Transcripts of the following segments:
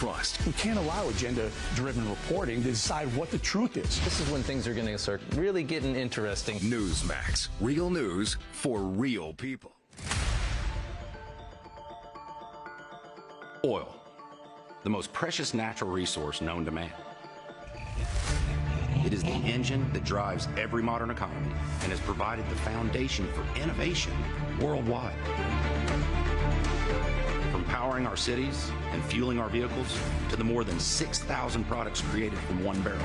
Trust. We can't allow agenda-driven reporting to decide what the truth is. This is when things are going to start really getting interesting. Newsmax. Real news for real people. Oil, the most precious natural resource known to man. It is the engine that drives every modern economy and has provided the foundation for innovation worldwide. From powering our cities and fueling our vehicles to the more than 6,000 products created from one barrel.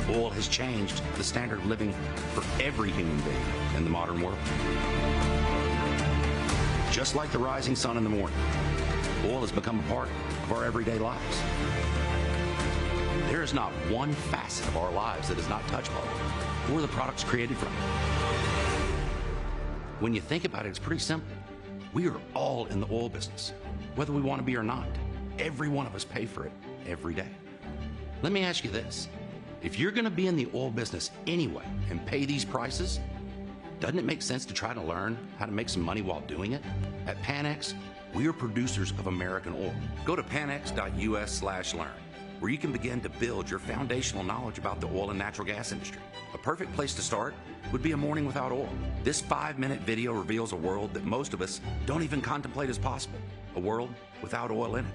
Oil has changed the standard of living for every human being in the modern world. Just like the rising sun in the morning, oil has become a part of our everyday lives. There is not one facet of our lives that is not touched by oil or the products created from it. When you think about it, it's pretty simple. We are all in the oil business, whether we want to be or not. Every one of us pay for it every day. Let me ask you this. If you're going to be in the oil business anyway and pay these prices, doesn't it make sense to try to learn how to make some money while doing it? At Panex, we are producers of American oil. Go to panex.us/learn, where you can begin to build your foundational knowledge about the oil and natural gas industry. A perfect place to start would be a morning without oil. This 5-minute video reveals a world that most of us don't even contemplate as possible, a world without oil in it.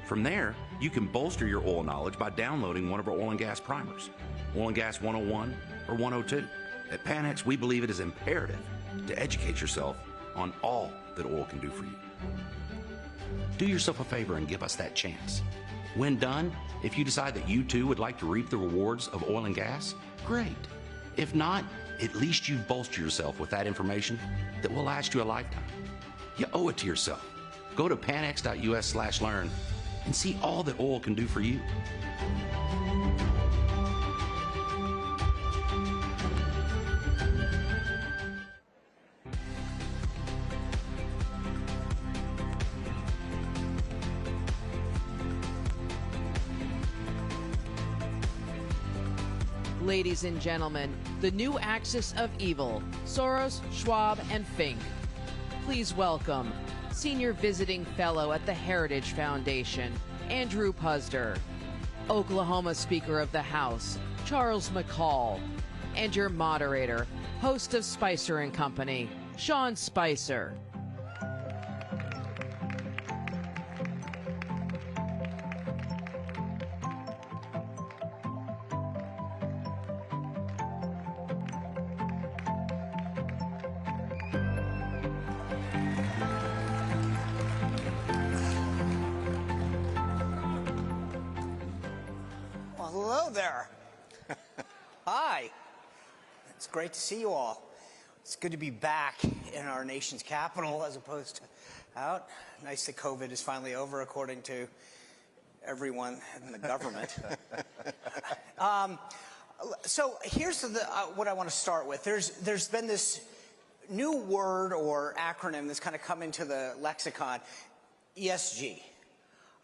From there, you can bolster your oil knowledge by downloading one of our oil and gas primers, Oil and Gas 101 or 102. At Panex, we believe it is imperative to educate yourself on all that oil can do for you. Do yourself a favor and give us that chance. When done, if you decide that you too would like to reap the rewards of oil and gas, great. If not, at least you've bolstered yourself with that information that will last you a lifetime. You owe it to yourself. Go to panex.us/learn and see all that oil can do for you. Ladies and gentlemen, the new axis of evil, Soros, Schwab, and Fink. Please welcome Senior Visiting Fellow at the Heritage Foundation, Andrew Puzder, Oklahoma Speaker of the House, Charles McCall, and your moderator, host of Spicer and Company, Sean Spicer. Hi. It's great to see you all. It's good to be back in our nation's capital as opposed to out. Nice that COVID is finally over, according to everyone in the government. So here's what I want to start with. There's been this new word or acronym that's kind of come into the lexicon, ESG.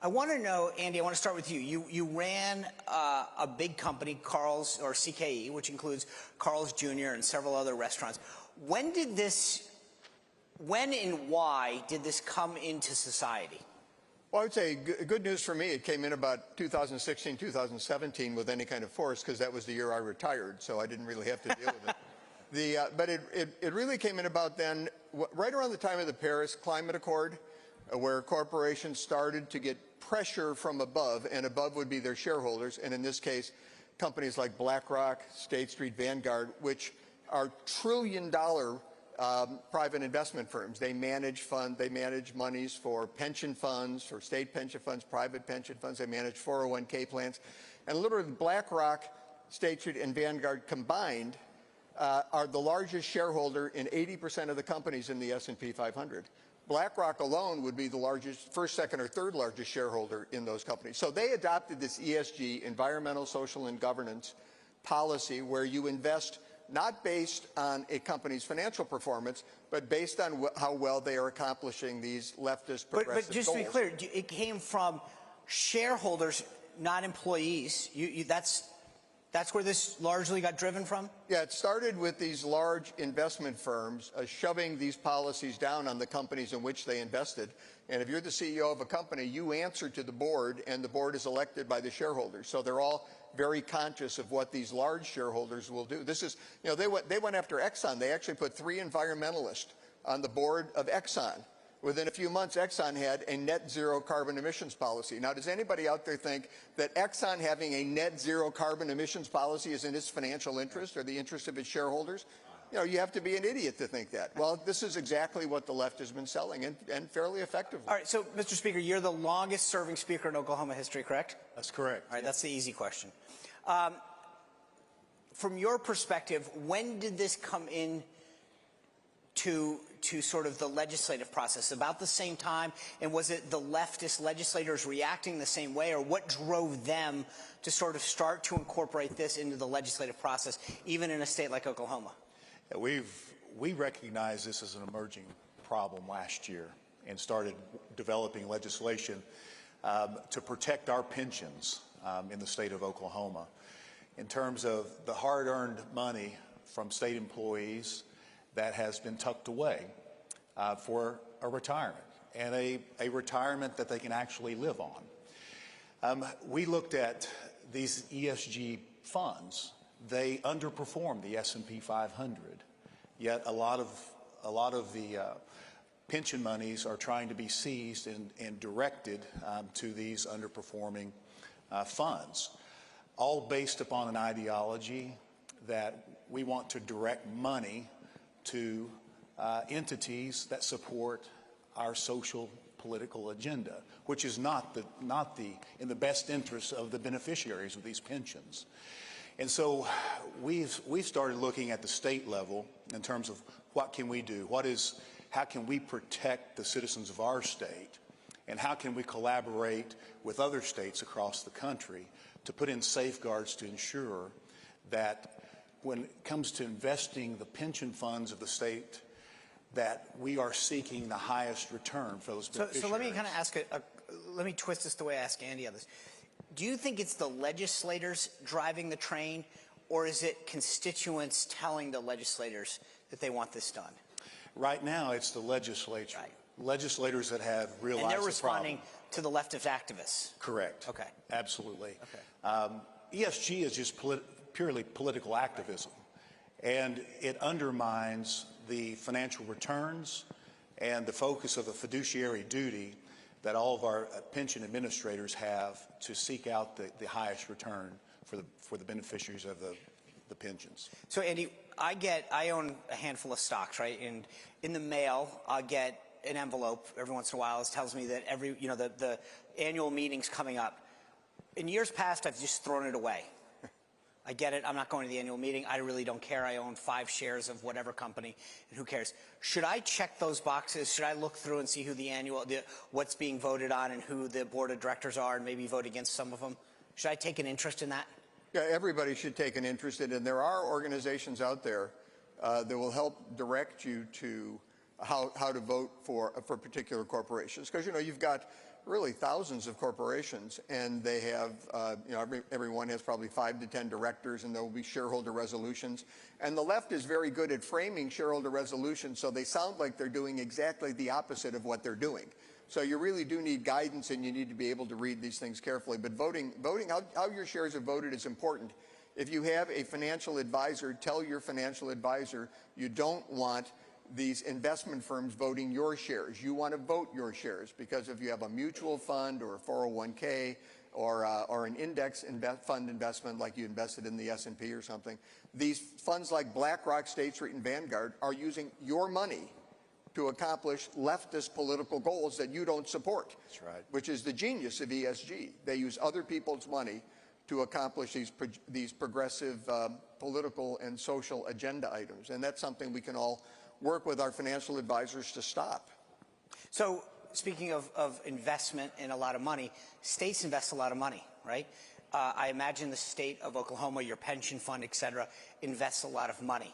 I want to know, Andy, I want to start with you. You ran a big company, Carl's, or CKE, which includes Carl's Jr. and several other restaurants. When and why did this come into society? Well, I would say good news for me. It came in about 2016, 2017 with any kind of force, because that was the year I retired, so I didn't really have to deal with it. But it really came in about then, right around the time of the Paris Climate Accord, where corporations started to get pressure from above, and above would be their shareholders, and in this case, companies like BlackRock, State Street, Vanguard, which are trillion-dollar private investment firms. They manage monies for pension funds, for state pension funds, private pension funds. They manage 401k plans. And literally BlackRock, State Street, and Vanguard combined are the largest shareholder in 80% of the companies in the S&P 500. BlackRock alone would be the largest, first, second, or third largest shareholder in those companies. So they adopted this ESG, environmental, social, and governance policy, where you invest not based on a company's financial performance, but based on how well they are accomplishing these leftist progressive goals. But just to be clear, it came from shareholders, not employees. That's That's where this largely got driven from? Yeah, it started with these large investment firms shoving these policies down on the companies in which they invested. And if you're the CEO of a company, you answer to the board, and the board is elected by the shareholders. So they're all very conscious of what these large shareholders will do. This is, you know, they went after Exxon. They actually put 3 environmentalists on the board of Exxon. Within a few months, Exxon had a net zero carbon emissions policy. Now, does anybody out there think that Exxon having a net zero carbon emissions policy is in its financial interest or the interest of its shareholders? You know, you have to be an idiot to think that. Well, this is exactly what the left has been selling, and fairly effectively. All right, so, Mr. Speaker, you're the longest serving speaker in Oklahoma history, correct? That's correct. All right, that's the easy question. From your perspective, when did this come in to sort of the legislative process? About the same time? And was it the leftist legislators reacting the same way, or what drove them to sort of start to incorporate this into the legislative process, even in a state like Oklahoma? Yeah, we recognized this as an emerging problem last year and started developing legislation to protect our pensions in the state of Oklahoma in terms of the hard-earned money from state employees that has been tucked away for a retirement, and a retirement that they can actually live on. We looked at these ESG funds. They underperformed the S&P 500, yet a lot of the pension monies are trying to be seized and directed to these underperforming funds, all based upon an ideology that we want to direct money to entities that support our social political agenda, which is not in the best interest of the beneficiaries of these pensions. And so we've started looking at the state level in terms of what can we do, how can we protect the citizens of our state, and how can we collaborate with other states across the country to put in safeguards to ensure that when it comes to investing the pension funds of the state, that we are seeking the highest return for those beneficiaries. So let me kind of ask let me twist this the way I ask Andy on this. Do you think it's the legislators driving the train, or is it constituents telling the legislators that they want this done? Right now, it's the legislature. Right. Legislators that have realized and they're responding the problem. To the leftist activists. Correct. Okay. Absolutely. Okay. ESG is just purely political activism, and it undermines the financial returns and the focus of the fiduciary duty that all of our pension administrators have to seek out the highest return for the beneficiaries of the pensions. So Andy, I own a handful of stocks, right? And in the mail, I'll get an envelope every once in a while that tells me that the annual meeting's coming up. In years past, I've just thrown it away. I get it. I'm not going to the annual meeting. I really don't care. I own 5 shares of whatever company, and who cares? Should I check those boxes? Should I look through and see who what's being voted on and who the board of directors are, and maybe vote against some of them? Should I take an interest in that? Yeah, everybody should take an interest in it. And there are organizations out there that will help direct you to how to vote for particular corporations. Because, you know, you've got really thousands of corporations, and they have, everyone has probably 5 to 10 directors, and there will be shareholder resolutions. And the left is very good at framing shareholder resolutions, so they sound like they're doing exactly the opposite of what they're doing. So you really do need guidance, and you need to be able to read these things carefully. But voting how your shares are voted is important. If you have a financial advisor, tell your financial advisor you don't want these investment firms voting your shares. You want to vote your shares, because if you have a mutual fund or a 401k or an index fund investment, like you invested in the S&P or something, these funds like BlackRock, State Street, and Vanguard are using your money to accomplish leftist political goals that you don't support. That's right. Which is the genius of ESG. They use other people's money to accomplish these progressive political and social agenda items. And that's something we can all work with our financial advisors to stop. So speaking of investment and a lot of money, states invest a lot of money, right? I imagine the state of Oklahoma, your pension fund, et cetera, invests a lot of money.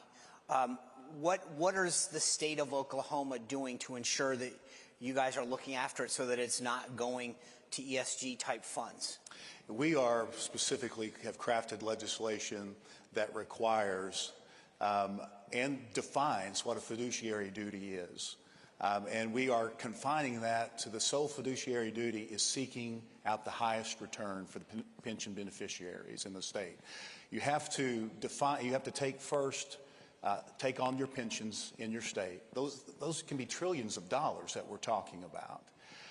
What is the state of Oklahoma doing to ensure that you guys are looking after it so that it's not going to ESG type funds? We are specifically have crafted legislation that requires and defines what a fiduciary duty is. And we are confining that to the sole fiduciary duty is seeking out the highest return for the pension beneficiaries in the state. You have to define, you have to take on your pensions in your state. Those can be trillions of dollars that we're talking about.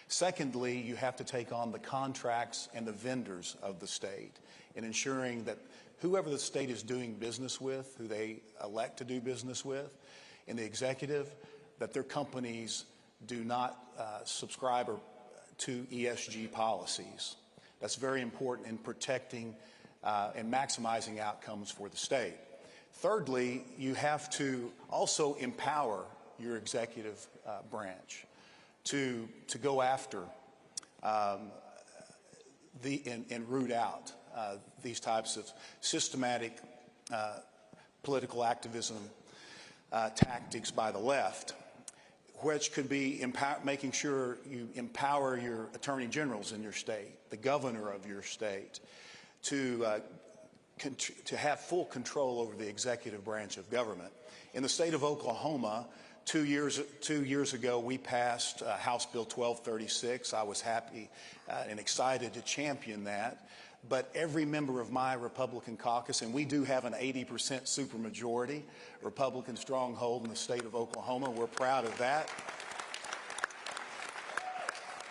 Secondly, you have to take on the contracts and the vendors of the state in ensuring that whoever the state is doing business with, who they elect to do business with, in the executive, that their companies do not subscribe to ESG policies. That's very important in protecting and maximizing outcomes for the state. Thirdly, you have to also empower your executive branch to go after and root out these types of systematic political activism tactics by the left, which could be making sure you empower your attorney generals in your state, the governor of your state, to have full control over the executive branch of government. In the state of Oklahoma, 2 years ago, we passed House Bill 1236. I was happy and excited to champion that. But every member of my Republican caucus, and we do have an 80% supermajority Republican stronghold in the state of Oklahoma. We're proud of that.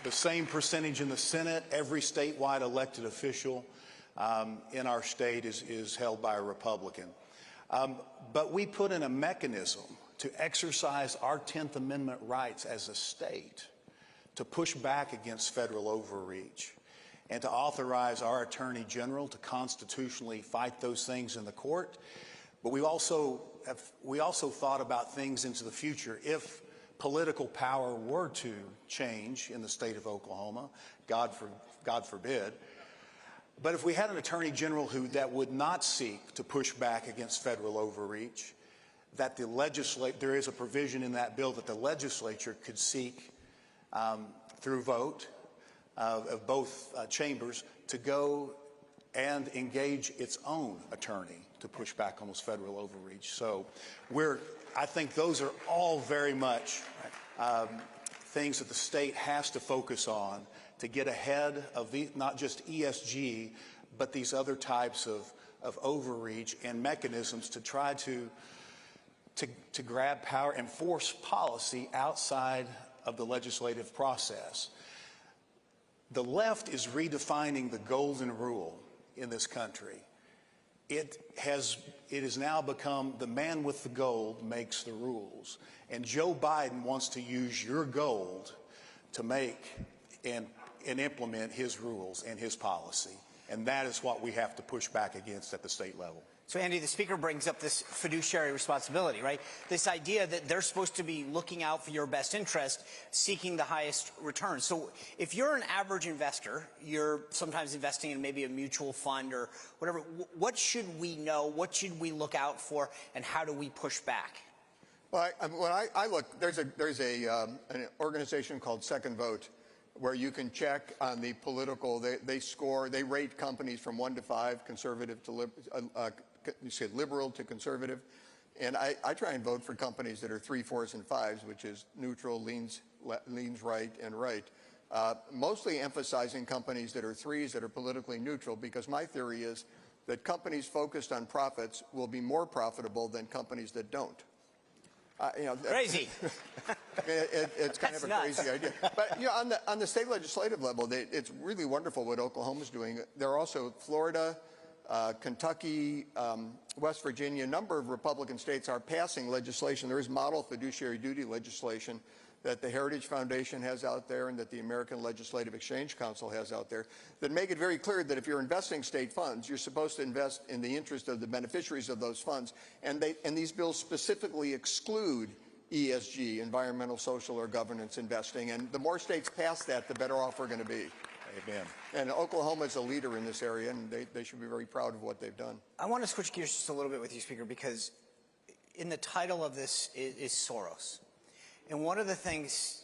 The same percentage in the Senate. Every statewide elected official in our state is held by a Republican. But we put in a mechanism to exercise our 10th Amendment rights as a state to push back against federal overreach and to authorize our Attorney General to constitutionally fight those things in the court. But we also thought about things into the future. If political power were to change in the state of Oklahoma, God forbid, but if we had an Attorney General that would not seek to push back against federal overreach, that there is a provision in that bill that the legislature could seek through vote of both chambers to go and engage its own attorney to push back on those federal overreach. So I think those are all very much things that the state has to focus on to get ahead of not just ESG, but these other types of overreach and mechanisms to try to grab power and force policy outside of the legislative process. The left is redefining the golden rule in this country. It has now become the man with the gold makes the rules. And Joe Biden wants to use your gold to make and implement his rules and his policy. And that is what we have to push back against at the state level. So, Andy, the Speaker brings up this fiduciary responsibility, right? This idea that they're supposed to be looking out for your best interest, seeking the highest return. So if you're an average investor, you're sometimes investing in maybe a mutual fund or whatever, what should we know? What should we look out for? And how do we push back? Well, when I look, there's an organization called Second Vote, where you can check on the political, they rate companies from 1 to 5, conservative to liberal to conservative. And I try and vote for companies that are 3, 4s, and 5s, which is neutral, leans right, and right. Mostly emphasizing companies that are 3s that are politically neutral, because my theory is that companies focused on profits will be more profitable than companies that don't. Crazy. It's kind of a crazy idea. But on the state legislative level, it's really wonderful what Oklahoma's doing. There are also Florida, Kentucky, West Virginia, a number of Republican states are passing legislation. There is model fiduciary duty legislation that the Heritage Foundation has out there and that the American Legislative Exchange Council has out there that make it very clear that if you're investing state funds, you're supposed to invest in the interest of the beneficiaries of those funds. And these bills specifically exclude ESG, environmental, social, or governance investing. And the more states pass that, the better off we're going to be. Amen. And Oklahoma is a leader in this area, and they should be very proud of what they've done. I want to switch gears just a little bit with you, Speaker, because in the title of this is Soros. And one of the things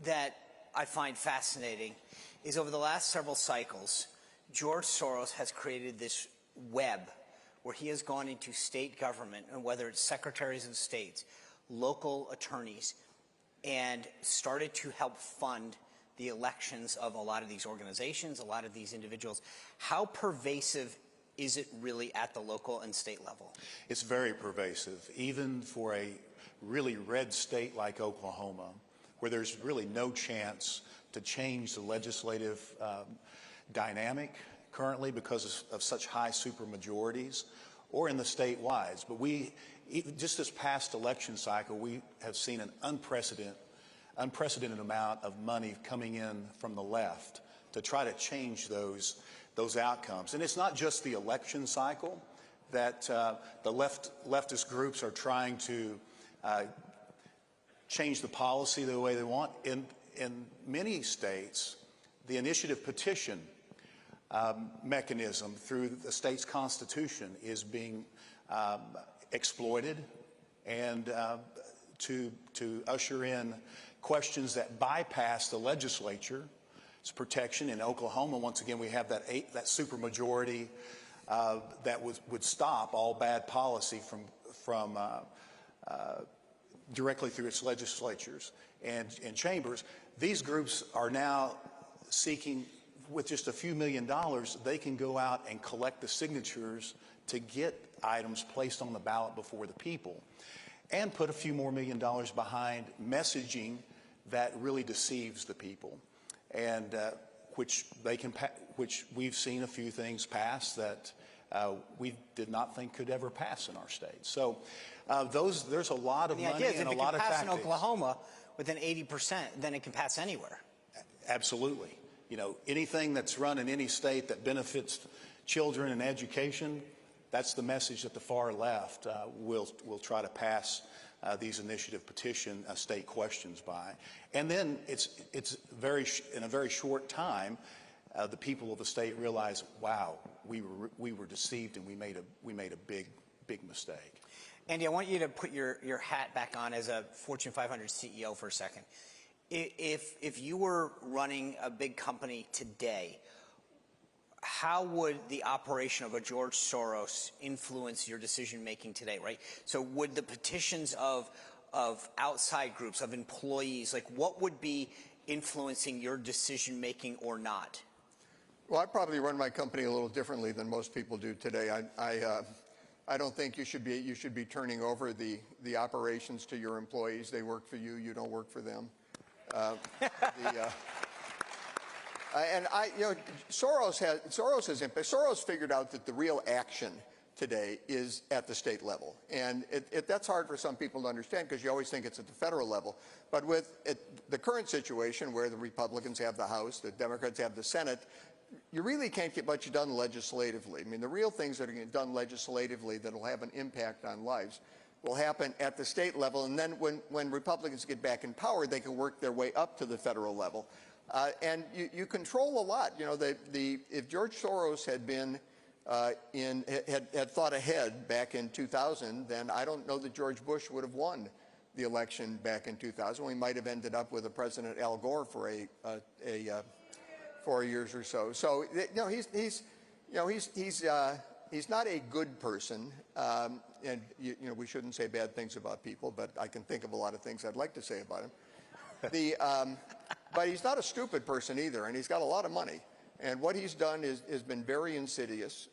that I find fascinating is over the last several cycles, George Soros has created this web where he has gone into state government, and whether it's secretaries of states, local attorneys, and started to help fund the elections of a lot of these organizations, a lot of these individuals. How pervasive is it really at the local and state level? It's very pervasive, even for a really red state like Oklahoma, where there's really no chance to change the legislative dynamic currently because of such high supermajorities, or in the statewide. But just this past election cycle, we have seen an unprecedented amount of money coming in from the left to try to change those outcomes. And it's not just the election cycle that the leftist groups are trying to change the policy the way they want. In many states, the initiative petition mechanism through the state's constitution is being exploited, and to usher in questions that bypass the legislature's protection. In Oklahoma, once again, we have that supermajority that would stop all bad policy from directly through its legislatures and chambers. These groups are now seeking, with just a few $1 million, they can go out and collect the signatures to get items placed on the ballot before the people, and put a few more $1 million behind messaging that really deceives the people, and which we've seen a few things pass that we did not think could ever pass in our state. So there's a lot of money and a lot of tactics. If it can pass in Oklahoma within 80%, then it can pass anywhere. Absolutely. You know, anything that's run in any state that benefits children and education, that's the message that the far left will try to pass these initiative petition state questions by. And then it's in a very short time, the people of the state realize, wow, we were deceived, and we made a big mistake. Andy, I want you to put your hat back on as a Fortune 500 CEO for a second. If you were running a big company today, how would the operation of a George Soros influence your decision-making today, right? So would the petitions of outside groups, of employees, like what would be influencing your decision-making or not? Well, I probably run my company a little differently than most people do today. I don't think you should be turning over the operations to your employees. They work for you. You don't work for them. Soros figured out that the real action today is at the state level, and that's hard for some people to understand because you always think it's at the federal level. But with the current situation where the Republicans have the House, the Democrats have the Senate, you really can't get much done legislatively. I mean, the real things that are getting done legislatively that will have an impact on lives will happen at the state level, and then when Republicans get back in power, they can work their way up to the federal level. And you control a lot. You know, if George Soros had been had thought ahead back in 2000, then I don't know that George Bush would have won the election back in 2000. We might have ended up with a President Al Gore for 4 years or so. So he's not a good person, and we shouldn't say bad things about people, but I can think of a lot of things I'd like to say about him. But he's not a stupid person either, and he's got a lot of money. And what he's done has been very insidious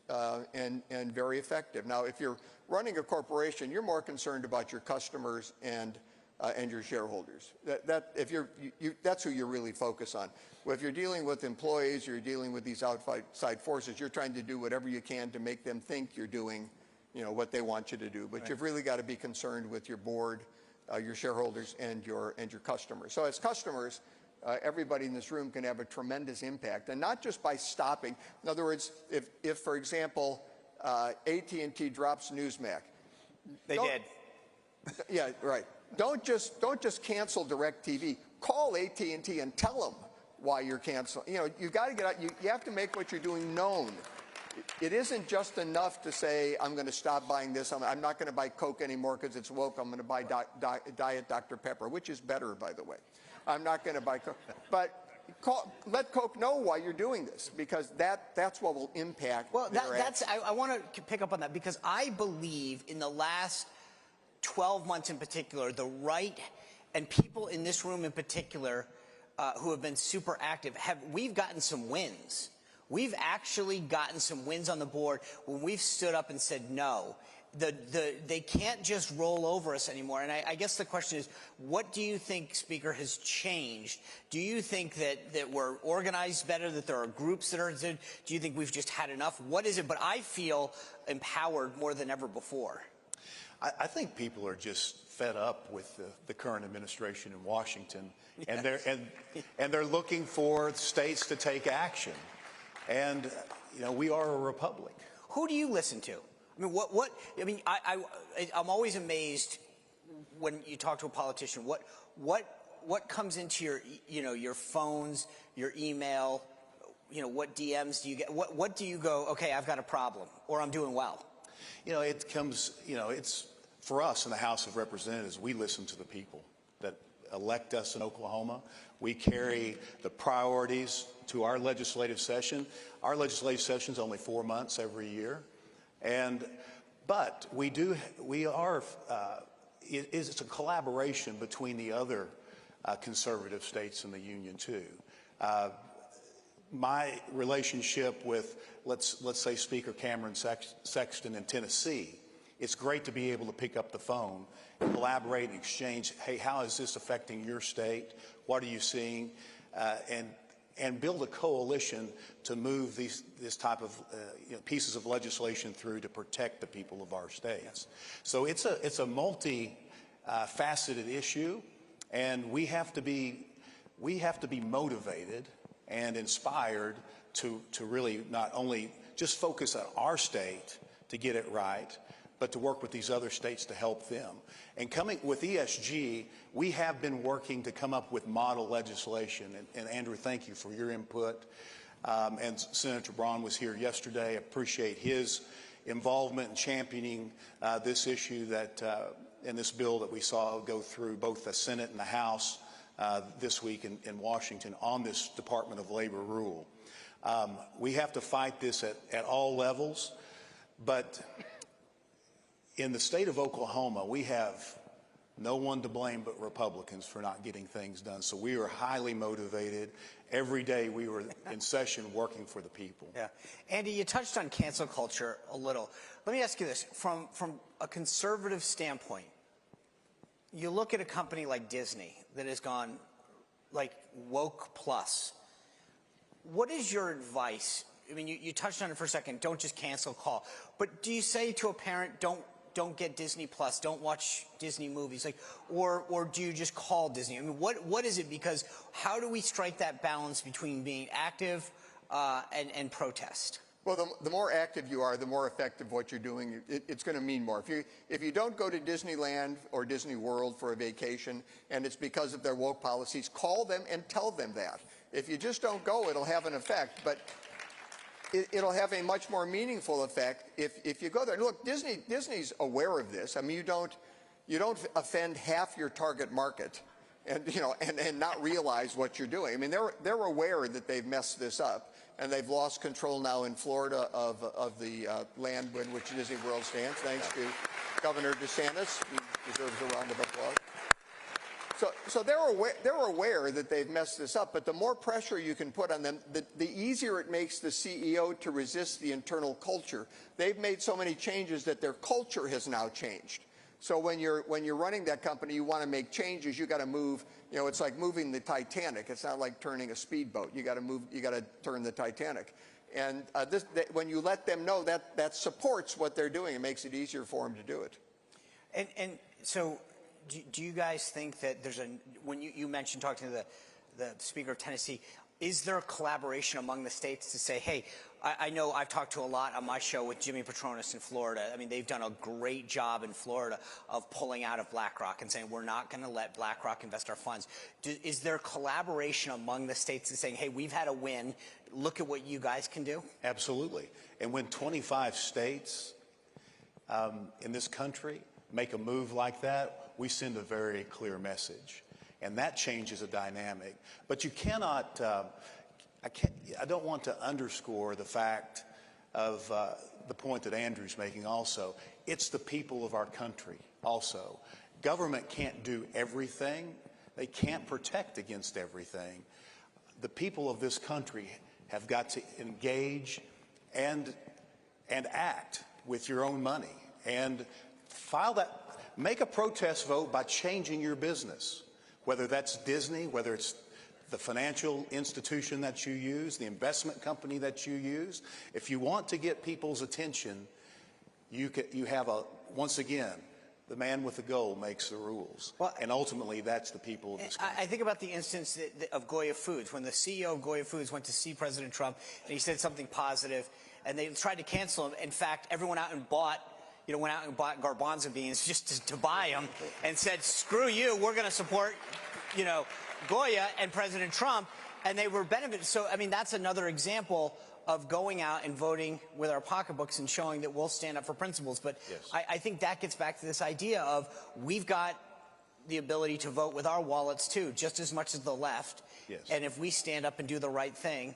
and very effective. Now, if you're running a corporation, you're more concerned about your customers and your shareholders. That's who you really focus on. Well, if you're dealing with employees, you're dealing with these outside forces, you're trying to do whatever you can to make them think you're doing, what they want you to do. But you've really got to be concerned with your board, your shareholders, and your customers. So as customers, everybody in this room can have a tremendous impact, and not just by stopping. In other words, if for example, AT&T drops Newsmax. They did. Yeah, right. Don't just cancel DirecTV. Call AT&T and tell them why you're canceling. You've got to get out. You have to make what you're doing known. It isn't just enough to say, I'm going to stop buying this. I'm not going to buy Coke anymore because it's woke. I'm going to buy Diet Dr. Pepper, which is better, by the way. I'm not going to buy Coke. But let Coke know why you're doing this, because that's what will impact. Well, I want to pick up on that, because I believe in the last 12 months in particular, the right and people in this room in particular who have been super active, we've gotten some wins. We've actually gotten some wins on the board when we've stood up and said no. They can't just roll over us anymore. And I guess the question is, what do you think, Speaker, has changed? Do you think that we're organized better, that there are groups that are, do you think we've just had enough? What is it? But I feel empowered more than ever before. I think people are just fed up with the current administration in Washington, and they're looking for states to take action. And you know, we are a republic. Who do you listen to? I mean, I mean, I'm always amazed when you talk to a politician. What comes into your phones, your email? You know, what DMs do you get? What do you go? Okay, I've got a problem, or I'm doing well. You know, it comes. You know, it's for us in the House of Representatives. We listen to the people that elect us in Oklahoma. We carry the priorities to our legislative session. Our legislative session is only 4 months every year. But it's a collaboration between the other conservative states in the union too. My relationship with, let's say, Speaker Cameron Sexton in Tennessee, it's great to be able to pick up the phone, collaborate and exchange, hey, how is this affecting your state? What are you seeing? And build a coalition to move this type of pieces of legislation through to protect the people of our states. So it's a multi-faceted issue, and we have to be motivated and inspired to really not only just focus on our state to get it right, but to work with these other states to help them. And coming with ESG, we have been working to come up with model legislation. And Andrew, thank you for your input. And Senator Braun was here yesterday. I appreciate his involvement in championing this issue in this bill that we saw go through both the Senate and the House this week in Washington on this Department of Labor rule. We have to fight this at all levels, but in the state of Oklahoma, we have no one to blame but Republicans for not getting things done. So we are highly motivated. Every day we were in session working for the people. Yeah. Andy, you touched on cancel culture a little. Let me ask you this. From a conservative standpoint, you look at a company like Disney that has gone like woke plus. What is your advice? I mean, you touched on it for a second. Don't just cancel call. But do you say to a parent, don't get Disney Plus, don't watch Disney movies, like, or do you just call Disney? I mean, what is it? Because how do we strike that balance between being active and protest? Well, the more active you are, the more effective what you're doing. It's going to mean more. If you don't go to Disneyland or Disney World for a vacation and it's because of their woke policies, call them and tell them that. If you just don't go, it'll have an effect. But it'll have a much more meaningful effect if you go there. Look, Disney's aware of this. I mean, you don't offend half your target market, and not realize what you're doing. I mean, they're aware that they've messed this up, and they've lost control now in Florida of the land in which Disney World stands, thanks to Governor DeSantis, who deserves a round of applause. So they're aware that they've messed this up, but the more pressure you can put on them, the easier it makes the CEO to resist the internal culture. They've made so many changes that their culture has now changed. So when you're running that company, you want to make changes. You got to move. It's like moving the Titanic. It's not like turning a speedboat. You got to move. You got to turn the Titanic. And when you let them know that supports what they're doing, it makes it easier for them to do it. And so. Do you guys think that there's when you mentioned talking to the Speaker of Tennessee, is there a collaboration among the states to say, hey, I know I've talked to a lot on my show with Jimmy Petronas in Florida. I mean, they've done a great job in Florida of pulling out of BlackRock and saying, we're not going to let BlackRock invest our funds. Is there collaboration among the states and saying, hey, we've had a win, look at what you guys can do? Absolutely. And when 25 states in this country make a move like that, we send a very clear message. and that changes a dynamic. But you cannot, I don't want to underscore the fact of the point that Andrew's making also. It's the people of our country also. Government can't do everything. They can't protect against everything. The people of this country have got to engage and act with your own money and make a protest vote by changing your business, whether that's Disney, whether it's the financial institution that you use, the investment company that you use. If you want to get people's attention, you have once again, the man with the goal makes the rules. Well, and ultimately, that's the people of this country. I think about the instance of Goya Foods, when the CEO of Goya Foods went to see President Trump, and he said something positive, and they tried to cancel him. In fact, everyone went out and bought garbanzo beans just to buy them, and said, screw you, we're going to support, Goya and President Trump, and they were benefited. So, I mean, that's another example of going out and voting with our pocketbooks and showing that we'll stand up for principles. But yes. I think that gets back to this idea of we've got the ability to vote with our wallets too, just as much as the left. Yes. And if we stand up and do the right thing,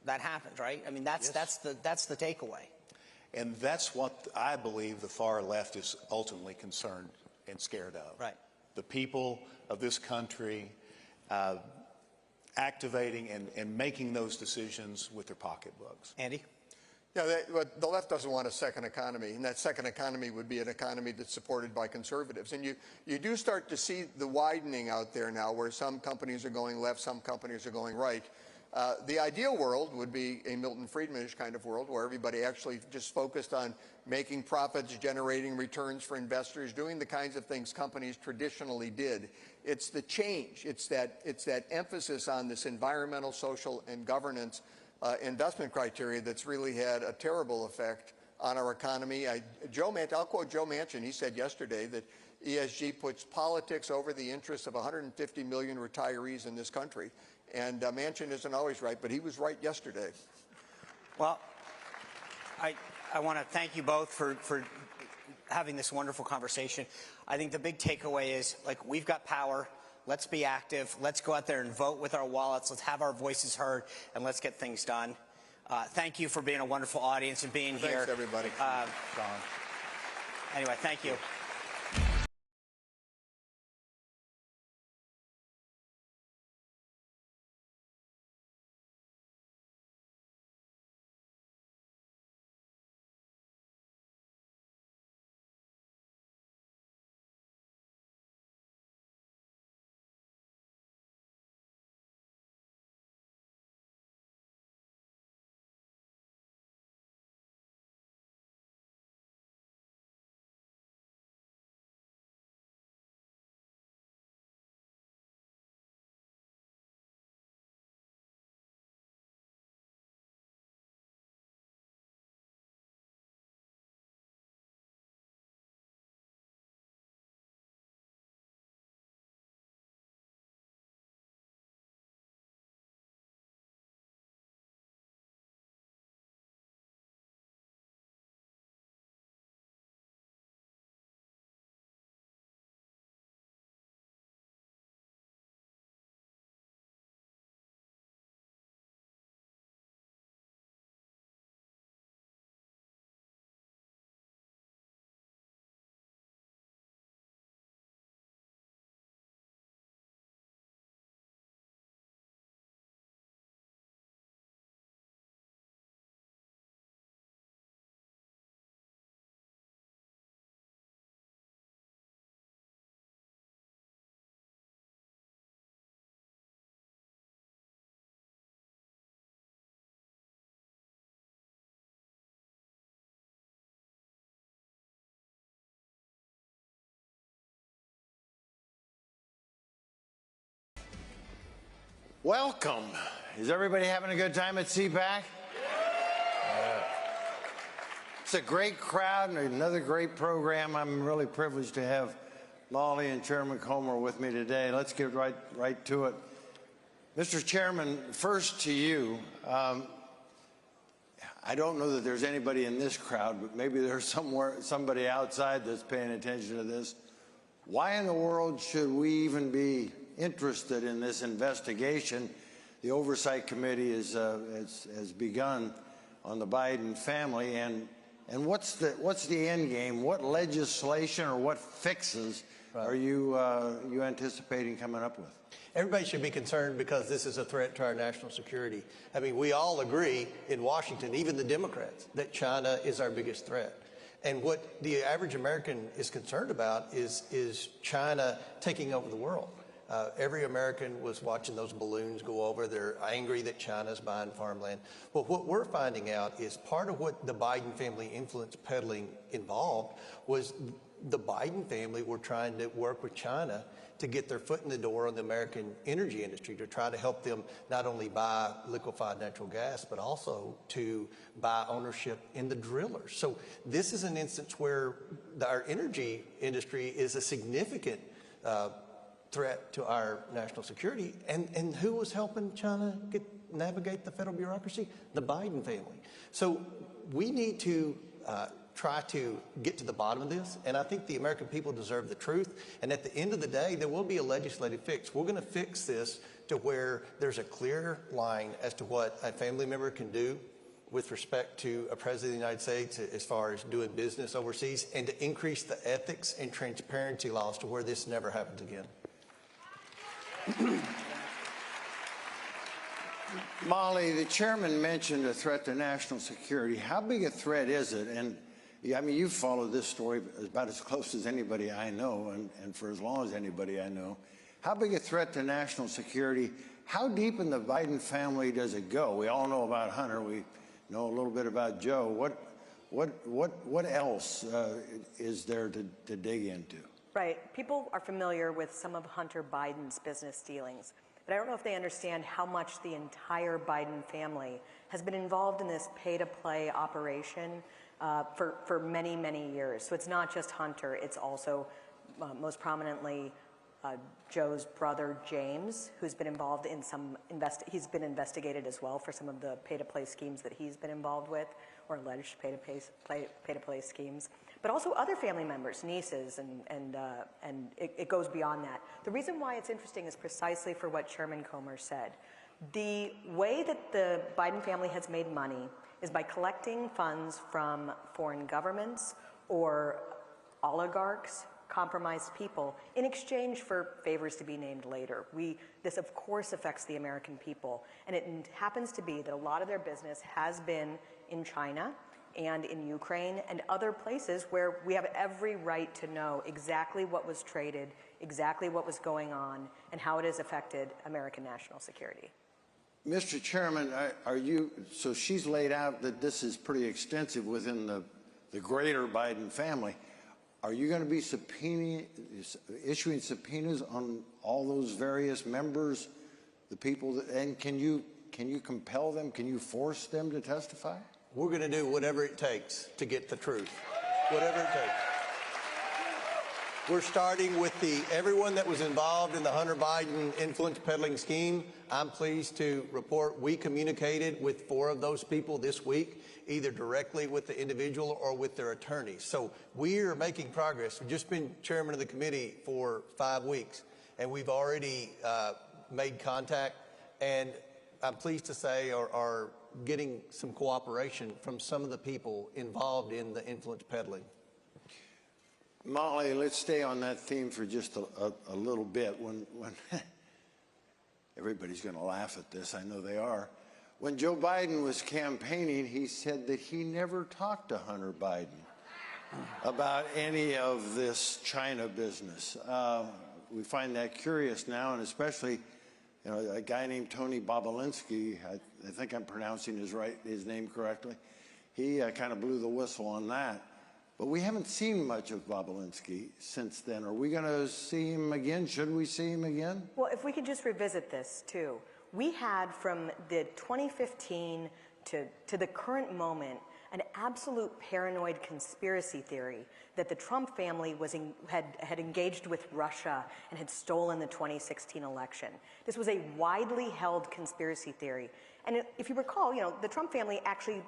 that happens, right? I mean, that's the takeaway. And that's what I believe the far left is ultimately concerned and scared of. Right. The people of this country activating and making those decisions with their pocketbooks. Andy? Yeah, the left doesn't want a second economy, and that second economy would be an economy that's supported by conservatives. And you do start to see the widening out there now, where some companies are going left, some companies are going right. The ideal world would be a Milton Friedmanish kind of world, where everybody actually just focused on making profits, generating returns for investors, doing the kinds of things companies traditionally did. It's the change. It's that emphasis on this environmental, social, and governance investment criteria that's really had a terrible effect on our economy. I'll quote Joe Manchin. He said yesterday that ESG puts politics over the interests of 150 million retirees in this country. And Manchin isn't always right, but he was right yesterday. Well, I want to thank you both for having this wonderful conversation. I think the big takeaway is, like, we've got power. Let's be active. Let's go out there and vote with our wallets. Let's have our voices heard, and let's get things done. Thank you for being a wonderful audience and being here. Thanks, everybody. Anyway, thank you. Welcome. Is everybody having a good time at Cpac? It's a great crowd and another great program. I'm really privileged to have Lolly and Chairman Comer with me today. Let's get right to it. Mr. Chairman, first to you. I don't know that there's anybody in this crowd, but maybe there's somebody outside that's paying attention to this. Why in the world should we even be interested in this investigation. The Oversight Committee has begun on the Biden family, and what's the end game? What legislation or what fixes are you anticipating coming up with? Everybody should be concerned because this is a threat to our national security. I mean, we all agree in Washington, even the Democrats, that China is our biggest threat. And what the average American is concerned about is China taking over the world. Every American was watching those balloons go over. They're angry that China's buying farmland. Well, what we're finding out is part of what the Biden family influence peddling involved was the Biden family were trying to work with China to get their foot in the door on the American energy industry, to try to help them not only buy liquefied natural gas, but also to buy ownership in the drillers. So this is an instance where our energy industry is a significant threat to our national security. And who was helping China navigate the federal bureaucracy? The Biden family. So we need to try to get to the bottom of this, and I think the American people deserve the truth. And at the end of the day, there will be a legislative fix. We're going to fix this to where there's a clear line as to what a family member can do with respect to a president of the United States as far as doing business overseas, and to increase the ethics and transparency laws to where this never happens again. Molly, the chairman mentioned a threat to national security. How big a threat is it? And I mean, you've followed this story about as close as anybody I know, and for as long as anybody I know. How big a threat to national security? How deep in the Biden family does it go? We all know about Hunter. We know a little bit about Joe. What else is there to dig into? Right. People are familiar with some of Hunter Biden's business dealings, but I don't know if they understand how much the entire Biden family has been involved in this pay-to-play operation for many, many years. So it's not just Hunter, it's also most prominently Joe's brother James, who's been involved in some, he's been investigated as well for some of the pay-to-play schemes that he's been involved with, or alleged pay-to-play schemes. But also other family members, nieces, and it goes beyond that. The reason why it's interesting is precisely for what Chairman Comer said. The way that the Biden family has made money is by collecting funds from foreign governments or oligarchs, compromised people, in exchange for favors to be named later. This of course affects the American people, and it happens to be that a lot of their business has been in China and in Ukraine and other places where we have every right to know exactly what was traded, exactly what was going on, and how it has affected American national security. Mr. Chairman, so she's laid out that this is pretty extensive within the greater Biden family. Are you going to be issuing subpoenas on all those various members, the people, and can you compel them, can you force them to testify? We're going to do whatever it takes to get the truth, whatever it takes. We're starting with everyone that was involved in the Hunter Biden influence peddling scheme. I'm pleased to report we communicated with 4 of those people this week, either directly with the individual or with their attorneys. So we are making progress. We've just been chairman of the committee for 5 weeks, and we've already made contact, and I'm pleased to say are getting some cooperation from some of the people involved in the influence peddling. Molly, let's stay on that theme for just a little bit. When everybody's going to laugh at this, I know they are. When Joe Biden was campaigning, he said that he never talked to Hunter Biden about any of this China business. We find that curious now, and especially, you know, a guy named Tony Bobulinski, I think I'm pronouncing his name correctly, he kind of blew the whistle on that. But we haven't seen much of Bobulinski since then. Are we going to see him again? Should we see him again? Well, if we could just revisit this, too. We had, from the 2015 to the current moment, an absolute paranoid conspiracy theory that the Trump family had engaged with Russia and had stolen the 2016 election. This was a widely held conspiracy theory. And if you recall, you know, the Trump family actually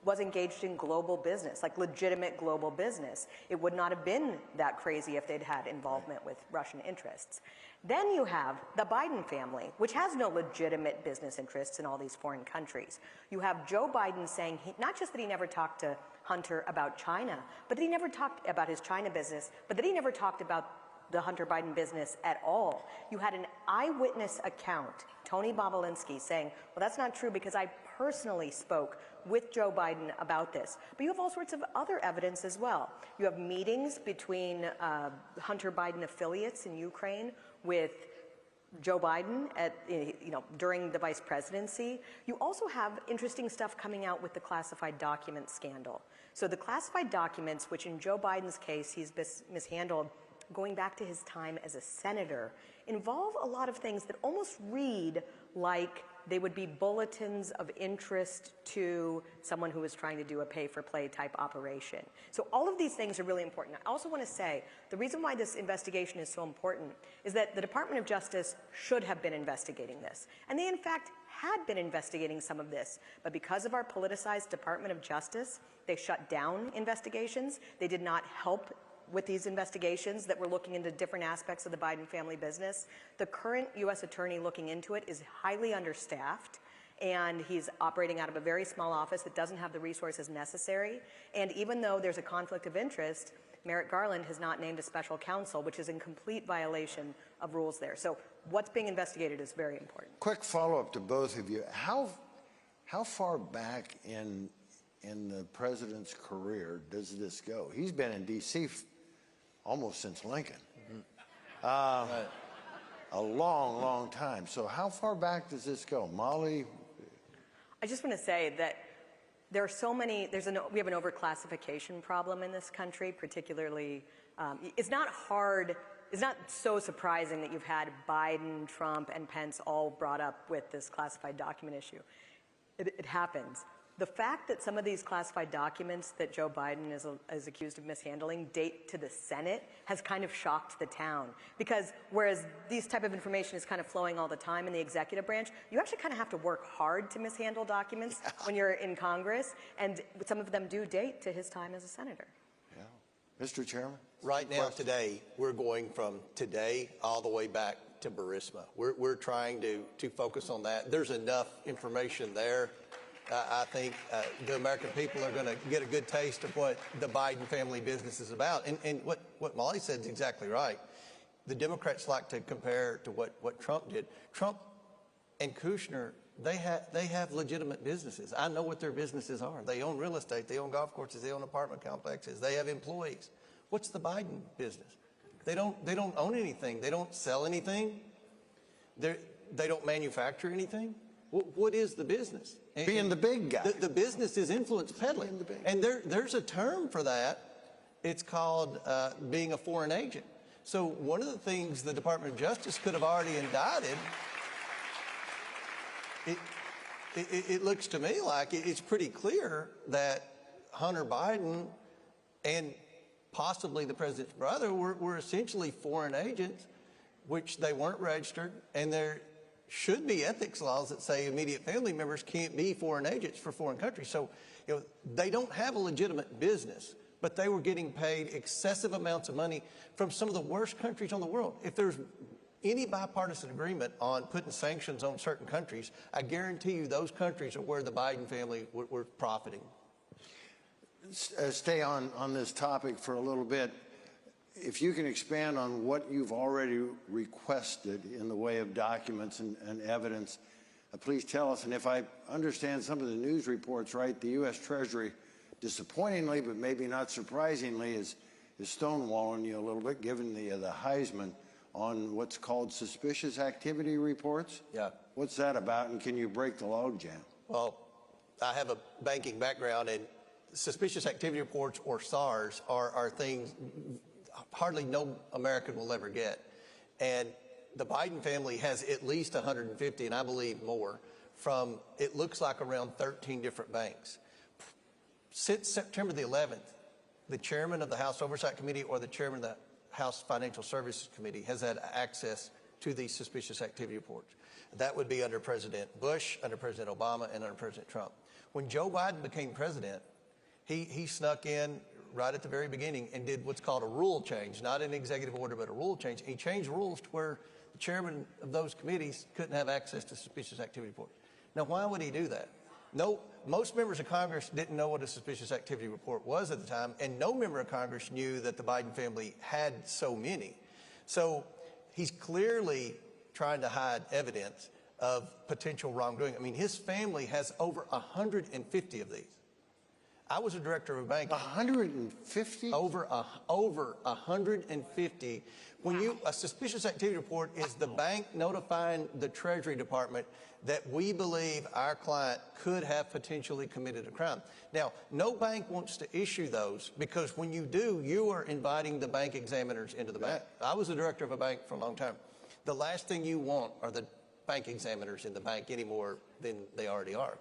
was engaged in global business, like legitimate global business. It would not have been that crazy if they'd had involvement with Russian interests. Then you have the Biden family, which has no legitimate business interests in all these foreign countries. You have Joe Biden saying, not just that he never talked to Hunter about China, but that he never talked about his China business, but that he never talked about the Hunter Biden business at all. You had an eyewitness account, Tony Bobolinsky, saying, well, that's not true because I personally spoke with Joe Biden about this. But you have all sorts of other evidence as well. You have meetings between Hunter Biden affiliates in Ukraine with Joe Biden during the vice presidency. You also have interesting stuff coming out with the classified documents scandal. So the classified documents, which in Joe Biden's case he's mishandled going back to his time as a senator, involve a lot of things that almost read like they would be bulletins of interest to someone who is trying to do a pay-for-play type operation. So all of these things are really important. I also want to say the reason why this investigation is so important is that the Department of Justice should have been investigating this. And they, in fact, had been investigating some of this. But because of our politicized Department of Justice, they shut down investigations. They did not help with these investigations that were looking into different aspects of the Biden family business. The current U.S. attorney looking into it is highly understaffed, and he's operating out of a very small office that doesn't have the resources necessary. And even though there's a conflict of interest, Merrick Garland has not named a special counsel, which is in complete violation of rules there. So what's being investigated is very important. Quick follow-up to both of you. How far back in the president's career does this go? He's been in D.C. almost since Lincoln. Right. A long, long time. So how far back does this go? Molly? I just want to say that there are so many, we have an overclassification problem in this country, particularly, it's not so surprising that you've had Biden, Trump, and Pence all brought up with this classified document issue. It happens. The fact that some of these classified documents that Joe Biden is accused of mishandling date to the Senate has kind of shocked the town. Because whereas these type of information is kind of flowing all the time in the executive branch, you actually kind of have to work hard to mishandle documents when you're in Congress. And some of them do date to his time as a senator. Yeah. Mr. Chairman? Right now, today, we're going from today all the way back to Burisma. We're trying to focus on that. There's enough information there. I think the American people are going to get a good taste of what the Biden family business is about. And what Molly said is exactly right. The Democrats like to compare to what Trump did. Trump and Kushner, they have legitimate businesses. I know what their businesses are. They own real estate. They own golf courses. They own apartment complexes. They have employees. What's the Biden business? They don't own anything. They don't sell anything. They don't manufacture anything. What is the business? Being the big guy. The business is influence peddling. And there's a term for that. It's called being a foreign agent. So one of the things the Department of Justice could have already indicted, it looks to me like it's pretty clear that Hunter Biden and possibly the president's brother were essentially foreign agents, which they weren't registered, and there should be ethics laws that say immediate family members can't be foreign agents for foreign countries. So, they don't have a legitimate business, but they were getting paid excessive amounts of money from some of the worst countries on the world. If there's any bipartisan agreement on putting sanctions on certain countries, I guarantee you those countries are where the Biden family were profiting. Stay on this topic for a little bit. If you can expand on what you've already requested in the way of documents and evidence, please tell us. And if I understand some of the news reports right, the U.S. Treasury, disappointingly, but maybe not surprisingly, is stonewalling you a little bit, given the Heisman on what's called suspicious activity reports. Yeah. What's that about, and can you break the logjam? Well, I have a banking background, and suspicious activity reports, or SARs, are things hardly no American will ever get. And the Biden family has at least 150, and I believe more, from, it looks like, around 13 different banks. Since September the 11th, the chairman of the House Oversight Committee or the chairman of the House Financial Services Committee has had access to these suspicious activity reports. That would be under President Bush, under President Obama, and under President Trump. When Joe Biden became president, he snuck in right at the very beginning and did what's called a rule change, not an executive order, but a rule change. He changed rules to where the chairman of those committees couldn't have access to suspicious activity reports. Now, why would he do that? No, most members of Congress didn't know what a suspicious activity report was at the time, and no member of Congress knew that the Biden family had so many. So he's clearly trying to hide evidence of potential wrongdoing. I mean, his family has over 150 of these. I was a director of a bank. 150? Over 150. When a suspicious activity report is the bank notifying the Treasury Department that we believe our client could have potentially committed a crime. Now, no bank wants to issue those because when you do, you are inviting the bank examiners into the bank. I was a director of a bank for a long time. The last thing you want are the bank examiners in the bank any more than they already are.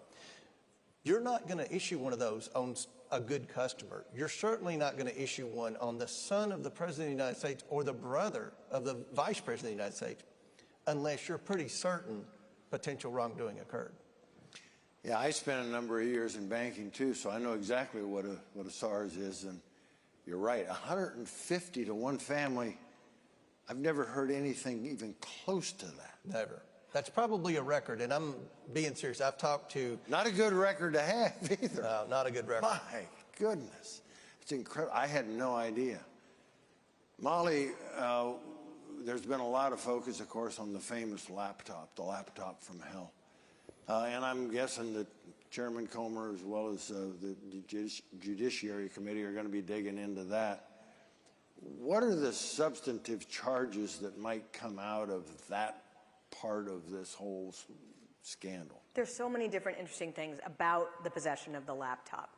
You're not going to issue one of those on a good customer. You're certainly not going to issue one on the son of the President of the United States or the brother of the Vice President of the United States unless you're pretty certain potential wrongdoing occurred. Yeah, I spent a number of years in banking too, so I know exactly what a SARS is, and you're right, 150 to one family. I've never heard anything even close to that. Never. That's probably a record, and I'm being serious. I've talked to... Not a good record to have either. No, not a good record. My goodness. It's incredible. I had no idea. Molly, there's been a lot of focus, of course, on the famous laptop, the laptop from hell. And I'm guessing that Chairman Comer, as well as the Judiciary Committee, are going to be digging into that. What are the substantive charges that might come out of that part of this whole scandal? There's so many different interesting things about the possession of the laptop.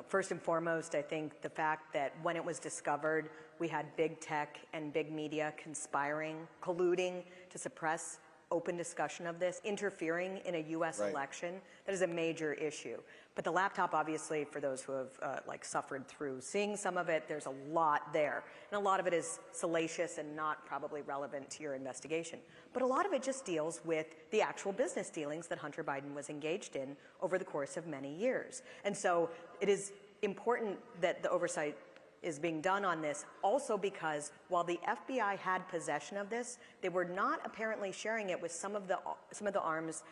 First and foremost, I think the fact that when it was discovered, we had big tech and big media conspiring, colluding to suppress open discussion of this, interfering in a U.S. election. That is a major issue. But the laptop, obviously, for those who have suffered through seeing some of it, there's a lot there. And a lot of it is salacious and not probably relevant to your investigation. But a lot of it just deals with the actual business dealings that Hunter Biden was engaged in over the course of many years. And so it is important that the oversight is being done on this, also because while the FBI had possession of this, they were not apparently sharing it with some of the arms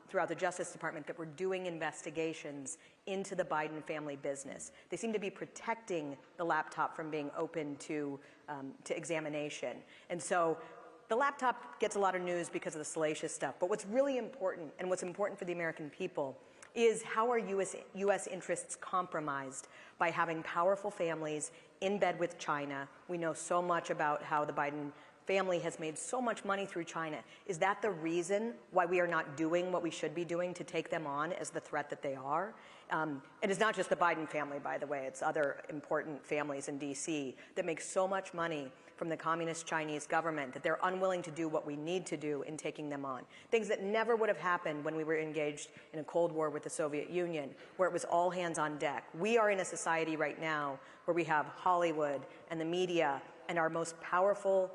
throughout the Justice Department that were doing investigations into the Biden family business. They seem to be protecting the laptop from being open to examination. And so the laptop gets a lot of news because of the salacious stuff. But what's really important, and what's important for the American people, is how are U.S. interests compromised by having powerful families in bed with China? We know so much about how the Biden family has made so much money through China. Is that the reason why we are not doing what we should be doing to take them on as the threat that they are? It is not just the Biden family, by the way. It's other important families in D.C. that make so much money from the communist Chinese government that they're unwilling to do what we need to do in taking them on. Things that never would have happened when we were engaged in a Cold War with the Soviet Union, where it was all hands on deck. We are in a society right now where we have Hollywood and the media and our most powerful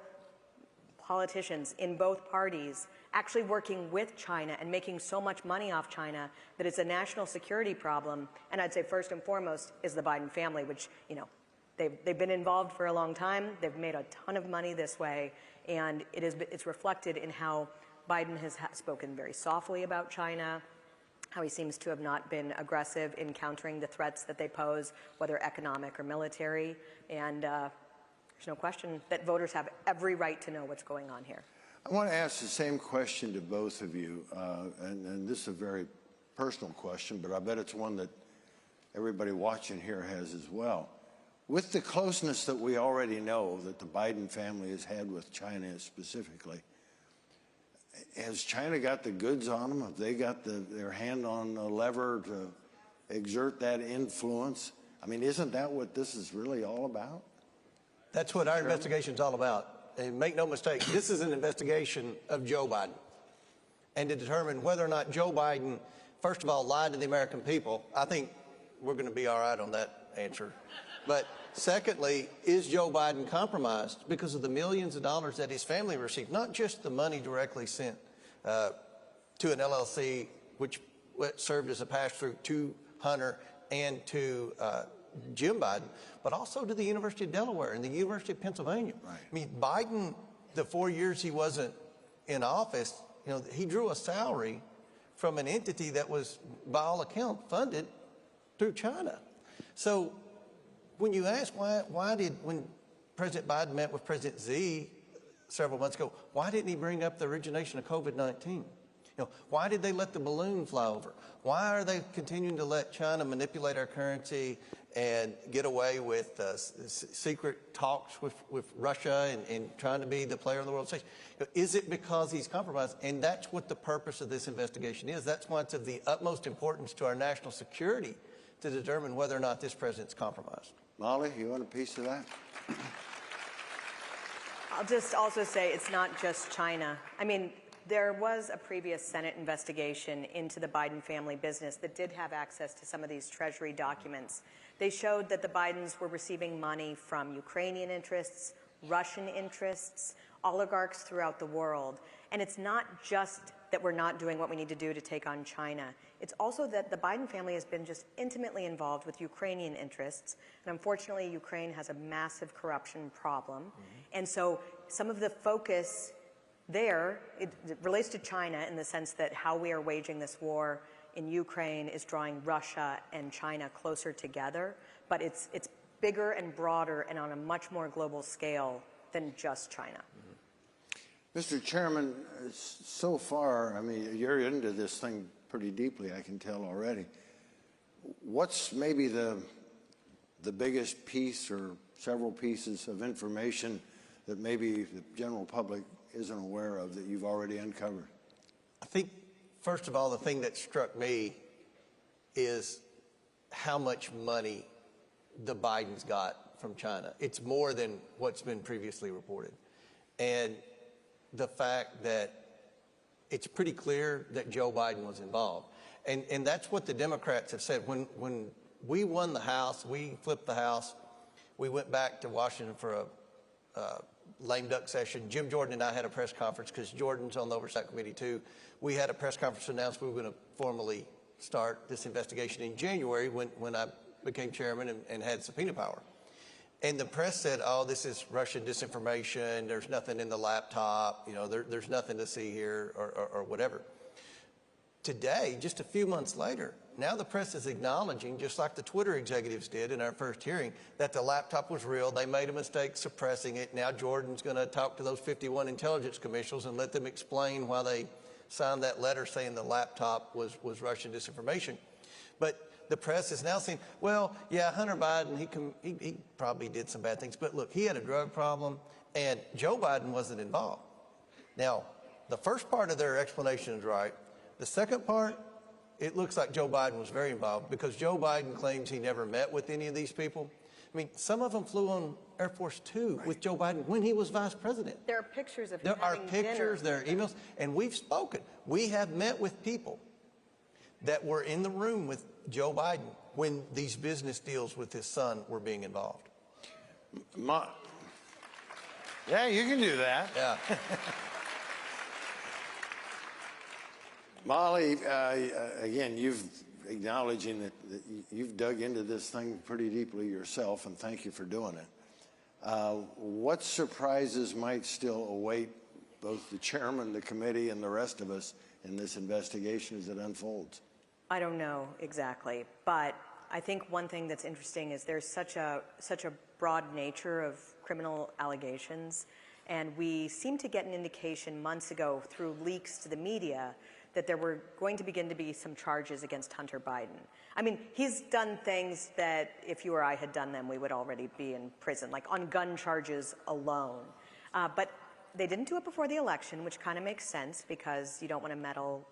politicians in both parties actually working with China and making so much money off China that it's a national security problem. And I'd say first and foremost is the Biden family, which, they've been involved for a long time. They've made a ton of money this way, and it's reflected in how Biden has spoken very softly about China, how he seems to have not been aggressive in countering the threats that they pose, whether economic or military. And there's no question that voters have every right to know what's going on here. I want to ask the same question to both of you, and this is a very personal question, but I bet it's one that everybody watching here has as well. With the closeness that we already know that the Biden family has had with China specifically, has China got the goods on them? Have they got their hand on the lever to exert that influence? I mean, isn't that what this is really all about? That's what our investigation's all about. And make no mistake, this is an investigation of Joe Biden. And to determine whether or not Joe Biden, first of all, lied to the American people. I think we're going to be all right on that answer. But secondly, is Joe Biden compromised because of the millions of dollars that his family received? Not just the money directly sent to an LLC, which served as a pass-through to Hunter and to Jim Biden, but also to the University of Delaware and the University of Pennsylvania. Right. I mean, Biden, the 4 years he wasn't in office, he drew a salary from an entity that was, by all accounts, funded through China. So when you ask when President Biden met with President Xi several months ago, why didn't he bring up the origination of COVID-19? Why did they let the balloon fly over? Why are they continuing to let China manipulate our currency and get away with secret talks with Russia and trying to be the player on the world stage? Is it because he's compromised? And that's what the purpose of this investigation is. That's why it's of the utmost importance to our national security to determine whether or not this president's compromised. Molly, you want a piece of that? I'll just also say it's not just China. I mean, there was a previous Senate investigation into the Biden family business that did have access to some of these Treasury documents. They showed that the Bidens were receiving money from Ukrainian interests, Russian interests, oligarchs throughout the world. And it's not just that we're not doing what we need to do to take on China. It's also that the Biden family has been just intimately involved with Ukrainian interests. And unfortunately, Ukraine has a massive corruption problem. And so some of the focus there, it relates to China in the sense that how we are waging this war in Ukraine is drawing Russia and China closer together, but it's bigger and broader and on a much more global scale than just China. Mr. Chairman, so far, I mean, you're into this thing pretty deeply, I can tell already. What's maybe the biggest piece or several pieces of information that maybe the general public isn't aware of that you've already uncovered? I think, first of all, the thing that struck me is how much money the Bidens got from China. It's more than what's been previously reported. And the fact that it's pretty clear that Joe Biden was involved. And that's what the Democrats have said. When we won the House, we flipped the House, we went back to Washington for a lame duck session. Jim Jordan and I had a press conference because Jordan's on the Oversight Committee too. We had a press conference to announce we were going to formally start this investigation in January when I became chairman and had subpoena power. And the press said, oh, this is Russian disinformation. There's nothing in the laptop. There's nothing to see here or whatever. Today, just a few months later, now the press is acknowledging, just like the Twitter executives did in our first hearing, that the laptop was real. They made a mistake suppressing it. Now Jordan's going to talk to those 51 intelligence commissioners and let them explain why they signed that letter saying the laptop was Russian disinformation. But the press is now saying, well, yeah, Hunter Biden, he probably did some bad things. But look, he had a drug problem, and Joe Biden wasn't involved. Now, the first part of their explanation is right. The second part, it looks like Joe Biden was very involved because Joe Biden claims he never met with any of these people. I mean, some of them flew on Air Force Two with Joe Biden when he was vice president. There are pictures of him There are having pictures, dinner. there are emails, and we've spoken. We have met with people that were in the room with Joe Biden when these business deals with his son were being involved. Yeah, you can do that. Yeah. Molly, again, you've acknowledging that you've dug into this thing pretty deeply yourself, and thank you for doing it. What surprises might still await both the chairman, the committee, and the rest of us in this investigation as it unfolds? I don't know exactly, but I think one thing that's interesting is there's such a broad nature of criminal allegations, and we seem to get an indication months ago through leaks to the media that there were going to begin to be some charges against Hunter Biden. I mean, he's done things that if you or I had done them, we would already be in prison, like on gun charges alone. But they didn't do it before the election, which kind of makes sense because you don't want to meddle.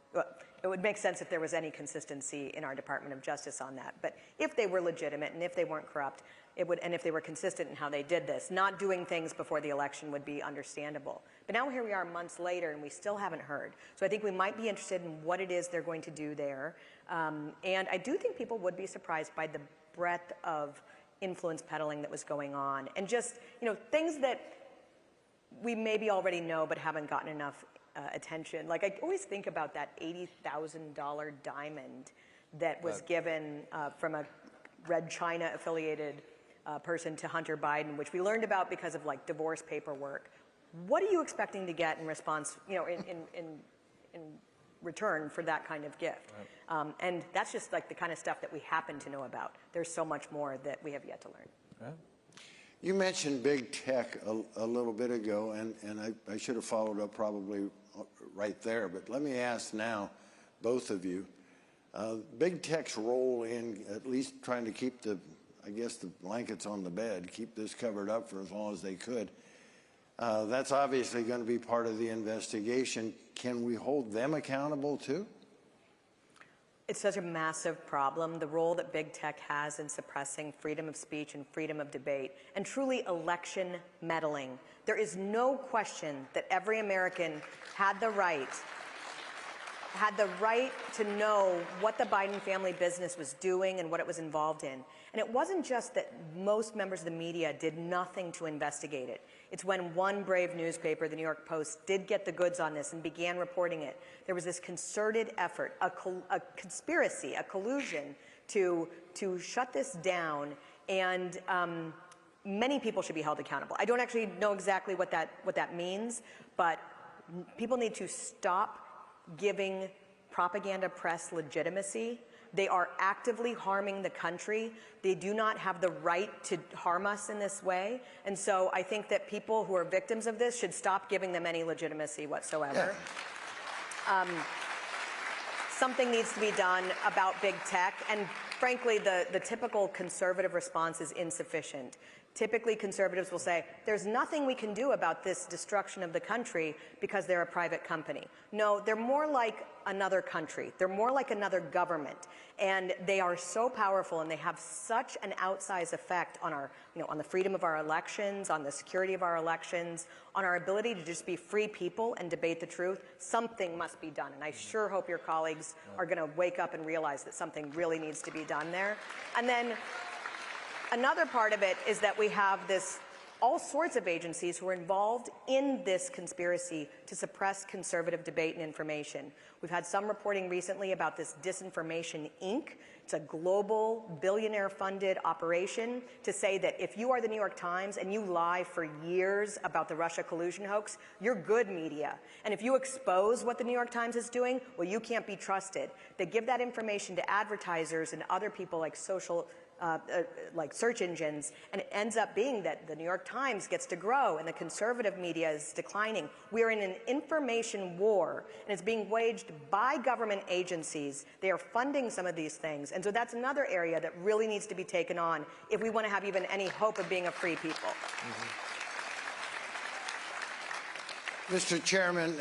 It would make sense if there was any consistency in our Department of Justice on that. But if they were legitimate and if they weren't corrupt, it would, and if they were consistent in how they did this, not doing things before the election would be understandable. But now here we are months later and we still haven't heard. So I think we might be interested in what it is they're going to do there. And I do think people would be surprised by the breadth of influence peddling that was going on and just, things that we maybe already know but haven't gotten enough attention. Like, I always think about that $80,000 diamond that was given from a Red China affiliated person to Hunter Biden, which we learned about because of like divorce paperwork. What are you expecting to get in response, you know, in return for that kind of gift? Right. And that's just like the kind of stuff that we happen to know about. There's so much more that we have yet to learn. Right. You mentioned big tech a little bit ago, and I should have followed up probably right there, but let me ask now, both of you, big tech's role in at least trying to keep the blankets on the bed, keep this covered up for as long as they could. That's obviously going to be part of the investigation. Can we hold them accountable too? It's such a massive problem, the role that big tech has in suppressing freedom of speech and freedom of debate, and truly election meddling. There is no question that every American had the right to know what the Biden family business was doing and what it was involved in. And it wasn't just that most members of the media did nothing to investigate it. It's when one brave newspaper, the New York Post, did get the goods on this and began reporting it. There was this concerted effort, a conspiracy, a collusion to shut this down, and many people should be held accountable. I don't actually know exactly what that means, but people need to stop giving propaganda press legitimacy. They are actively harming the country. They do not have the right to harm us in this way. And so I think that people who are victims of this should stop giving them any legitimacy whatsoever. Yeah. Something needs to be done about big tech. And frankly, the typical conservative response is insufficient. Typically, conservatives will say, there's nothing we can do about this destruction of the country because they're a private company. No, they're more like another country. They're more like another government. And they are so powerful, and they have such an outsized effect on our, on the freedom of our elections, on the security of our elections, on our ability to just be free people and debate the truth. Something must be done. And I sure hope your colleagues are going to wake up and realize that something really needs to be done there. And then another part of it is that we have all sorts of agencies who are involved in this conspiracy to suppress conservative debate and information. We've had some reporting recently about this Disinformation Inc. It's a global billionaire-funded operation to say that if you are the New York Times and you lie for years about the Russia collusion hoax, you're good media. And if you expose what the New York Times is doing, well, you can't be trusted. They give that information to advertisers and other people like like search engines, and it ends up being that the New York Times gets to grow and the conservative media is declining. We are in an information war, and it's being waged by government agencies. They are funding some of these things, and so that's another area that really needs to be taken on if we want to have even any hope of being a free people. Mr. Chairman,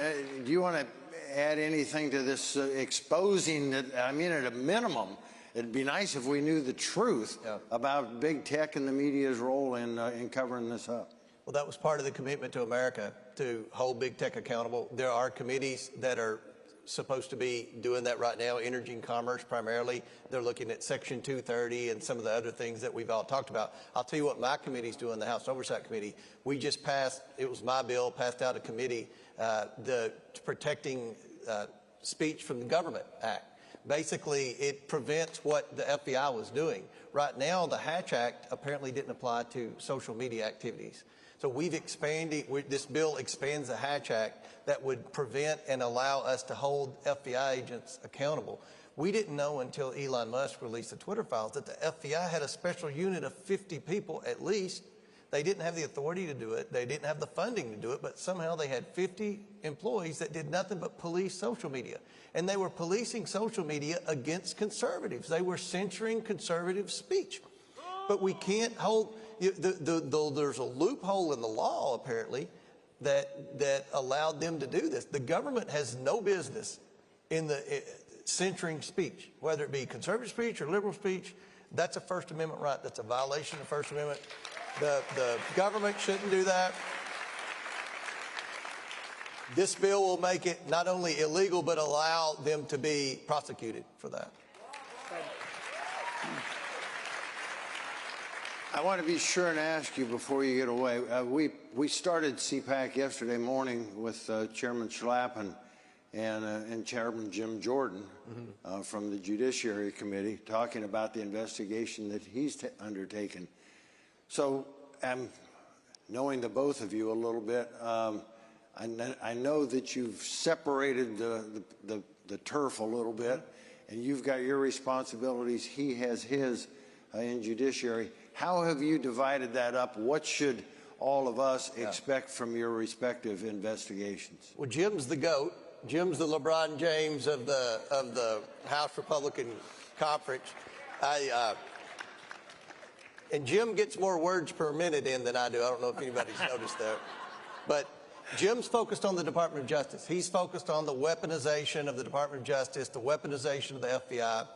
do you want to add anything to this exposing that, I mean, at a minimum, it'd be nice if we knew the truth about big tech and the media's role in covering this up. Well, that was part of the commitment to America, to hold big tech accountable. There are committees that are supposed to be doing that right now, energy and commerce primarily. They're looking at Section 230 and some of the other things that we've all talked about. I'll tell you what my committee's doing, the House Oversight Committee. We just passed, it was my bill, passed out a committee, the Protecting Speech from the Government Act. Basically, it prevents what the FBI was doing. Right now, the Hatch Act apparently didn't apply to social media activities. So we've expanded, this bill expands the Hatch Act that would prevent and allow us to hold FBI agents accountable. We didn't know until Elon Musk released the Twitter files that the FBI had a special unit of 50 people at least. They didn't have the authority to do it. They didn't have the funding to do it, but somehow they had 50 employees that did nothing but police social media. And they were policing social media against conservatives. They were censoring conservative speech. But we can't hold, there's a loophole in the law, apparently, that allowed them to do this. The government has no business in censoring speech, whether it be conservative speech or liberal speech. That's a First Amendment right. That's a violation of the First Amendment. The government shouldn't do that. This bill will make it not only illegal, but allow them to be prosecuted for that. I want to be sure and ask you before you get away. We started Cpac yesterday morning with Chairman Schlapp and Chairman Jim Jordan from the Judiciary Committee talking about the investigation that he's undertaken. So, knowing the both of you a little bit, I know that you've separated the turf a little bit, and you've got your responsibilities. He has his in Judiciary. How have you divided that up? What should all of us expect from your respective investigations? Well, Jim's the GOAT. Jim's the LeBron James of the House Republican Conference. And Jim gets more words per minute in than I do. I don't know if anybody's noticed that. But Jim's focused on the Department of Justice. He's focused on the weaponization of the Department of Justice, the weaponization of the FBI.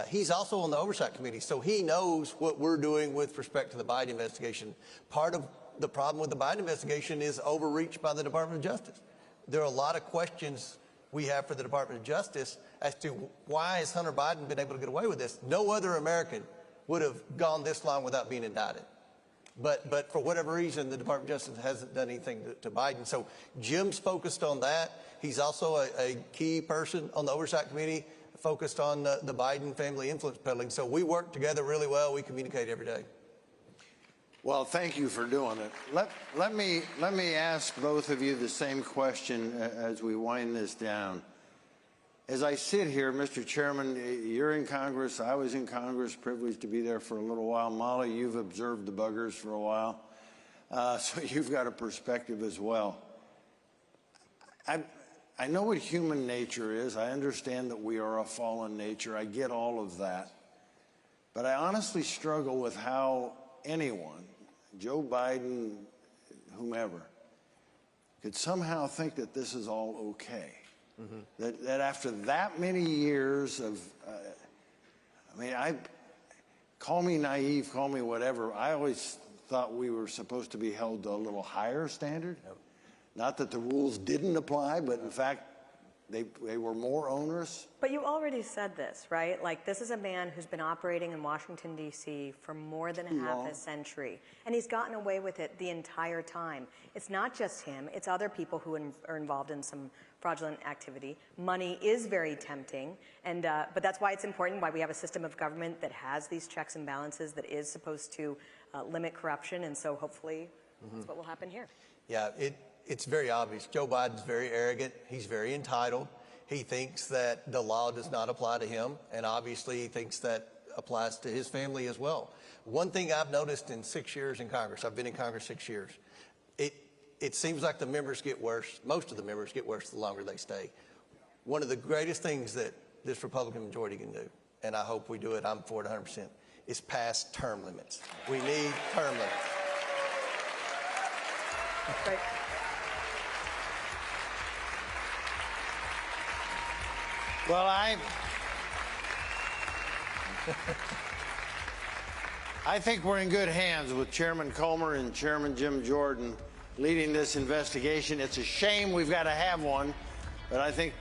He's also on the Oversight Committee, so he knows what we're doing with respect to the Biden investigation. Part of the problem with the Biden investigation is overreach by the Department of Justice. There are a lot of questions we have for the Department of Justice as to why has Hunter Biden been able to get away with this. No other American would have gone this long without being indicted. But for whatever reason, the Department of Justice hasn't done anything to Biden. So Jim's focused on that. He's also a key person on the Oversight Committee focused on the Biden family influence peddling. So we work together really well. We communicate every day. Well, thank you for doing it. Let me ask both of you the same question as we wind this down. As I sit here, Mr. Chairman, you're in Congress. I was in Congress, privileged to be there for a little while. Molly, you've observed the buggers for a while, so you've got a perspective as well. I know what human nature is. I understand that we are a fallen nature. I get all of that. But I honestly struggle with how anyone, Joe Biden, whomever, could somehow think that this is all okay. That after that many years of, call me naive, call me whatever, I always thought we were supposed to be held to a little higher standard. Yep. Not that the rules didn't apply, but in fact, they were more onerous. But you already said this, right? Like, this is a man who's been operating in Washington, D.C. for more than half a century, and he's gotten away with it the entire time. It's not just him. It's other people who are involved in some fraudulent activity. Money is very tempting, and but that's why it's important, why we have a system of government that has these checks and balances that is supposed to limit corruption, and so hopefully that's what will happen here. Yeah, it's very obvious. Joe Biden's very arrogant. He's very entitled. He thinks that the law does not apply to him, and obviously he thinks that applies to his family as well. One thing I've noticed in 6 years in Congress, I've been in Congress 6 years, it seems like the members get worse, most of the members get worse the longer they stay. One of the greatest things that this Republican majority can do, and I hope we do it, I'm for it 100%, is pass term limits. We need term limits. Right. Well, I think we're in good hands with Chairman Comer and Chairman Jim Jordan leading this investigation. It's a shame we've got to have one, but I think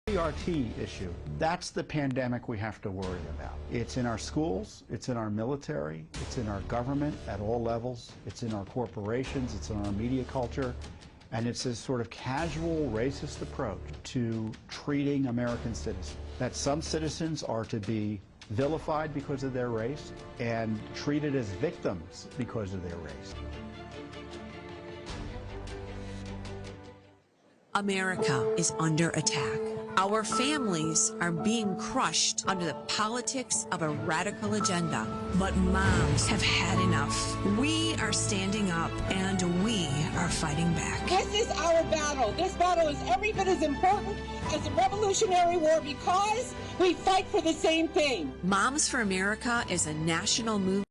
CRT issue. That's the pandemic we have to worry about. It's in our schools, it's in our military, it's in our government at all levels, it's in our corporations, it's in our media culture, and it's this sort of casual racist approach to treating American citizens. That some citizens are to be vilified because of their race and treated as victims because of their race. America is under attack. Our families are being crushed under the politics of a radical agenda. But moms have had enough. We are standing up and we are fighting back. This is our battle. This battle is every bit as important as the Revolutionary War because we fight for the same thing. Moms for America is a national movement.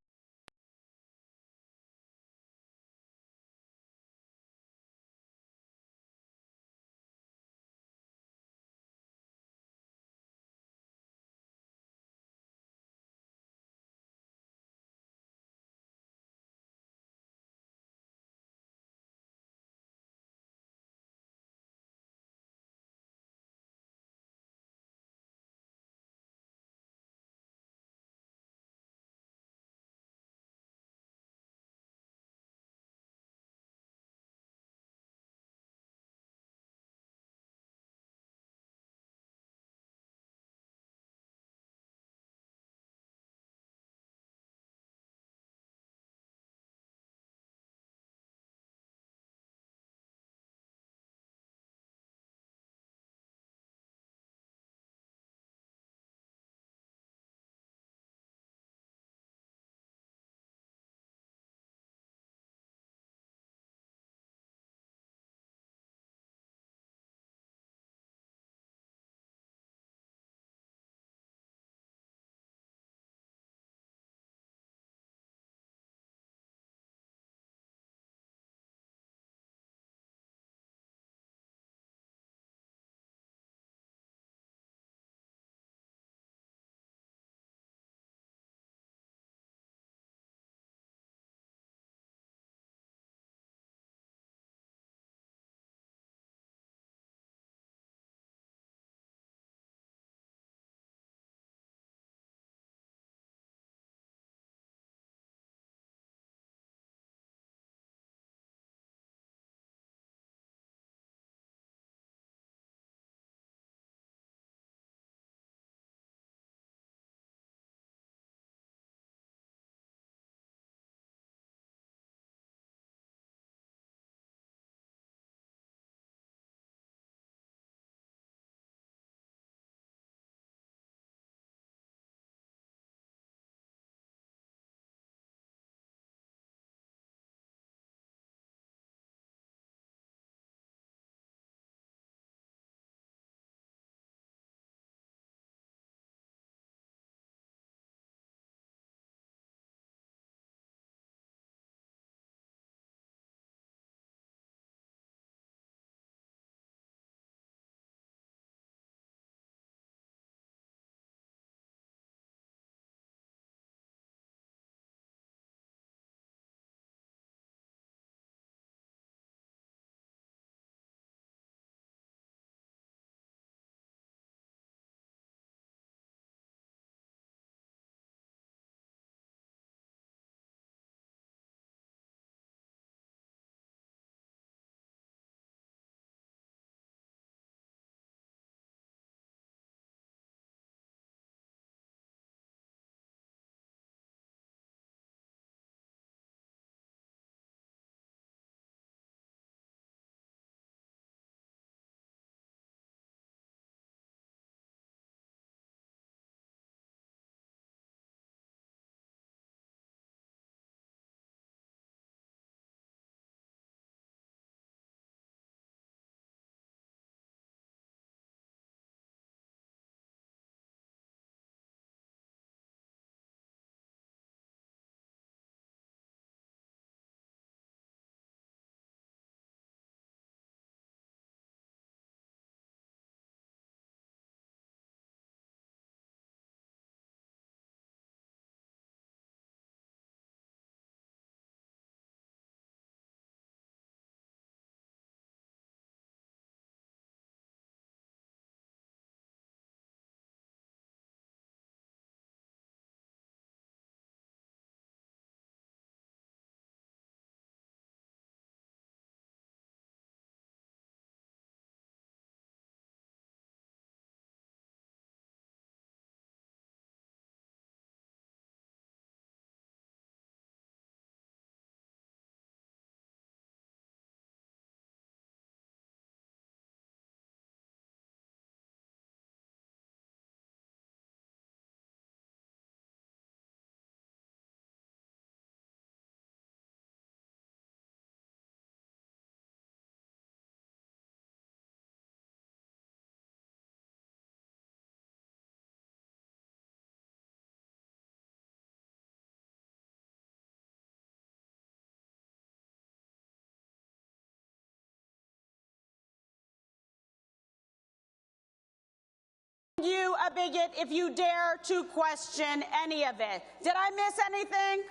You a bigot if you dare to question any of it. Did I miss anything?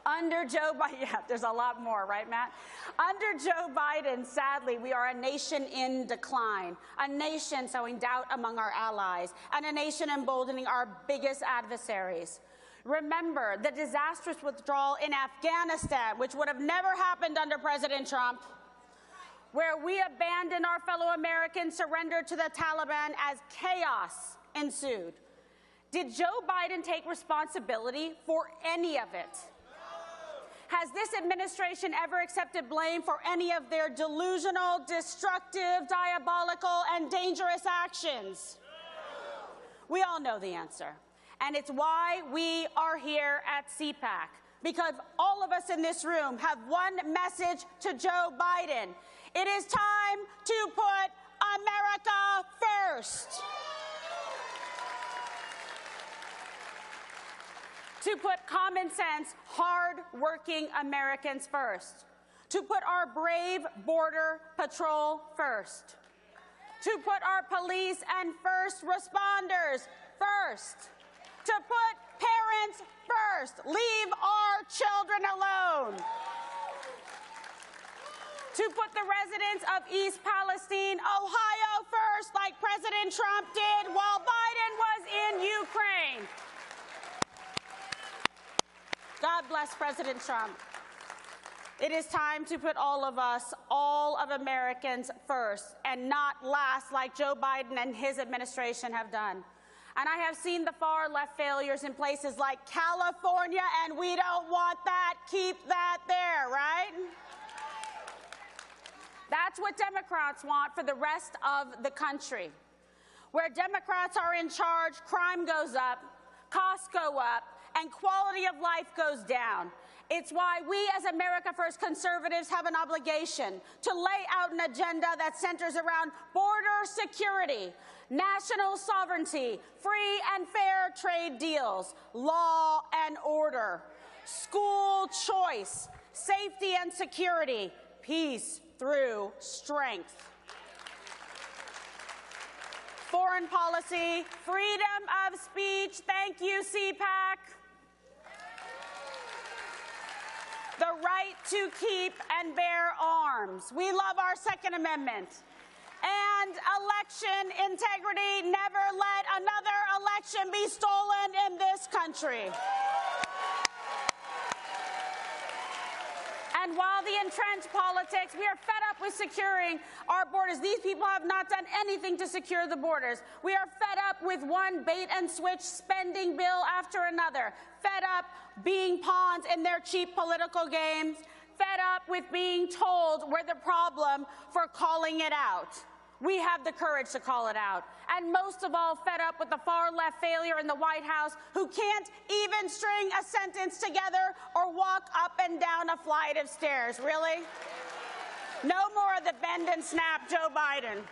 Under Joe Biden, yeah, there's a lot more, right, Matt? Under Joe Biden, sadly, we are a nation in decline, a nation sowing doubt among our allies, and a nation emboldening our biggest adversaries. Remember the disastrous withdrawal in Afghanistan, which would have never happened under President Trump, where we abandoned our fellow Americans, surrendered to the Taliban as chaos ensued. Did Joe Biden take responsibility for any of it? Has this administration ever accepted blame for any of their delusional, destructive, diabolical, and dangerous actions? We all know the answer. And it's why we are here at Cpac, because all of us in this room have one message to Joe Biden. It is time to put America first. To put common sense, hard-working Americans first. To put our brave Border Patrol first. To put our police and first responders first. To put parents first. Leave our children alone. To put the residents of East Palestine, Ohio first, like President Trump did while Biden was in Ukraine. God bless President Trump. It is time to put all of us, all of Americans first and not last like Joe Biden and his administration have done. And I have seen the far left failures in places like California, and we don't want that. Keep that there, right? That's what Democrats want for the rest of the country. Where Democrats are in charge, crime goes up, costs go up, and quality of life goes down. It's why we as America First conservatives have an obligation to lay out an agenda that centers around border security, national sovereignty, free and fair trade deals, law and order, school choice, safety and security, peace through strength. Foreign policy, freedom of speech, thank you, Cpac. The right to keep and bear arms. We love our Second Amendment. And election integrity. Never let another election be stolen in this country. And while the entrenched politics, we are fed up with securing our borders. These people have not done anything to secure the borders. We are fed up with one bait-and-switch spending bill after another. Fed up being pawns in their cheap political games. Fed up with being told we're the problem for calling it out. We have the courage to call it out. And most of all, fed up with the far-left failure in the White House who can't even string a sentence together or walk up and down a flight of stairs. Really? No more of the bend and snap Joe Biden.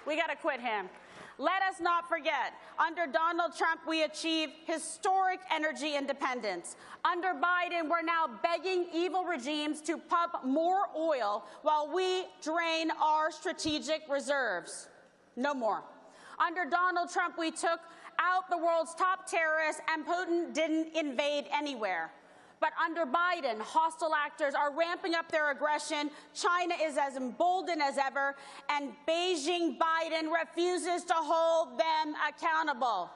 We got to quit him. Let us not forget, under Donald Trump, we achieved historic energy independence. Under Biden, we're now begging evil regimes to pump more oil while we drain our strategic reserves. No more. Under Donald Trump, we took out the world's top terrorists, and Putin didn't invade anywhere. But under Biden, hostile actors are ramping up their aggression. China is as emboldened as ever, and Beijing Biden refuses to hold them accountable.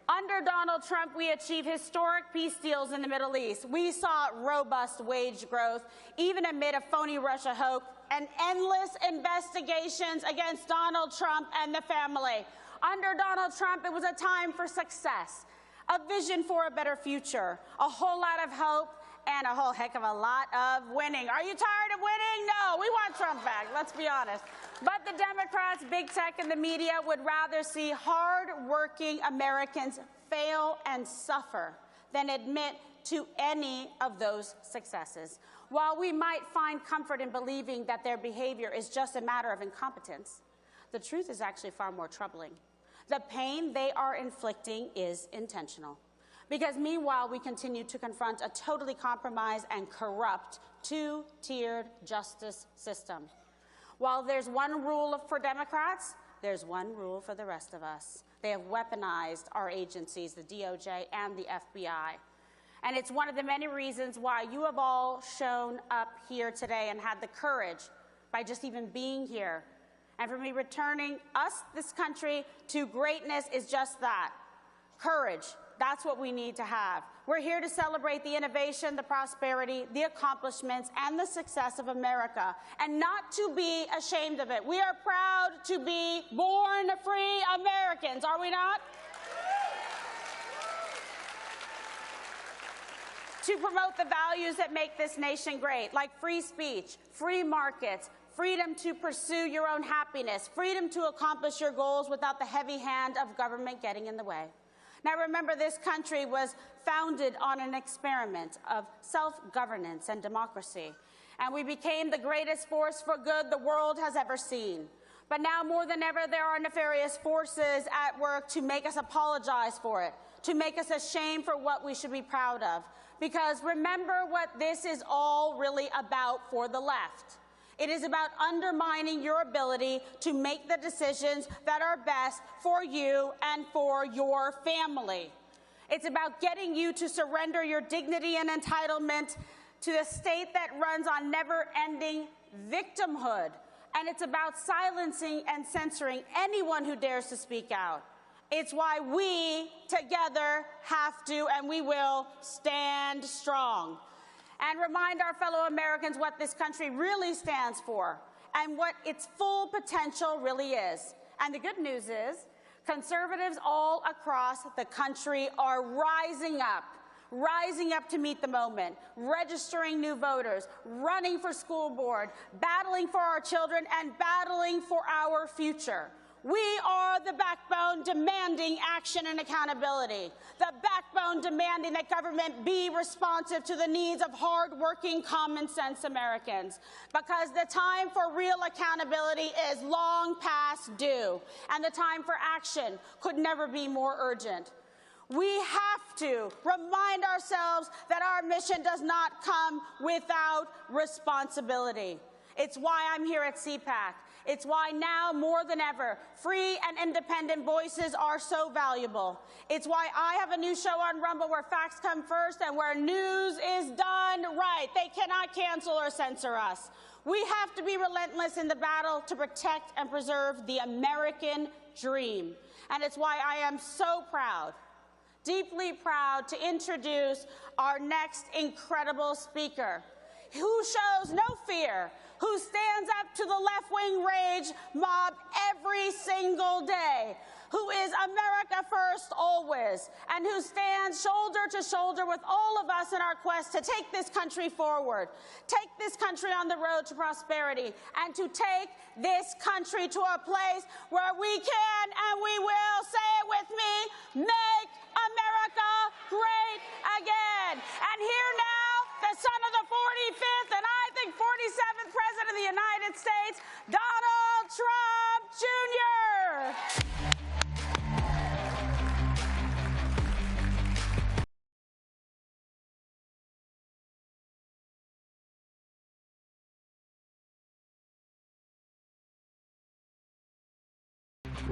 Under Donald Trump, we achieved historic peace deals in the Middle East. We saw robust wage growth, even amid a phony Russia hoax, and endless investigations against Donald Trump and the family. Under Donald Trump, it was a time for success, a vision for a better future, a whole lot of hope, and a whole heck of a lot of winning. Are you tired of winning? No, we want Trump back, let's be honest. But the Democrats, big tech, and the media would rather see hard-working Americans fail and suffer than admit to any of those successes. While we might find comfort in believing that their behavior is just a matter of incompetence, the truth is actually far more troubling. The pain they are inflicting is intentional. Because meanwhile, we continue to confront a totally compromised and corrupt two-tiered justice system. While there's one rule for Democrats, there's one rule for the rest of us. They have weaponized our agencies, the DOJ and the FBI. And it's one of the many reasons why you have all shown up here today and had the courage by just even being here. And for me, returning us, this country, to greatness is just that, courage. That's what we need to have. We're here to celebrate the innovation, the prosperity, the accomplishments, and the success of America, and not to be ashamed of it. We are proud to be born free Americans, are we not? To promote the values that make this nation great, like free speech, free markets, freedom to pursue your own happiness, freedom to accomplish your goals without the heavy hand of government getting in the way. Now remember, this country was founded on an experiment of self-governance and democracy, and we became the greatest force for good the world has ever seen. But now more than ever, there are nefarious forces at work to make us apologize for it, to make us ashamed for what we should be proud of. Because remember what this is all really about for the left. It is about undermining your ability to make the decisions that are best for you and for your family. It's about getting you to surrender your dignity and entitlement to a state that runs on never-ending victimhood. And it's about silencing and censoring anyone who dares to speak out. It's why we together have to and we will stand strong and remind our fellow Americans what this country really stands for and what its full potential really is. And the good news is conservatives all across the country are rising up to meet the moment, registering new voters, running for school board, battling for our children, and battling for our future. We are the backbone demanding action and accountability, the backbone demanding that government be responsive to the needs of hard-working, common-sense Americans, because the time for real accountability is long past due, and the time for action could never be more urgent. We have to remind ourselves that our mission does not come without responsibility. It's why I'm here at Cpac. It's why now more than ever, free and independent voices are so valuable. It's why I have a new show on Rumble where facts come first and where news is done right. They cannot cancel or censor us. We have to be relentless in the battle to protect and preserve the American dream. And it's why I am so proud, deeply proud, to introduce our next incredible speaker, who shows no fear, who stands up to the left-wing rage mob every single day, who is America first always, and who stands shoulder to shoulder with all of us in our quest to take this country forward, take this country on the road to prosperity, and to take this country to a place where we can and we will, say it with me, make America great again. And here now, the son of the 45th and I think 47th President of the United States, Donald Trump Jr.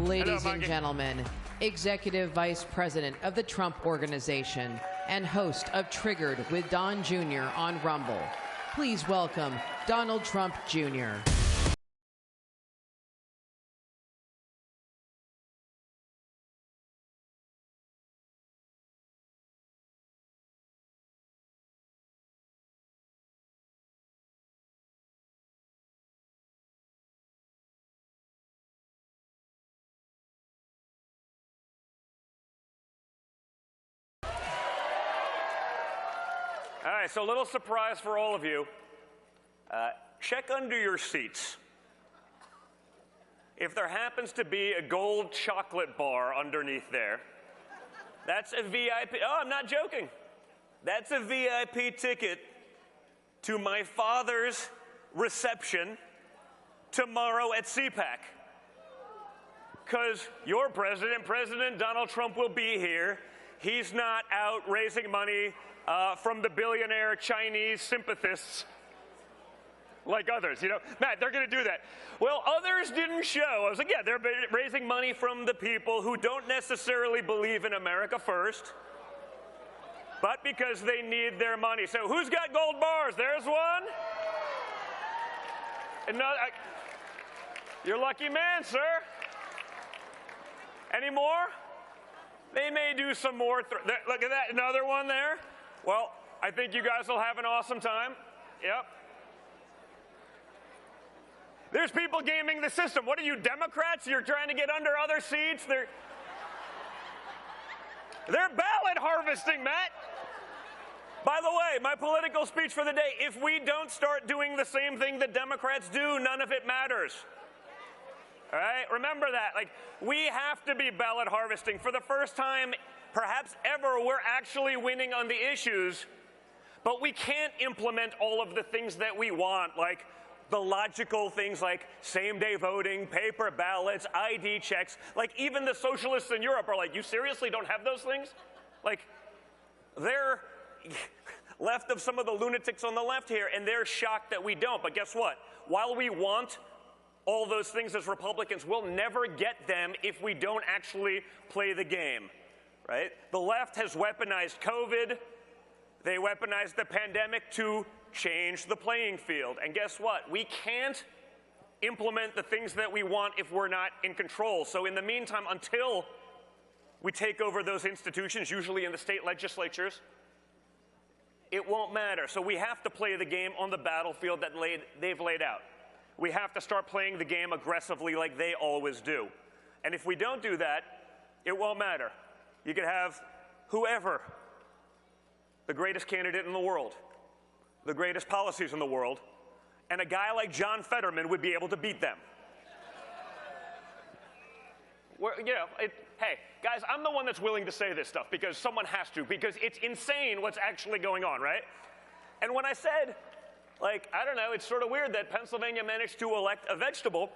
Ladies and gentlemen, Executive Vice President of the Trump Organization and host of Triggered with Don Jr. on Rumble, please welcome Donald Trump Jr. All right, so a little surprise for all of you. Check under your seats. If there happens to be a gold chocolate bar underneath there, that's a VIP. Oh, I'm not joking. That's a VIP ticket to my father's reception tomorrow at Cpac. Because your president, President Donald Trump, will be here. He's not out raising money from the billionaire Chinese sympathists. like others. You know, Matt, they're going to do that. Well, others didn't show. I was like, yeah, they're raising money from the people who don't necessarily believe in America first, but because they need their money. So who's got gold bars? There's one. Another. You're a lucky man, sir. Any more? They may do some more. Look at that, another one there. Well, I think you guys will have an awesome time. Yep. There's people gaming the system. What are you, Democrats? You're trying to get under other seats? They're ballot harvesting, Matt. By the way, my political speech for the day, if we don't start doing the same thing that Democrats do, none of it matters. All right? Remember that. Like, we have to be ballot harvesting. For the first time, perhaps ever, we're actually winning on the issues, but we can't implement all of the things that we want, like the logical things like same-day voting, paper ballots, ID checks. Like, even the socialists in Europe are like, you seriously don't have those things? Like, they're left of some of the lunatics on the left here, and they're shocked that we don't. But guess what? While we want all those things as Republicans, we'll never get them if we don't actually play the game, right? The left has weaponized COVID. They weaponized the pandemic to change the playing field. And guess what? We can't implement the things that we want if we're not in control. So in the meantime, until we take over those institutions, usually in the state legislatures, it won't matter. So we have to play the game on the battlefield that they've laid out. We have to start playing the game aggressively like they always do. And if we don't do that, it won't matter. You could have whoever, the greatest candidate in the world, the greatest policies in the world, and a guy like John Fetterman would be able to beat them. Hey, guys, I'm the one that's willing to say this stuff because someone has to, because it's insane what's actually going on, right? And when I said, like, I don't know, it's sort of weird that Pennsylvania managed to elect a vegetable,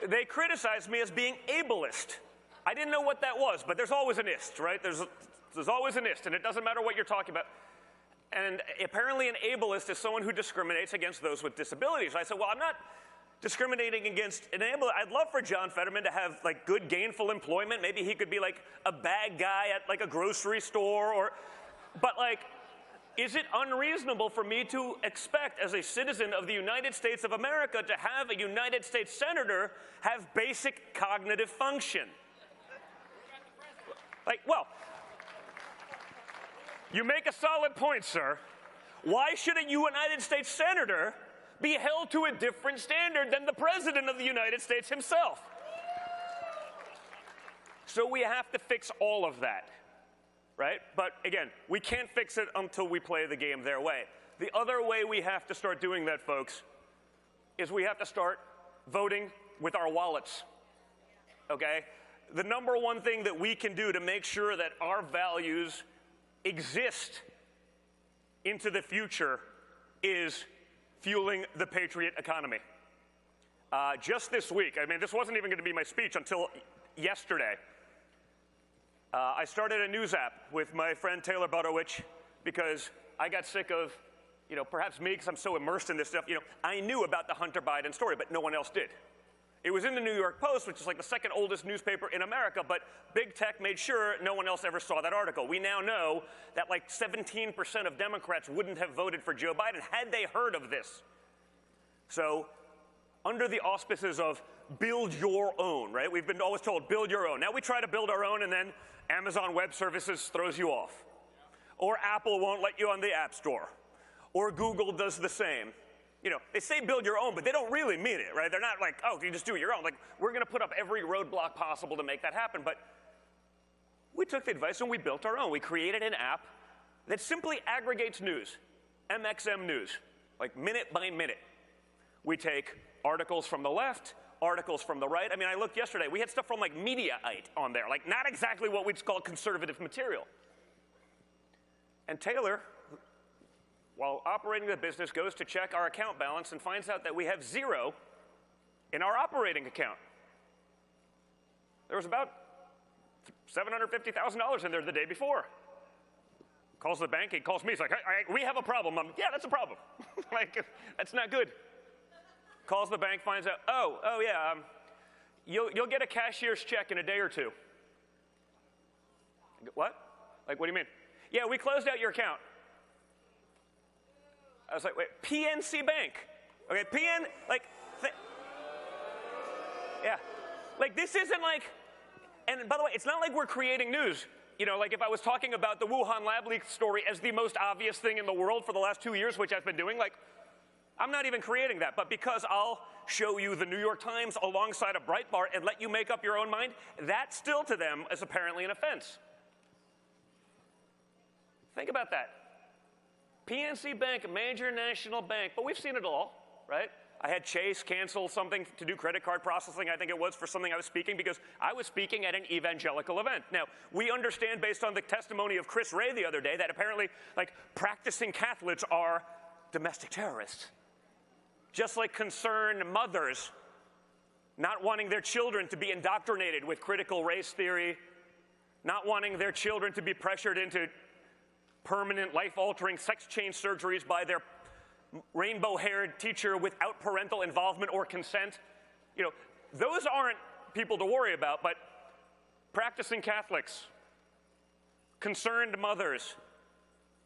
they criticized me as being ableist. I didn't know what that was, but there's always an ist, right? There's always an ist, and it doesn't matter what you're talking about. And apparently an ableist is someone who discriminates against those with disabilities. I said, well, I'm not discriminating against an ableist. I'd love for John Fetterman to have, like, good gainful employment. Maybe he could be, like, a bag guy at, like, a grocery store but, like, is it unreasonable for me to expect, as a citizen of the United States of America, to have a United States senator have basic cognitive function? Like, well, you make a solid point, sir. Why should a United States senator be held to a different standard than the President of the United States himself? So we have to fix all of that. Right? But again, we can't fix it until we play the game their way. The other way we have to start doing that, folks, is we have to start voting with our wallets. Okay? The number one thing that we can do to make sure that our values exist into the future is fueling the patriot economy. Just this week, I mean, this wasn't even going to be my speech until yesterday. I started a news app with my friend Taylor Butterwich because I got sick of, perhaps me because I'm so immersed in this stuff, I knew about the Hunter Biden story, but no one else did. It was in the New York Post, which is like the second oldest newspaper in America, but big tech made sure no one else ever saw that article. We now know that like 17% of Democrats wouldn't have voted for Joe Biden had they heard of this. So under the auspices of build your own, right? We've been always told, build your own. Now we try to build our own, and then Amazon Web Services throws you off. Or Apple won't let you on the App Store. Or Google does the same. They say build your own, but they don't really mean it, right? They're not like, oh, you just do your own. Like, we're going to put up every roadblock possible to make that happen. But we took the advice and we built our own. We created an app that simply aggregates news, MXM news, like minute by minute. We take articles from the left, articles from the right. I mean, I looked yesterday. We had stuff from like Mediaite on there, like not exactly what we'd call conservative material. And Taylor, while operating the business, goes to check our account balance and finds out that we have zero in our operating account. There was about $750,000 in there the day before. Calls the bank, he calls me, he's like, hey, we have a problem. Yeah, that's a problem. Like, that's not good. Calls the bank, finds out, oh yeah, you'll get a cashier's check in a day or two. What? Like, what do you mean? Yeah, we closed out your account. I was like, wait, PNC Bank. Okay, yeah. Like, this isn't like, and by the way, it's not like we're creating news. You know, like if I was talking about the Wuhan lab leak story as the most obvious thing in the world for the last 2 years, which I've been doing, like, I'm not even creating that. But because I'll show you the New York Times alongside a Breitbart and let you make up your own mind, that still to them is apparently an offense. Think about that. PNC Bank, a major national bank, but we've seen it all, right? I had Chase cancel something to do credit card processing, I think it was, for something I was speaking, because I was speaking at an evangelical event. Now, we understand based on the testimony of Chris Wray the other day that apparently, like, practicing Catholics are domestic terrorists. Just like concerned mothers not wanting their children to be indoctrinated with critical race theory, not wanting their children to be pressured into permanent life-altering sex change surgeries by their rainbow-haired teacher without parental involvement or consent. You know, those aren't people to worry about, but practicing Catholics, concerned mothers,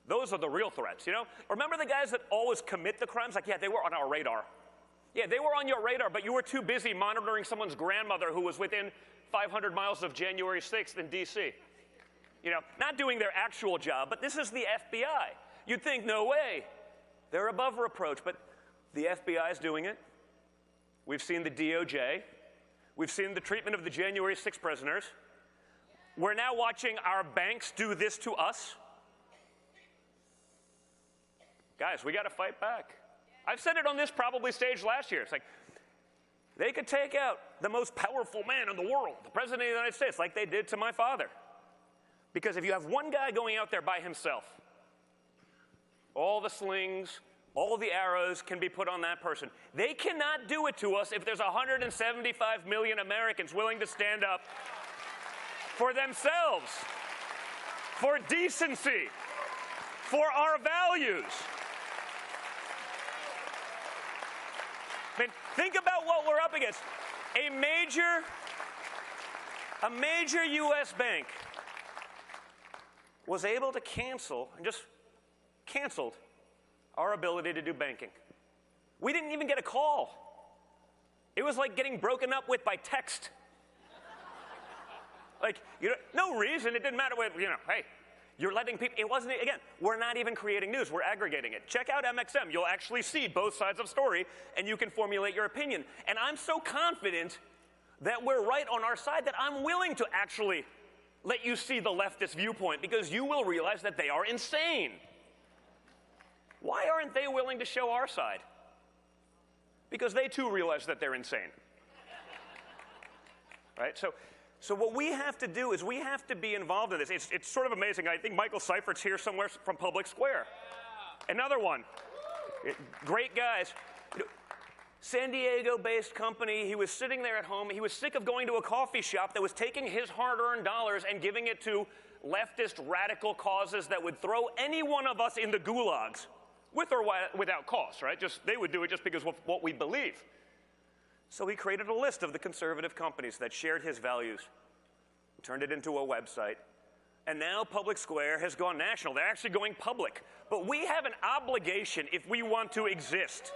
those are the real threats, you know? Remember the guys that always commit the crimes? Like, yeah, they were on our radar. Yeah, they were on your radar, but you were too busy monitoring someone's grandmother who was within 500 miles of January 6th in D.C. You know, not doing their actual job, but this is the FBI. You'd think, no way. They're above reproach, but the FBI is doing it. We've seen the DOJ. We've seen the treatment of the January 6 prisoners. We're now watching our banks do this to us. Guys, we got to fight back. I've said it on this probably stage last year. It's like, they could take out the most powerful man in the world, the President of the United States, like they did to my father. Because if you have one guy going out there by himself, all the slings, all the arrows can be put on that person. They cannot do it to us if there's 175 million Americans willing to stand up for themselves, for decency, for our values. I mean, think about what we're up against. A major U.S. bank was able to cancel, and just canceled, our ability to do banking. We didn't even get a call. It was like getting broken up with by text. Like, you know, no reason. It didn't matter what, you know, hey, you're letting people, it wasn't, again, we're not even creating news. We're aggregating it. Check out MXM. You'll actually see both sides of the story, and you can formulate your opinion. And I'm so confident that we're right on our side that I'm willing to actually let you see the leftist viewpoint, because you will realize that they are insane. Why aren't they willing to show our side? Because they too realize that they're insane. Right? So what we have to do is we have to be involved in this. It's sort of amazing. I think Michael Seifert's here somewhere from Public Square. Another one. Great guys. San Diego-based company. He was sitting there at home. He was sick of going to a coffee shop that was taking his hard-earned dollars and giving it to leftist radical causes that would throw any one of us in the gulags, with or without cost, right? They would do it just because of what we believe. So he created a list of the conservative companies that shared his values, turned it into a website, and now Public Square has gone national. They're actually going public. But we have an obligation, if we want to exist,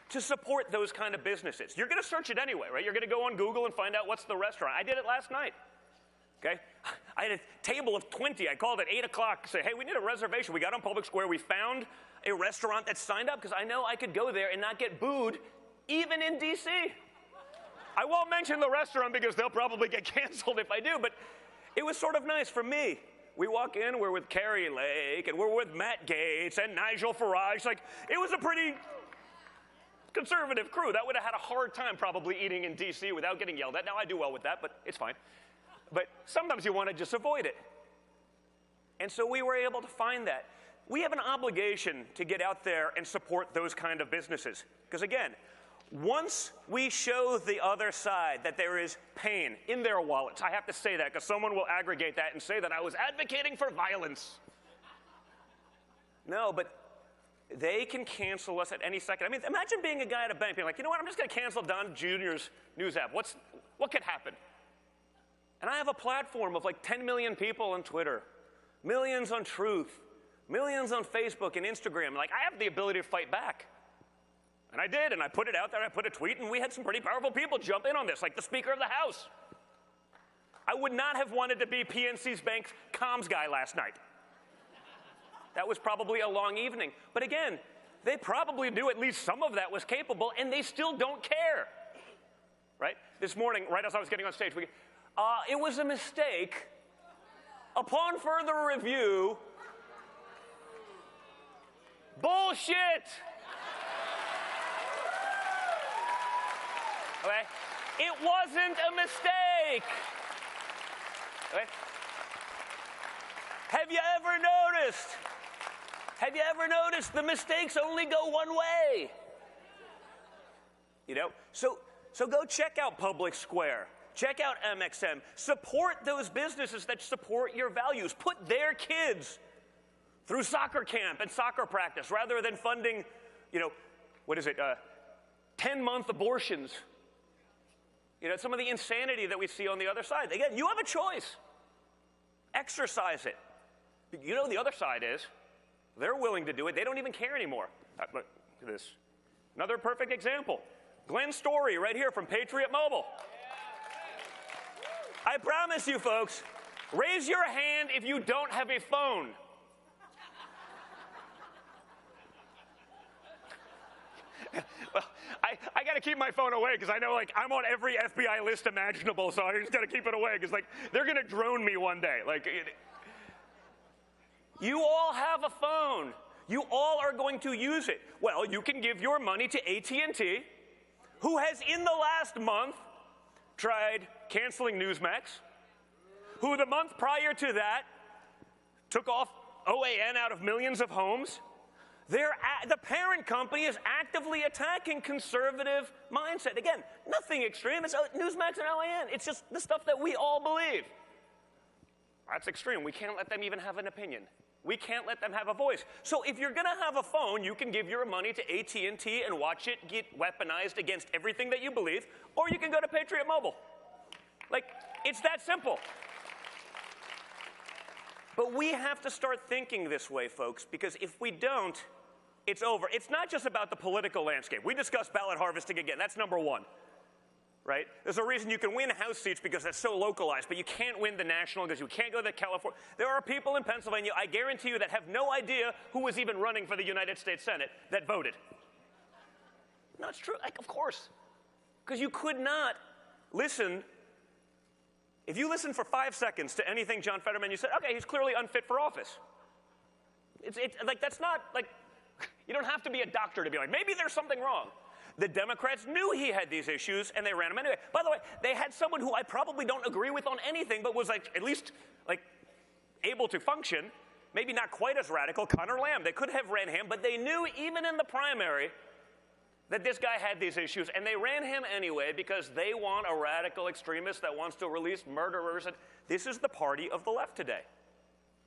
to support those kind of businesses. You're going to search it anyway, right? You're going to go on Google and find out what's the restaurant. I did it last night. Okay? I had a table of 20. I called at 8 o'clock, say, hey, we need a reservation. We got on Public Square. We found a restaurant that signed up because I know I could go there and not get booed, even in D.C. I won't mention the restaurant because they'll probably get canceled if I do, but it was sort of nice for me. We walk in, we're with Carrie Lake, and we're with Matt Gaetz and Nigel Farage. Like, it was a pretty conservative crew. That would have had a hard time probably eating in D.C. without getting yelled at. Now, I do well with that, but it's fine. But sometimes you want to just avoid it. And so we were able to find that. We have an obligation to get out there and support those kind of businesses. Because again, once we show the other side that there is pain in their wallets, I have to say that because someone will aggregate that and say that I was advocating for violence. No, but they can cancel us at any second. I mean, imagine being a guy at a bank being like, you know what, I'm just going to cancel Don Jr.'s news app. What could happen? And I have a platform of like 10 million people on Twitter, millions on Truth, millions on Facebook and Instagram. Like, I have the ability to fight back. And I did, and I put it out there, I put a tweet, and we had some pretty powerful people jump in on this, like the Speaker of the House. I would not have wanted to be PNC's bank's comms guy last night. That was probably a long evening. But again, they probably knew at least some of that was capable, and they still don't care. Right? This morning, right as I was getting on stage, it was a mistake. Upon further review, bullshit! Okay? It wasn't a mistake. Okay? Have you ever noticed the mistakes only go one way? You know? So go check out Public Square. Check out MXM. Support those businesses that support your values. Put their kids through soccer camp and soccer practice rather than funding, 10-month abortions. Some of the insanity that we see on the other side. Again, you have a choice. Exercise it. You know the other side is, they're willing to do it. They don't even care anymore. Look at this. Another perfect example. Glenn Story right here from Patriot Mobile. I promise you, folks, raise your hand if you don't have a phone. Well, I got to keep my phone away because I know, I'm on every FBI list imaginable, so I just got to keep it away because, they're going to drone me one day. You all have a phone. You all are going to use it. Well, you can give your money to AT&T, who has, in the last month, tried canceling Newsmax, who the month prior to that took off OAN out of millions of homes. The parent company is actively attacking conservative mindset. Again, nothing extreme. It's Newsmax and OAN. It's just the stuff that we all believe. That's extreme. We can't let them even have an opinion. We can't let them have a voice. So if you're going to have a phone, you can give your money to AT&T and watch it get weaponized against everything that you believe, or you can go to Patriot Mobile. It's that simple. But we have to start thinking this way, folks, because if we don't, it's over. It's not just about the political landscape. We discussed ballot harvesting again. That's number one, right? There's a reason you can win House seats because that's so localized, but you can't win the national because you can't go to California. There are people in Pennsylvania, I guarantee you, that have no idea who was even running for the United States Senate that voted. No, it's true. Of course. Because you could not listen. If you listen for 5 seconds to anything John Fetterman, you said, okay, he's clearly unfit for office. That's not, you don't have to be a doctor to be like, maybe there's something wrong. The Democrats knew he had these issues, and they ran him anyway. By the way, they had someone who I probably don't agree with on anything, but was, at least, able to function, maybe not quite as radical, Connor Lamb. They could have ran him, but they knew even in the primary that this guy had these issues, and they ran him anyway because they want a radical extremist that wants to release murderers. And this is the party of the left today.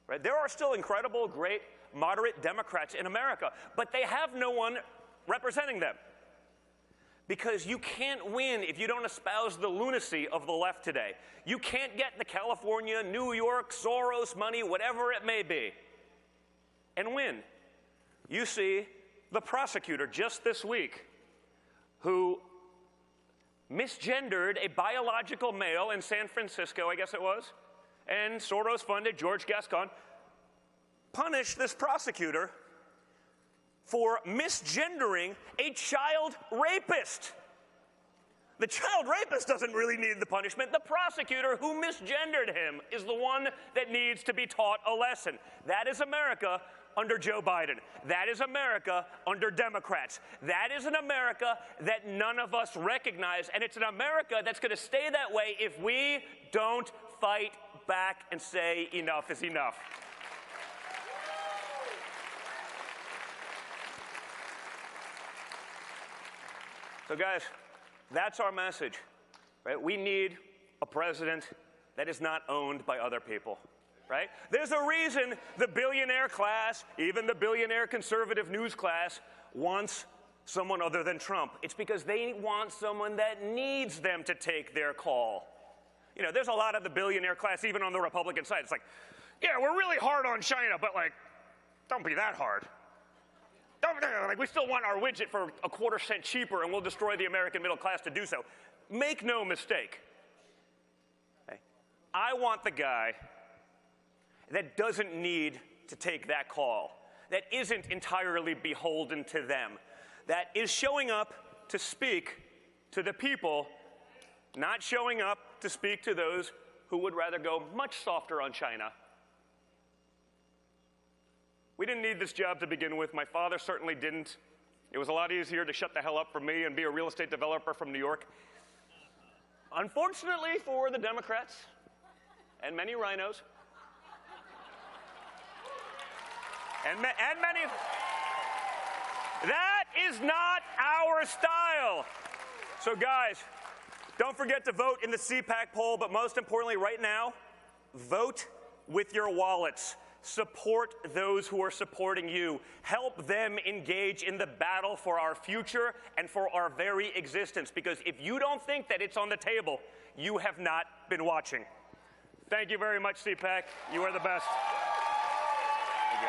Right? There are still incredible, great, moderate Democrats in America, but they have no one representing them. Because you can't win if you don't espouse the lunacy of the left today. You can't get the California, New York, Soros money, whatever it may be, and win. You see the prosecutor just this week who misgendered a biological male in San Francisco, I guess it was, and Soros-funded George Gascon, punished this prosecutor for misgendering a child rapist. The child rapist doesn't really need the punishment. The prosecutor who misgendered him is the one that needs to be taught a lesson. That is America under Joe Biden. That is America under Democrats. That is an America that none of us recognize, and it's an America that's going to stay that way if we don't fight back and say enough is enough. So guys, that's our message, right? We need a president that is not owned by other people. right? There's a reason the billionaire class, even the billionaire conservative news class, wants someone other than Trump. It's because they want someone that needs them to take their call. You know, there's a lot of the billionaire class, even on the Republican side. It's like, yeah, we're really hard on China, but like, don't be that hard. Like, we still want our widget for a quarter-cent cheaper, and we'll destroy the American middle class to do so. Make no mistake. Okay? I want the guy that doesn't need to take that call, that isn't entirely beholden to them, that is showing up to speak to the people, not showing up to speak to those who would rather go much softer on China. We didn't need this job to begin with. My father certainly didn't. It was a lot easier to shut the hell up for me and be a real estate developer from New York. Unfortunately for the Democrats and many rhinos, and many, that is not our style. So guys, don't forget to vote in the Cpac poll, but most importantly right now, vote with your wallets. Support those who are supporting you. Help them engage in the battle for our future and for our very existence. Because if you don't think that it's on the table, you have not been watching. Thank you very much, Cpac. You are the best. Thank you.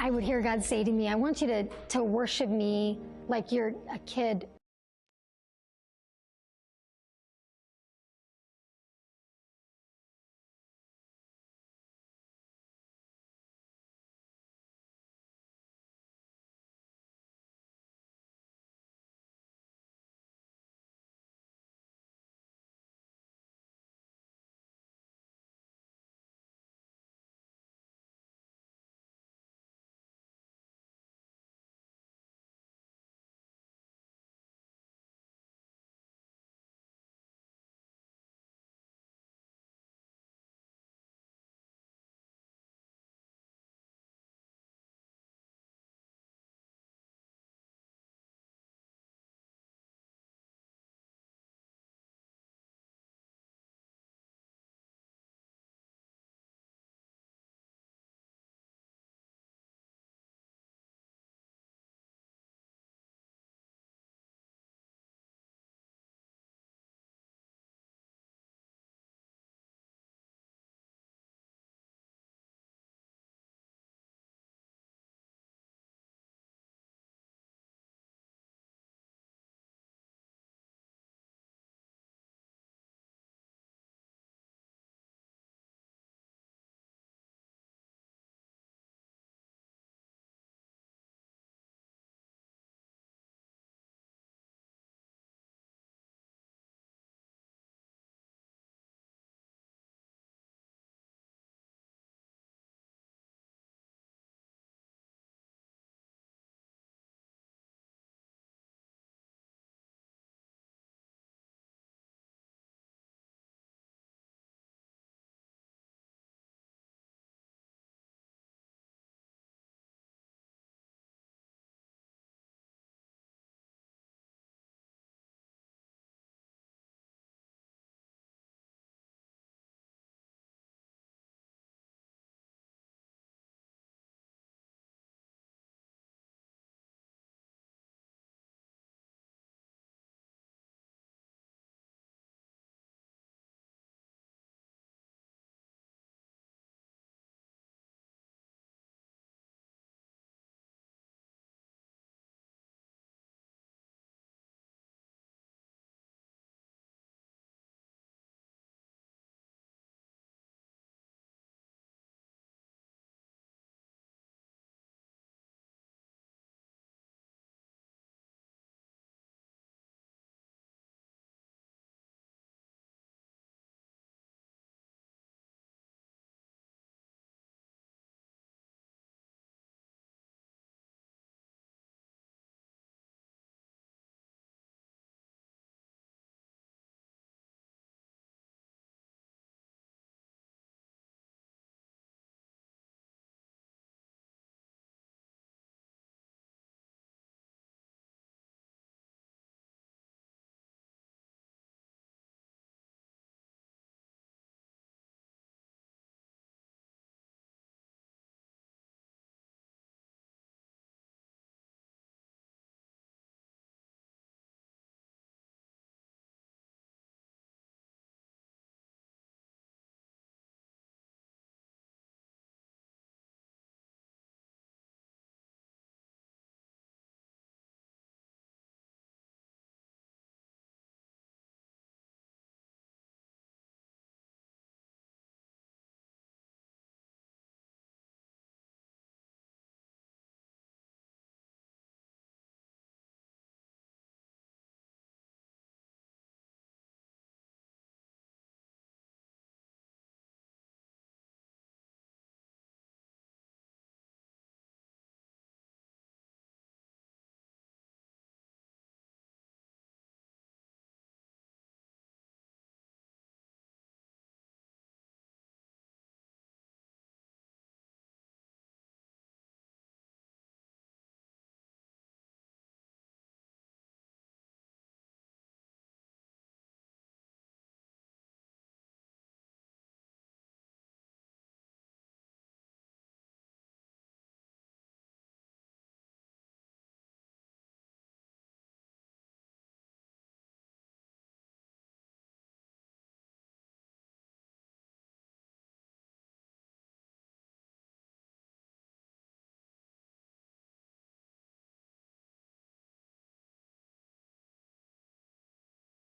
I would hear God say to me, I want you to worship me like you're a kid.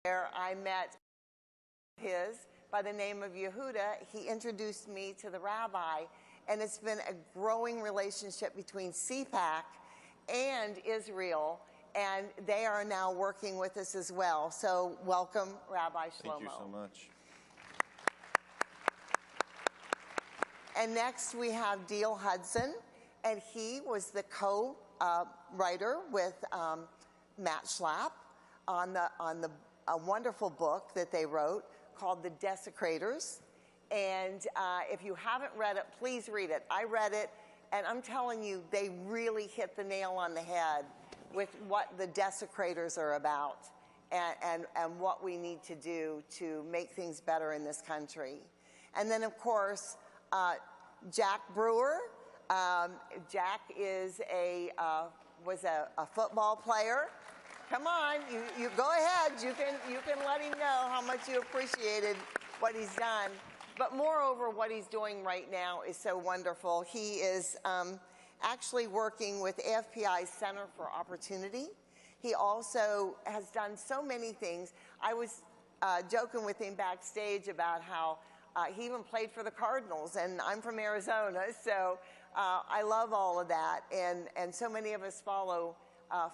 I met his by the name of Yehuda. He introduced me to the rabbi, and it's been a growing relationship between Cpac and Israel, and they are now working with us as well. So welcome, Rabbi Shlomo. Thank you so much. And next we have Deal Hudson, and he was the co-writer with Matt Schlapp on a wonderful book that they wrote called The Desecrators. And if you haven't read it, please read it. I read it, and I'm telling you, they really hit the nail on the head with what the desecrators are about and what we need to do to make things better in this country. And then, of course, Jack Brewer. Jack is was a football player. Come on, you go ahead. You can let him know how much you appreciated what he's done. But moreover, what he's doing right now is so wonderful. He is actually working with AFPI's Center for Opportunity. He also has done so many things. I was joking with him backstage about how he even played for the Cardinals, and I'm from Arizona, so I love all of that, and so many of us follow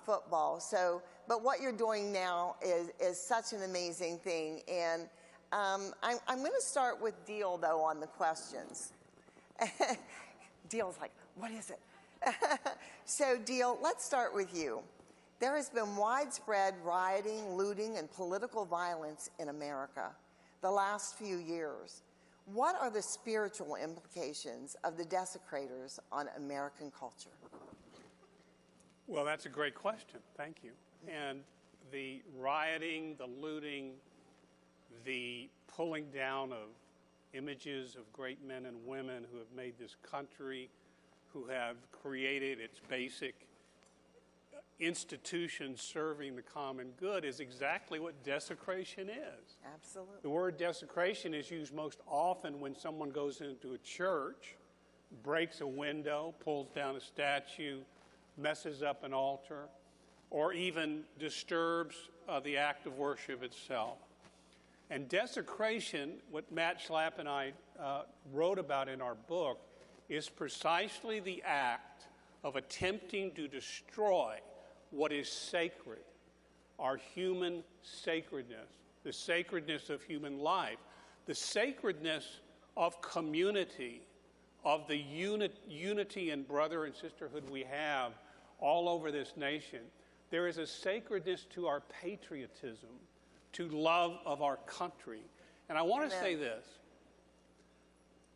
football. So, but what you're doing now is such an amazing thing, and I'm going to start with Deal, though, on the questions. Deal's like, what is it? So, Deal, let's start with you. There has been widespread rioting, looting, and political violence in America the last few years. What are the spiritual implications of the desecrators on American culture? Well, that's a great question. Thank you. And the rioting, the looting, the pulling down of images of great men and women who have made this country, who have created its basic institutions serving the common good is exactly what desecration is. Absolutely. The word desecration is used most often when someone goes into a church, breaks a window, pulls down a statue, messes up an altar, or even disturbs the act of worship itself. And desecration, what Matt Schlapp and I wrote about in our book, is precisely the act of attempting to destroy what is sacred, our human sacredness, the sacredness of human life, the sacredness of community, of the unity and brother and sisterhood we have all over this nation. There is a sacredness to our patriotism, to love of our country. And I want to say this.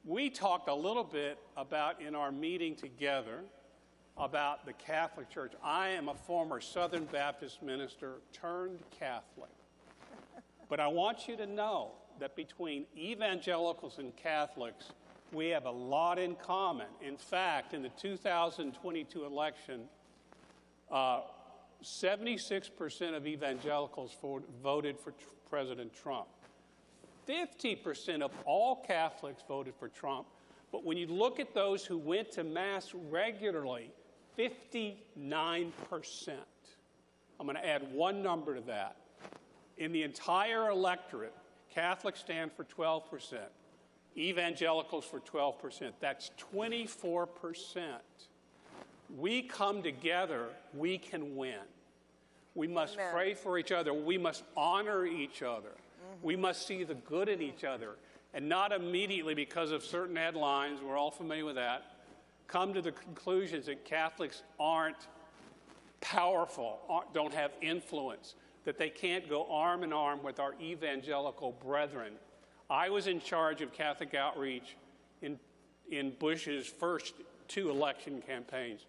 We talked a little bit about in our meeting together about the Catholic Church. I am a former Southern Baptist minister turned Catholic. But I want you to know that between evangelicals and Catholics, we have a lot in common. In fact, in the 2022 election, 76% of evangelicals voted for President Trump. 50% of all Catholics voted for Trump. But when you look at those who went to Mass regularly, 59%. I'm going to add one number to that. In the entire electorate, Catholics stand for 12%, evangelicals for 12%. That's 24%. We come together, we can win. We must pray for each other. We must honor each other. We must see the good in each other, and not immediately, because of certain headlines, we're all familiar with that, come to the conclusions that Catholics aren't powerful, don't have influence, that they can't go arm in arm with our evangelical brethren. I was in charge of Catholic outreach in Bush's first 2 election campaigns.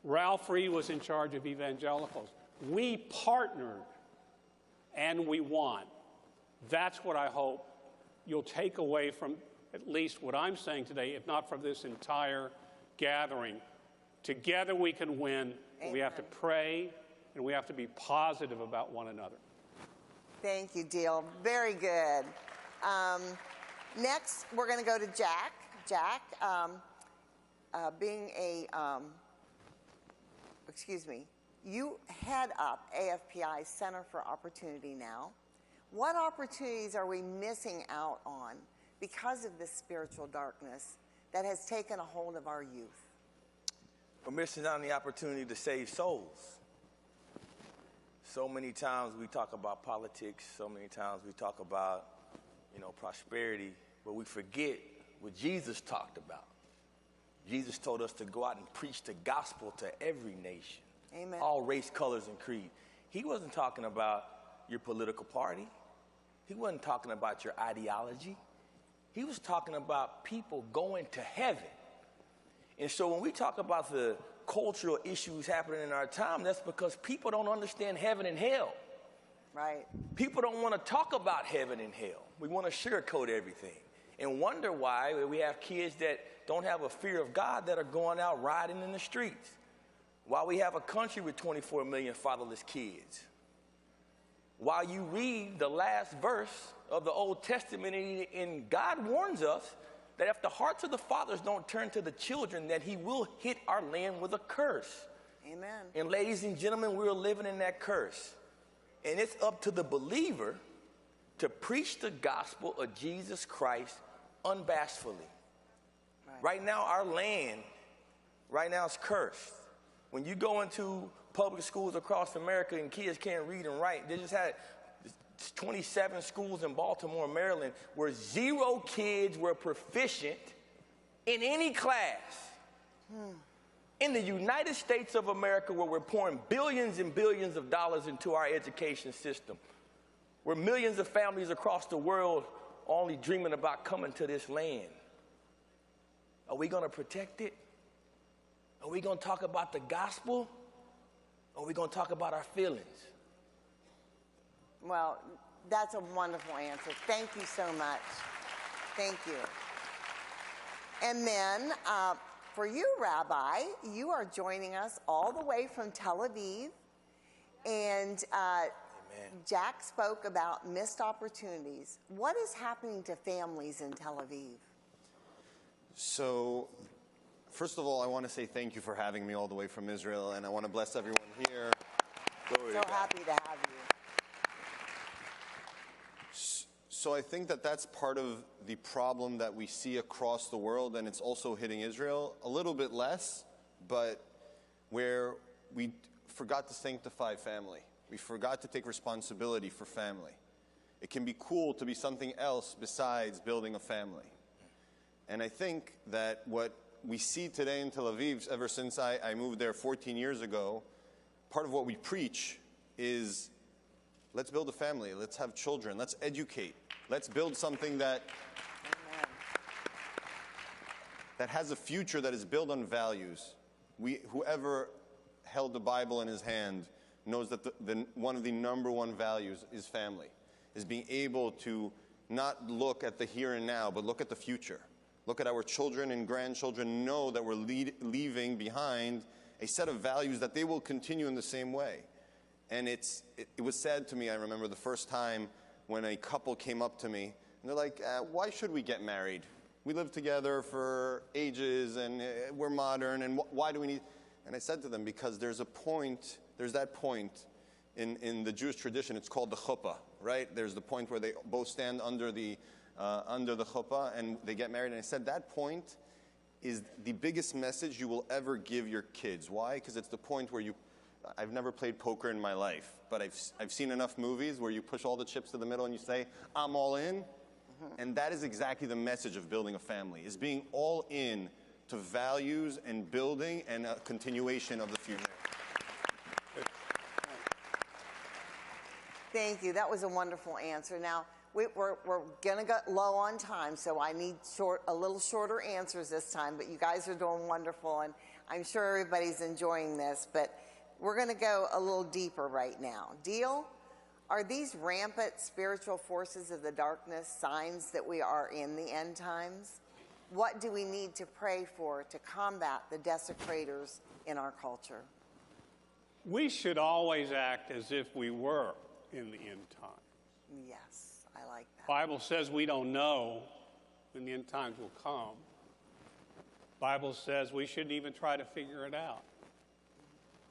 Ralph Reed was in charge of evangelicals. We partnered, and we won. That's what I hope you'll take away from at least what I'm saying today, if not from this entire gathering. Together we can win. We have to pray, and we have to be positive about one another. Thank you, Deal. Very good. Next, we're going to go to Jack. Jack, being a, you head up AFPI's Center for Opportunity now. What opportunities are we missing out on because of this spiritual darkness that has taken a hold of our youth? We're missing out on the opportunity to save souls. So many times we talk about politics, so many times we talk about, prosperity, but we forget what Jesus talked about. Jesus told us to go out and preach the gospel to every nation. Amen. All race, colors, and creed. He wasn't talking about your political party. He wasn't talking about your ideology. He was talking about people going to heaven. And so when we talk about the cultural issues happening in our time, that's because people don't understand heaven and hell. Right. People don't want to talk about heaven and hell. We want to sugarcoat everything and wonder why we have kids that don't have a fear of God that are going out riding in the streets. Why we have a country with 24 million fatherless kids. While you read the last verse of the Old Testament, and God warns us that if the hearts of the fathers don't turn to the children, that he will hit our land with a curse. Amen. And ladies and gentlemen, we're living in that curse. And it's up to the believer to preach the gospel of Jesus Christ unbashfully. Right now, our land, is cursed. When you go into public schools across America and kids can't read and write, they just had 27 schools in Baltimore, Maryland, where 0 kids were proficient in any class. In the United States of America, where we're pouring billions and billions of dollars into our education system, where millions of families across the world are only dreaming about coming to this land, are we going to protect it? Are we going to talk about the gospel? Or are we going to talk about our feelings? Well, that's a wonderful answer. Thank you so much. Thank you. And then for you, Rabbi, you are joining us all the way from Tel Aviv. And Jack spoke about missed opportunities. What is happening to families in Tel Aviv? So, first of all, I want to say thank you for having me all the way from Israel, and I want to bless everyone here. So happy to have you. So I think that that's part of the problem that we see across the world, and it's also hitting Israel a little bit less, but where we forgot to sanctify family. We forgot to take responsibility for family. It can be cool to be something else besides building a family. And I think that what we see today in Tel Aviv, ever since I moved there 14 years ago, part of what we preach is, let's build a family, let's have children, let's educate, let's build something that has a future that is built on values. Whoever held the Bible in his hand knows that one of the #1 values is family, is being able to not look at the here and now, but look at the future. Look at our children and grandchildren, know that we're leaving behind a set of values that they will continue in the same way. And it was sad to me, I remember the first time when a couple came up to me, and they're like, why should we get married? We live together for ages, and we're modern, and why do we need... And I said to them, because there's that point in the Jewish tradition, it's called the chuppah, right? There's the point where they both stand under the chuppah and they get married. And I said that point is the biggest message you will ever give your kids. Why? Because it's the point where I've never played poker in my life, but I've seen enough movies where you push all the chips to the middle and you say, I'm all in. And that is exactly the message of building a family, is being all in to values and building and a continuation of the future. Thank you. That was a wonderful answer. Now, we're going to get low on time, so I need a little shorter answers this time, but you guys are doing wonderful, and I'm sure everybody's enjoying this, but we're going to go a little deeper right now. Deal? Are these rampant spiritual forces of the darkness signs that we are in the end times? What do we need to pray for to combat the desecrators in our culture? We should always act as if we were in the end time. Yes, I like that. Bible says we don't know when the end times will come. Bible says we shouldn't even try to figure it out.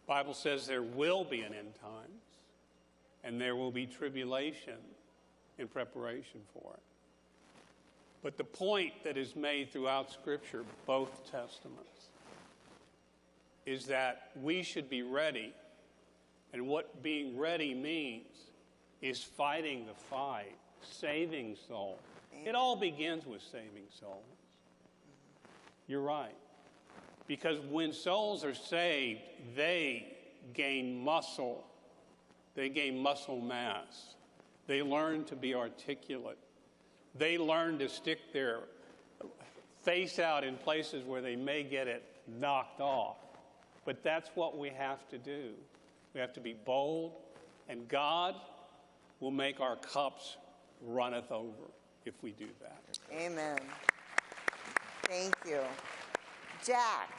Bible says there will be an end times, and there will be tribulation, in preparation for it. But the point that is made throughout Scripture, both Testaments, is that we should be ready. And what being ready means is fighting the fight, saving souls. It all begins with saving souls. You're right. Because when souls are saved, they gain muscle. They gain muscle mass. They learn to be articulate. They learn to stick their face out in places where they may get it knocked off. But that's what we have to do. We have to be bold, and God will make our cups runneth over if we do that. Amen. Thank you. Jack,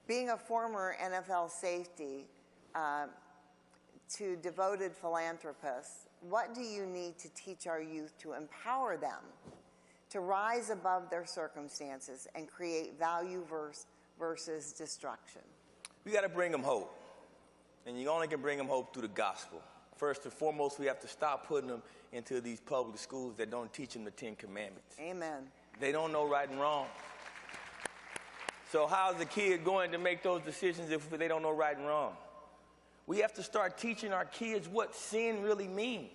being a former NFL safety to devoted philanthropists, what do you need to teach our youth to empower them to rise above their circumstances and create value versus destruction? We got to bring them hope. And you only can bring them hope through the gospel. First and foremost, we have to stop putting them into these public schools that don't teach them the 10 Commandments. Amen. They don't know right and wrong. So how's the kid going to make those decisions if they don't know right and wrong? We have to start teaching our kids what sin really means.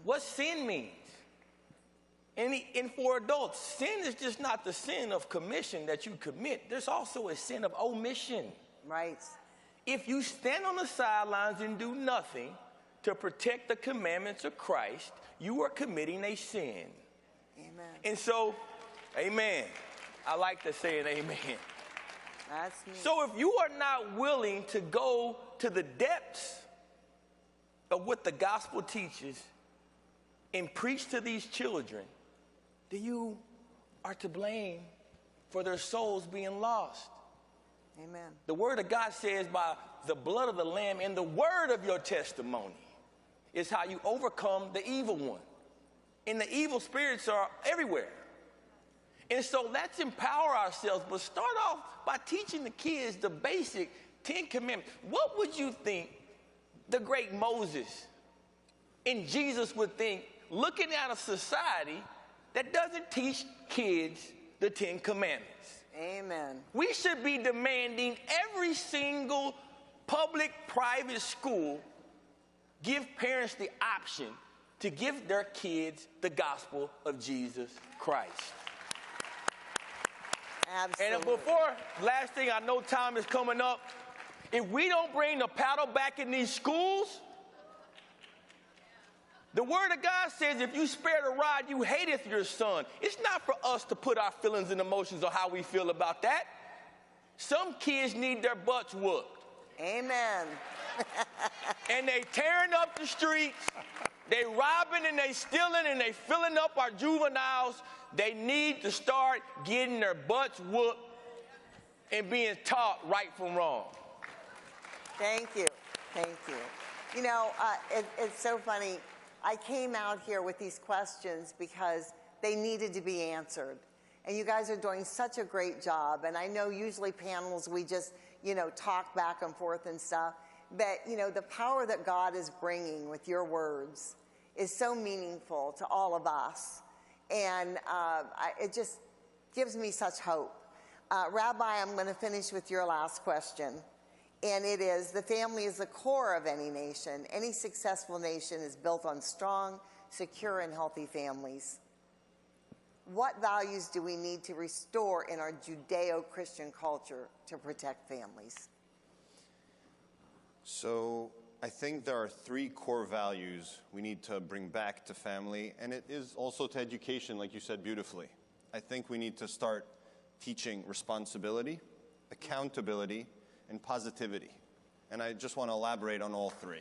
What sin means. And for adults, sin is just not the sin of commission that you commit. There's also a sin of omission. Right. If you stand on the sidelines and do nothing to protect the commandments of Christ, you are committing a sin. Amen. And so, amen. I like to say an amen. That's me. So if you are not willing to go to the depths of what the gospel teaches and preach to these children, then you are to blame for their souls being lost. Amen. The word of God says, by the blood of the Lamb and the word of your testimony is how you overcome the evil one. And the evil spirits are everywhere. And so let's empower ourselves, but start off by teaching the kids the basic 10 Commandments. What would you think the great Moses and Jesus would think looking at a society that doesn't teach kids the 10 Commandments? Amen. We should be demanding every single public, private school give parents the option to give their kids the gospel of Jesus Christ. Absolutely. And before, last thing, I know time is coming up. If we don't bring the paddle back in these schools, the word of God says, if you spare the rod, you hateth your son. It's not for us to put our feelings and emotions on how we feel about that. Some kids need their butts whooped. Amen. And they tearing up the streets, they robbing and they stealing and they filling up our juveniles. They need to start getting their butts whooped and being taught right from wrong. Thank you. Thank you. You know, it's so funny. I came out here with these questions because they needed to be answered. And you guys are doing such a great job. And I know usually panels, we just, you know, talk back and forth and stuff. But, you know, the power that God is bringing with your words is so meaningful to all of us. And it just gives me such hope. Rabbi, I'm going to finish with your last question. And it is, the family is the core of any nation. Any successful nation is built on strong, secure, and healthy families. What values do we need to restore in our Judeo-Christian culture to protect families? So I think there are 3 core values we need to bring back to family, and it is also to education, like you said beautifully. I think we need to start teaching responsibility, accountability, and positivity. And I just want to elaborate on all 3.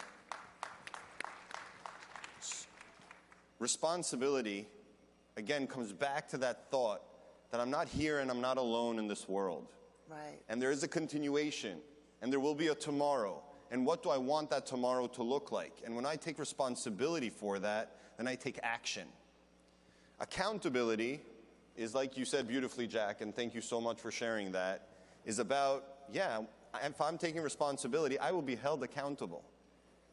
Responsibility, again, comes back to that thought that I'm not here and I'm not alone in this world. Right. And there is a continuation, and there will be a tomorrow. And what do I want that tomorrow to look like? And when I take responsibility for that, then I take action. Accountability is, like you said beautifully, Jack, and thank you so much for sharing that, is about, yeah, if I'm taking responsibility, I will be held accountable.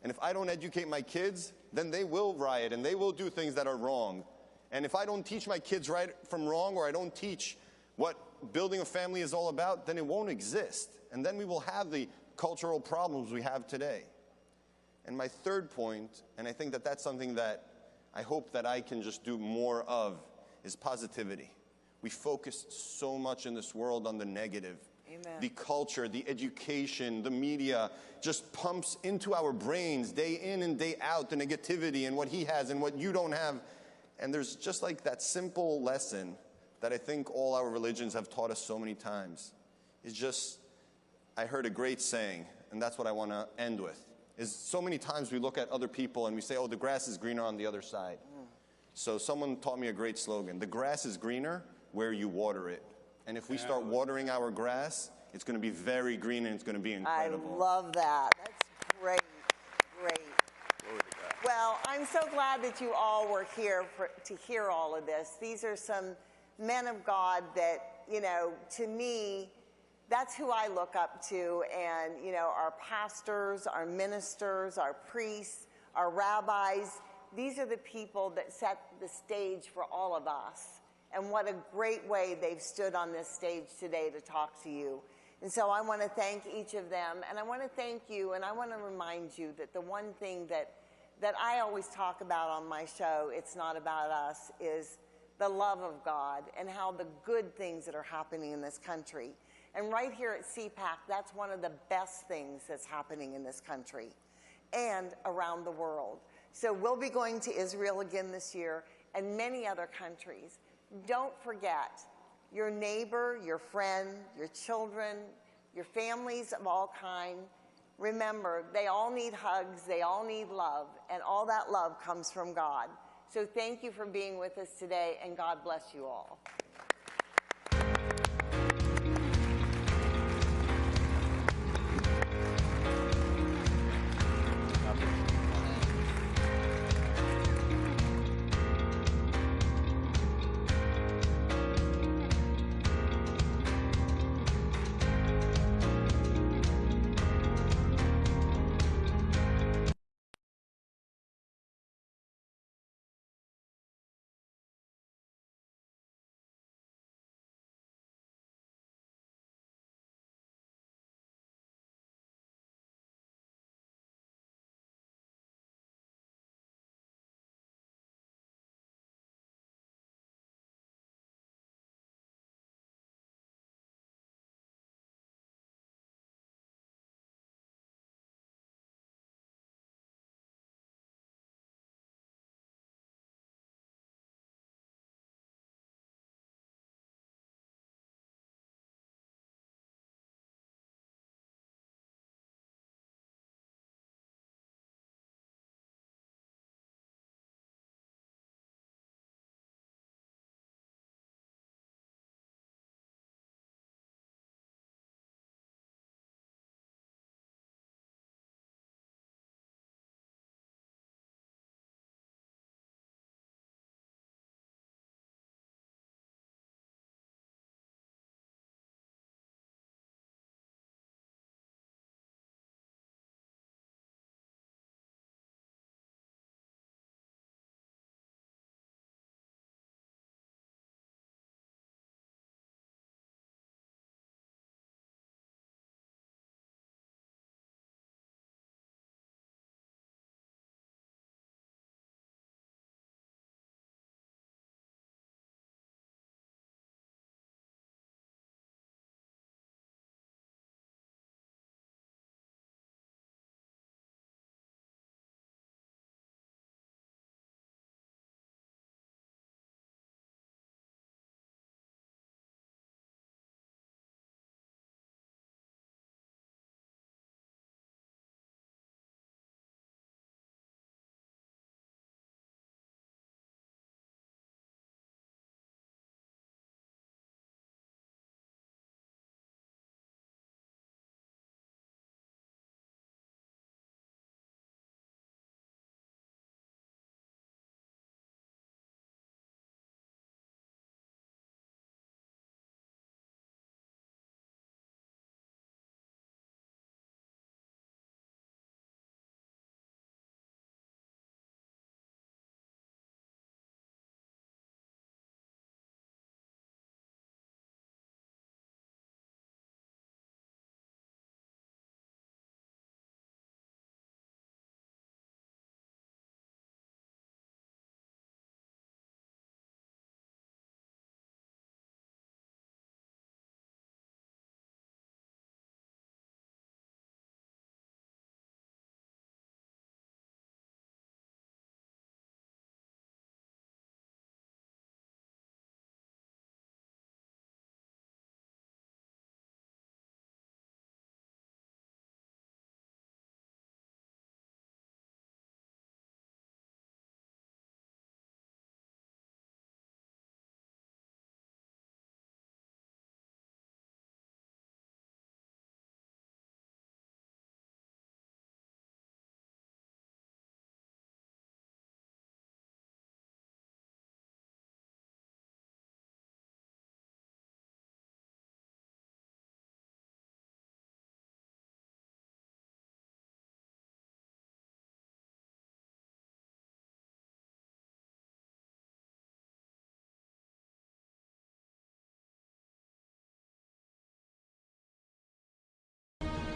And if I don't educate my kids, then they will riot and they will do things that are wrong. And if I don't teach my kids right from wrong, or I don't teach what building a family is all about, then it won't exist. And then we will have the cultural problems we have today. And my third point, and I think that that's something that I hope that I can just do more of, is positivity. We focus so much in this world on the negative. Amen. The culture, the education, the media just pumps into our brains day in and day out the negativity and what he has and what you don't have. And there's just like that simple lesson that I think all our religions have taught us so many times. It's just, I heard a great saying, and that's what I want to end with, is so many times we look at other people and we say, oh, the grass is greener on the other side. So someone taught me a great slogan, the grass is greener where you water it. And if we start watering our grass, it's going to be very green and it's going to be incredible. I love that. That's great, great. Well, I'm so glad that you all were here to hear all of this. These are some men of God that, you know, to me, that's who I look up to. And, you know, our pastors, our ministers, our priests, our rabbis, these are the people that set the stage for all of us. And what a great way they've stood on this stage today to talk to you. And so I want to thank each of them, and I want to thank you, and I want to remind you that the one thing that I always talk about on my show, It's Not About Us, is the love of God and how the good things that are happening in this country. And right here at Cpac, that's one of the best things that's happening in this country and around the world. So we'll be going to Israel again this year and many other countries. Don't forget your neighbor, your friend, your children, your families of all kind. Remember, they all need hugs, they all need love, and all that love comes from God. So thank you for being with us today, and God bless you all.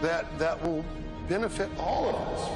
that will benefit all of us.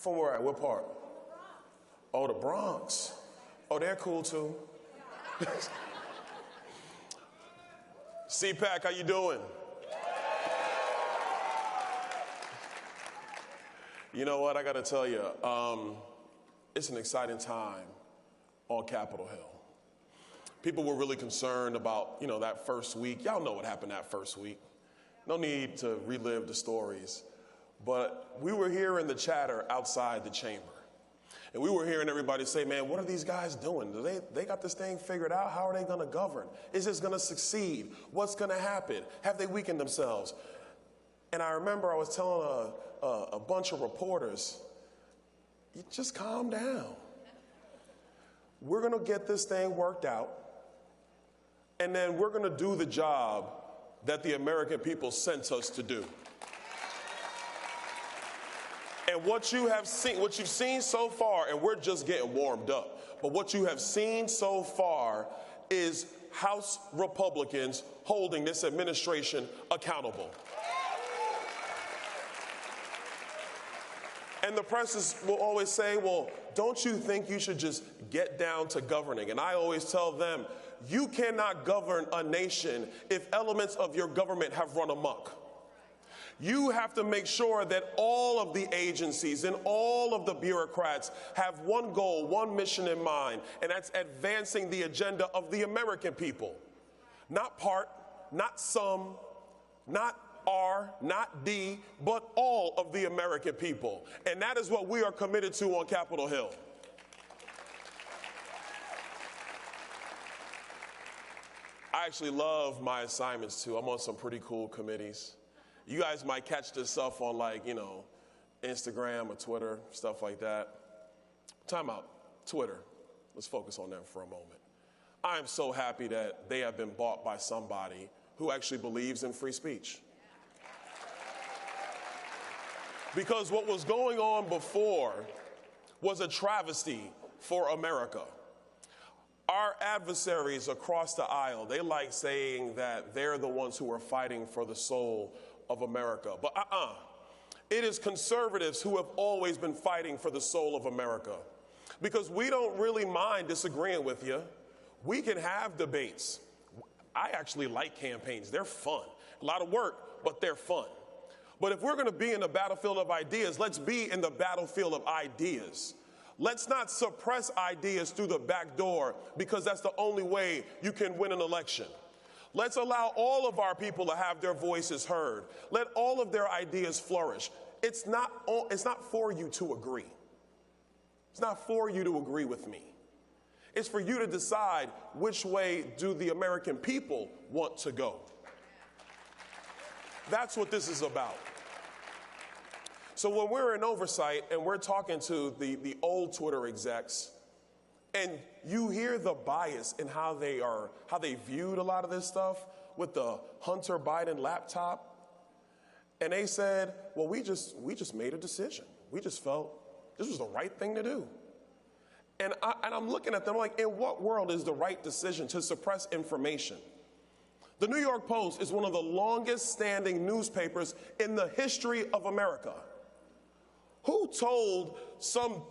From where? What part? Oh, the Bronx. Oh, they're cool too. Cpac, how you doing? You know what, I gotta tell you, it's an exciting time on Capitol Hill. People were really concerned about, that first week. Y'all know what happened that first week. No need to relive the stories. But we were hearing the chatter outside the chamber. And we were hearing everybody say, man, what are these guys doing? They got this thing figured out? How are they gonna govern? Is this gonna succeed? What's gonna happen? Have they weakened themselves? And I remember I was telling a bunch of reporters, you just calm down. We're gonna get this thing worked out, and then we're gonna do the job that the American people sent us to do. And what you've seen so far, and we're just getting warmed up, but what you have seen so far is House Republicans holding this administration accountable. And the press will always say, well, don't you think you should just get down to governing? And I always tell them, you cannot govern a nation if elements of your government have run amok. You have to make sure that all of the agencies and all of the bureaucrats have one goal, one mission in mind, and that's advancing the agenda of the American people. Not part, not some, not R, not D, but all of the American people. And that is what we are committed to on Capitol Hill. I actually love my assignments too. I'm on some pretty cool committees. You guys might catch this stuff on Instagram or Twitter, stuff like that. Time out, Twitter. Let's focus on them for a moment. I am so happy that they have been bought by somebody who actually believes in free speech. Because what was going on before was a travesty for America. Our adversaries across the aisle, they like saying that they're the ones who are fighting for the soul of America. But it is conservatives who have always been fighting for the soul of America. Because we don't really mind disagreeing with you. We can have debates. I actually like campaigns. They're fun. A lot of work, but they're fun. But if we're going to be in the battlefield of ideas, let's be in the battlefield of ideas. Let's not suppress ideas through the back door because that's the only way you can win an election. Let's allow all of our people to have their voices heard. Let all of their ideas flourish. It's not for you to agree. It's not for you to agree with me. It's for you to decide which way do the American people want to go. That's what this is about. So when we're in oversight and we're talking to the old Twitter execs, and you hear the bias in how they viewed a lot of this stuff with the Hunter Biden laptop, and they said, well, we just made a decision. We just felt this was the right thing to do. And I'm looking at them like, in what world is the right decision to suppress information? The New York Post is one of the longest standing newspapers in the history of America. Who told some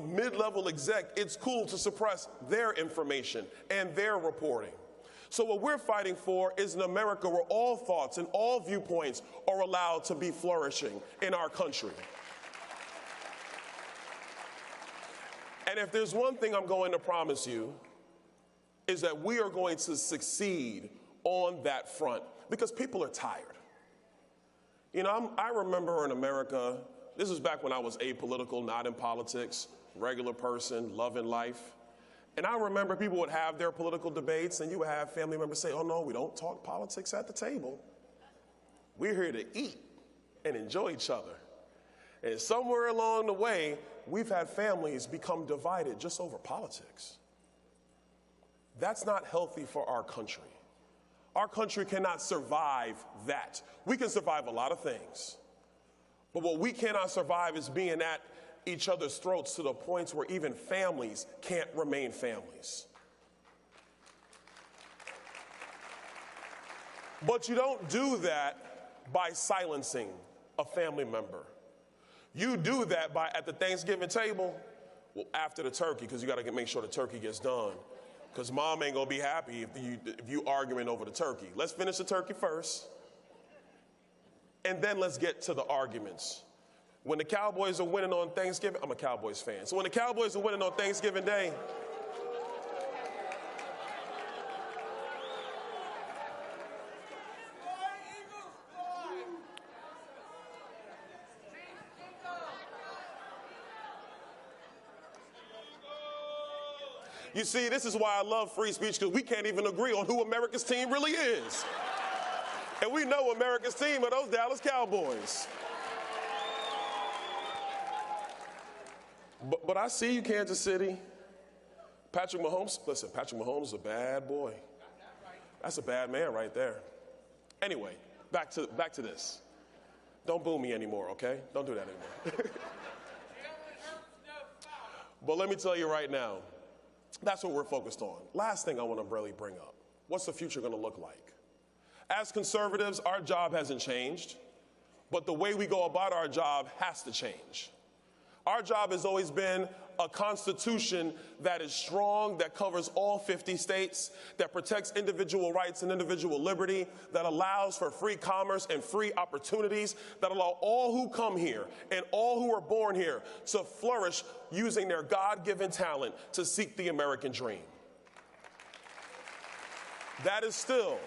mid-level exec it's cool to suppress their information and their reporting? So what we're fighting for is an America where all thoughts and all viewpoints are allowed to be flourishing in our country. And if there's one thing I'm going to promise you, is that we are going to succeed on that front because people are tired. You know, I remember in America, this was back when I was apolitical, not in politics, regular person, loving life. And I remember people would have their political debates and you would have family members say, oh no, we don't talk politics at the table. We're here to eat and enjoy each other. And somewhere along the way, we've had families become divided just over politics. That's not healthy for our country. Our country cannot survive that. We can survive a lot of things. But what we cannot survive is being at each other's throats to the points where even families can't remain families. But you don't do that by silencing a family member. You do that by, at the Thanksgiving table, well, after the turkey, because you got to make sure the turkey gets done. Because mom ain't going to be happy if you arguing over the turkey. Let's finish the turkey first, and then let's get to the arguments. When the Cowboys are winning on Thanksgiving, I'm a Cowboys fan. So when the Cowboys are winning on Thanksgiving Day, you see, this is why I love free speech, because we can't even agree on who America's team really is. And we know America's team are those Dallas Cowboys. But I see you, Kansas City. Patrick Mahomes, listen, Patrick Mahomes is a bad boy. That's a bad man right there. Anyway, back to this. Don't boo me anymore, okay? Don't do that anymore. But let me tell you right now, that's what we're focused on. Last thing I want to really bring up. What's the future going to look like? As conservatives, our job hasn't changed, but the way we go about our job has to change. Our job has always been a constitution that is strong, that covers all 50 states, that protects individual rights and individual liberty, that allows for free commerce and free opportunities, that allow all who come here and all who are born here to flourish using their God-given talent to seek the American dream. That is still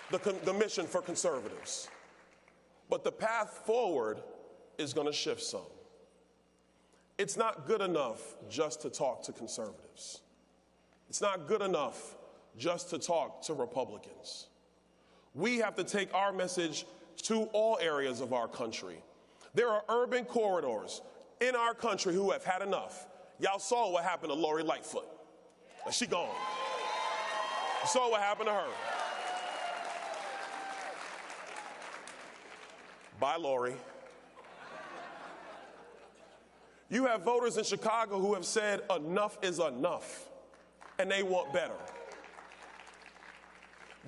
the mission for conservatives. But the path forward is going to shift some. It's not good enough just to talk to conservatives. It's not good enough just to talk to Republicans. We have to take our message to all areas of our country. There are urban corridors in our country who have had enough. Y'all saw what happened to Lori Lightfoot. She gone. You saw what happened to her. Bye, Lori. You have voters in Chicago who have said enough is enough, and they want better.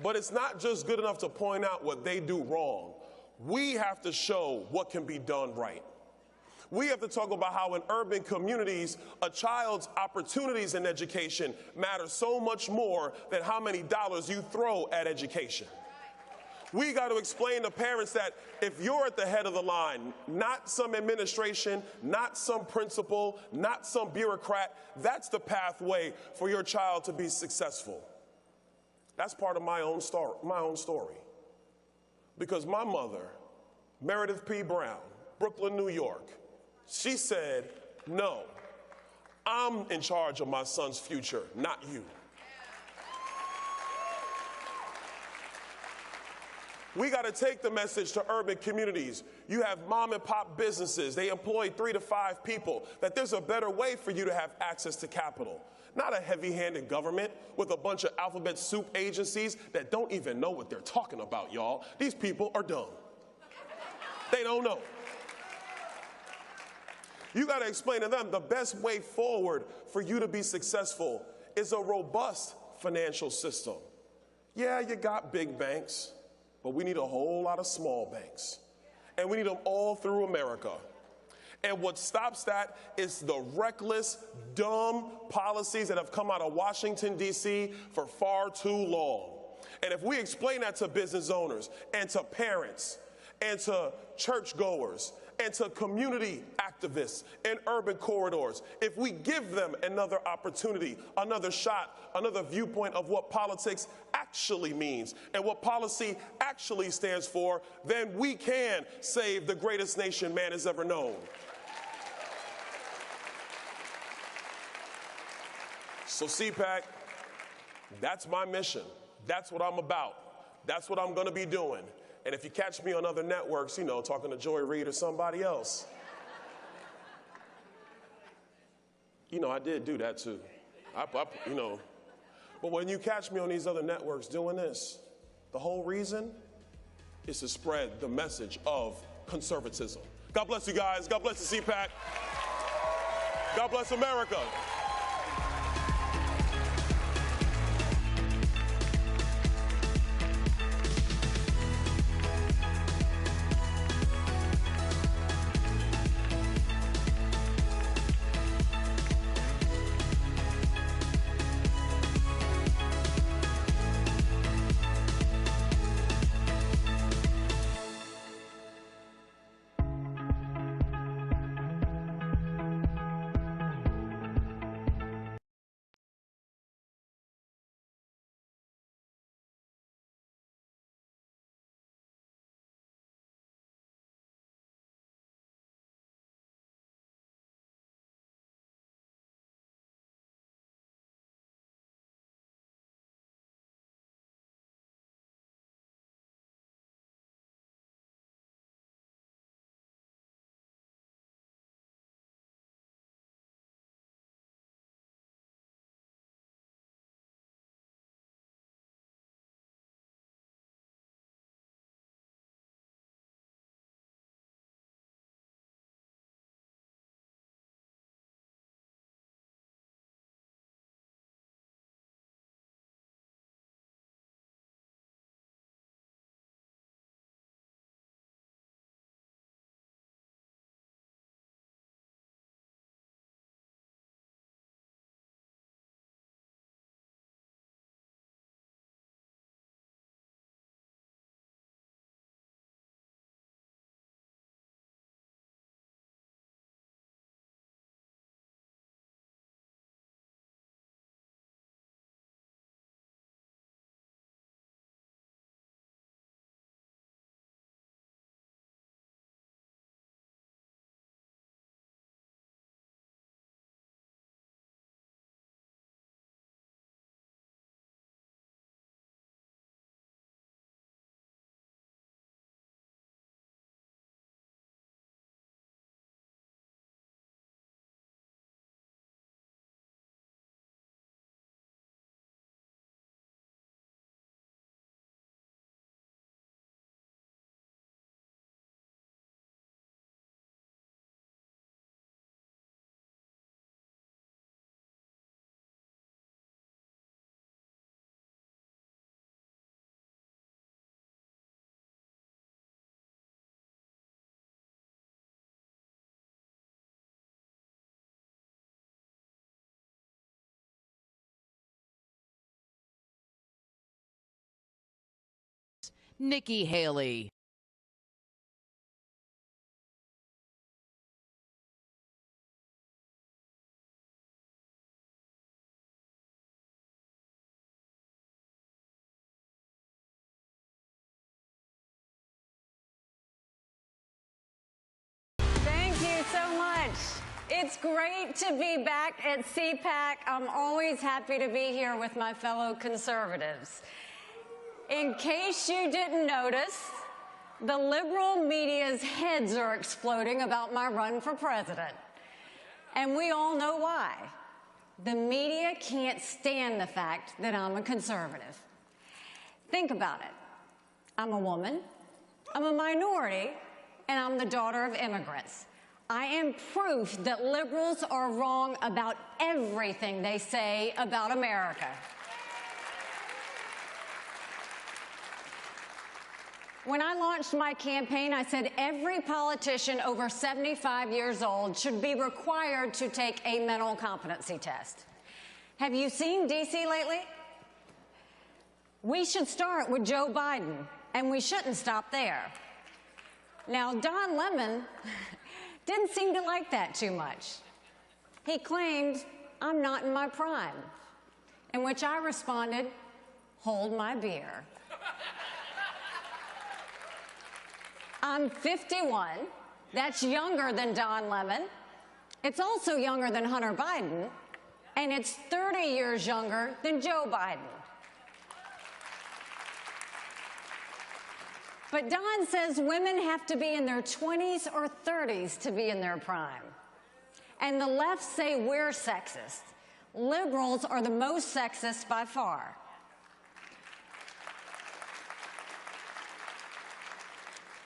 But it's not just good enough to point out what they do wrong. We have to show what can be done right. We have to talk about how in urban communities, a child's opportunities in education matter so much more than how many dollars you throw at education. We got to explain to parents that if you're at the head of the line, not some administration, not some principal, not some bureaucrat, that's the pathway for your child to be successful. That's part of my own story. Because my mother, Meredith P. Brown, Brooklyn, New York, she said, no, I'm in charge of my son's future, not you. We got to take the message to urban communities. You have mom and pop businesses. They employ 3 to 5 people, that there's a better way for you to have access to capital. Not a heavy-handed government with a bunch of alphabet soup agencies that don't even know what they're talking about, y'all. These people are dumb. They don't know. You got to explain to them the best way forward for you to be successful is a robust financial system. Yeah, you got big banks, but we need a whole lot of small banks. And we need them all through America. And what stops that is the reckless, dumb policies that have come out of Washington, D.C. for far too long. And if we explain that to business owners and to parents and to churchgoers and to community activists in urban corridors, if we give them another opportunity, another shot, another viewpoint of what politics actually means and what policy actually stands for, then we can save the greatest nation man has ever known. So Cpac, that's my mission. That's what I'm about. That's what I'm going to be doing. And if you catch me on other networks, you know, talking to Joy Reid or somebody else, you know, I did do that too. You know, but when you catch me on these other networks doing this, the whole reason is to spread the message of conservatism. God bless you guys. God bless the Cpac. God bless America. Nikki Haley. Thank you so much. It's great to be back at Cpac. I'm always happy to be here with my fellow conservatives. In case you didn't notice, the liberal media's heads are exploding about my run for president. And we all know why. The media can't stand the fact that I'm a conservative. Think about it. I'm a woman, I'm a minority, and I'm the daughter of immigrants. I am proof that liberals are wrong about everything they say about America. When I launched my campaign, I said every politician over 75 years old should be required to take a mental competency test. Have you seen D.C. lately? We should start with Joe Biden, and we shouldn't stop there. Now, Don Lemon didn't seem to like that too much. He claimed, I'm not in my prime, in which I responded, hold my beer. I'm 51. That's younger than Don Lemon. It's also younger than Hunter Biden, and it's 30 years younger than Joe Biden. But Don says women have to be in their 20s or 30s to be in their prime. And the left say we're sexist. Liberals are the most sexist by far.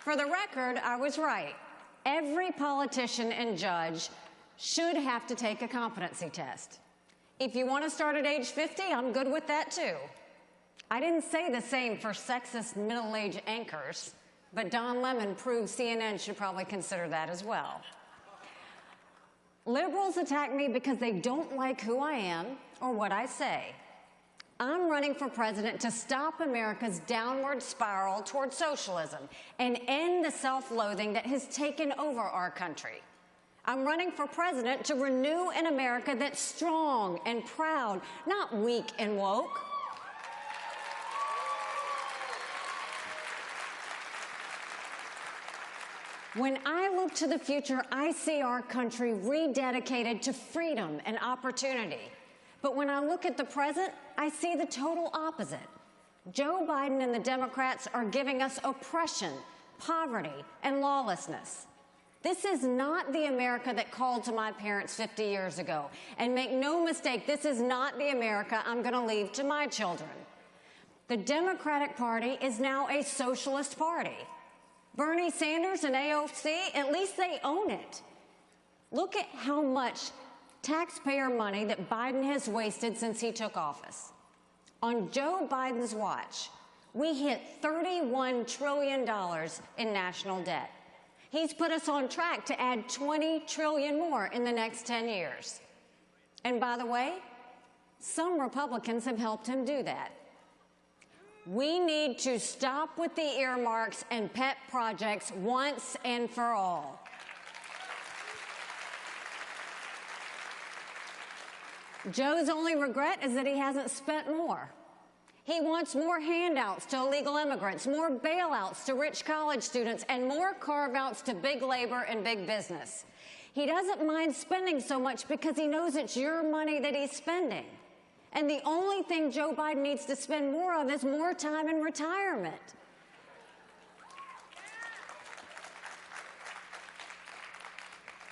For the record, I was right. Every politician and judge should have to take a competency test. If you want to start at age 50, I'm good with that too. I didn't say the same for sexist middle-aged anchors, but Don Lemon proved CNN should probably consider that as well. Liberals attack me because they don't like who I am or what I say. I'm running for president to stop America's downward spiral toward socialism and end the self-loathing that has taken over our country. I'm running for president to renew an America that's strong and proud, not weak and woke. When I look to the future, I see our country rededicated to freedom and opportunity. But when I look at the present, I see the total opposite. Joe Biden and the Democrats are giving us oppression, poverty, and lawlessness. This is not the America that called to my parents 50 years ago. And make no mistake, this is not the America I'm going to leave to my children. The Democratic Party is now a socialist party. Bernie Sanders and AOC, at least they own it. Look at how much taxpayer money that Biden has wasted since he took office. On Joe Biden's watch, we hit $31 trillion in national debt. He's put us on track to add $20 trillion more in the next 10 years. And by the way, some Republicans have helped him do that. We need to stop with the earmarks and pet projects once and for all. Joe's only regret is that he hasn't spent more. He wants more handouts to illegal immigrants, more bailouts to rich college students, and more carve-outs to big labor and big business. He doesn't mind spending so much because he knows it's your money that he's spending. And the only thing Joe Biden needs to spend more of is more time in retirement.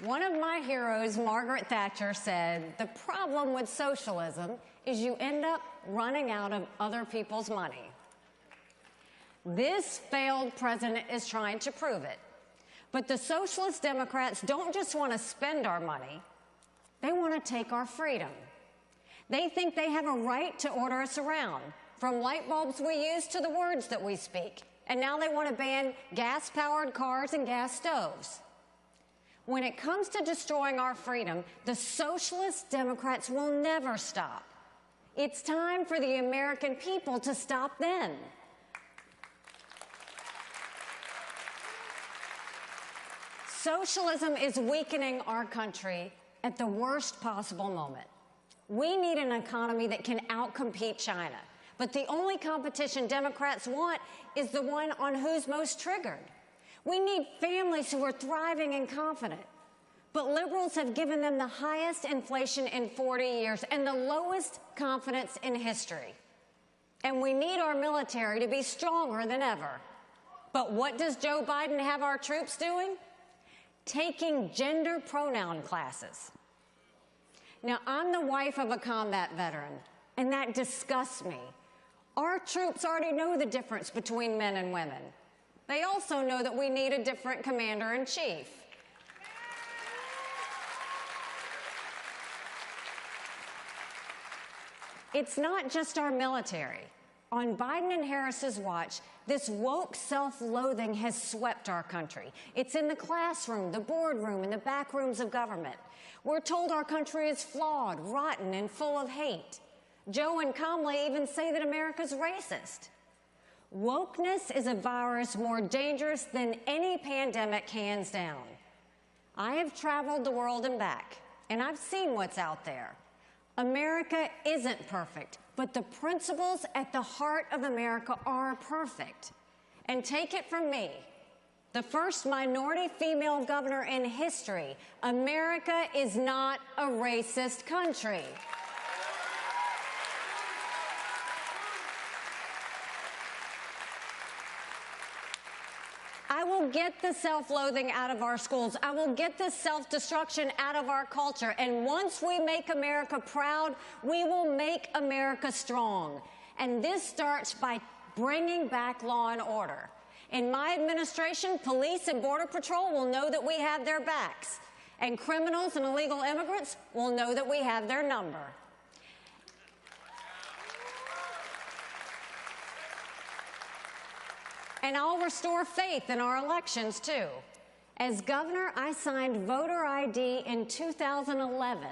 One of my heroes, Margaret Thatcher, said, the problem with socialism is you end up running out of other people's money. This failed president is trying to prove it. But the socialist Democrats don't just want to spend our money, they want to take our freedom. They think they have a right to order us around, from light bulbs we use to the words that we speak. And now they want to ban gas-powered cars and gas stoves. When it comes to destroying our freedom, the socialist Democrats will never stop. It's time for the American people to stop then. Socialism is weakening our country at the worst possible moment. We need an economy that can outcompete China. But the only competition Democrats want is the one on who's most triggered. We need families who are thriving and confident. But liberals have given them the highest inflation in 40 years and the lowest confidence in history. And we need our military to be stronger than ever. But what does Joe Biden have our troops doing? Taking gender pronoun classes. Now, I'm the wife of a combat veteran, and that disgusts me. Our troops already know the difference between men and women. They also know that we need a different commander-in-chief. It's not just our military. On Biden and Harris's watch, this woke self-loathing has swept our country. It's in the classroom, the boardroom, and the back rooms of government. We're told our country is flawed, rotten, and full of hate. Joe and Kamala even say that America's racist. Wokeness is a virus more dangerous than any pandemic, hands down. I have traveled the world and back, and I've seen what's out there. America isn't perfect, but the principles at the heart of America are perfect. And take it from me, the first minority female governor in history, America is not a racist country. I will get the self-loathing out of our schools. I will get the self-destruction out of our culture. And once we make America proud, we will make America strong. And this starts by bringing back law and order. In my administration, police and Border Patrol will know that we have their backs. And criminals and illegal immigrants will know that we have their number. And I'll restore faith in our elections, too. As governor, I signed voter ID in 2011.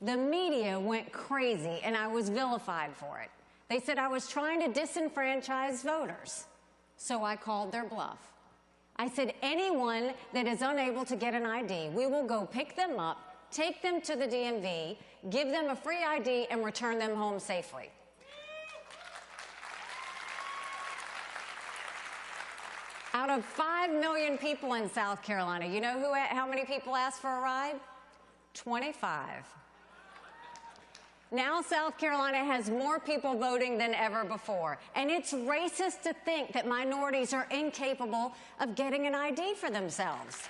The media went crazy, and I was vilified for it. They said I was trying to disenfranchise voters. So I called their bluff. I said, anyone that is unable to get an ID, we will go pick them up, take them to the DMV, give them a free ID, and return them home safely. Out of 5 million people in South Carolina, you know how many people asked for a ride? 25. Now South Carolina has more people voting than ever before. And it's racist to think that minorities are incapable of getting an ID for themselves.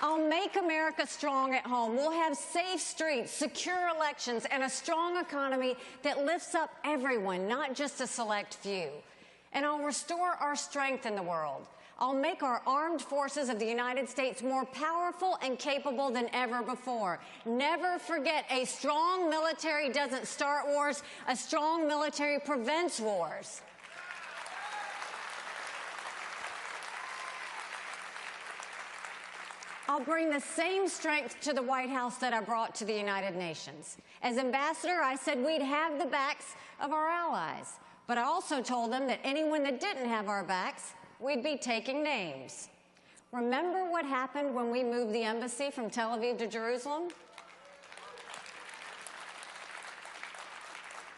I'll make America strong at home. We'll have safe streets, secure elections, and a strong economy that lifts up everyone, not just a select few. And I'll restore our strength in the world. I'll make our armed forces of the United States more powerful and capable than ever before. Never forget, a strong military doesn't start wars. A strong military prevents wars. I'll bring the same strength to the White House that I brought to the United Nations. As ambassador, I said we'd have the backs of our allies. But I also told them that anyone that didn't have our backs, we'd be taking names. Remember what happened when we moved the embassy from Tel Aviv to Jerusalem?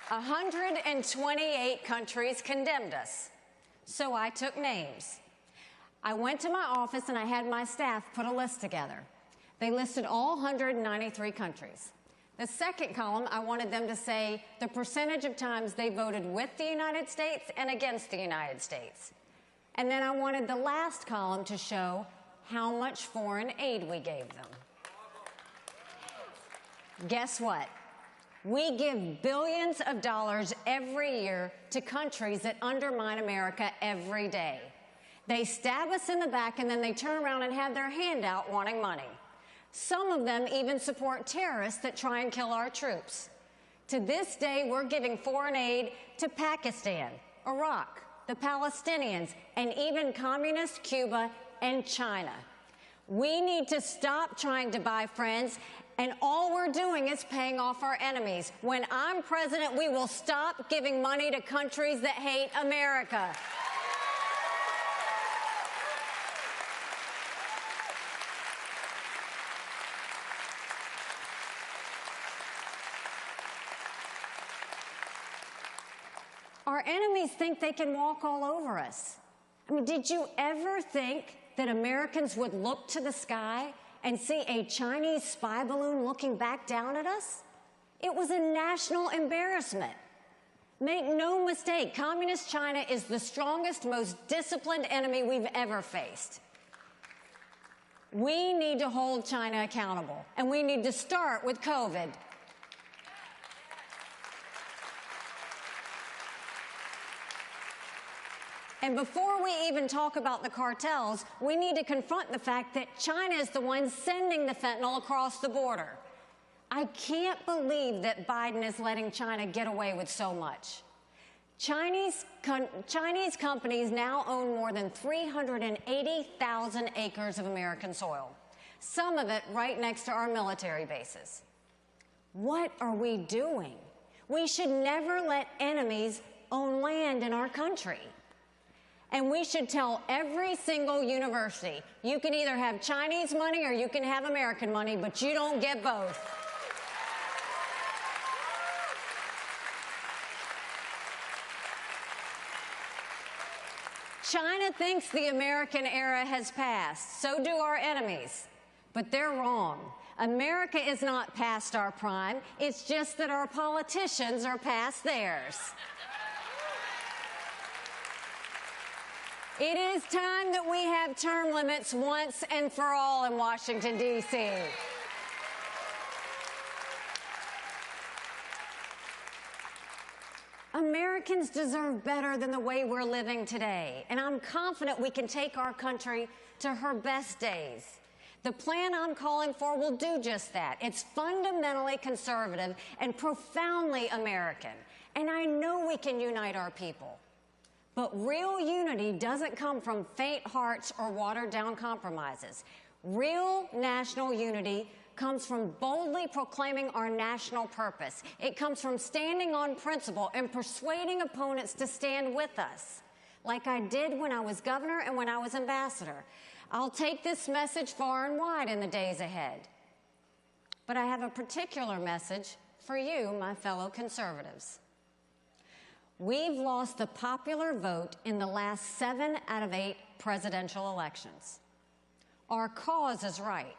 128 countries condemned us. So I took names. I went to my office and I had my staff put a list together. They listed all 193 countries. The second column, I wanted them to say the percentage of times they voted with the United States and against the United States. And then I wanted the last column to show how much foreign aid we gave them. Guess what? We give billions of dollars every year to countries that undermine America every day. They stab us in the back and then they turn around and have their hand out wanting money. Some of them even support terrorists that try and kill our troops. To this day, we're giving foreign aid to Pakistan, Iraq, the Palestinians, and even communist Cuba and China. We need to stop trying to buy friends, and all we're doing is paying off our enemies. When I'm president, we will stop giving money to countries that hate America. enemies think they can walk all over us. I mean, did you ever think that Americans would look to the sky and see a Chinese spy balloon looking back down at us? It was a national embarrassment. Make no mistake, Communist China is the strongest, most disciplined enemy we've ever faced. We need to hold China accountable, and we need to start with COVID. And before we even talk about the cartels, we need to confront the fact that China is the one sending the fentanyl across the border. I can't believe that Biden is letting China get away with so much. Chinese companies now own more than 380,000 acres of American soil, some of it right next to our military bases. What are we doing? We should never let enemies own land in our country. And we should tell every single university, you can either have Chinese money or you can have American money, but you don't get both. China thinks the American era has passed. So do our enemies. But they're wrong. America is not past our prime. It's just that our politicians are past theirs. It is time that we have term limits once and for all in Washington, D.C. Americans deserve better than the way we're living today, and I'm confident we can take our country to her best days. The plan I'm calling for will do just that. It's fundamentally conservative and profoundly American, and I know we can unite our people. But real unity doesn't come from faint hearts or watered-down compromises. Real national unity comes from boldly proclaiming our national purpose. It comes from standing on principle and persuading opponents to stand with us, like I did when I was governor and when I was ambassador. I'll take this message far and wide in the days ahead. But I have a particular message for you, my fellow conservatives. We've lost the popular vote in the last 7 out of 8 presidential elections. Our cause is right,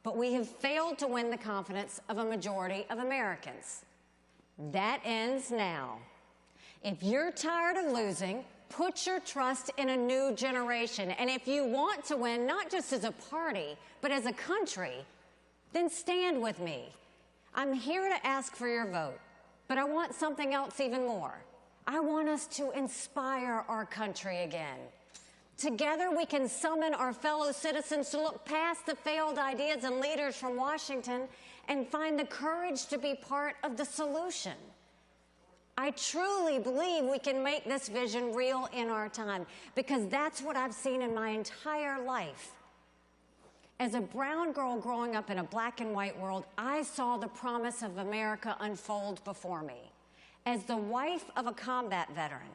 but we have failed to win the confidence of a majority of Americans. That ends now. If you're tired of losing, put your trust in a new generation. And if you want to win, not just as a party, but as a country, then stand with me. I'm here to ask for your vote, but I want something else even more. I want us to inspire our country again. Together, we can summon our fellow citizens to look past the failed ideas and leaders from Washington and find the courage to be part of the solution. I truly believe we can make this vision real in our time, because that's what I've seen in my entire life. As a brown girl growing up in a black and white world, I saw the promise of America unfold before me. As the wife of a combat veteran,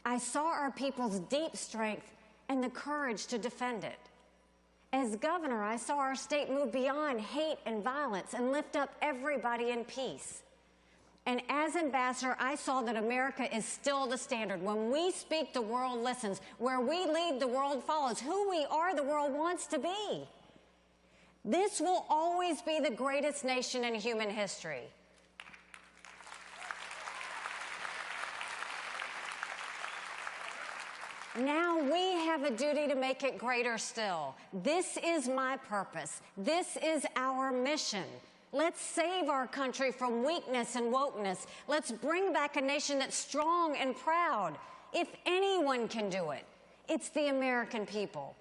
I saw our people's deep strength and the courage to defend it. As governor, I saw our state move beyond hate and violence and lift up everybody in peace. And as ambassador, I saw that America is still the standard. When we speak, the world listens. Where we lead, the world follows. Who we are, the world wants to be. This will always be the greatest nation in human history. Now we have a duty to make it greater still. This is my purpose. This is our mission. Let's save our country from weakness and wokeness. Let's bring back a nation that's strong and proud. If anyone can do it, it's the American people.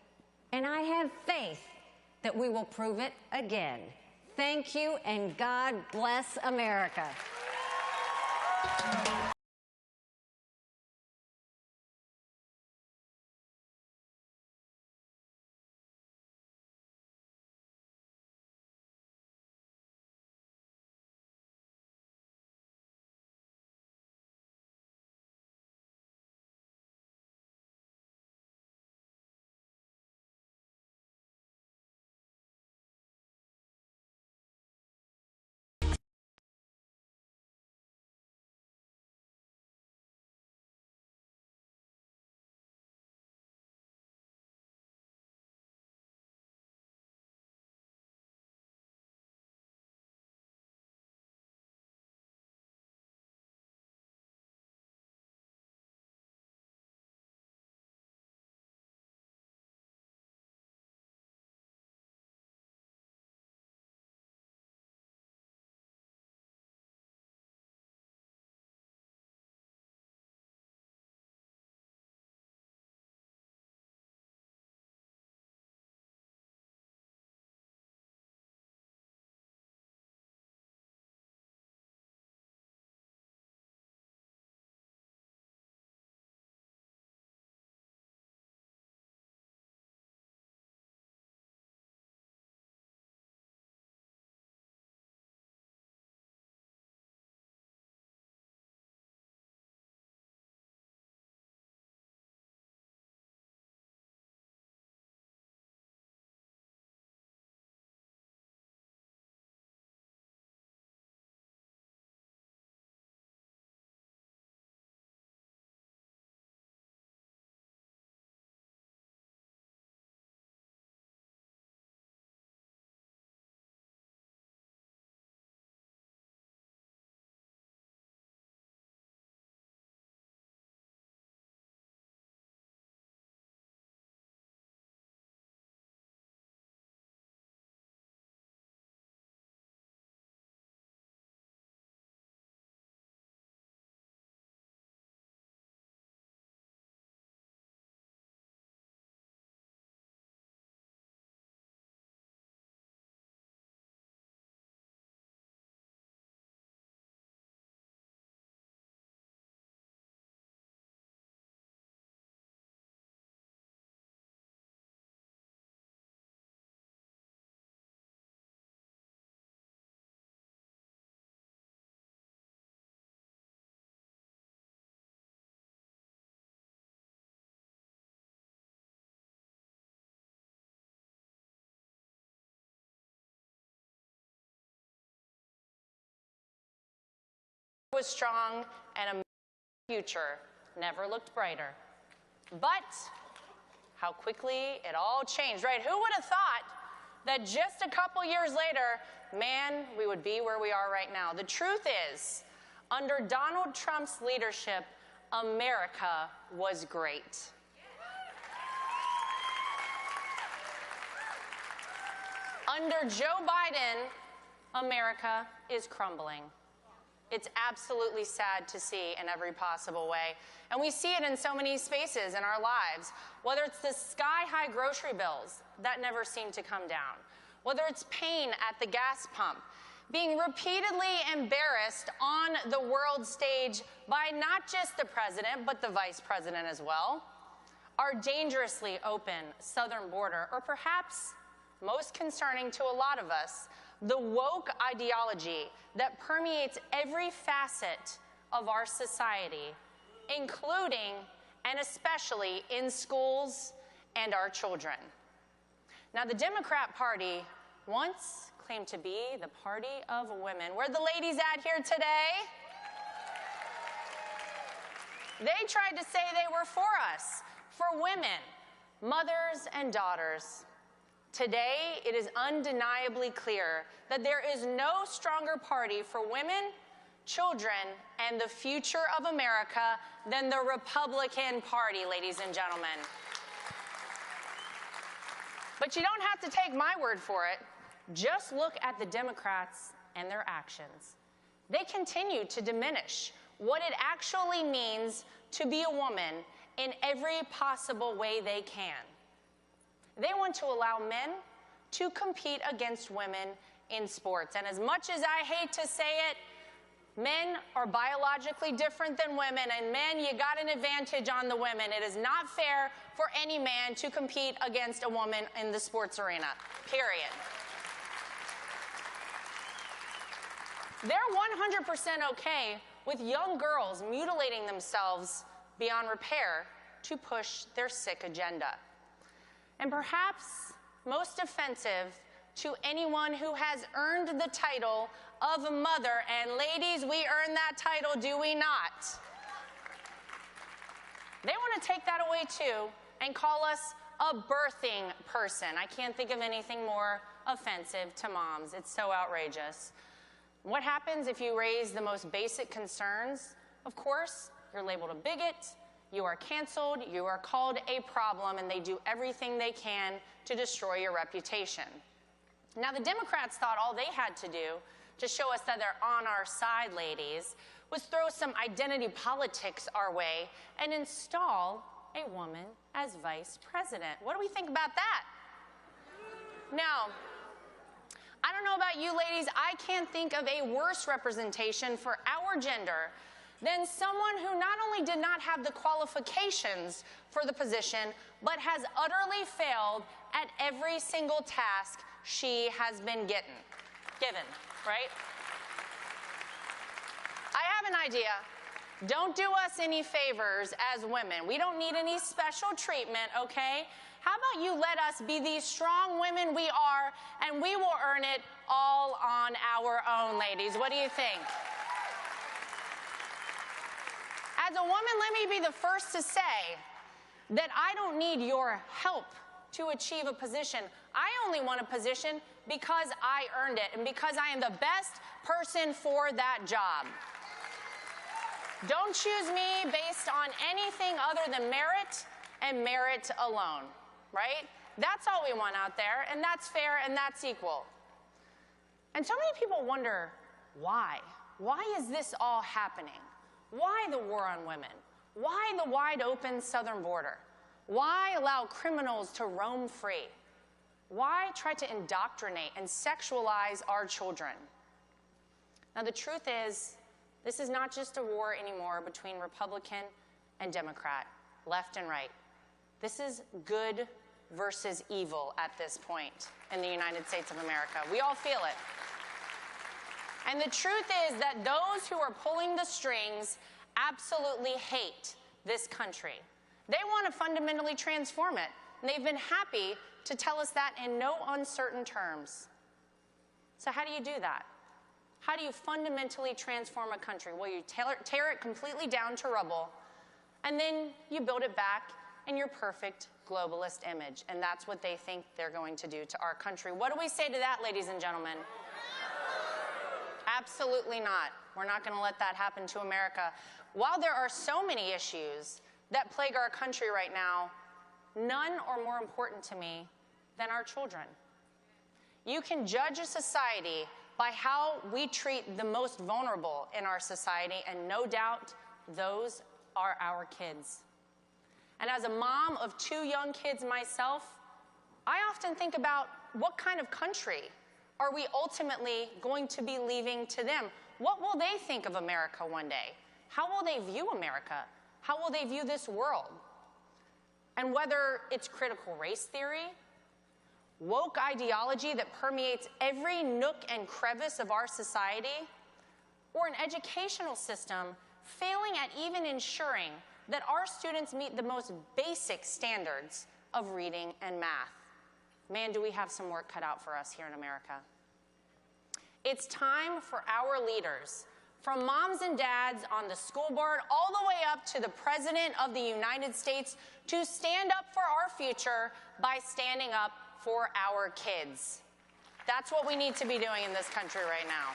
And I have faith that we will prove it again. Thank you, and God bless America. was strong, and America's future never looked brighter. But how quickly it all changed, right? Who would have thought that just a couple years later, man, we would be where we are right now? The truth is, under Donald Trump's leadership, America was great. Under Joe Biden, America is crumbling. It's absolutely sad to see in every possible way. And we see it in so many spaces in our lives, whether it's the sky-high grocery bills that never seem to come down, whether it's pain at the gas pump, being repeatedly embarrassed on the world stage by not just the president, but the vice president as well, our dangerously open southern border, or perhaps most concerning to a lot of us, the woke ideology that permeates every facet of our society, including and especially in schools and our children. Now, the Democrat Party once claimed to be the party of women. Where are the ladies at here today? They tried to say they were for us, for women, mothers and daughters. Today, it is undeniably clear that there is no stronger party for women, children, and the future of America than the Republican Party, ladies and gentlemen. But you don't have to take my word for it. Just look at the Democrats and their actions. They continue to diminish what it actually means to be a woman in every possible way they can. They want to allow men to compete against women in sports. And as much as I hate to say it, men are biologically different than women, and men, you got an advantage on the women. It is not fair for any man to compete against a woman in the sports arena, period. They're 100% okay with young girls mutilating themselves beyond repair to push their sick agenda. And perhaps most offensive to anyone who has earned the title of mother, and ladies, we earn that title, do we not? They want to take that away too and call us a birthing person. I can't think of anything more offensive to moms. It's so outrageous. What happens if you raise the most basic concerns? Of course, you're labeled a bigot, you are canceled, you are called a problem, and they do everything they can to destroy your reputation. Now, the Democrats thought all they had to do to show us that they're on our side, ladies, was throw some identity politics our way and install a woman as vice president. What do we think about that? Now, I don't know about you ladies, I can't think of a worse representation for our gender than someone who not only did not have the qualifications for the position, but has utterly failed at every single task she has been given, right? I have an idea. Don't do us any favors as women. We don't need any special treatment, okay? How about you let us be these strong women we are, and we will earn it all on our own, ladies. What do you think? As a woman, let me be the first to say that I don't need your help to achieve a position. I only want a position because I earned it and because I am the best person for that job. Don't choose me based on anything other than merit and merit alone, right? That's all we want out there, and that's fair and that's equal. And so many people wonder why. Why is this all happening? Why the war on women? Why the wide open southern border? Why allow criminals to roam free? Why try to indoctrinate and sexualize our children? Now, the truth is, this is not just a war anymore between Republican and Democrat, left and right. This is good versus evil at this point in the United States of America. We all feel it. And the truth is that those who are pulling the strings absolutely hate this country. They want to fundamentally transform it, and they've been happy to tell us that in no uncertain terms. So how do you do that? How do you fundamentally transform a country? Well, you tear it completely down to rubble, and then you build it back in your perfect globalist image. And that's what they think they're going to do to our country. What do we say to that, ladies and gentlemen? Absolutely not. We're not going to let that happen to America. While there are so many issues that plague our country right now, none are more important to me than our children. You can judge a society by how we treat the most vulnerable in our society, and no doubt those are our kids. And as a mom of 2 young kids myself, I often think about what kind of country are we ultimately going to be leaving to them? What will they think of America one day? How will they view America? How will they view this world? And whether it's critical race theory, woke ideology that permeates every nook and crevice of our society, or an educational system failing at even ensuring that our students meet the most basic standards of reading and math. Man, do we have some work cut out for us here in America. It's time for our leaders, from moms and dads on the school board all the way up to the President of the United States, to stand up for our future by standing up for our kids. That's what we need to be doing in this country right now.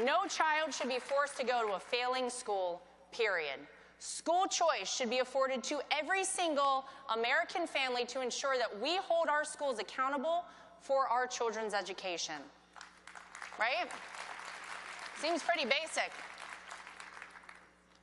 No child should be forced to go to a failing school, period. School choice should be afforded to every single American family to ensure that we hold our schools accountable for our children's education. Right? Seems pretty basic.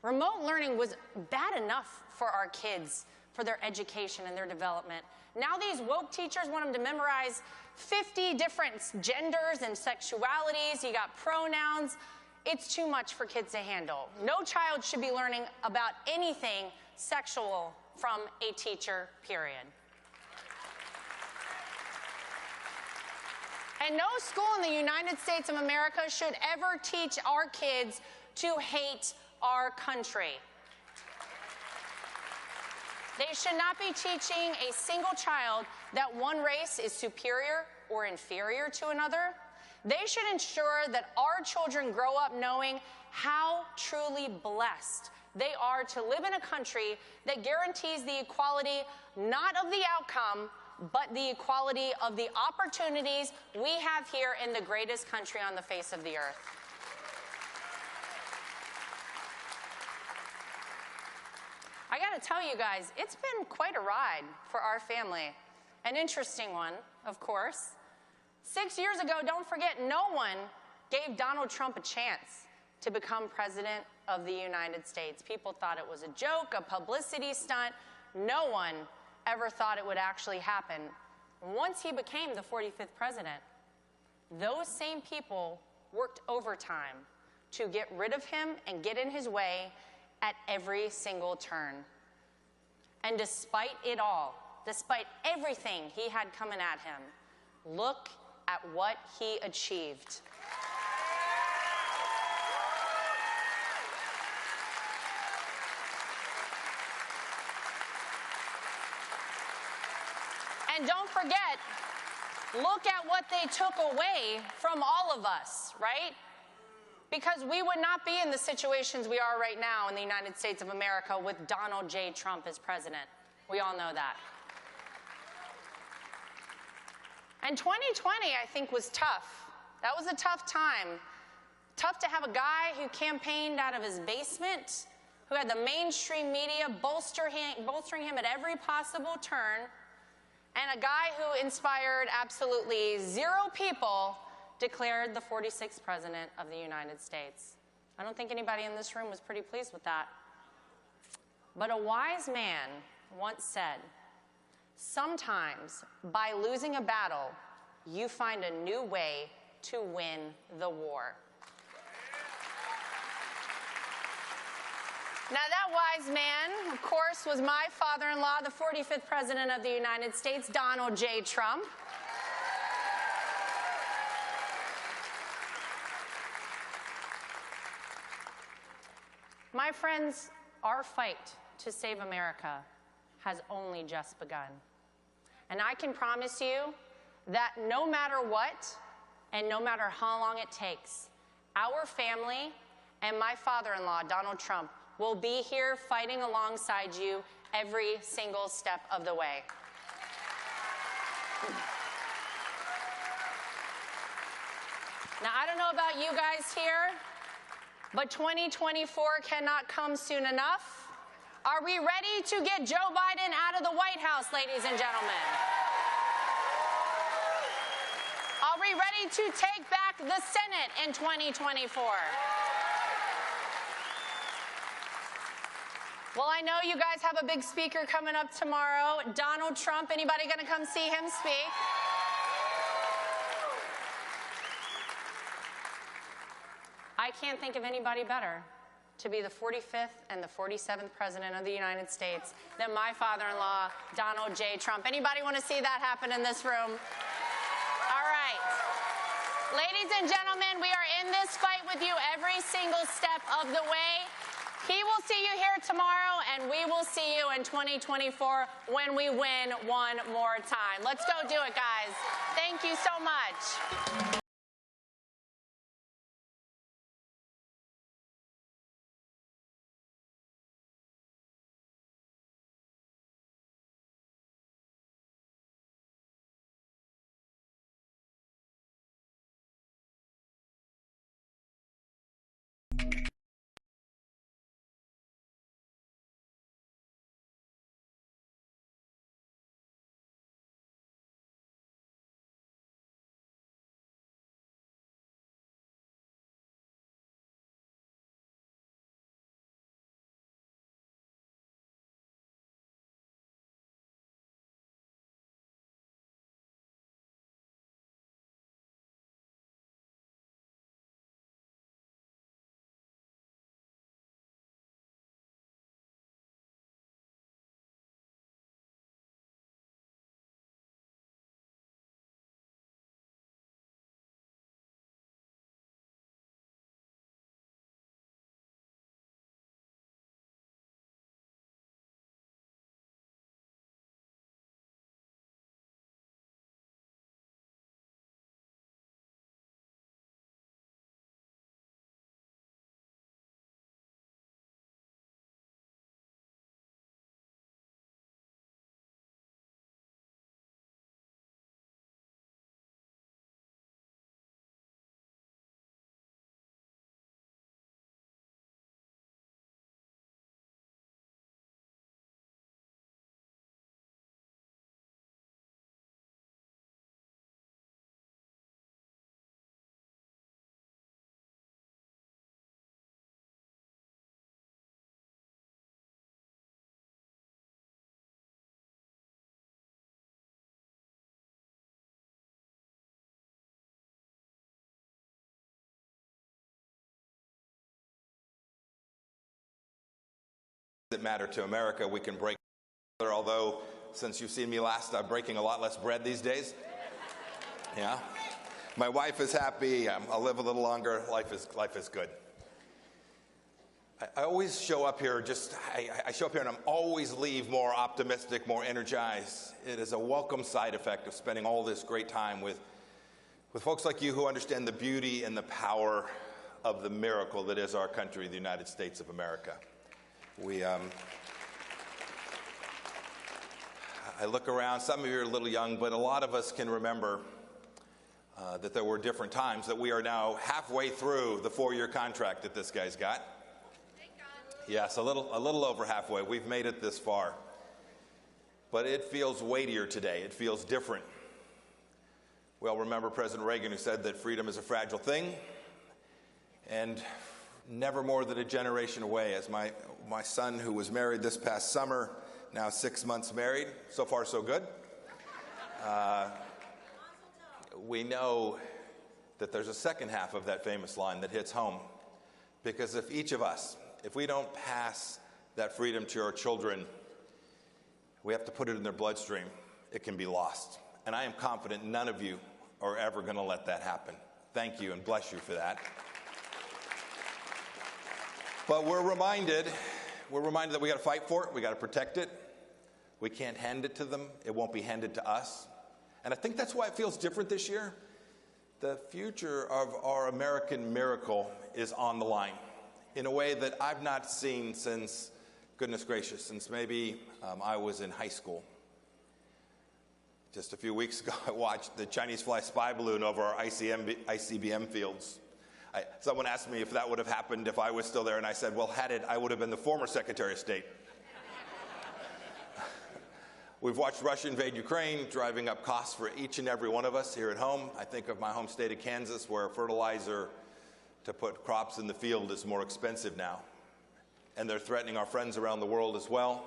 Remote learning was bad enough for our kids, for their education and their development. Now these woke teachers want them to memorize 50 different genders and sexualities. You got pronouns. It's too much for kids to handle. No child should be learning about anything sexual from a teacher, period. And no school in the United States of America should ever teach our kids to hate our country. They should not be teaching a single child that one race is superior or inferior to another. They should ensure that our children grow up knowing how truly blessed they are to live in a country that guarantees the equality not of the outcome, but the equality of the opportunities we have here in the greatest country on the face of the earth. I gotta tell you guys, it's been quite a ride for our family. An interesting one, of course. 6 years ago, don't forget, no one gave Donald Trump a chance to become president of the United States. People thought it was a joke, a publicity stunt. No one ever thought it would actually happen. Once he became the 45th president, those same people worked overtime to get rid of him and get in his way at every single turn. And despite it all, despite everything he had coming at him, look at what he achieved. And don't forget, look at what they took away from all of us, right? Because we would not be in the situations we are right now in the United States of America with Donald J. Trump as president. We all know that. And 2020, I think, was tough. That was a tough time. Tough to have a guy who campaigned out of his basement, who had the mainstream media bolstering him at every possible turn, and a guy who inspired absolutely zero people declared the 46th president of the United States. I don't think anybody in this room was pretty pleased with that. But a wise man once said, sometimes by losing a battle, you find a new way to win the war. Now that wise man, of course, was my father-in-law, the 45th president of the United States, Donald J. Trump. My friends, our fight to save America has only just begun. And I can promise you that no matter what, and no matter how long it takes, our family and my father-in-law, Donald Trump, will be here fighting alongside you every single step of the way. Now, I don't know about you guys here, but 2024 cannot come soon enough. Are we ready to get Joe Biden out of the White House, ladies and gentlemen? Are we ready to take back the Senate in 2024? Well, I know you guys have a big speaker coming up tomorrow. Donald Trump, anybody gonna come see him speak? I can't think of anybody better to be the 45th and the 47th President of the United States than my father-in-law, Donald J. Trump. Anybody want to see that happen in this room? All right. Ladies and gentlemen, we are in this fight with you every single step of the way. He will see you here tomorrow, and we will see you in 2024 when we win one more time. Let's go do it, guys. Thank you so much. That matter to America, we can break together, although since you've seen me last, I'm breaking a lot less bread these days. Yeah. My wife is happy. I'll live a little longer. Life is good. I always show up here I show up here and I'm always leave more optimistic, more energized. It is a welcome side effect of spending all this great time with folks like you who understand the beauty and the power of the miracle that is our country, the United States of America. I look around, some of you are a little young, but a lot of us can remember that there were different times, that we are now halfway through the 4-year contract that this guy's got. Yes, a little over halfway. We've made it this far. But it feels weightier today. It feels different. We all remember President Reagan, who said that freedom is a fragile thing and never more than a generation away. As my son, who was married this past summer, now 6 months married, so far so good. We know that there's a second half of that famous line that hits home. Because if each of us, if we don't pass that freedom to our children, we have to put it in their bloodstream, it can be lost. And I am confident none of you are ever going to let that happen. Thank you and bless you for that. But we're reminded that we got to fight for it, we got to protect it. We can't hand it to them, it won't be handed to us. And I think that's why it feels different this year, The future of our American miracle is on the line in a way that I've not seen since, goodness gracious, since maybe I was in high school. Just a few weeks ago, I watched the Chinese fly spy balloon over our ICBM fields. Someone asked me if that would have happened if I was still there, and I said, well, had it, I would have been the former Secretary of State. We've watched Russia invade Ukraine, driving up costs for each and every one of us here at home. I think of my home state of Kansas, where fertilizer to put crops in the field is more expensive now. And they're threatening our friends around the world as well.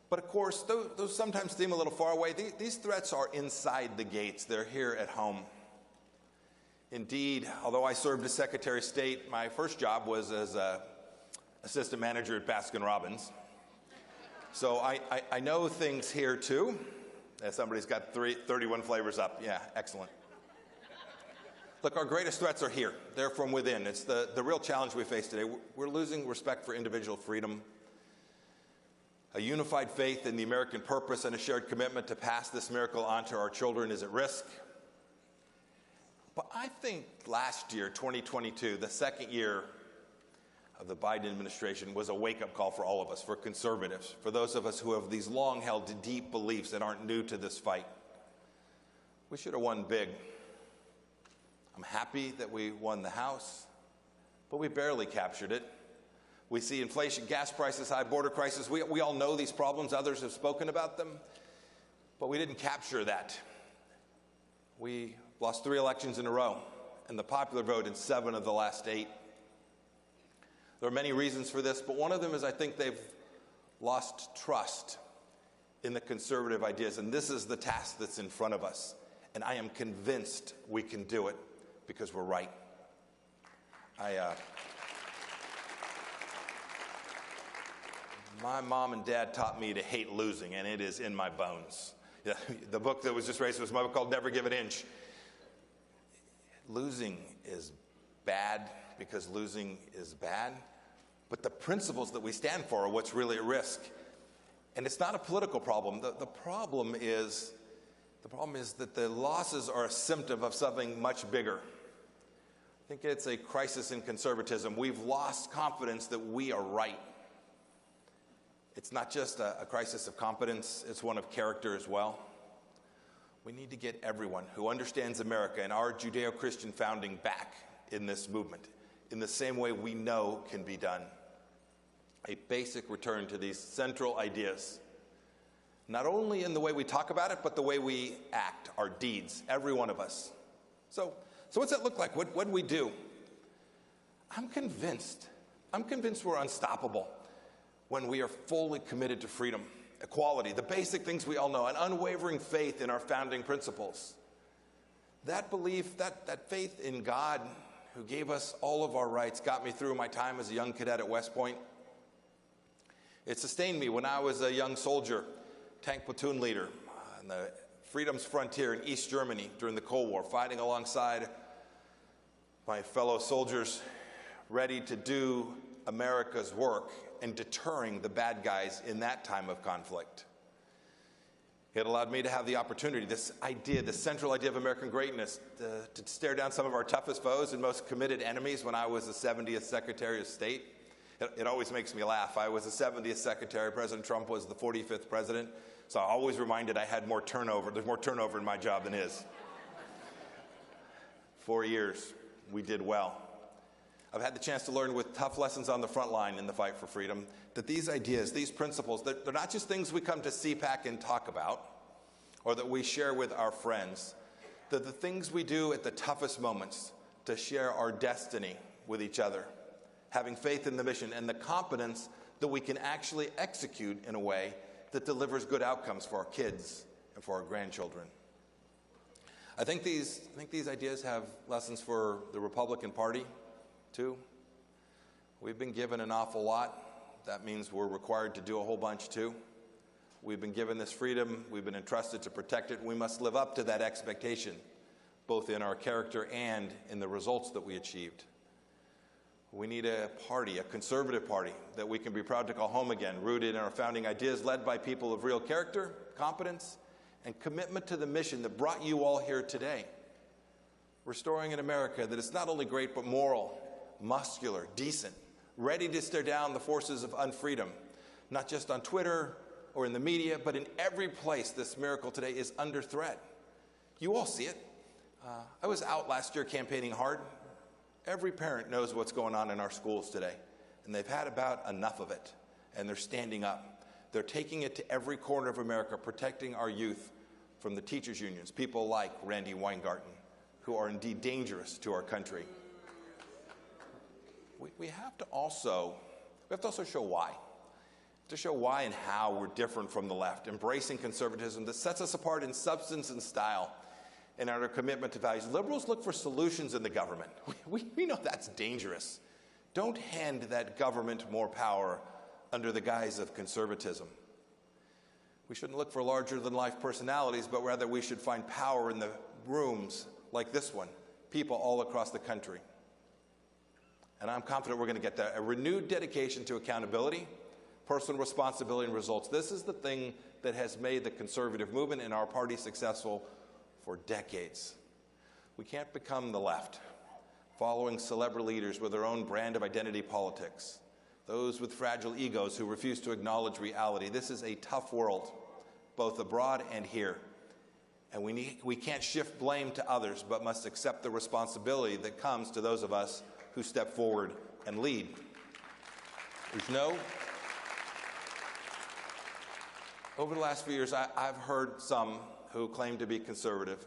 But of course, those sometimes seem a little far away. These threats are inside the gates. They're here at home. Indeed, although I served as Secretary of State, my first job was as an assistant manager at Baskin-Robbins. So I know things here too. Somebody's got 31 flavors up. Yeah, excellent. Look, our greatest threats are here. They're from within. It's the real challenge we face today. We're losing respect for individual freedom. A unified faith in the American purpose and a shared commitment to pass this miracle on to our children is at risk. But I think last year, 2022, the second year of the Biden administration, was a wake-up call for all of us, for conservatives, for those of us who have these long-held deep beliefs that aren't new to this fight. We should have won big. I'm happy that we won the House, but we barely captured it. We see inflation, gas prices, high border crisis. We all know these problems. Others have spoken about them, but we didn't capture that. We lost 3 elections in a row, and the popular vote in 7 of the last 8. There are many reasons for this, but one of them is I think they've lost trust in the conservative ideas, and this is the task that's in front of us. And I am convinced we can do it because we're right. My mom and dad taught me to hate losing, and it is in my bones. Yeah, the book that was just raised was my book called Never Give an Inch. Losing is bad because losing is bad, but the principles that we stand for are what's really at risk. And it's not a political problem. The problem is that the losses are a symptom of something much bigger. I think it's a crisis in conservatism. We've lost confidence that we are right. It's not just a crisis of competence, it's one of character as well. We need to get everyone who understands America and our Judeo-Christian founding back in this movement, in the same way we know can be done. A basic return to these central ideas, not only in the way we talk about it, but the way we act, our deeds, every one of us. So what's that look like? What do we do? I'm convinced we're unstoppable when we are fully committed to freedom, equality, the basic things we all know, an unwavering faith in our founding principles. That belief, that faith in God who gave us all of our rights got me through my time as a young cadet at West Point. It sustained me when I was a young soldier, tank platoon leader on the Freedom's frontier in East Germany during the Cold War, fighting alongside my fellow soldiers, ready to do America's work and deterring the bad guys in that time of conflict. It allowed me to have the opportunity, this central idea of American greatness, to stare down some of our toughest foes and most committed enemies when I was the 70th Secretary of State. It always makes me laugh. I was the 70th Secretary. President Trump was the 45th president. So I'm always reminded I had more turnover. There's more turnover in my job than his. 4 years, we did well. I've had the chance to learn with tough lessons on the front line in the fight for freedom that these ideas, these principles, they're not just things we come to Cpac and talk about or that we share with our friends. They're the things we do at the toughest moments to share our destiny with each other, having faith in the mission and the confidence that we can actually execute in a way that delivers good outcomes for our kids and for our grandchildren. I think these ideas have lessons for the Republican Party, too. We've been given an awful lot. That means we're required to do a whole bunch, too. We've been given this freedom. We've been entrusted to protect it. We must live up to that expectation, both in our character and in the results that we achieved. We need a party, a conservative party, that we can be proud to call home again, rooted in our founding ideas, led by people of real character, competence, and commitment to the mission that brought you all here today. restoring an America that is not only great but moral, muscular, decent, ready to stare down the forces of unfreedom, not just on Twitter or in the media, but in every place this miracle today is under threat. You all see it. I was out last year campaigning hard. Every parent knows what's going on in our schools today, and they've had about enough of it, and they're standing up. They're taking it to every corner of America, protecting our youth from the teachers' unions, people like Randy Weingarten, who are indeed dangerous to our country. We have to also show why. To show why and how we're different from the left, embracing conservatism that sets us apart in substance and style and our commitment to values. Liberals look for solutions in the government. We know that's dangerous. Don't hand that government more power under the guise of conservatism. We shouldn't look for larger-than-life personalities, but rather we should find power in the rooms like this one, people all across the country. And I'm confident we're going to get that. A renewed dedication to accountability, personal responsibility, and results. This is the thing that has made the conservative movement and our party successful for decades. We can't become the left, following celebrity leaders with their own brand of identity politics, those with fragile egos who refuse to acknowledge reality. This is a tough world, both abroad and here. And we can't shift blame to others, but must accept the responsibility that comes to those of us who step forward and lead. Over the last few years, I've heard some who claim to be conservative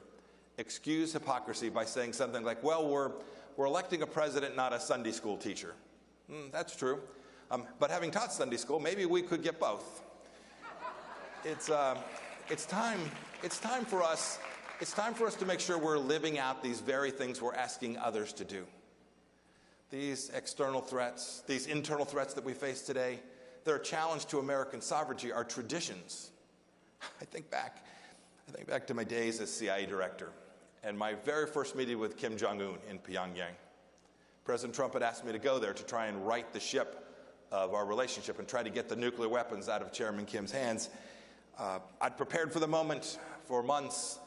excuse hypocrisy by saying something like, well, we're electing a president, not a Sunday school teacher. That's true. But having taught Sunday school, maybe we could get both. It's time for us to make sure we're living out these very things we're asking others to do. These external threats, these internal threats that we face today, they're a challenge to American sovereignty, our traditions. I think back to my days as CIA director and my very first meeting with Kim Jong-un in Pyongyang. President Trump had asked me to go there to try and right the ship of our relationship and try to get the nuclear weapons out of Chairman Kim's hands. I'd prepared for the moment for months.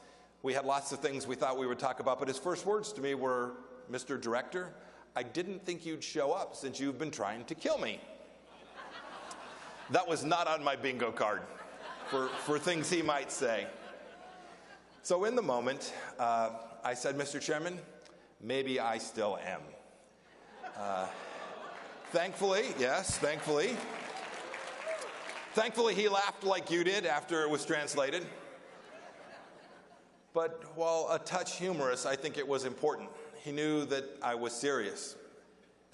We had lots of things we thought we would talk about, but his first words to me were, Mr. Director, I didn't think you'd show up since you've been trying to kill me. That was not on my bingo card for things he might say. So in the moment, I said, Mr. Chairman, maybe I still am. Thankfully, he laughed like you did after it was translated. But while a touch humorous, I think it was important. He knew that I was serious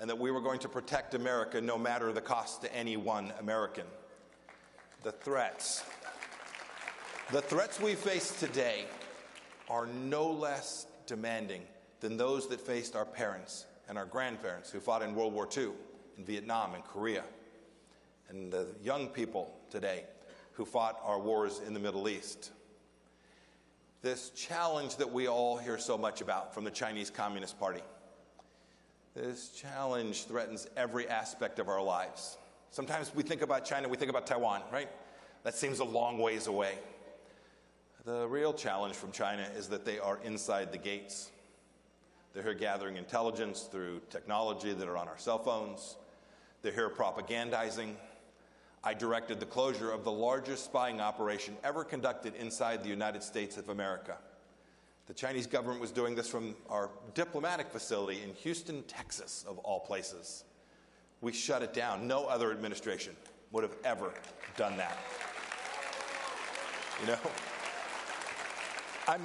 and that we were going to protect America no matter the cost to any one American. The threats we face today are no less demanding than those that faced our parents and our grandparents who fought in World War II, in Vietnam and Korea, and the young people today who fought our wars in the Middle East. This challenge that we all hear so much about from the Chinese Communist Party, this challenge threatens every aspect of our lives. Sometimes we think about China, we think about Taiwan, right? That seems a long ways away. The real challenge from China is that they are inside the gates. They're here gathering intelligence through technology that are on our cell phones. They're here propagandizing. I directed the closure of the largest spying operation ever conducted inside the United States of America. The Chinese government was doing this from our diplomatic facility in Houston, Texas, of all places. We shut it down. No other administration would have ever done that. You know, I'm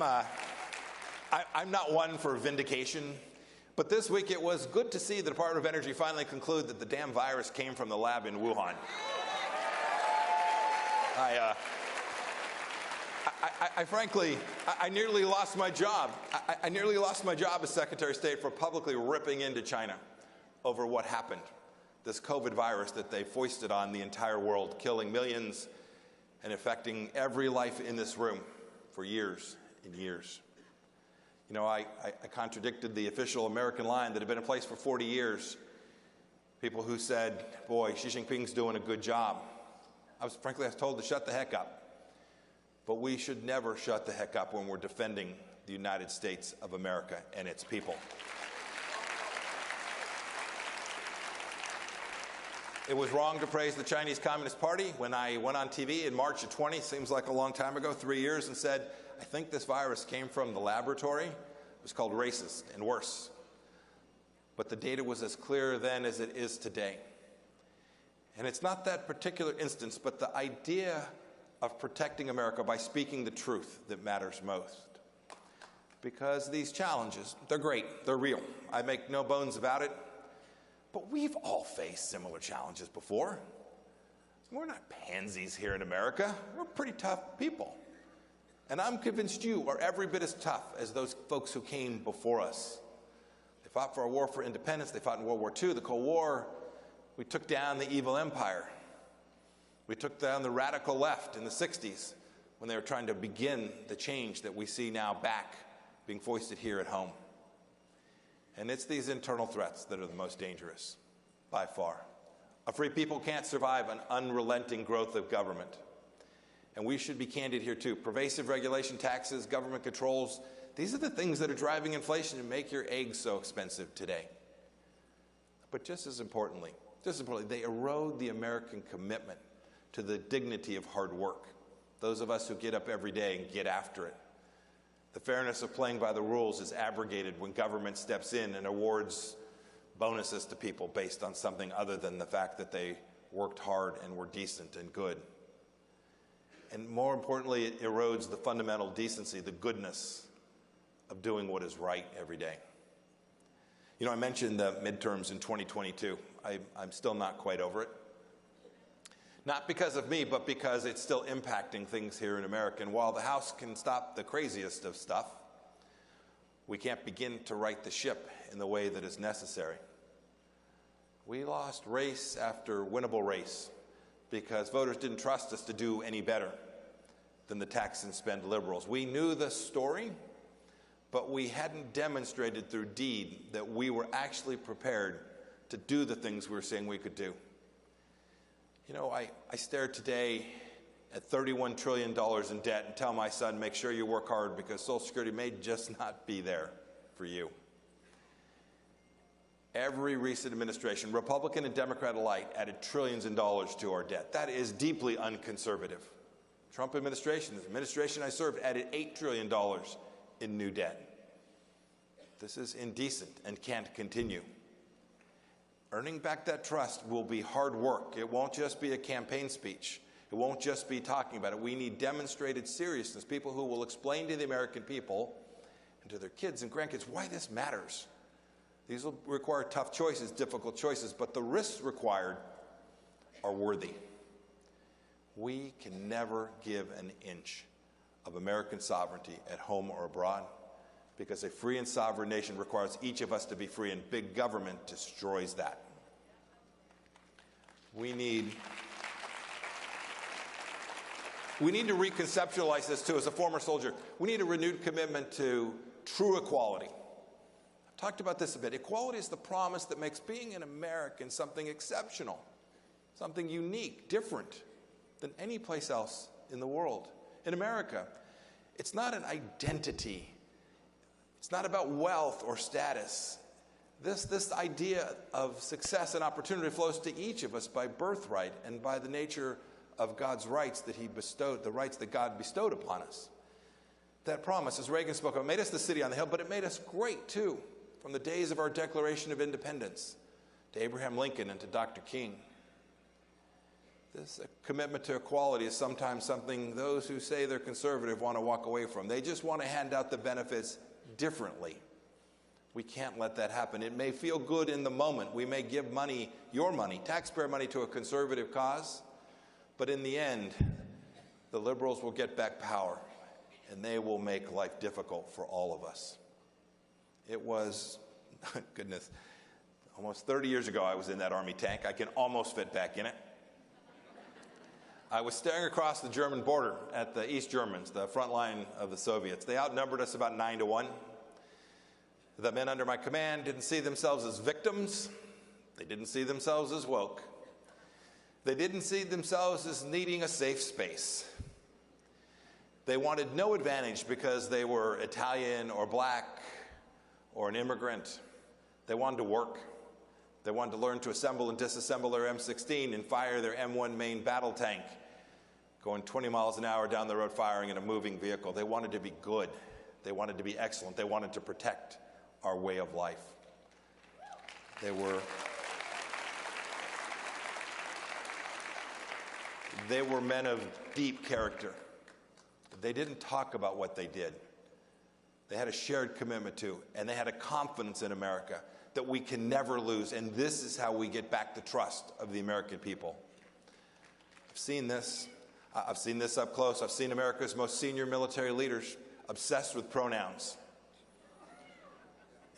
not one for vindication, but this week it was good to see the Department of Energy finally conclude that the damn virus came from the lab in Wuhan. I nearly lost my job. I nearly lost my job as Secretary of State for publicly ripping into China over what happened. This COVID virus that they foisted on the entire world, killing millions and affecting every life in this room for years and years. You know, I contradicted the official American line that had been in place for 40 years. People who said, boy, Xi Jinping's doing a good job. I was told to shut the heck up. But we should never shut the heck up when we're defending the United States of America and its people. It was wrong to praise the Chinese Communist Party when I went on TV in March of 20, seems like a long time ago, 3 years, and said, I think this virus came from the laboratory. It was called racist and worse. But the data was as clear then as it is today. And it's not that particular instance, but the idea of protecting America by speaking the truth that matters most. Because these challenges, they're great, they're real. I make no bones about it. But we've all faced similar challenges before. We're not pansies here in America. We're pretty tough people. And I'm convinced you are every bit as tough as those folks who came before us. They fought for a war for independence. They fought in World War II, the Cold War. We took down the evil empire. We took down the radical left in the 60s when they were trying to begin the change that we see now back being foisted here at home. And it's these internal threats that are the most dangerous, by far. A free people can't survive an unrelenting growth of government. And we should be candid here too. Pervasive regulation, taxes, government controls, these are the things that are driving inflation and make your eggs so expensive today. But just as importantly, they erode the American commitment to the dignity of hard work. Those of us who get up every day and get after it. The fairness of playing by the rules is abrogated when government steps in and awards bonuses to people based on something other than the fact that they worked hard and were decent and good. And more importantly, it erodes the fundamental decency, the goodness of doing what is right every day. You know, I mentioned the midterms in 2022. I'm still not quite over it. Not because of me, but because it's still impacting things here in America. And while the House can stop the craziest of stuff, we can't begin to right the ship in the way that is necessary. We lost race after winnable race because voters didn't trust us to do any better than the tax and spend liberals. We knew the story, but we hadn't demonstrated through deed that we were actually prepared to do the things we were saying we could do. You know, I stare today at $31 trillion in debt and tell my son, make sure you work hard because Social Security may just not be there for you. Every recent administration, Republican and Democrat alike, added trillions in dollars to our debt. That is deeply unconservative. Trump administration, the administration I served, added $8 trillion in new debt. This is indecent and can't continue. Earning back that trust will be hard work. It won't just be a campaign speech. It won't just be talking about it. We need demonstrated seriousness, people who will explain to the American people and to their kids and grandkids why this matters. These will require tough choices, difficult choices, but the risks required are worthy. We can never give an inch of American sovereignty at home or abroad because a free and sovereign nation requires each of us to be free, and big government destroys that. We need to reconceptualize this too. As a former soldier, we need a renewed commitment to true equality. I've talked about this a bit. Equality is the promise that makes being an American something exceptional, something unique, different than any place else in the world. In America, it's not an identity. It's not about wealth or status. This idea of success and opportunity flows to each of us by birthright and by the nature of God's rights that he bestowed, the rights that God bestowed upon us. That promise, as Reagan spoke of, made us the city on the hill, but it made us great too, from the days of our Declaration of Independence to Abraham Lincoln and to Dr. King. This commitment to equality is sometimes something those who say they're conservative want to walk away from. They just want to hand out the benefits differently. We can't let that happen. It may feel good in the moment. We may give money, your money, taxpayer money, to a conservative cause, but in the end, the liberals will get back power, and they will make life difficult for all of us. It was, goodness, almost 30 years ago I was in that Army tank. I can almost fit back in it. I was staring across the German border at the East Germans, the front line of the Soviets. They outnumbered us about 9-1. The men under my command didn't see themselves as victims. They didn't see themselves as woke. They didn't see themselves as needing a safe space. They wanted no advantage because they were Italian or black or an immigrant. They wanted to work. They wanted to learn to assemble and disassemble their M16 and fire their M1 main battle tank, going 20 miles an hour down the road firing in a moving vehicle. They wanted to be good. They wanted to be excellent. They wanted to protect our way of life. They were men of deep character. They didn't talk about what they did. They had a shared commitment to, and they had a confidence in America that we can never lose, and this is how we get back the trust of the American people. I've seen this. I've seen this up close. I've seen America's most senior military leaders obsessed with pronouns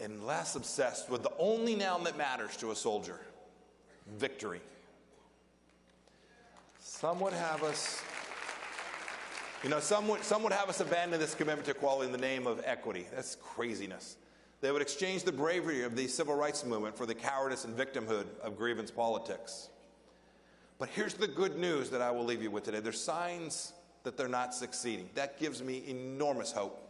and less obsessed with the only noun that matters to a soldier, victory. Some would have us, some would have us abandon this commitment to equality in the name of equity. That's craziness. They would exchange the bravery of the civil rights movement for the cowardice and victimhood of grievance politics. But here's the good news that I will leave you with today. There's signs that they're not succeeding. That gives me enormous hope.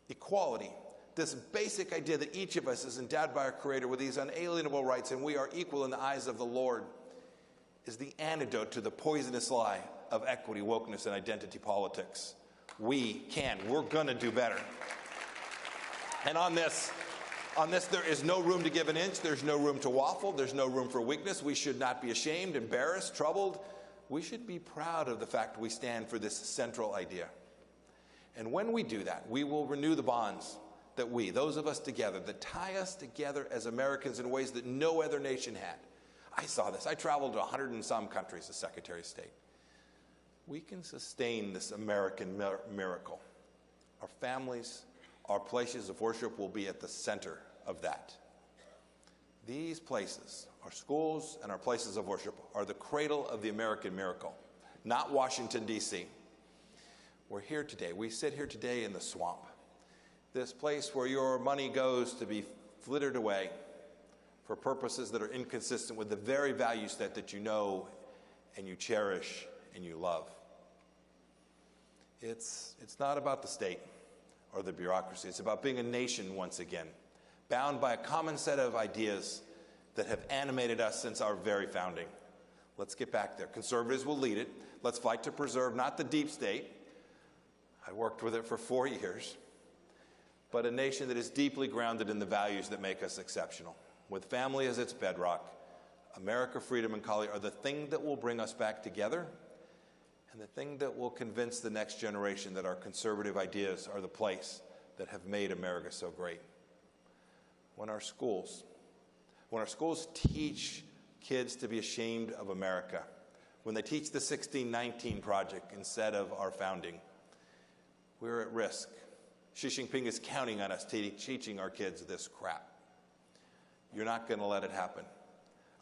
Equality, this basic idea that each of us is endowed by our Creator with these unalienable rights and we are equal in the eyes of the Lord, is the antidote to the poisonous lie of equity, wokeness, and identity politics. We're going to do better. And on this, there is no room to give an inch. There's no room to waffle. There's no room for weakness. We should not be ashamed, embarrassed, troubled. We should be proud of the fact we stand for this central idea. And when we do that, we will renew the bonds that those of us together, that tie us together as Americans in ways that no other nation had. I saw this. I traveled to 100 and some countries as Secretary of State. We can sustain this American miracle. Our families, our places of worship will be at the center of that. These places, our schools and our places of worship, are the cradle of the American miracle, not Washington, D.C. We're here today. We sit here today in the swamp, this place where your money goes to be flittered away for purposes that are inconsistent with the very value set that you know and you cherish and you love. It's not about the state or the bureaucracy. It's about being a nation once again, bound by a common set of ideas that have animated us since our very founding. Let's get back there. Conservatives will lead it. Let's fight to preserve not the deep state. I worked with it for 4 years, but a nation that is deeply grounded in the values that make us exceptional. With family as its bedrock, America, freedom, and equality are the thing that will bring us back together and the thing that will convince the next generation that our conservative ideas are the place that have made America so great. When our schools teach kids to be ashamed of America, when they teach the 1619 Project instead of our founding, we're at risk. Xi Jinping is counting on us teaching our kids this crap. You're not going to let it happen.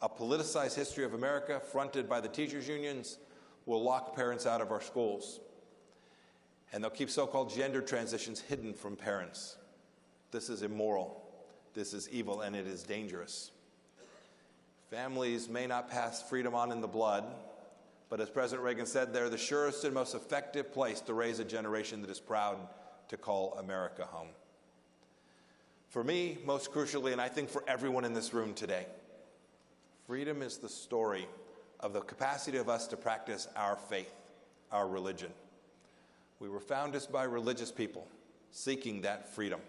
A politicized history of America fronted by the teachers' unions will lock parents out of our schools. And they'll keep so-called gender transitions hidden from parents. This is immoral. This is evil, and it is dangerous. Families may not pass freedom on in the blood, but as President Reagan said, they're the surest and most effective place to raise a generation that is proud to call America home. For me, most crucially, and I think for everyone in this room today, freedom is the story of the capacity of us to practice our faith, our religion. We were founded by religious people seeking that freedom.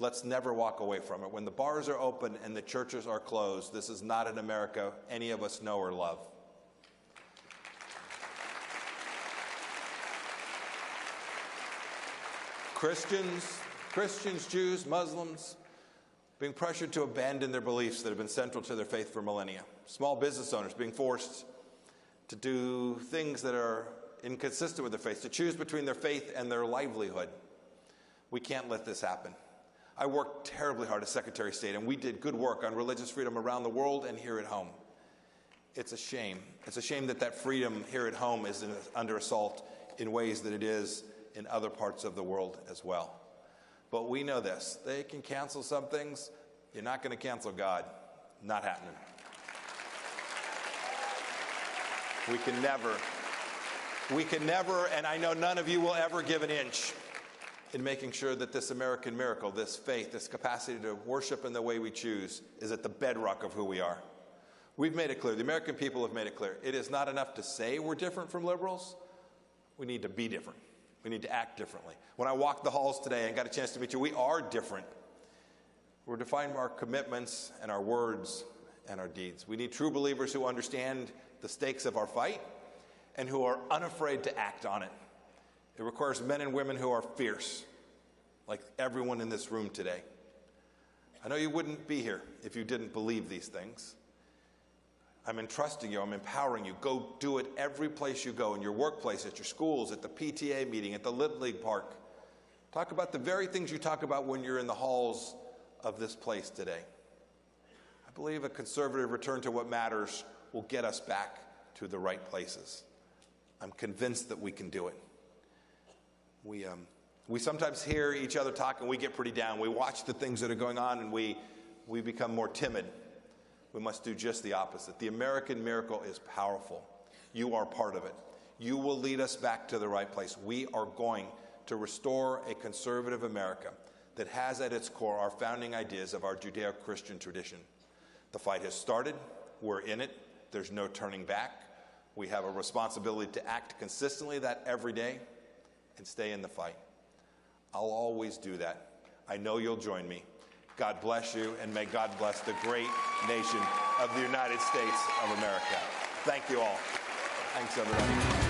Let's never walk away from it. When the bars are open and the churches are closed, this is not an America any of us know or love. Christians, Jews, Muslims, being pressured to abandon their beliefs that have been central to their faith for millennia. Small business owners being forced to do things that are inconsistent with their faith, to choose between their faith and their livelihood. We can't let this happen. I worked terribly hard as Secretary of State, and we did good work on religious freedom around the world and here at home. It's a shame. It's a shame that freedom here at home is under assault in ways that it is in other parts of the world as well. But we know this. They can cancel some things. You're not going to cancel God. Not happening. We can never, and I know none of you will ever give an inch in making sure that this American miracle, this faith, this capacity to worship in the way we choose is at the bedrock of who we are. We've made it clear, the American people have made it clear, it is not enough to say we're different from liberals. We need to be different. We need to act differently. When I walked the halls today and got a chance to meet you, we are different. We're defining our commitments and our words and our deeds. We need true believers who understand the stakes of our fight and who are unafraid to act on it. It requires men and women who are fierce, like everyone in this room today. I know you wouldn't be here if you didn't believe these things. I'm entrusting you, I'm empowering you. Go do it every place you go, in your workplace, at your schools, at the PTA meeting, at the Little League Park. Talk about the very things you talk about when you're in the halls of this place today. I believe a conservative return to what matters will get us back to the right places. I'm convinced that we can do it. We sometimes hear each other talk and we get pretty down. We watch the things that are going on and we become more timid. We must do just the opposite. The American miracle is powerful. You are part of it. You will lead us back to the right place. We are going to restore a conservative America that has at its core our founding ideas of our Judeo-Christian tradition. The fight has started. We're in it. There's no turning back. We have a responsibility to act consistently that every day and stay in the fight. I'll always do that. I know you'll join me. God bless you, and may God bless the great nation of the United States of America. Thank you all. Thanks, everybody.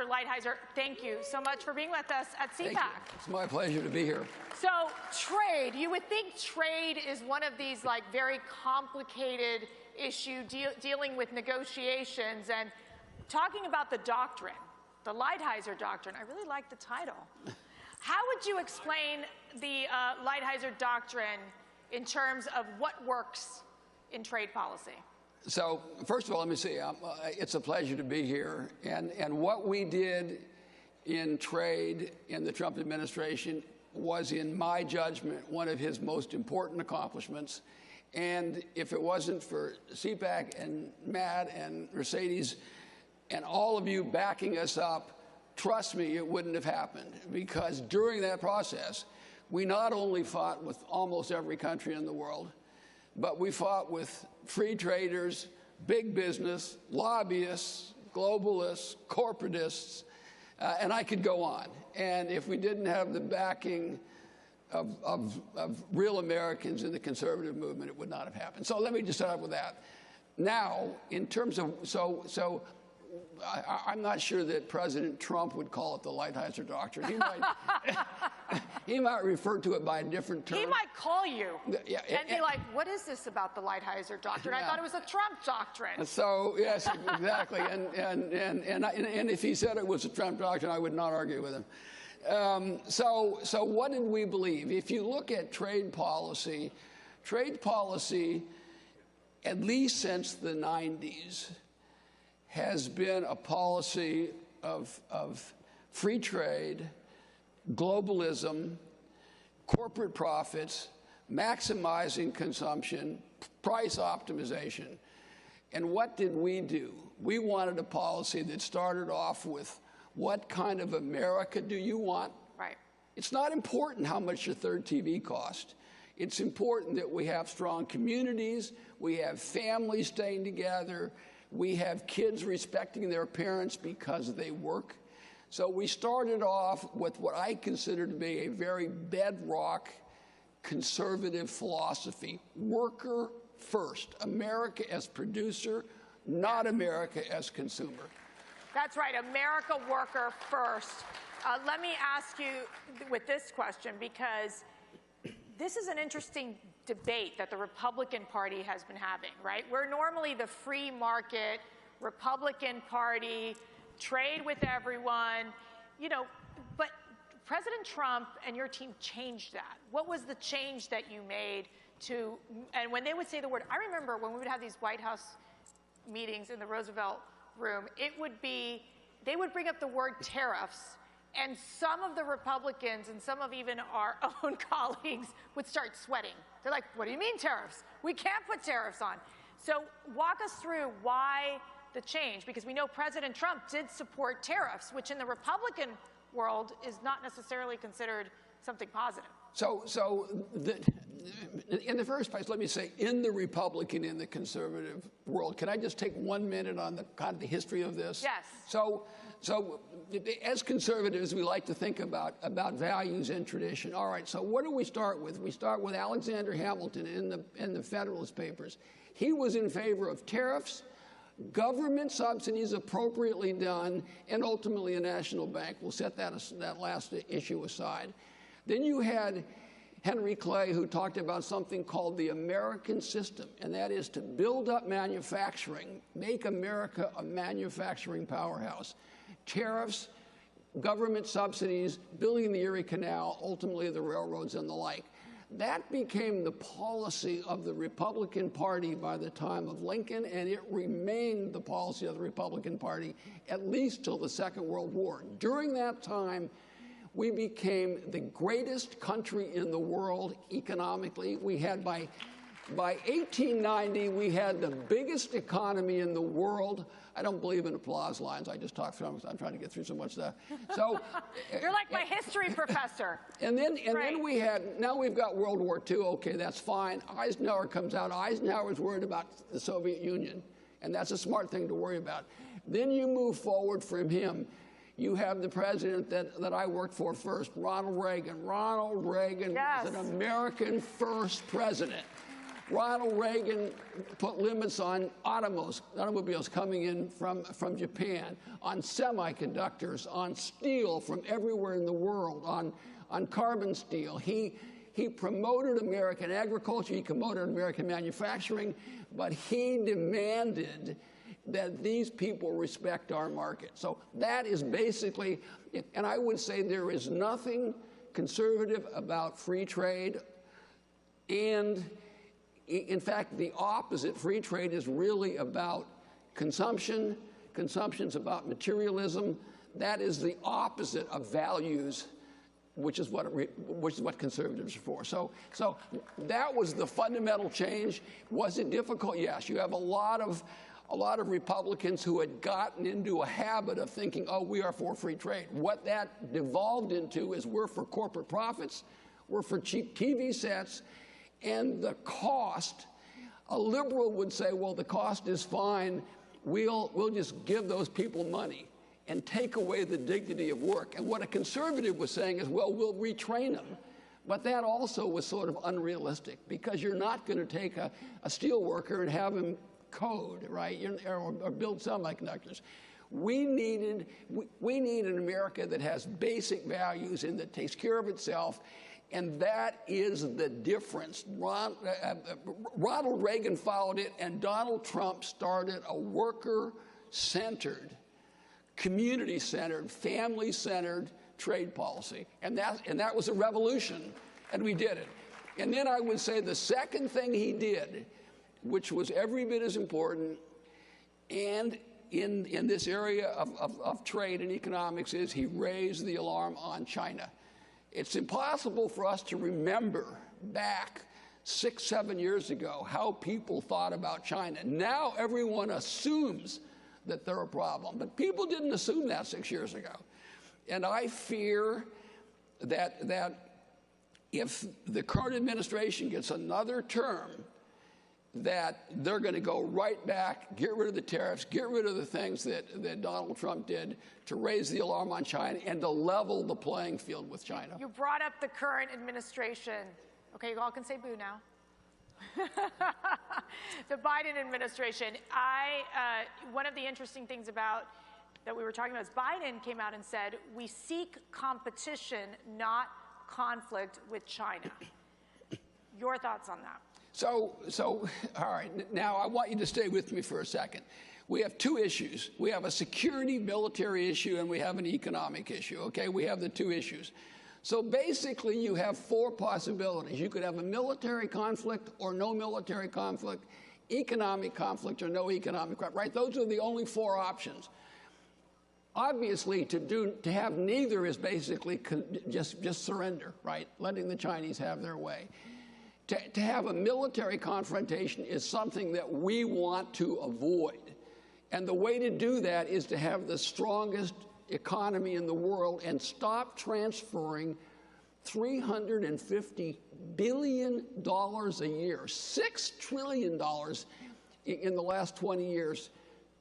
Lighthizer, thank you so much for being with us at Cpac. It's my pleasure to be here. So trade, you would think trade is one of these like very complicated issue dealing with negotiations and talking about the doctrine, the Lighthizer doctrine. I really like the title. How would you explain the Lighthizer doctrine in terms of what works in trade policy? So, first of all, let me say, it's a pleasure to be here. And what we did in trade in the Trump administration was, in my judgment, one of his most important accomplishments. And if it wasn't for Cpac and Matt and Mercedes and all of you backing us up, trust me, it wouldn't have happened. Because during that process, we not only fought with almost every country in the world, but we fought with free traders, big business, lobbyists, globalists, corporatists, and I could go on. And if we didn't have the backing of real Americans in the conservative movement, it would not have happened. So let me just start with that. Now, in terms of, I'm not sure that President Trump would call it the Lighthizer doctrine. He might refer to it by a different term. He might call you and be like, what is this about the Lighthizer doctrine? I thought it was a Trump doctrine. So, yes, exactly. And if he said it was a Trump doctrine, I would not argue with him. So what did we believe? If you look at trade policy, at least since the 90s, has been a policy of free trade, globalism, corporate profits, maximizing consumption, price optimization. And what did we do? We wanted a policy that started off with, what kind of America do you want? Right. It's not important how much your third TV cost. It's important that we have strong communities, we have families staying together, we have kids respecting their parents because they work. So we started off with what I consider to be a very bedrock conservative philosophy. Worker first. America as producer, not America as consumer. That's right, America worker first. Let me ask you with this question, because this is an interesting debate that the Republican Party has been having, right? We're normally the free market Republican Party, trade with everyone, but President Trump and your team changed that. What was the change that you made and when they would say the word, I remember when we would have these White House meetings in the Roosevelt room, they would bring up the word tariffs, and some of the Republicans and some of even our own colleagues would start sweating. They're like, what do you mean tariffs? We can't put tariffs on. So walk us through why the change, because we know President Trump did support tariffs, which in the Republican world is not necessarily considered something positive. In the first place, let me say, in the Republican, in the conservative world, can I just take 1 minute on the kind of the history of this? Yes. So as conservatives, we like to think about values and tradition. All right, so what do we start with? We start with Alexander Hamilton in the Federalist Papers. He was in favor of tariffs, government subsidies appropriately done, and ultimately a national bank. We'll set that last issue aside. Then you had Henry Clay, who talked about something called the American system, and that is to build up manufacturing, make America a manufacturing powerhouse. Tariffs, government subsidies, building the Erie Canal, ultimately the railroads and the like. That became the policy of the Republican Party by the time of Lincoln, and it remained the policy of the Republican Party at least till the Second World War. During that time, we became the greatest country in the world economically. We had, by 1890, we had the biggest economy in the world. I don't believe in applause lines. I just talk through them because I'm trying to get through so much stuff. So you're like my history professor. And then now we've got World War II. Okay, that's fine. Eisenhower comes out. Eisenhower's worried about the Soviet Union, and that's a smart thing to worry about. Then you move forward from him. You have the president that I worked for first, Ronald Reagan. Ronald Reagan was an American first president. Ronald Reagan put limits on automobiles coming in from Japan, on semiconductors, on steel from everywhere in the world, on carbon steel. He promoted American agriculture, he promoted American manufacturing, but he demanded that these people respect our market. So that is basically, and I would say there is nothing conservative about free trade, and in fact, the opposite. Free trade is really about consumption. Consumption's about materialism. That is the opposite of values, which is what conservatives are for. So that was the fundamental change. Was it difficult? Yes. You have a lot of Republicans who had gotten into a habit of thinking, oh, we are for free trade. What that devolved into is we're for corporate profits, we're for cheap TV sets, and the cost. A liberal would say, well, the cost is fine. We'll just give those people money and take away the dignity of work. And what a conservative was saying is, well, we'll retrain them. But that also was sort of unrealistic, because you're not going to take a steel worker and have him code, right, or build semiconductors. We need an America that has basic values and that takes care of itself, and that is the difference. Ronald Reagan followed it, and Donald Trump started a worker-centered, community-centered, family-centered trade policy, and that was a revolution, and we did it. And then I would say the second thing he did, which was every bit as important, and in this area of trade and economics, is he raised the alarm on China. It's impossible for us to remember back 6, 7 years ago how people thought about China. Now everyone assumes that they're a problem, but people didn't assume that 6 years ago. And I fear that if the current administration gets another term, that they're going to go right back, get rid of the tariffs, get rid of the things that Donald Trump did to raise the alarm on China and to level the playing field with China. You brought up the current administration. Okay, you all can say boo now. The Biden administration. One of the interesting things that we were talking about is Biden came out and said, we seek competition, not conflict with China. Your thoughts on that? So, all right, now I want you to stay with me for a second. We have two issues. We have a security military issue and we have an economic issue, okay? We have the two issues. So basically you have four possibilities. You could have a military conflict or no military conflict, economic conflict or no economic conflict, right? Those are the only four options. Obviously, to have neither is basically just surrender, right? Letting the Chinese have their way. To have a military confrontation is something that we want to avoid. And the way to do that is to have the strongest economy in the world and stop transferring $350 billion a year, $6 trillion in the last 20 years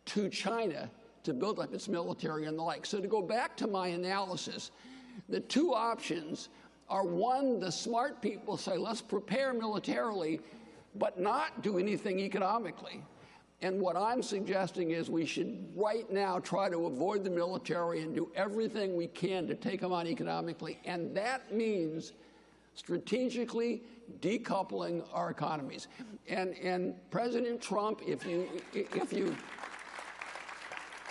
to China to build up its military and the like. So to go back to my analysis, the two options are, one, the smart people say, let's prepare militarily, but not do anything economically. And what I'm suggesting is we should right now try to avoid the military and do everything we can to take them on economically. And that means strategically decoupling our economies. And President Trump,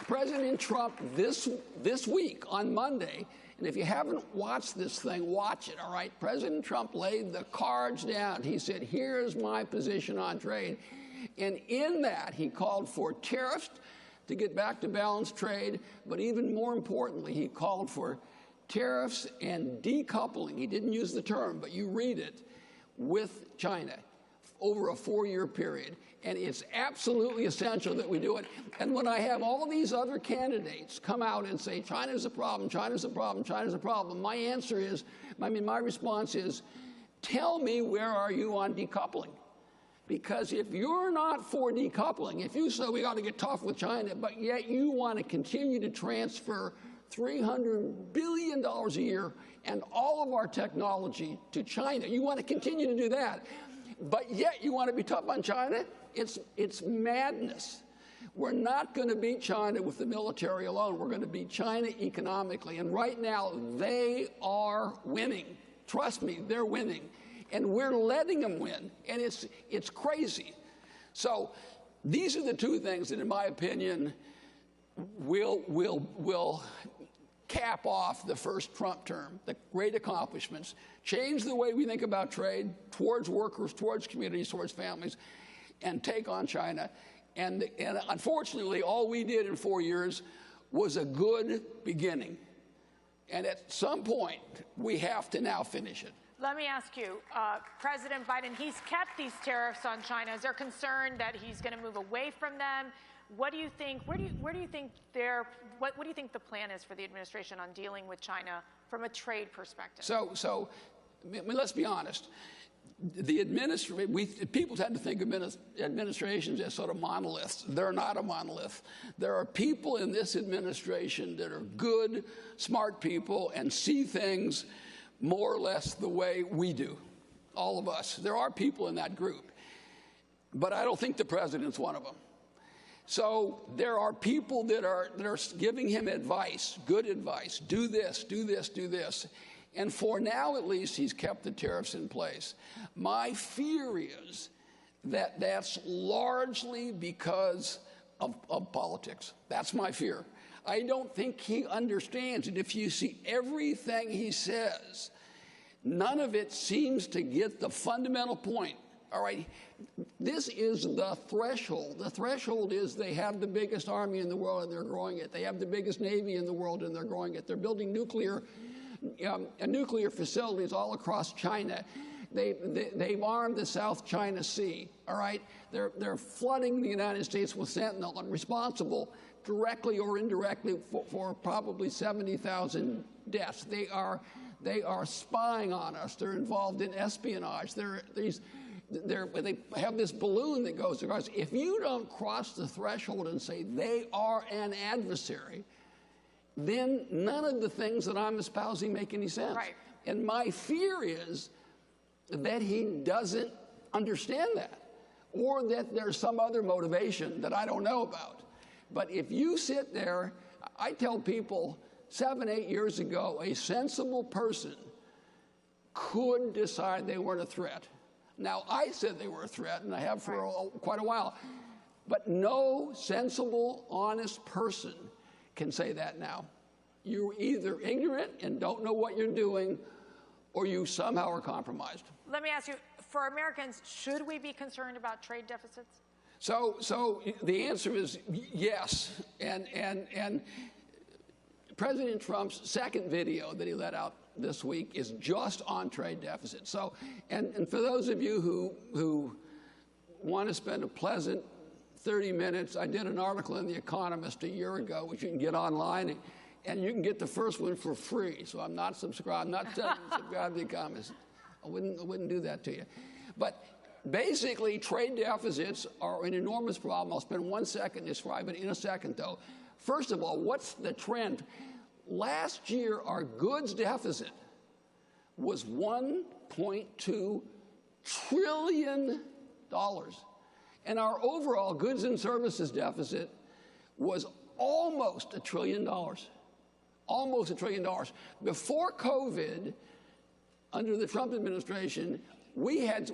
President Trump this week on Monday, and if you haven't watched this thing, watch it, all right? President Trump laid the cards down. He said, here's my position on trade. And in that, he called for tariffs to get back to balanced trade, but even more importantly, he called for tariffs and decoupling. He didn't use the term, but you read it, with China over a 4-year period. And it's absolutely essential that we do it. And when I have all these other candidates come out and say, China's a problem, China's a problem, China's a problem, my response is, tell me, where are you on decoupling? Because if you're not for decoupling, if you say we got to get tough with China, but yet you want to continue to transfer $300 billion a year and all of our technology to China, you want to continue to do that, but yet you want to be tough on China? It's madness. We're not going to beat China with the military alone. We're going to beat China economically. And right now, they are winning. Trust me, they're winning. And we're letting them win. And it's crazy. So these are the two things that, in my opinion, will cap off the first Trump term, the great accomplishments, change the way we think about trade towards workers, towards communities, towards families, and take on China. And unfortunately, all we did in 4 years was a good beginning. And at some point, we have to now finish it. Let me ask you, President Biden, he's kept these tariffs on China. Is there concern that he's going to move away from them? What do you think? What do you think the plan is for the administration on dealing with China from a trade perspective? So I mean, let's be honest. The people tend to think of administrations as sort of monoliths. They're not a monolith. There are people in this administration that are good, smart people and see things more or less the way we do, all of us. There are people in that group. But I don't think the president's one of them. So there are people that are giving him advice, good advice. Do this, do this, do this. And for now, at least, he's kept the tariffs in place. My fear is that that's largely because of politics. That's my fear. I don't think he understands it. If you see everything he says, none of it seems to get the fundamental point. All right, this is the threshold. The threshold is they have the biggest army in the world and they're growing it. They have the biggest navy in the world and they're growing it. They're building nuclear facilities all across China. They've armed the South China Sea. All right, they're flooding the United States with fentanyl and responsible directly or indirectly for probably 70,000 deaths. They are spying on us. They're involved in espionage. They have this balloon that goes across. If you don't cross the threshold and say they are an adversary, then none of the things that I'm espousing make any sense. Right. And my fear is that he doesn't understand that, or that there's some other motivation that I don't know about. But if you sit there, I tell people 7, 8 years ago, a sensible person could decide they weren't a threat. Now, I said they were a threat, and I have for quite a while. But no sensible, honest person can say that now. You're either ignorant and don't know what you're doing, or you somehow are compromised. Let me ask you, for Americans, should we be concerned about trade deficits? So the answer is yes. And President Trump's second video that he let out this week is just on trade deficit. So, and for those of you who want to spend a pleasant 30 minutes, I did an article in The Economist a year ago, which you can get online, and you can get the first one for free. So I'm not subscribed. I'm not telling you to subscribe to The Economist. I wouldn't do that to you. But basically, trade deficits are an enormous problem. I'll spend 1 second to describe it in a second, though. First of all, what's the trend? Last year, our goods deficit was $1.2 trillion. And our overall goods and services deficit was almost $1 trillion. Almost $1 trillion. Before COVID, under the Trump administration, we had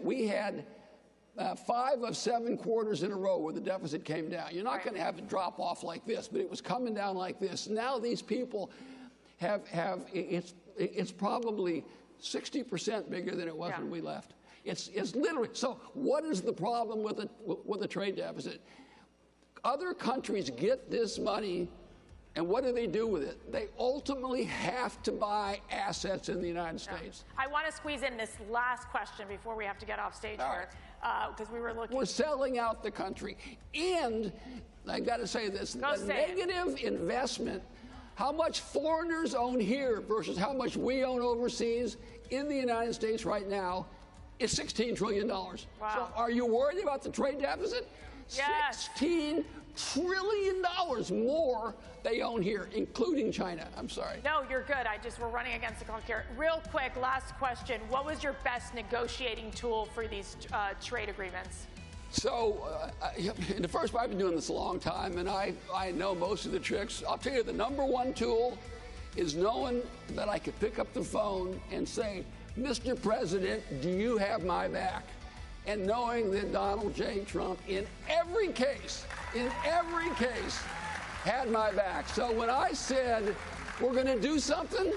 5 of 7 quarters in a row where the deficit came down. You're not going to have it drop off like this, but it was coming down like this. Now these people it's probably 60% bigger than it was when we left. It's literally, so what is the problem with a trade deficit? Other countries get this money, and what do they do with it? They ultimately have to buy assets in the United States. I want to squeeze in this last question before we have to get off stage here, because we were looking. We're selling out the country. And I got to say this, the negative investment, how much foreigners own here versus how much we own overseas in the United States right now is $16 trillion. Wow. So are you worried about the trade deficit? Yes. $16 trillion more they own here, including China. I'm sorry. No, you're good. We're running against the clock here. Real quick, last question. What was your best negotiating tool for these trade agreements? So, in the first part, I've been doing this a long time, and I know most of the tricks. I'll tell you, the number one tool is knowing that I could pick up the phone and say, Mr. President, do you have my back? And knowing that Donald J. Trump, in every case, had my back. So when I said, we're going to do something,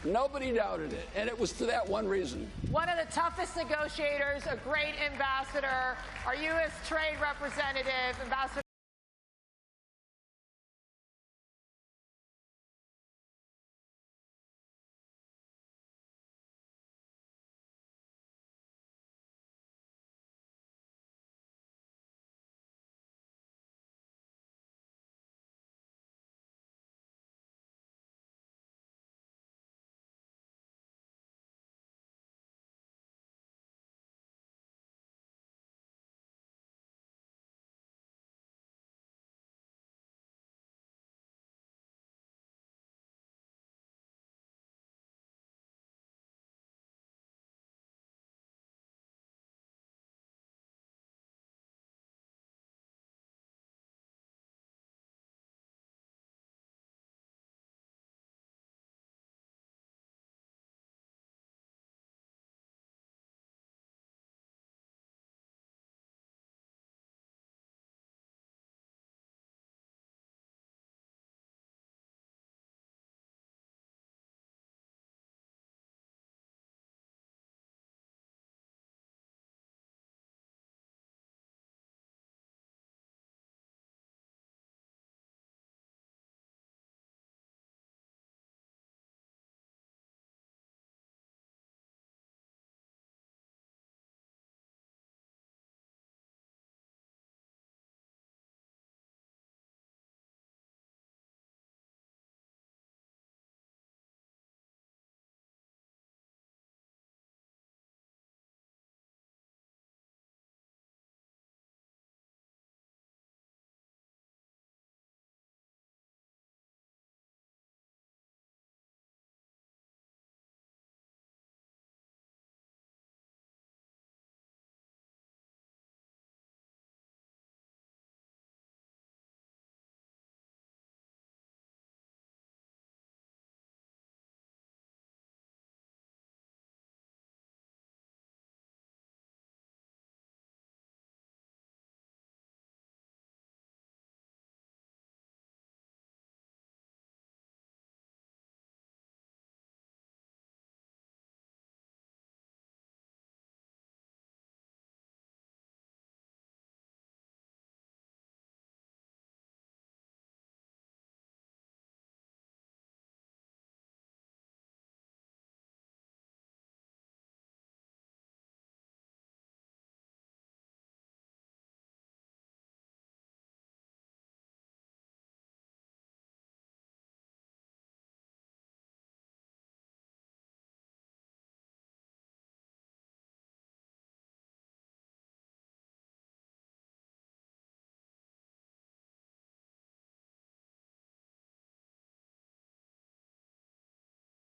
nobody doubted it. And it was for that one reason. One of the toughest negotiators, a great ambassador, our U.S. Trade Representative, Ambassador.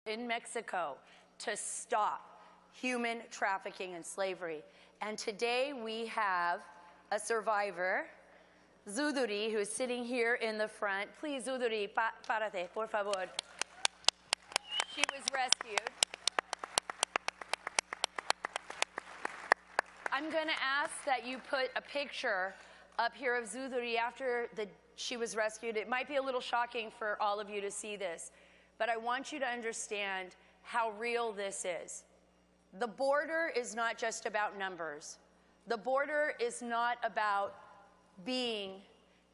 In Mexico to stop human trafficking and slavery. And today we have a survivor, Zuduri, who is sitting here in the front. Please, Zuduri, párate, por favor. She was rescued. I'm going to ask that you put a picture up here of Zuduri after she was rescued. It might be a little shocking for all of you to see this, but I want you to understand how real this is. The border is not just about numbers. The border is not about being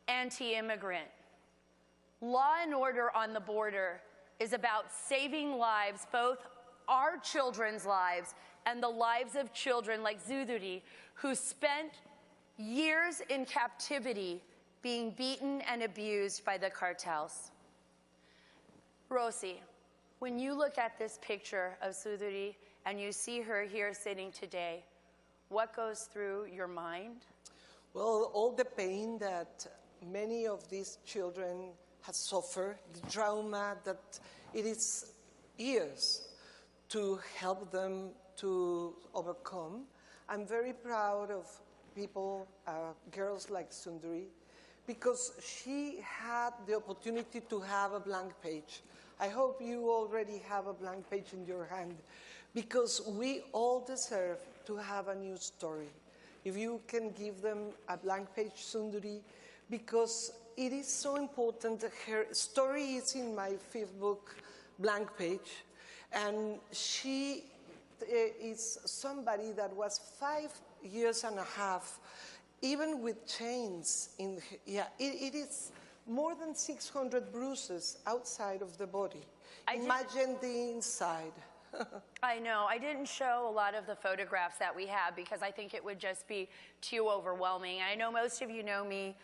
anti-immigrant. Law and order on the border is about saving lives, both our children's lives and the lives of children like Zuduri, who spent years in captivity being beaten and abused by the cartels. Rosie, when you look at this picture of Zuduri and you see her here sitting today, what goes through your mind? Well, all the pain that many of these children have suffered, the trauma that it is years to help them to overcome. I'm very proud of people, girls like Sundari, because she had the opportunity to have a blank page. I hope you already have a blank page in your hand, because we all deserve to have a new story. If you can give them a blank page, Sundari, because it is so important. Her story is in my 5th book, Blank Page, and she is somebody that was 5 years and a half, even with chains in her, it is more than 600 bruises outside of the body. Imagine the inside. I know. I didn't show a lot of the photographs that we have because I think it would just be too overwhelming. I know most of you know me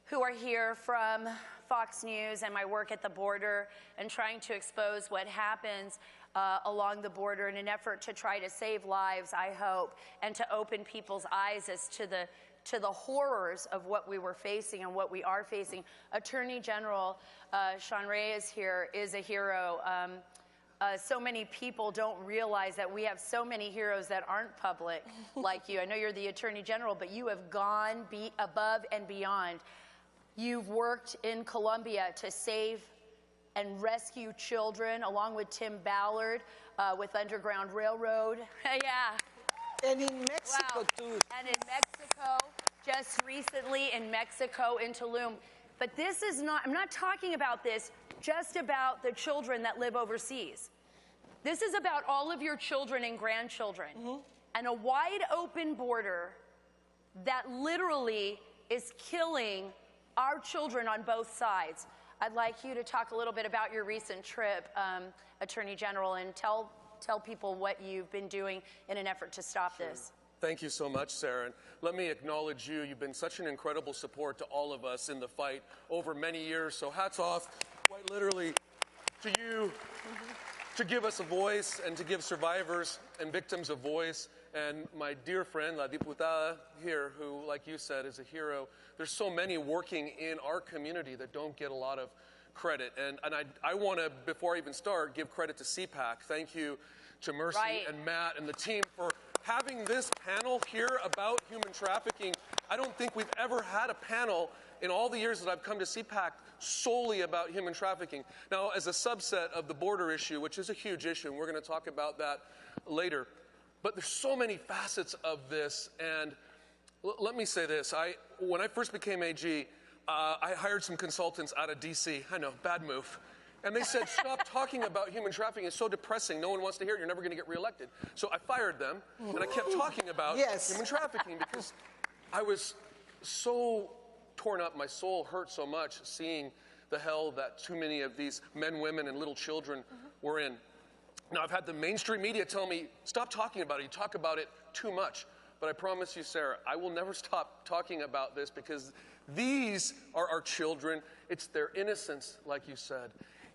who are here from Fox News and my work at the border and trying to expose what happens along the border in an effort to try to save lives, I hope, and to open people's eyes as to the horrors of what we were facing and what we are facing. Attorney General Sean Reyes here is a hero. So many people don't realize that we have so many heroes that aren't public like you. I know you're the Attorney General, but you have gone above and beyond. You've worked in Colombia to save and rescue children, along with Tim Ballard with Underground Railroad. Yeah. And in Mexico, too. And in Mexico, just recently in Mexico, in Tulum. But this is not, I'm not talking about this just about the children that live overseas. This is about all of your children and grandchildren. And a wide open border that literally is killing our children on both sides. I'd like you to talk a little bit about your recent trip, Attorney General, and tell people what you've been doing in an effort to stop this. Thank you so much, Sarah. And let me acknowledge you. You've been such an incredible support to all of us in the fight over many years. So hats off, quite literally, to you to give us a voice and to give survivors and victims a voice. And my dear friend, La Diputada here, who, like you said, is a hero. There's so many working in our community that don't get a lot of credit. And I want to, before I even start, give credit to Cpac. Thank you to Mercy and Matt and the team for having this panel here about human trafficking. I don't think we've ever had a panel in all the years that I've come to Cpac solely about human trafficking. Now, as a subset of the border issue, which is a huge issue, and we're going to talk about that later, but there's so many facets of this. And let me say this. When I first became AG, I hired some consultants out of D.C. I know, bad move. And they said, stop talking about human trafficking. It's so depressing. No one wants to hear it. You're never going to get reelected. So I fired them, and I kept talking about human trafficking because I was so torn up. My soul hurt so much seeing the hell that too many of these men, women, and little children were in. Now, I've had the mainstream media tell me, stop talking about it. You talk about it too much. But I promise you, Sarah, I will never stop talking about this because these are our children. It's their innocence, like you said.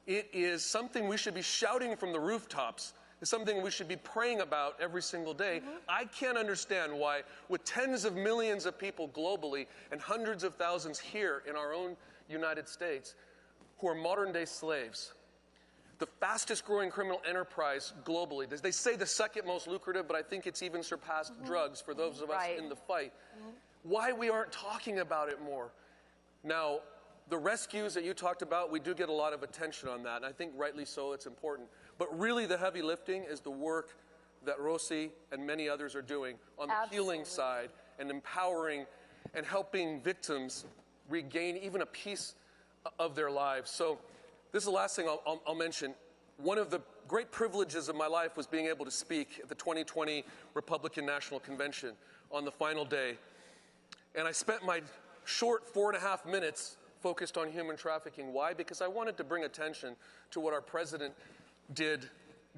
It is something we should be shouting from the rooftops. It's something we should be praying about every single day. I can't understand why, with tens of millions of people globally and hundreds of thousands here in our own United States who are modern-day slaves, the fastest growing criminal enterprise globally. They say the second most lucrative, but I think it's even surpassed drugs for those of us in the fight. Why we aren't talking about it more. Now, the rescues that you talked about, we do get a lot of attention on that, and I think rightly so, it's important. But really the heavy lifting is the work that Rosie and many others are doing on the healing side and empowering and helping victims regain even a piece of their lives. So this is the last thing I'll mention. One of the great privileges of my life was being able to speak at the 2020 Republican National Convention on the final day. And I spent my short 4.5 minutes focused on human trafficking. Why? Because I wanted to bring attention to what our president did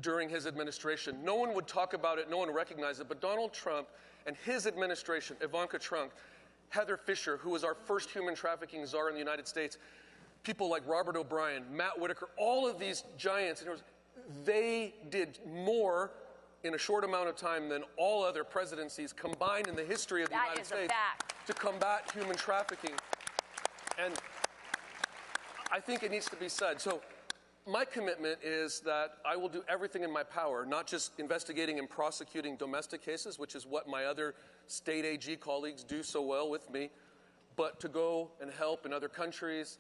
during his administration. No one would talk about it, no one recognized it, but Donald Trump and his administration, Ivanka Trump, Heather Fisher, who was our first human trafficking czar in the United States, people like Robert O'Brien, Matt Whitaker, all of these giants, they did more in a short amount of time than all other presidencies combined in the history of the United States. That is a fact. to combat human trafficking. And I think it needs to be said. So my commitment is that I will do everything in my power, not just investigating and prosecuting domestic cases, which is what my other state AG colleagues do so well with me, but to go and help in other countries,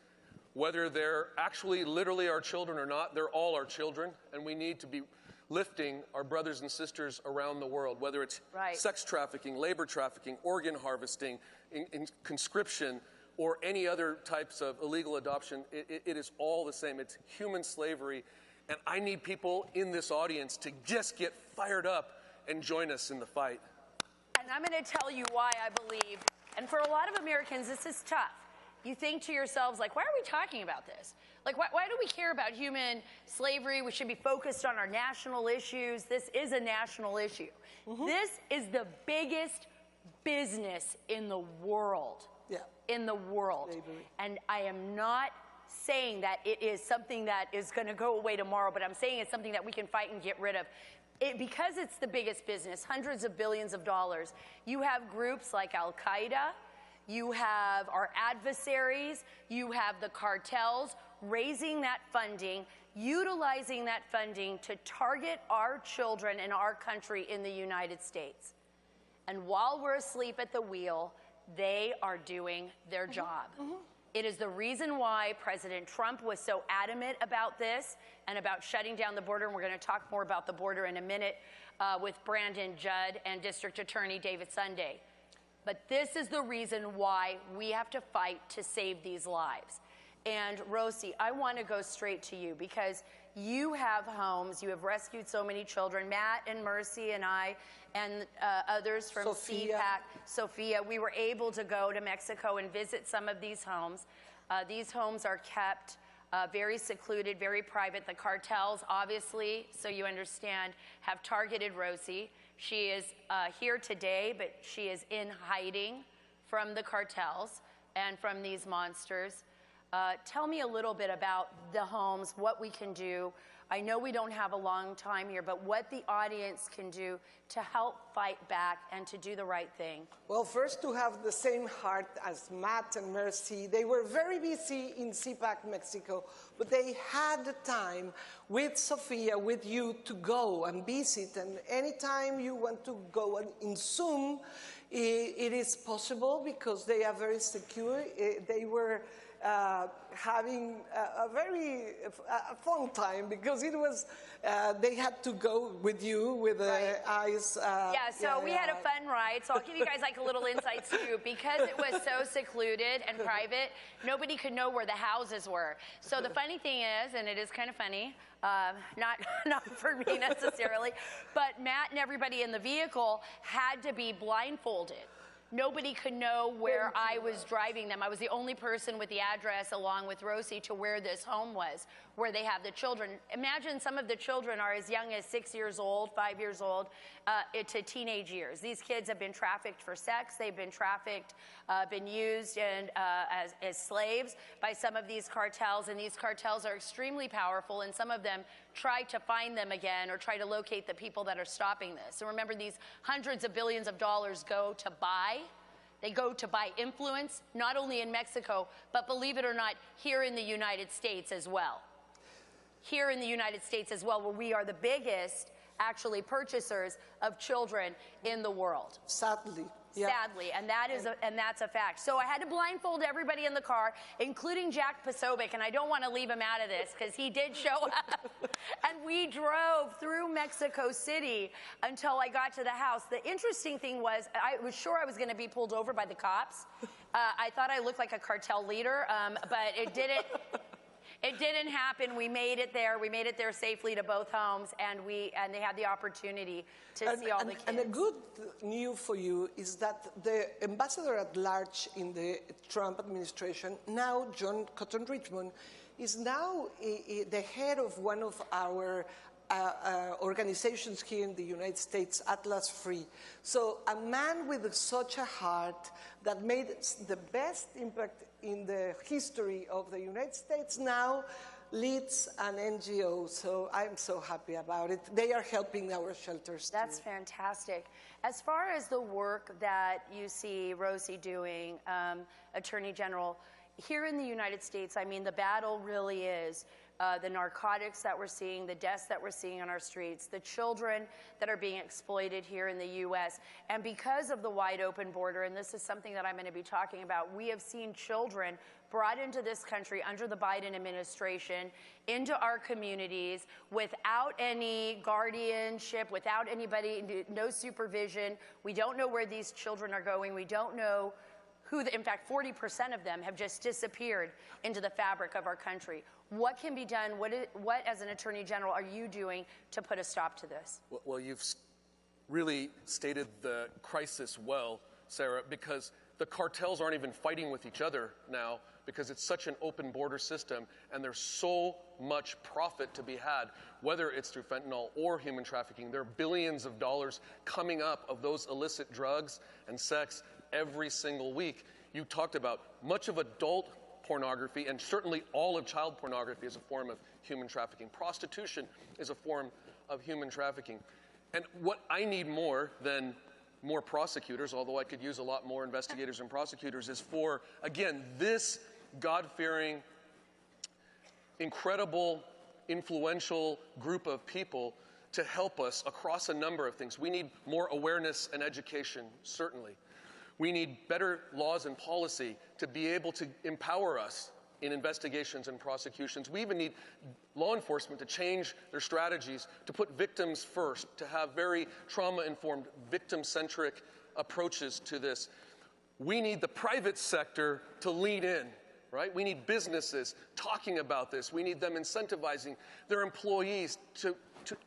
whether they're actually literally our children or not. They're all our children, and we need to be lifting our brothers and sisters around the world, whether it's sex trafficking, labor trafficking, organ harvesting, in conscription, or any other types of illegal adoption. It is all the same. It's human slavery. And I need people in this audience to just get fired up and join us in the fight. And I'm going to tell you why I believe, and for a lot of Americans, this is tough. You think to yourselves, like, why are we talking about this? Like, why do we care about human slavery? We should be focused on our national issues. This is a national issue. This is the biggest business in the world. In the world. And I am not saying that it is something that is going to go away tomorrow, but I'm saying it's something that we can fight and get rid of. Because it's the biggest business, hundreds of billions of dollars, you have groups like Al-Qaeda, you have our adversaries, you have the cartels raising that funding, utilizing that funding to target our children and our country in the United States. And while we're asleep at the wheel, they are doing their job. It is the reason why President Trump was so adamant about this and about shutting down the border. And we're going to talk more about the border in a minute with Brandon Judd and District Attorney David Sunday. But this is the reason why we have to fight to save these lives. And Rosie, I want to go straight to you because you have homes, you have rescued so many children. Matt and Mercy and I and others from Cpac, Sophia, we were able to go to Mexico and visit some of these homes. These homes are kept very secluded, very private. The cartels, obviously, so you understand, have targeted Rosie. She is here today, but she is in hiding from the cartels and from these monsters. Tell me a little bit about the homes, what we can do. I know we don't have a long time here, but what the audience can do to help fight back and to do the right thing. Well, first, to have the same heart as Matt and Mercy. They were very busy in Cpac, Mexico, but they had the time with Sophia, with you, to go and visit. And anytime you want to go in Zoom, it is possible because they are very secure. They were having a very fun time because it was, they had to go with you with the eyes. We had a fun ride. So I'll give you guys like a little insight scoop. Because it was so secluded and private, nobody could know where the houses were. So the funny thing is, and it is kind of funny, not for me necessarily, but Matt and everybody in the vehicle had to be blindfolded. Nobody could know where I was driving them. I was the only person with the address, along with Rosie, to where this home was, where they have the children. Imagine some of the children are as young as 6 years old, 5 years old, to teenage years. These kids have been trafficked for sex. They've been trafficked, been used and, as slaves by some of these cartels. And these cartels are extremely powerful, and some of them try to find them again or try to locate the people that are stopping this. And remember, these hundreds of billions of dollars go to buy. They go to buy influence, not only in Mexico, but believe it or not, here in the United States as well. Here in the United States as well, where we are the biggest, actually, purchasers of children in the world. Sadly. Sadly, and that's a fact. So I had to blindfold everybody in the car, including Jack Posobiec, and I don't want to leave him out of this because he did show up. And we drove through Mexico City until I got to the house. The interesting thing was, I was sure I was going to be pulled over by the cops. I thought I looked like a cartel leader, but it didn't. It didn't happen. We made it there. We made it there safely to both homes, and they had the opportunity to see all the kids. And the good news for you is that the ambassador at large in the Trump administration, now John Cotton Richmond, is now the head of one of our organizations here in the United States, Atlas Free. So a man with such a heart that made the best impact in the history of the United States now leads an NGO, so I'm so happy about it. They are helping our shelters too. That's fantastic. As far as the work that you see Rosie doing, Attorney General, here in the United States, I mean, the battle really is the narcotics that we're seeing, the deaths that we're seeing on our streets, the children that are being exploited here in the U.S. And because of the wide open border, and this is something that I'm going to be talking about, we have seen children brought into this country under the Biden administration, into our communities, without any guardianship, without anybody, no supervision. We don't know where these children are going. We don't know who, in fact, 40% of them have just disappeared into the fabric of our country. What can be done? What, as an Attorney General, are you doing to put a stop to this? Well, you've really stated the crisis well, Sarah, because the cartels aren't even fighting with each other now because it's such an open border system and there's so much profit to be had, whether it's through fentanyl or human trafficking. There are billions of dollars coming up of those illicit drugs and sex every single week. You talked about much of adult pornography, and certainly all of child pornography is a form of human trafficking. Prostitution is a form of human trafficking. And what I need more than more prosecutors, although I could use a lot more investigators and prosecutors, is for, again, this God-fearing, incredible, influential group of people to help us across a number of things. We need more awareness and education, certainly. We need better laws and policy to be able to empower us in investigations and prosecutions. We even need law enforcement to change their strategies, to put victims first, to have very trauma-informed, victim-centric approaches to this. We need the private sector to lean in, right? We need businesses talking about this. We need them incentivizing their employees to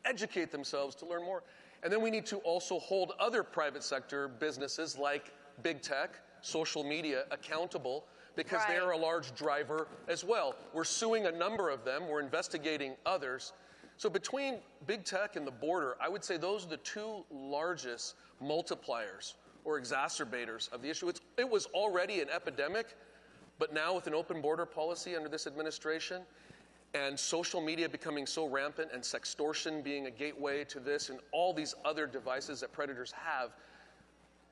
educate themselves, to learn more. And then we need to also hold other private sector businesses like big tech, social media accountable, because they are a large driver as well. We're suing a number of them. We're investigating others. So between big tech and the border, I would say those are the two largest multipliers or exacerbators of the issue. It was already an epidemic, but now with an open border policy under this administration and social media becoming so rampant and sextortion being a gateway to this and all these other devices that predators have,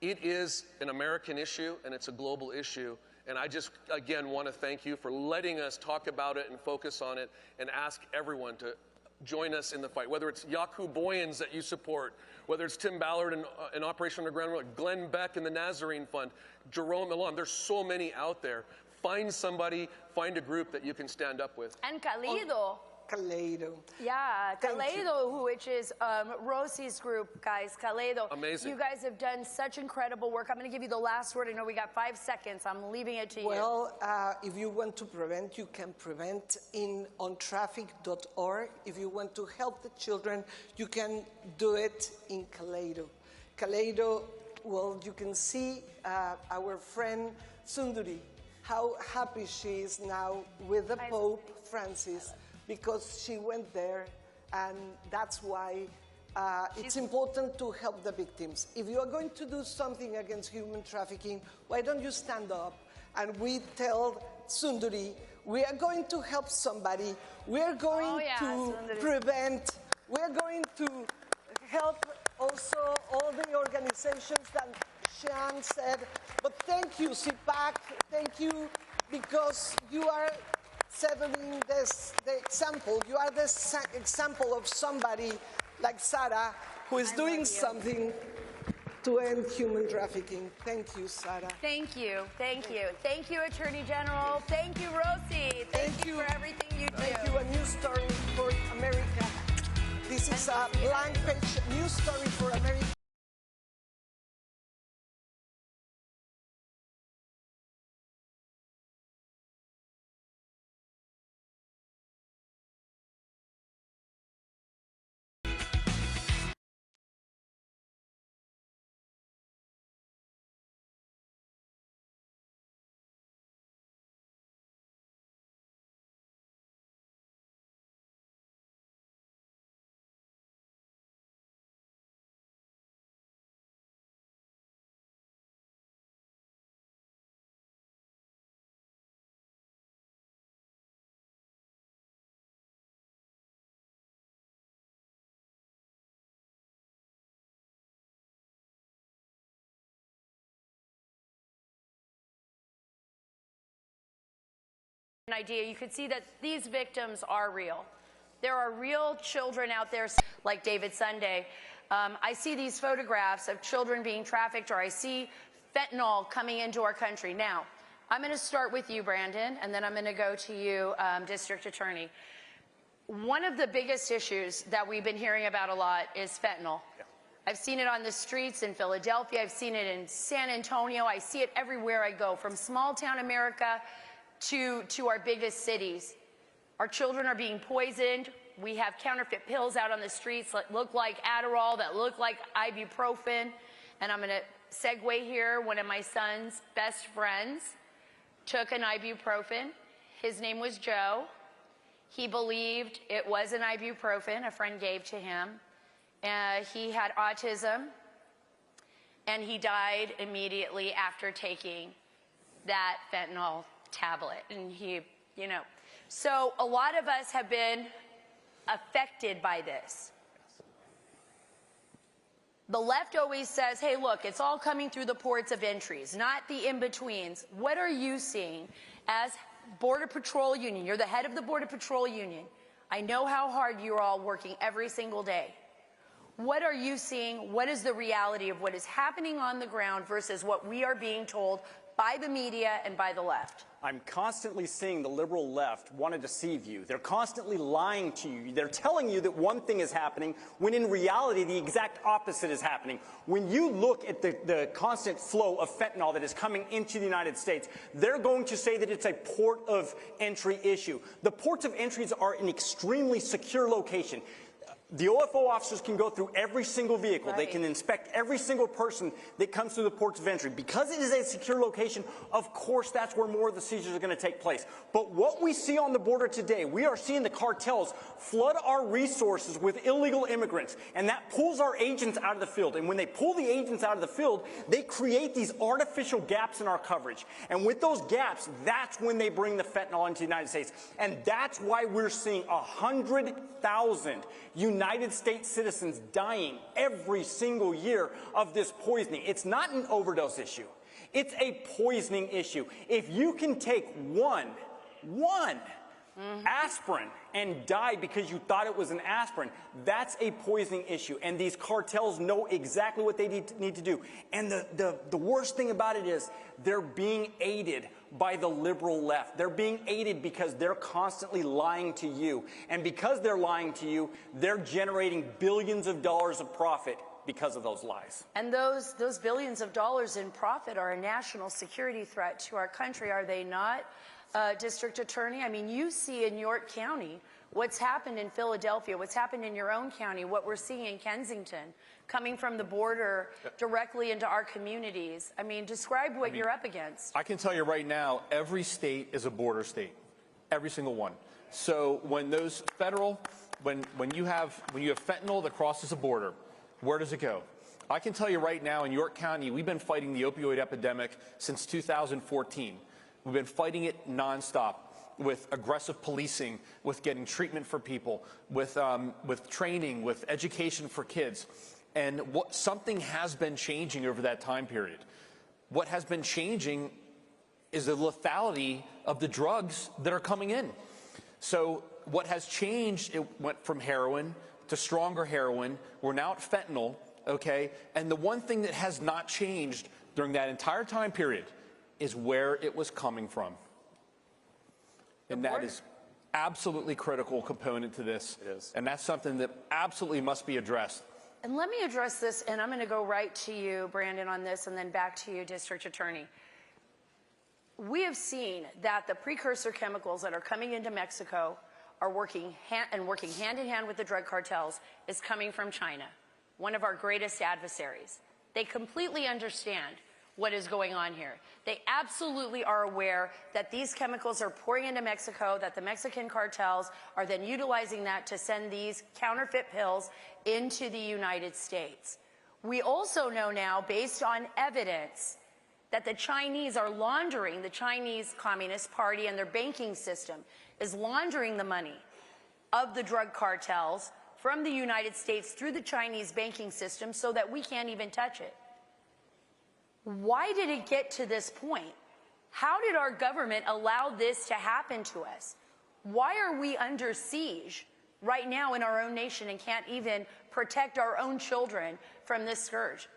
it is an American issue and it's a global issue. And I just, again, want to thank you for letting us talk about it and focus on it and ask everyone to join us in the fight, whether it's Yaku Boyens that you support, whether it's Tim Ballard in Operation Underground, Glenn Beck in the Nazarene Fund, Jerome Milan. There's so many out there. Find somebody, find a group that you can stand up with. And Calido. Calido. Yeah, Calido, which is Rosie's group, guys. Calido. Amazing. You guys have done such incredible work. I'm going to give you the last word. I know we got 5 seconds. I'm leaving it to you. Well, if you want to prevent, you can prevent on traffic.org. If you want to help the children, you can do it in Calido. Calido, well, you can see our friend Sundari, how happy she is now with the Pope Francis, because she went there, and that's why it's important to help the victims. If you are going to do something against human trafficking, why don't you stand up and we tell Sundari, we are going to help somebody, we are going to prevent, we are going to help also all the organizations that Sean said. But thank you, Cpac, thank you, because you are setting the example. You are the example of somebody like Sarah who is doing something to end human trafficking. Thank you, Sarah. Thank you. Thank you. Thank you, Attorney General. Thank you, Rosie. Thank you for everything you do. Thank you. A new story for America. This is a blank page news story for America. idea, you could see that these victims are real. There are real children out there like David Sunday. I see these photographs of children being trafficked, or I see fentanyl coming into our country. Now, I'm going to start with you, Brandon, and then I'm going to go to you, District Attorney. One of the biggest issues that we've been hearing about a lot is fentanyl. Yeah. I've seen it on the streets in Philadelphia. I've seen it in San Antonio. I see it everywhere I go, from small town America to our biggest cities. Our children are being poisoned. We have counterfeit pills out on the streets that look like Adderall, that look like ibuprofen. And I'm going to segue here. One of my son's best friends took an ibuprofen. His name was Joe. He believed it was an ibuprofen a friend gave to him. He had autism, and he died immediately after taking that fentanyl tablet. And he, you know, so a lot of us have been affected by this. The left always says, hey, look, it's all coming through the ports of entries, not the in-betweens. What are you seeing as Border Patrol Union? You're the head of the Border Patrol Union. I know how hard you're all working every single day. What are you seeing? What is the reality of what is happening on the ground versus what we are being told by the media and by the left? I'm constantly seeing the liberal left want to deceive you. They're constantly lying to you. They're telling you that one thing is happening when in reality the exact opposite is happening. When you look at the constant flow of fentanyl that is coming into the United States, they're going to say that it's a port of entry issue. The ports of entries are an extremely secure location. The OFO officers can go through every single vehicle. Right. They can inspect every single person that comes through the ports of entry. Because it is a secure location, of course, that's where more of the seizures are going to take place. But what we see on the border today, we are seeing the cartels flood our resources with illegal immigrants, and that pulls our agents out of the field. And when they pull the agents out of the field, they create these artificial gaps in our coverage. And with those gaps, that's when they bring the fentanyl into the United States. And that's why we're seeing 100,000 United States citizens dying every single year of this poisoning. It's not an overdose issue. It's a poisoning issue. If you can take one aspirin and die because you thought it was an aspirin, that's a poisoning issue. And these cartels know exactly what they need to do. And the worst thing about it is they're being aided by the liberal left. They're being aided because they're constantly lying to you. And because they're lying to you, they're generating billions of dollars of profit because of those lies. And those billions of dollars in profit are a national security threat to our country, are they not, District Attorney? I mean, you see in York County what's happened in Philadelphia, what's happened in your own county, what we're seeing in Kensington, coming from the border directly into our communities. I mean, describe what you're up against. I can tell you right now, every state is a border state, every single one. So when those federal, when you have fentanyl that crosses a border, where does it go? I can tell you right now in York County, we've been fighting the opioid epidemic since 2014. We've been fighting it nonstop with aggressive policing, with getting treatment for people, with training, with education for kids. And something has been changing over that time period. What has been changing is the lethality of the drugs that are coming in. So what has changed, it went from heroin to stronger heroin. We're now at fentanyl, okay? And the one thing that has not changed during that entire time period is where it was coming from. And that is absolutely critical component to this. It is. And that's something that absolutely must be addressed. And let me address this, and I'm going to go right to you, Brandon, on this, and then back to you, District Attorney. We have seen that the precursor chemicals that are coming into Mexico are working hand in hand with the drug cartels is coming from China, one of our greatest adversaries. They completely understand what is going on here. They absolutely are aware that these chemicals are pouring into Mexico, that the Mexican cartels are then utilizing that to send these counterfeit pills into the United States. We also know now, based on evidence, that the Chinese are laundering, the Chinese Communist Party and their banking system is laundering the money of the drug cartels from the United States through the Chinese banking system so that we can't even touch it. Why did it get to this point? How did our government allow this to happen to us? Why are we under siege right now in our own nation and can't even protect our own children from this scourge?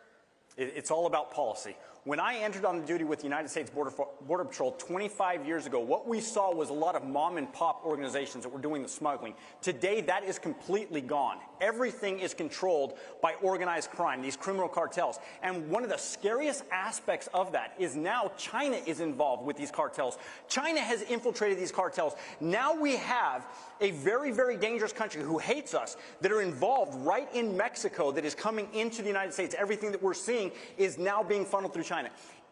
It's all about policy. When I entered on duty with the United States Border Patrol 25 years ago, what we saw was a lot of mom and pop organizations that were doing the smuggling. Today, that is completely gone. Everything is controlled by organized crime, these criminal cartels. And one of the scariest aspects of that is now China is involved with these cartels. China has infiltrated these cartels. Now we have a very, very dangerous country who hates us that are involved right in Mexico that is coming into the United States. Everything that we're seeing is now being funneled through China.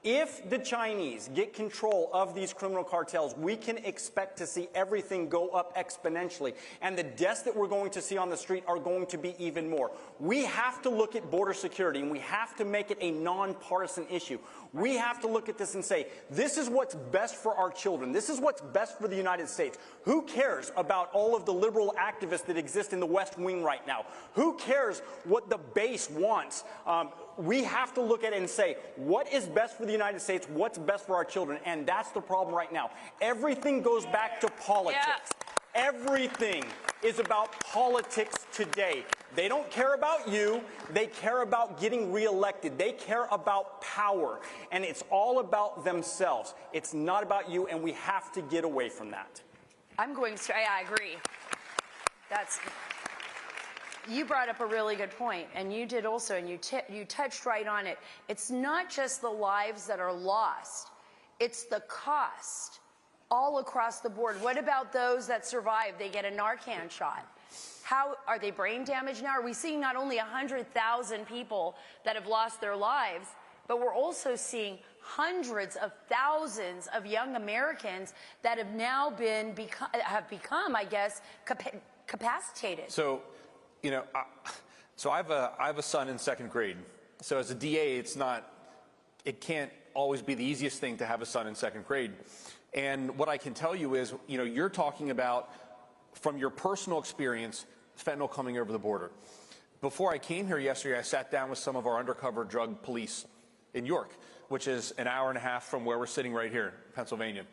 If the Chinese get control of these criminal cartels, we can expect to see everything go up exponentially. And the deaths that we're going to see on the street are going to be even more. We have to look at border security, and we have to make it a nonpartisan issue. We have to look at this and say, this is what's best for our children. This is what's best for the United States. Who cares about all of the liberal activists that exist in the West Wing right now? Who cares what the base wants? We have to look at it and say, what is best for the United States? What's best for our children? And that's the problem right now. Everything goes back to politics. Yeah. Everything is about politics today. They don't care about you. They care about getting reelected. They care about power. And it's all about themselves. It's not about you, and we have to get away from that. I'm going straight. I agree. You brought up a really good point, and you did also, and you touched right on it. It's not just the lives that are lost. It's the cost all across the board. What about those that survive? They get a Narcan shot. How are they brain damaged now? Are we seeing not only 100,000 people that have lost their lives, but we're also seeing hundreds of thousands of young Americans that have now become, I guess, capacitated. So, you know, I have a son in second grade. So as a DA, it can't always be the easiest thing to have a son in second grade. And what I can tell you is, you know, you're talking about, from your personal experience, fentanyl coming over the border. Before I came here yesterday, I sat down with some of our undercover drug police in York, which is an hour and a half from where we're sitting right here, Pennsylvania.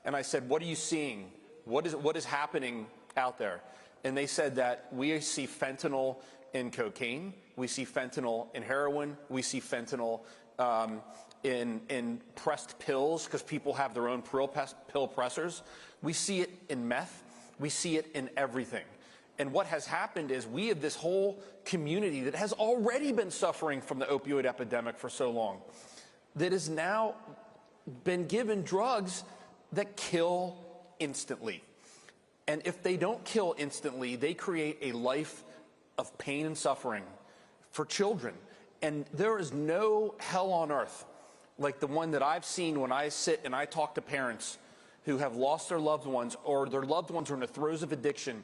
And I said, what are you seeing? What is happening out there? And they said that we see fentanyl in cocaine, we see fentanyl in heroin, we see fentanyl in pressed pills because people have their own pill pressers. We see it in meth. We see it in everything. And what has happened is we have this whole community that has already been suffering from the opioid epidemic for so long that has now been given drugs that kill instantly. And if they don't kill instantly, they create a life of pain and suffering for children. And there is no hell on earth like the one that I've seen when I sit and I talk to parents who have lost their loved ones, or their loved ones are in the throes of addiction,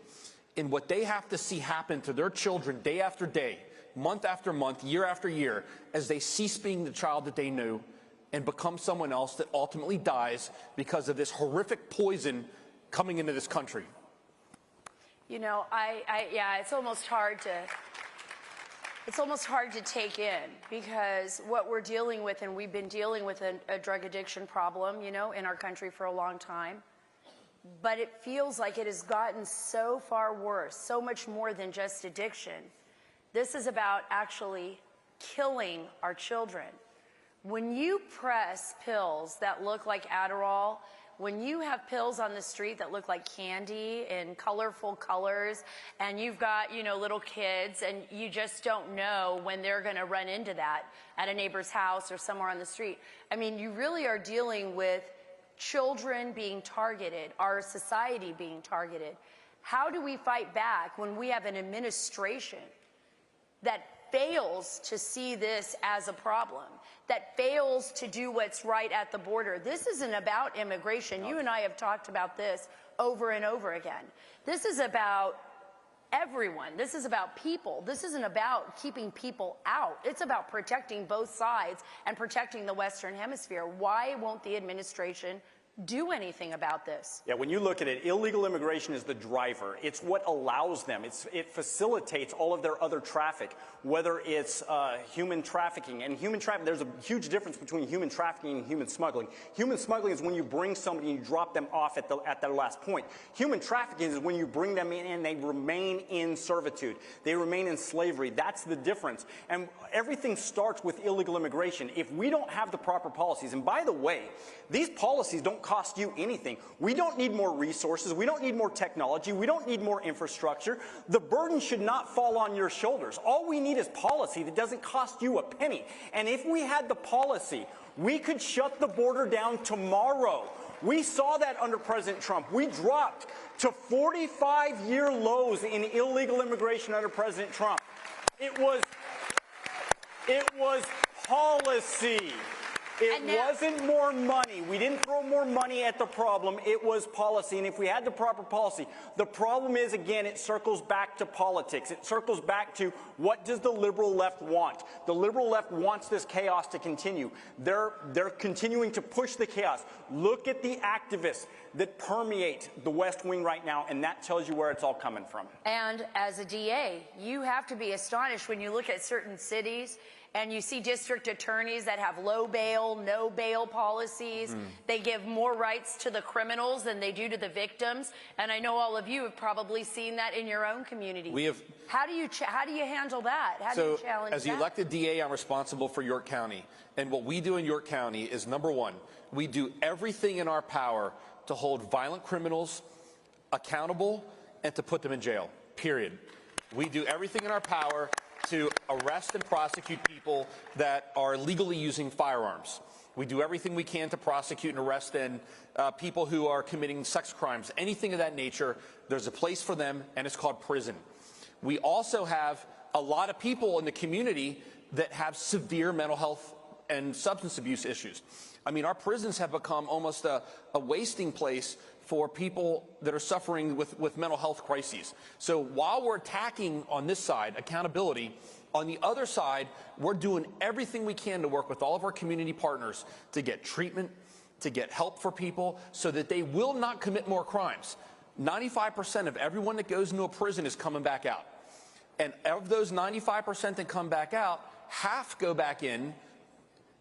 and what they have to see happen to their children day after day, month after month, year after year, as they cease being the child that they knew and become someone else that ultimately dies because of this horrific poison coming into this country. You know, yeah, it's almost hard to take in, because what we're dealing with, and we've been dealing with a drug addiction problem, you know, in our country for a long time. But it feels like it has gotten so far worse, so much more than just addiction. This is about actually killing our children. When you press pills that look like Adderall, when you have pills on the street that look like candy in colorful colors, and you've got, you know, little kids, and you just don't know when they're going to run into that at a neighbor's house or somewhere on the street. I mean, you really are dealing with children being targeted, our society being targeted. How do we fight back when we have an administration that fails to see this as a problem, that fails to do what's right at the border? This isn't about immigration. You and I have talked about this over and over again. This is about everyone. This is about people. This isn't about keeping people out. It's about protecting both sides and protecting the Western Hemisphere. Why won't the administration do anything about this. Yeah, when you look at it, illegal immigration is the driver. It's what allows them. It facilitates all of their other traffic, whether it's human trafficking. And human trafficking, there's a huge difference between human trafficking and human smuggling. Human smuggling is when you bring somebody and you drop them off at their last point. Human trafficking is when you bring them in and they remain in servitude. They remain in slavery. That's the difference. And everything starts with illegal immigration. If we don't have the proper policies, and by the way, these policies don't cost you anything. We don't need more resources. We don't need more technology. We don't need more infrastructure. The burden should not fall on your shoulders. All we need is policy that doesn't cost you a penny. And if we had the policy, we could shut the border down tomorrow. We saw that under President Trump. We dropped to 45-year lows in illegal immigration under President Trump. It was policy. It wasn't more money. We didn't throw more money at the problem. It was policy. And if we had the proper policy, the problem is, again, it circles back to politics. It circles back to what does the liberal left want? The liberal left wants this chaos to continue. They're continuing to push the chaos. Look at the activists that permeate the West Wing right now, and that tells you where it's all coming from. And as a DA, you have to be astonished when you look at certain cities and you see district attorneys that have low bail, no bail policies. They give more rights to the criminals than they do to the victims. And I know all of you have probably seen that in your own community. We have. How do you handle that? How do you challenge that? As the elected DA, I'm responsible for York County. And what we do in York County is, number one, we do everything in our power to hold violent criminals accountable and to put them in jail, period. We do everything in our power to arrest and prosecute people that are illegally using firearms. We do everything we can to prosecute and arrest people who are committing sex crimes, anything of that nature. There's a place for them, and it's called prison. We also have a lot of people in the community that have severe mental health and substance abuse issues. I mean, our prisons have become almost a wasting place for people that are suffering with mental health crises. So while we're attacking on this side, accountability, on the other side, we're doing everything we can to work with all of our community partners to get treatment, to get help for people so that they will not commit more crimes. 95% of everyone that goes into a prison is coming back out. And of those 95% that come back out, half go back in,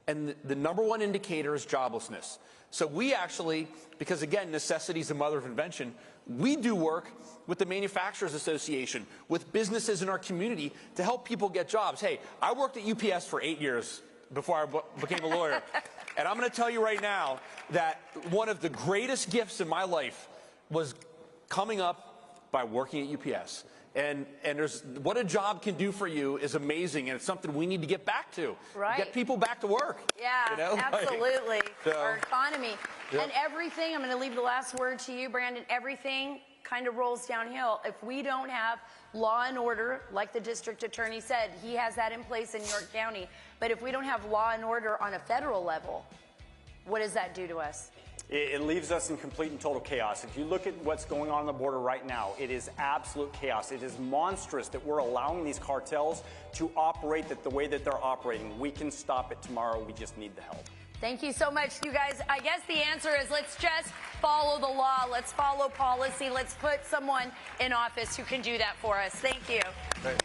and the number one indicator is joblessness. So we actually, because again, necessity is the mother of invention, we do work with the Manufacturers Association, with businesses in our community to help people get jobs. Hey, I worked at UPS for 8 years before I became a lawyer. And I'm going to tell you right now that one of the greatest gifts in my life was coming up by working at UPS. And there's what a job can do for you is amazing, and it's something we need to get back to. Right. Get people back to work. Yeah, you know? absolutely. So, our economy. Yep. And everything, I'm going to leave the last word to you, Brandon, everything kind of rolls downhill. If we don't have law and order, like the district attorney said, he has that in place in York County. But if we don't have law and order on a federal level, what does that do to us? It leaves us in complete and total chaos. If you look at what's going on the border right now, it is absolute chaos. It is monstrous that we're allowing these cartels to operate the way that they're operating. We can stop it tomorrow. We just need the help. Thank you so much, you guys. I guess the answer is let's just follow the law. Let's follow policy. Let's put someone in office who can do that for us. Thank you. Right.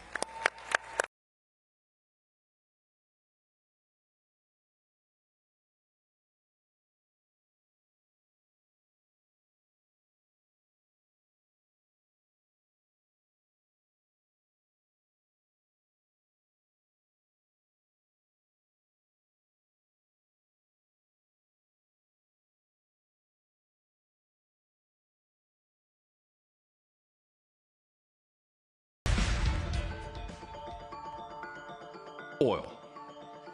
Oil,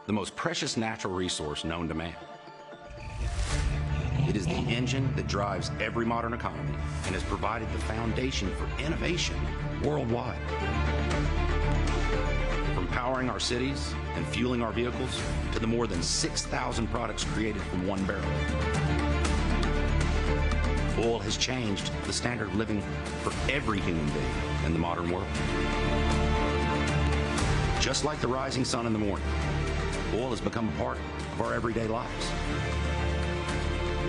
the most precious natural resource known to man. It is the engine that drives every modern economy and has provided the foundation for innovation worldwide. From powering our cities and fueling our vehicles to the more than 6,000 products created from one barrel. Oil has changed the standard of living for every human being in the modern world. Just like the rising sun in the morning, oil has become a part of our everyday lives.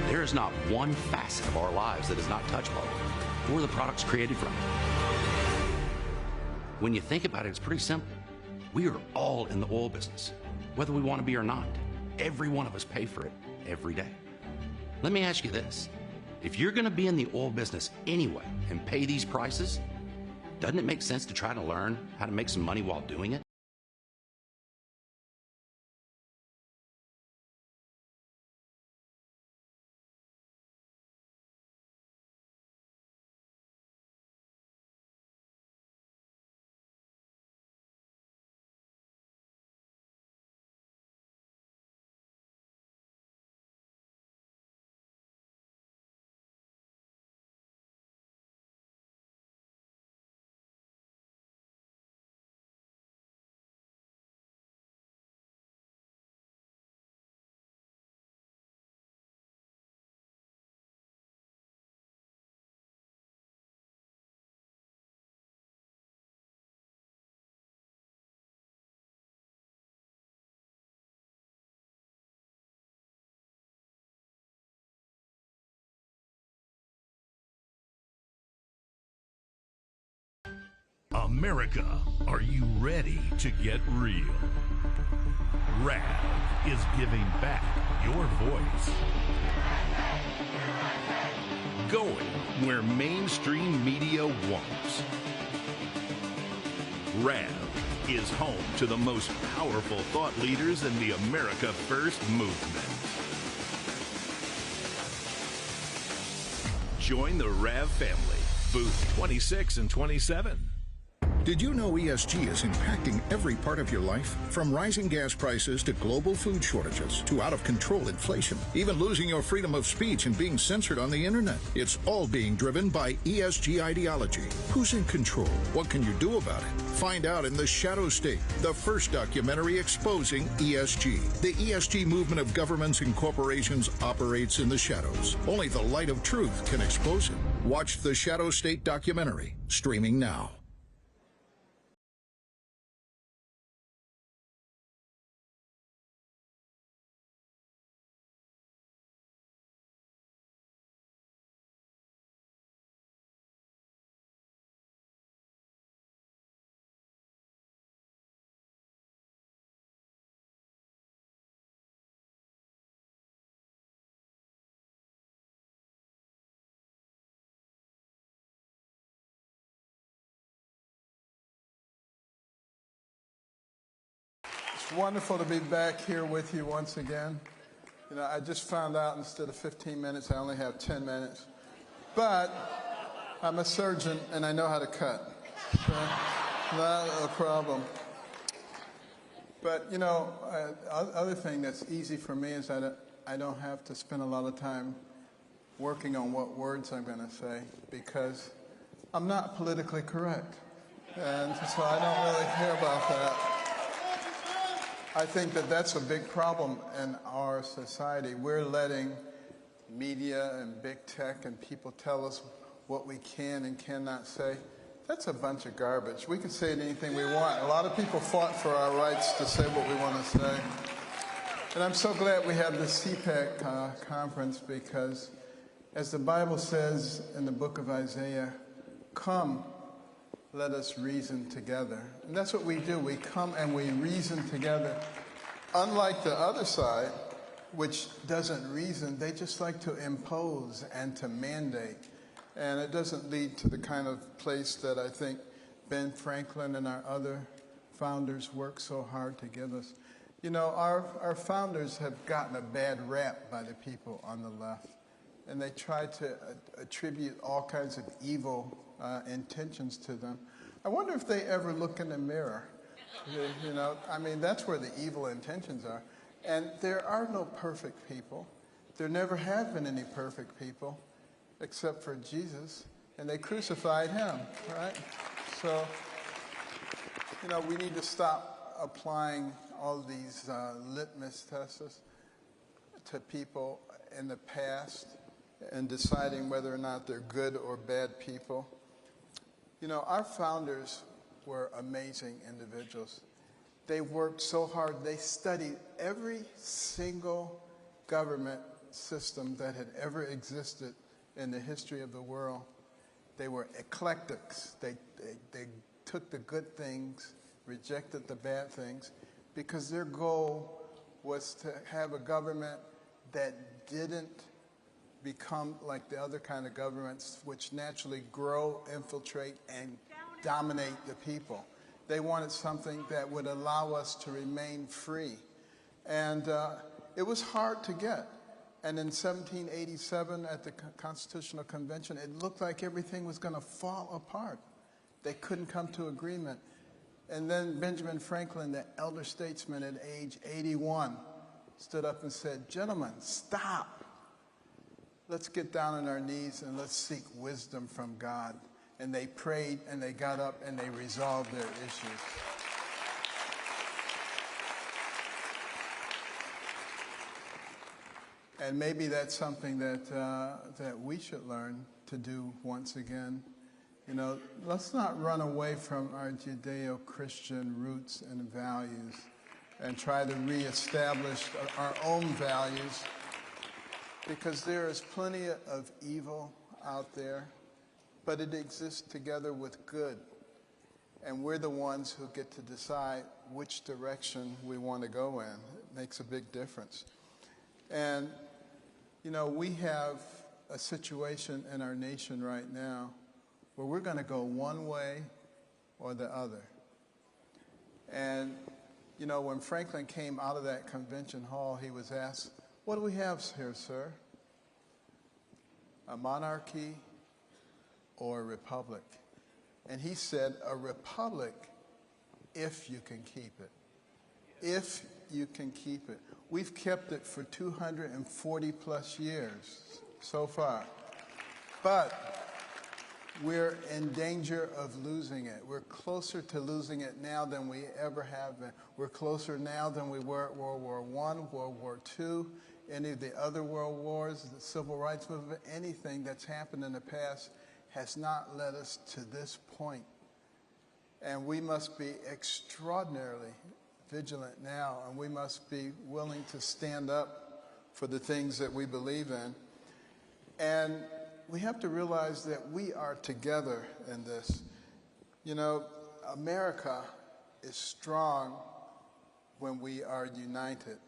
There is not one facet of our lives that is not touched by oil or the products created from it. When you think about it, it's pretty simple. We are all in the oil business, whether we want to be or not. Every one of us pay for it every day. Let me ask you this. If you're going to be in the oil business anyway and pay these prices, doesn't it make sense to try to learn how to make some money while doing it? America, are you ready to get real? RAV is giving back your voice. Going where mainstream media won't. RAV is home to the most powerful thought leaders in the America First movement. Join the RAV family, booth 26 and 27. Did you know ESG is impacting every part of your life? From rising gas prices to global food shortages to out-of-control inflation, even losing your freedom of speech and being censored on the internet. It's all being driven by ESG ideology. Who's in control? What can you do about it? Find out in The Shadow State, the first documentary exposing ESG. The ESG movement of governments and corporations operates in the shadows. Only the light of truth can expose it. Watch The Shadow State documentary, streaming now. It's wonderful to be back here with you once again. You know, I just found out instead of 15 minutes, I only have 10 minutes. But I'm a surgeon and I know how to cut. So, not a problem. But, you know, other thing that's easy for me is that I don't have to spend a lot of time working on what words I'm going to say because I'm not politically correct. And so I don't really care about that. I think that that's a big problem in our society. We're letting media and big tech and people tell us what we can and cannot say. That's a bunch of garbage. We can say anything we want. A lot of people fought for our rights to say what we want to say. And I'm so glad we have this Cpac conference because, as the Bible says in the book of Isaiah, come, let us reason together. And that's what we do. We come and we reason together. Unlike the other side, which doesn't reason, they just like to impose and to mandate. And it doesn't lead to the kind of place that I think Ben Franklin and our other founders worked so hard to give us. You know, our founders have gotten a bad rap by the people on the left. And they try to attribute all kinds of evil intentions to them. I wonder if they ever look in the mirror. You know, I mean, that's where the evil intentions are. And there are no perfect people. There never have been any perfect people except for Jesus. And they crucified him, right? So, you know, we need to stop applying all these litmus tests to people in the past and deciding whether or not they're good or bad people. You know, our founders were amazing individuals. They worked so hard. They studied every single government system that had ever existed in the history of the world. They were eclectics. They took the good things, rejected the bad things, because their goal was to have a government that didn't become like the other kind of governments, which naturally grow, infiltrate, and dominate the people. They wanted something that would allow us to remain free. And it was hard to get. And in 1787 at the Constitutional Convention, it looked like everything was going to fall apart. They couldn't come to agreement. And then Benjamin Franklin, the elder statesman at age 81, stood up and said, "Gentlemen, stop. Let's get down on our knees and let's seek wisdom from God." And they prayed and they got up and they resolved their issues. And maybe that's something that we should learn to do once again. You know, let's not run away from our Judeo-Christian roots and values and try to reestablish our own values, because there is plenty of evil out there, but it exists together with good. And we're the ones who get to decide which direction we want to go in. It makes a big difference. And, you know, we have a situation in our nation right now where we're going to go one way or the other. And, you know, when Franklin came out of that convention hall, he was asked, "What do we have here, sir? A monarchy or a republic?" And he said, "A republic if you can keep it. If you can keep it." We've kept it for 240 plus years so far. But we're in danger of losing it. We're closer to losing it now than we ever have been. We're closer now than we were at World War I, World War II, any of the other world wars, the civil rights movement. Anything that's happened in the past has not led us to this point. And we must be extraordinarily vigilant now, and we must be willing to stand up for the things that we believe in. And we have to realize that we are together in this. You know, America is strong when we are united,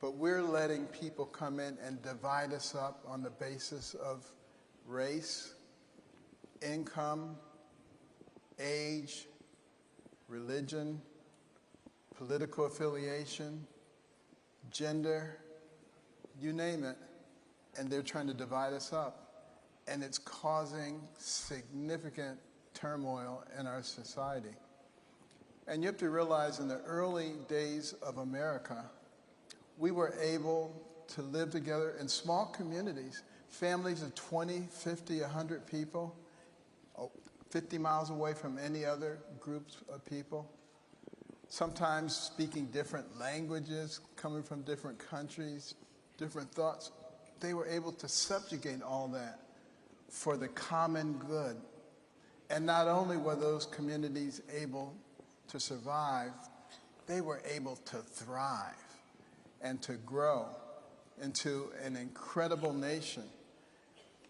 but we're letting people come in and divide us up on the basis of race, income, age, religion, political affiliation, gender, you name it, and they're trying to divide us up. And it's causing significant turmoil in our society. And you have to realize in the early days of America, we were able to live together in small communities, families of 20, 50, 100 people, 50 miles away from any other groups of people, sometimes speaking different languages, coming from different countries, different thoughts. They were able to subjugate all that for the common good. And not only were those communities able to survive, they were able to thrive and to grow into an incredible nation.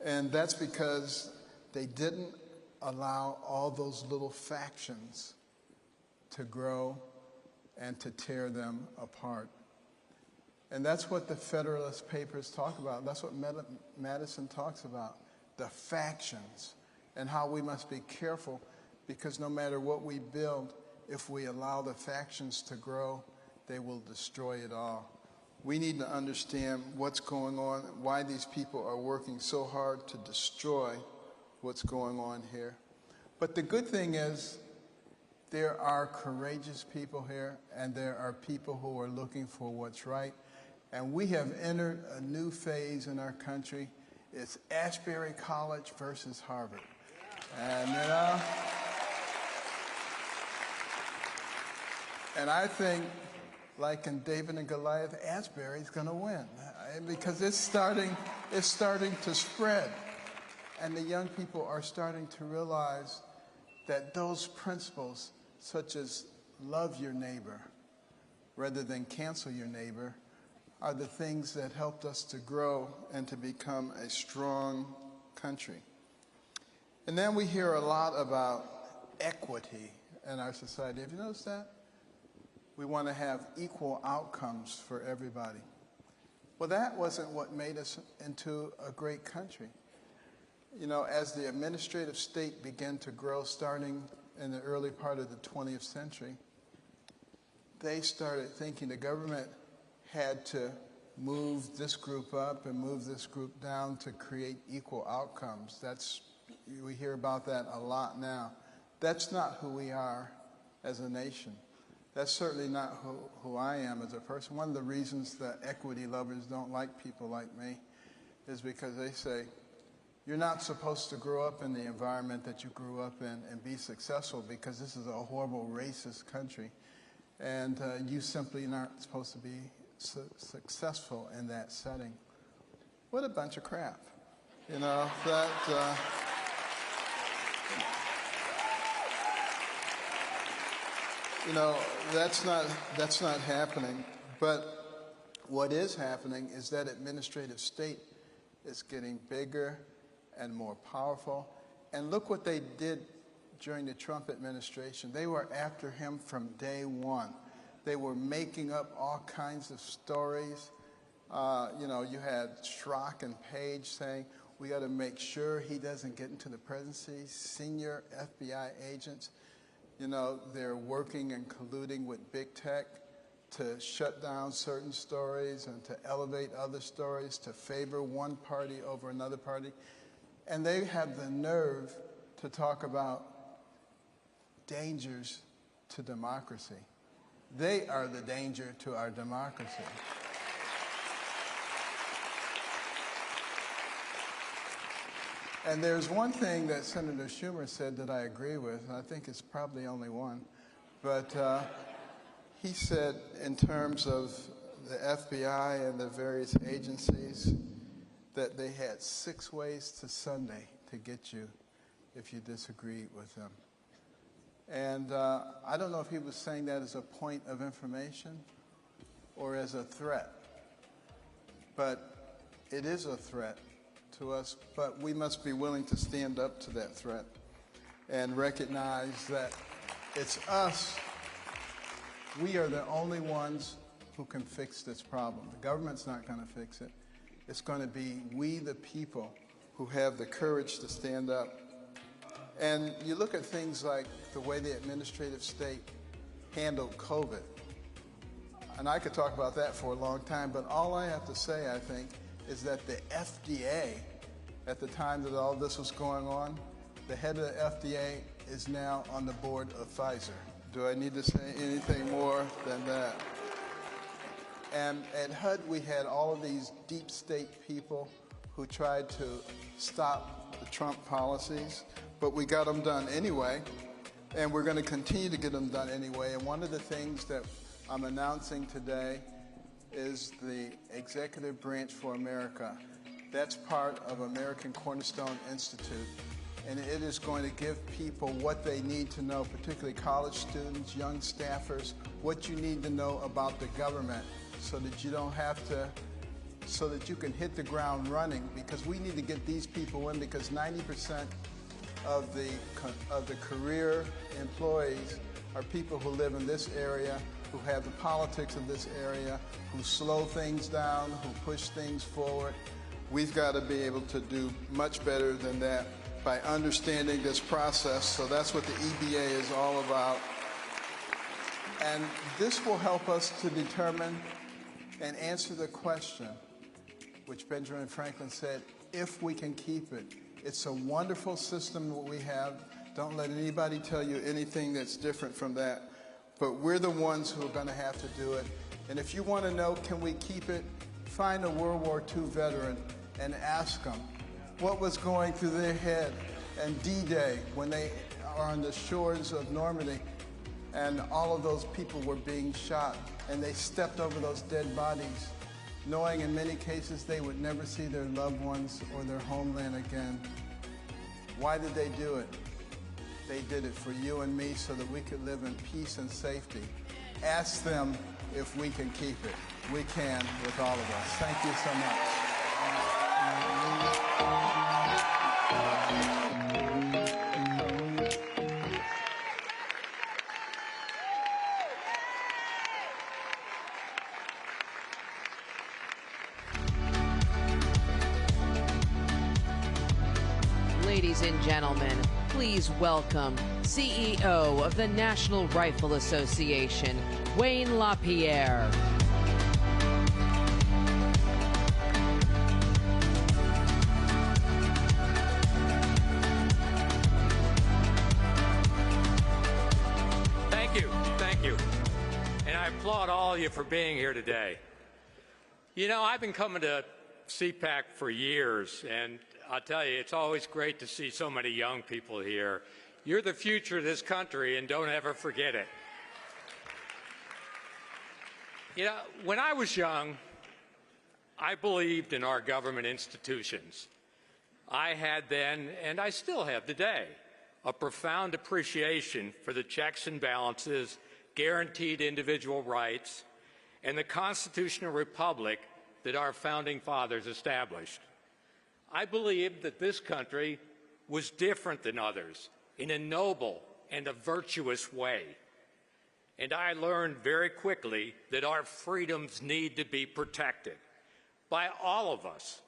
And that's because they didn't allow all those little factions to grow and to tear them apart. And that's what the Federalist Papers talk about. That's what Madison talks about. The factions, and how we must be careful, because no matter what we build, if we allow the factions to grow, they will destroy it all. We need to understand what's going on, why these people are working so hard to destroy what's going on here. But the good thing is, there are courageous people here, and there are people who are looking for what's right. And we have entered a new phase in our country. It's Asbury College versus Harvard. And, you know, and I think, like in David and Goliath, Asbury's going to win, because it's starting to spread. And the young people are starting to realize that those principles, such as love your neighbor rather than cancel your neighbor, are the things that helped us to grow and to become a strong country. And then we hear a lot about equity in our society. Have you noticed that? We want to have equal outcomes for everybody. Well, that wasn't what made us into a great country. You know, as the administrative state began to grow starting in the early part of the 20th century, they started thinking the government had to move this group up and move this group down to create equal outcomes. We hear about that a lot now. That's not who we are as a nation. That's certainly not who I am as a person. One of the reasons that equity lovers don't like people like me is because they say, you're not supposed to grow up in the environment that you grew up in and be successful because this is a horrible racist country. And you simply aren't supposed to be successful in that setting. What a bunch of crap. You know, that's not happening. But what is happening is that administrative state is getting bigger and more powerful. And look what they did during the Trump administration. They were after him from day one. They were making up all kinds of stories. You had Schrock and Page saying, we got to make sure he doesn't get into the presidency. Senior FBI agents, they're working and colluding with big tech to shut down certain stories and to elevate other stories, to favor one party over another party. And they have the nerve to talk about dangers to democracy. They are the danger to our democracy. And there's one thing that Senator Schumer said that I agree with, and I think it's probably only one, but he said in terms of the FBI and the various agencies that they had 6 ways to Sunday to get you if you disagree with them. And I don't know if he was saying that as a point of information or as a threat, but it is a threat to us, but we must be willing to stand up to that threat and recognize that it's us. We are the only ones who can fix this problem. The government's not going to fix it. It's going to be we, the people, who have the courage to stand up. And you look at things like the way the administrative state handled COVID. And I could talk about that for a long time, but all I have to say, I think, is that the FDA, at the time that all this was going on, the head of the FDA is now on the board of Pfizer. Do I need to say anything more than that? And at HUD, we had all of these deep state people who tried to stop the Trump policies, but we got them done anyway, and we're going to continue to get them done anyway. And one of the things that I'm announcing today is the Executive Branch for America. That's part of American Cornerstone Institute, and it is going to give people what they need to know, particularly college students, young staffers, what you need to know about the government so that you don't have to, so that you can hit the ground running, because we need to get these people in, because 90% of the career employees are people who live in this area, who have the politics of this area, who slow things down, who push things forward. We've got to be able to do much better than that by understanding this process. So that's what the EBA is all about. And this will help us to determine and answer the question, which Benjamin Franklin said, if we can keep it. It's a wonderful system that we have. Don't let anybody tell you anything that's different from that. But we're the ones who are going to have to do it. And if you want to know, can we keep it, find a World War II veteran and ask them what was going through their head and D-Day when they are on the shores of Normandy and all of those people were being shot and they stepped over those dead bodies, knowing in many cases they would never see their loved ones or their homeland again. Why did they do it? They did it for you and me so that we could live in peace and safety. Ask them if we can keep it. we can with all of us. Thank you so much. Ladies and gentlemen, please welcome CEO of the National Rifle Association, Wayne LaPierre. Thank you. And I applaud all of you for being here today. You know, I've been coming to Cpac for years, and I'll tell you, it's always great to see so many young people here. You're the future of this country, and don't ever forget it. You know, when I was young, I believed in our government institutions. I had then, and I still have today, a profound appreciation for the checks and balances, guaranteed individual rights, and the constitutional republic that our founding fathers established. I believed that this country was different than others in a noble and a virtuous way. And I learned very quickly that our freedoms need to be protected by all of us.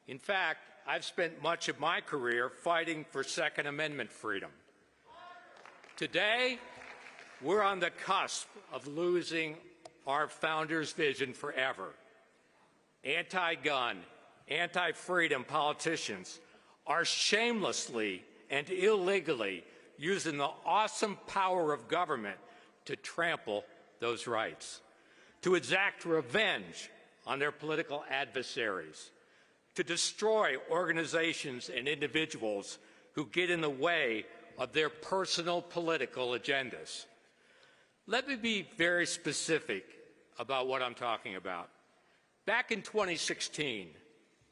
In fact, I've spent much of my career fighting for Second Amendment freedom. Today, we're on the cusp of losing our founders' vision forever. Anti-gun, anti-freedom politicians are shamelessly and illegally using the awesome power of government to trample those rights, to exact revenge on their political adversaries, to destroy organizations and individuals who get in the way of their personal political agendas. Let me be very specific about what I'm talking about. Back in 2016,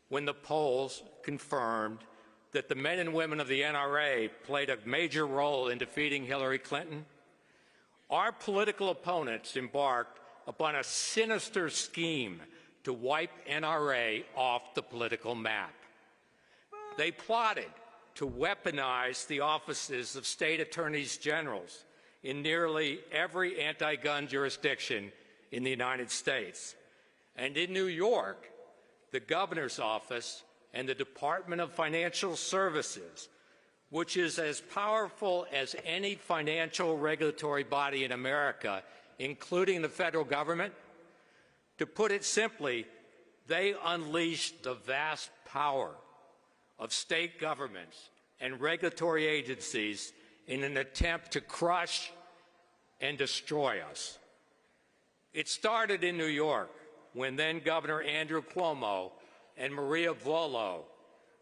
when the polls confirmed that the men and women of the NRA played a major role in defeating Hillary Clinton, our political opponents embarked upon a sinister scheme to wipe NRA off the political map. They plotted to weaponize the offices of state attorneys generals in nearly every anti-gun jurisdiction in the United States. And in New York, the governor's office and the Department of Financial Services, which is as powerful as any financial regulatory body in America, including the federal government. To put it simply, they unleashed the vast power of state governments and regulatory agencies in an attempt to crush and destroy us. It started in New York when then Governor Andrew Cuomo and Maria Volo,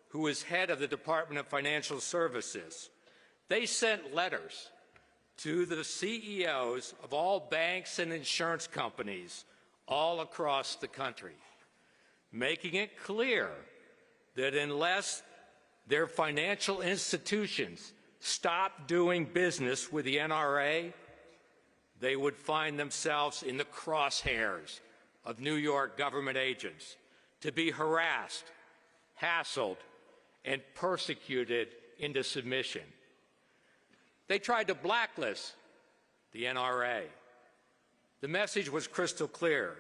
who was head of the Department of Financial Services, they sent letters to the CEOs of all banks and insurance companies all across the country, making it clear that unless their financial institutions stopped doing business with the NRA, they would find themselves in the crosshairs of New York government agents to be harassed, hassled, and persecuted into submission. They tried to blacklist the NRA. The message was crystal clear.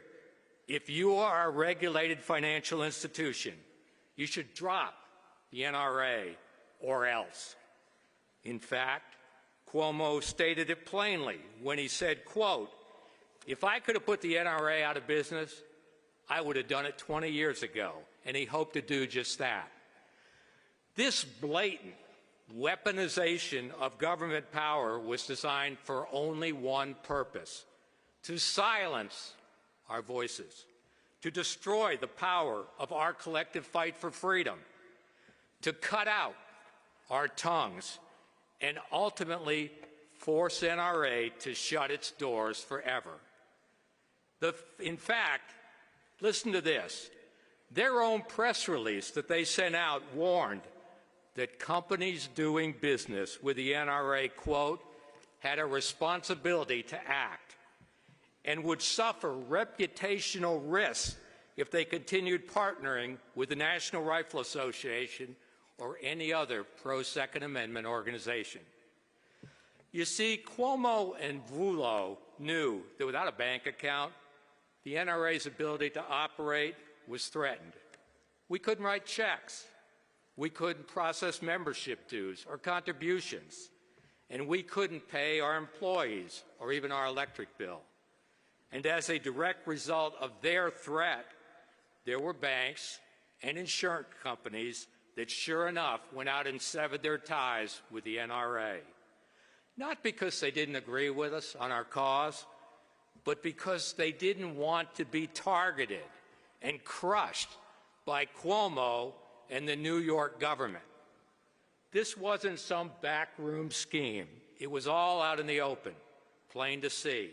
If you are a regulated financial institution, you should drop the NRA or else. In fact, Cuomo stated it plainly when he said, quote, "If I could have put the NRA out of business, I would have done it 20 years ago," and he hoped to do just that. This blatant weaponization of government power was designed for only one purpose: to silence our voices, to destroy the power of our collective fight for freedom, to cut out our tongues, and ultimately force NRA to shut its doors forever. In fact, listen to this. Their own press release that they sent out warned that companies doing business with the NRA, quote, had a responsibility to act. and would suffer reputational risks if they continued partnering with the National Rifle Association or any other pro-Second Amendment organization. You see, Cuomo and Vullo knew that without a bank account, the NRA's ability to operate was threatened. We couldn't write checks. We couldn't process membership dues or contributions. And we couldn't pay our employees or even our electric bill. And as a direct result of their threat, there were banks and insurance companies that sure enough went out and severed their ties with the NRA. Not because they didn't agree with us on our cause, but because they didn't want to be targeted and crushed by Cuomo and the New York government. This wasn't some backroom scheme. It was all out in the open, plain to see.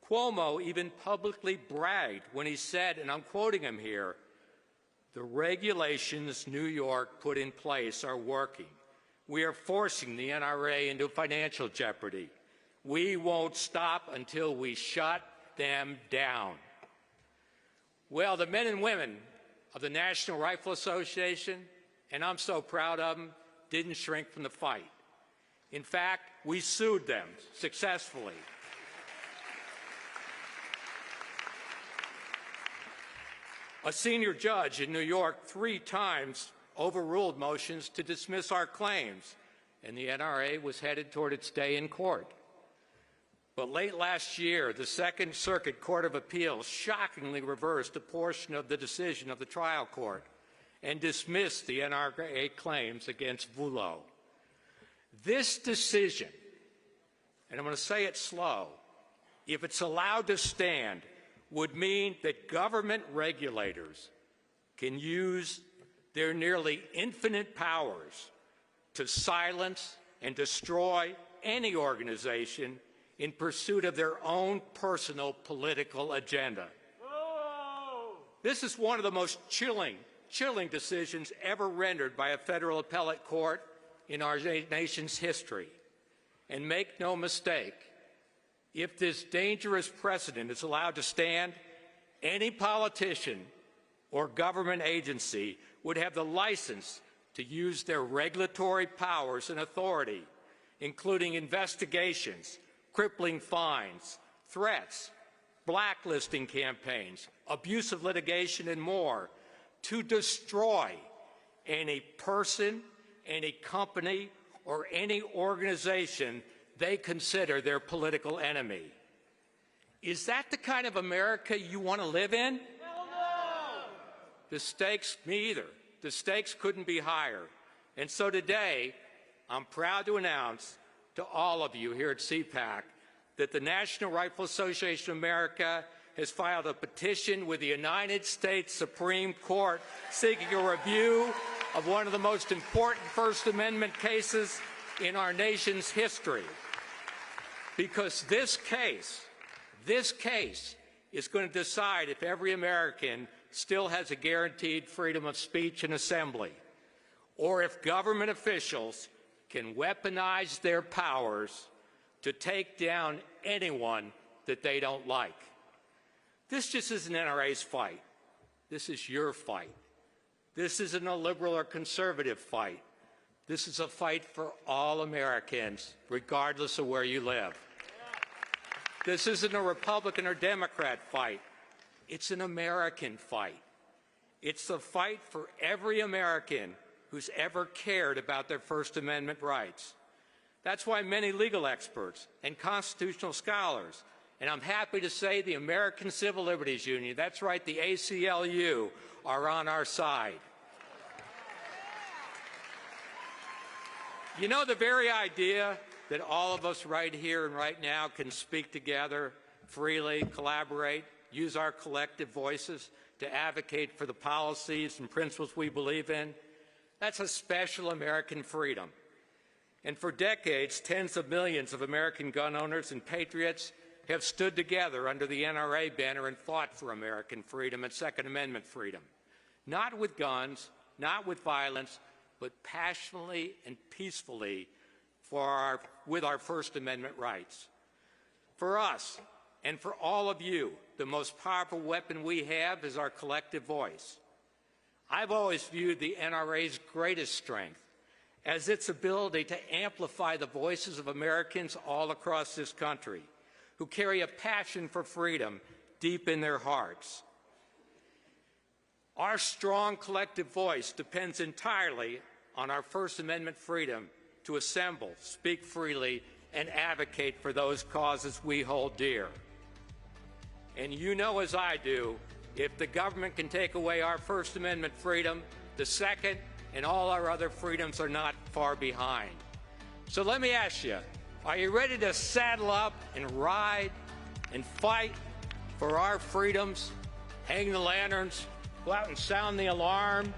Cuomo even publicly bragged when he said, and I'm quoting him here, "The regulations New York put in place are working. We are forcing the NRA into financial jeopardy. We won't stop until we shut them down." Well, the men and women of the National Rifle Association, and I'm so proud of them, didn't shrink from the fight. In fact, we sued them successfully. A senior judge in New York 3 times overruled motions to dismiss our claims, and the NRA was headed toward its day in court. But late last year, the Second Circuit Court of Appeals shockingly reversed a portion of the decision of the trial court and dismissed the NRA claims against Vullo. This decision, and I'm going to say it slow, if it's allowed to stand, would mean that government regulators can use their nearly infinite powers to silence and destroy any organization in pursuit of their own personal political agenda. Whoa! This is one of the most chilling decisions ever rendered by a federal appellate court in our nation's history. And make no mistake, if this dangerous precedent is allowed to stand, any politician or government agency would have the license to use their regulatory powers and authority, including investigations, crippling fines, threats, blacklisting campaigns, abusive litigation, and more, to destroy any person, any company, or any organization they consider their political enemy. Is that the kind of America you want to live in? Hell no! The stakes, me either. The stakes couldn't be higher. And so today, I'm proud to announce to all of you here at Cpac that the National Rifle Association of America has filed a petition with the United States Supreme Court seeking a review of one of the most important First Amendment cases in our nation's history. Because this case is going to decide if every American still has a guaranteed freedom of speech and assembly, or if government officials can weaponize their powers to take down anyone that they don't like. This just isn't NRA's fight. This is your fight. This isn't a liberal or conservative fight. This is a fight for all Americans, regardless of where you live. This isn't a Republican or Democrat fight. It's an American fight. It's the fight for every American who's ever cared about their First Amendment rights. That's why many legal experts and constitutional scholars, and I'm happy to say the American Civil Liberties Union, that's right, the ACLU, are on our side. You know, the very idea that all of us right here and right now can speak together freely, collaborate, use our collective voices to advocate for the policies and principles we believe in, that's a special American freedom. And for decades, tens of millions of American gun owners and patriots have stood together under the NRA banner and fought for American freedom and Second Amendment freedom. Not with guns, not with violence, but passionately and peacefully with our First Amendment rights. For us, And for all of you, the most powerful weapon we have is our collective voice. I've always viewed the NRA's greatest strength as its ability to amplify the voices of Americans all across this country who carry a passion for freedom deep in their hearts. Our strong collective voice depends entirely on our First Amendment freedom to assemble, speak freely, and advocate for those causes we hold dear. And you know as I do, if the government can take away our First Amendment freedom, the Second and all our other freedoms are not far behind. So let me ask you, are you ready to saddle up and ride and fight for our freedoms, hang the lanterns, go out and sound the alarm?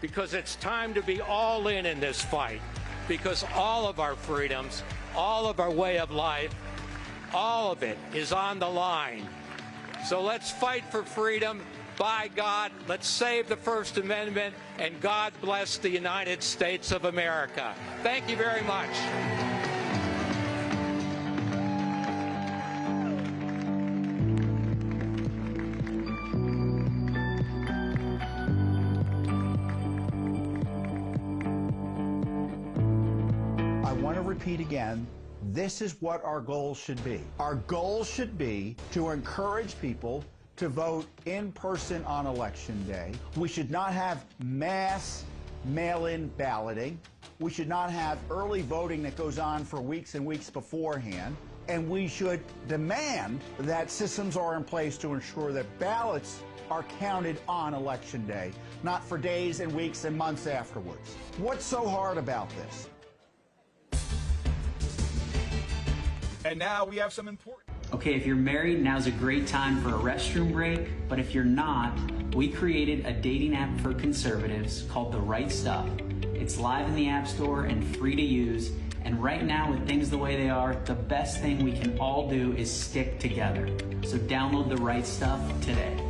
Because it's time to be all in this fight, because all of our freedoms, all of our way of life, all of it is on the line. So let's fight for freedom. By God, let's save the First Amendment, and God bless the United States of America. Thank you very much. I want to repeat again, this is what our goals should be. Our goal should be to encourage people to vote in person on Election Day. We should not have mass mail-in balloting. We should not have early voting that goes on for weeks and weeks beforehand. And we should demand that systems are in place to ensure that ballots are counted on Election Day, not for days and weeks and months afterwards. What's so hard about this? And now we have some important... Okay, if you're married, now's a great time for a restroom break, but if you're not, we created a dating app for conservatives called The Right Stuff. It's live in the App Store and free to use, and right now with things the way they are, the best thing we can all do is stick together. So download The Right Stuff today.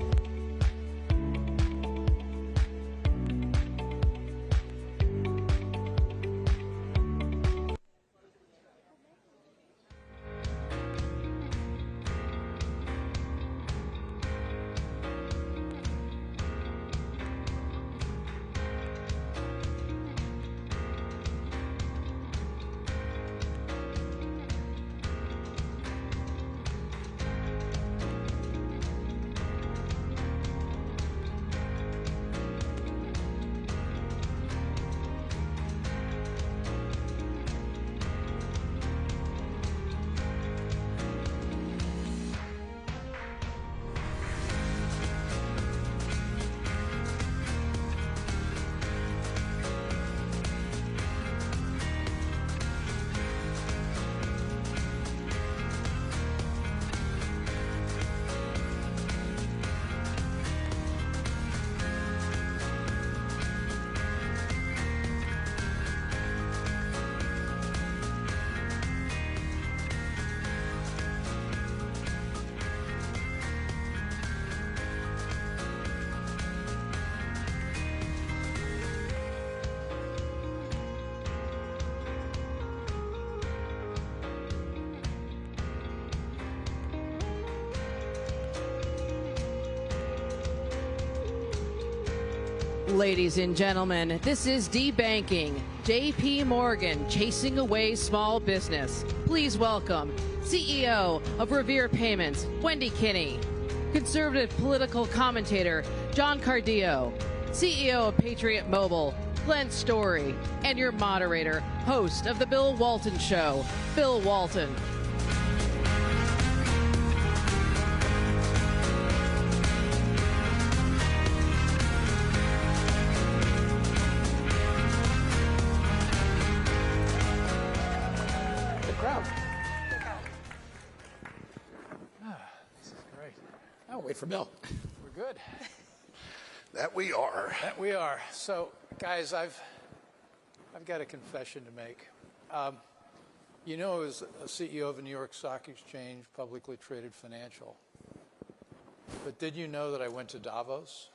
Ladies and gentlemen, this is Debanking. J.P. Morgan, chasing away small business. Please welcome CEO of Revere Payments, Wendy Kinney. Conservative political commentator, John Cardillo. CEO of Patriot Mobile, Glenn Story. And your moderator, host of The Bill Walton Show, Bill Walton. Wait for Bill. We're good. That we are. That we are. So, guys, I've got a confession to make. You know, as a CEO of a New York Stock Exchange, publicly traded financial. But did you know that I went to Davos?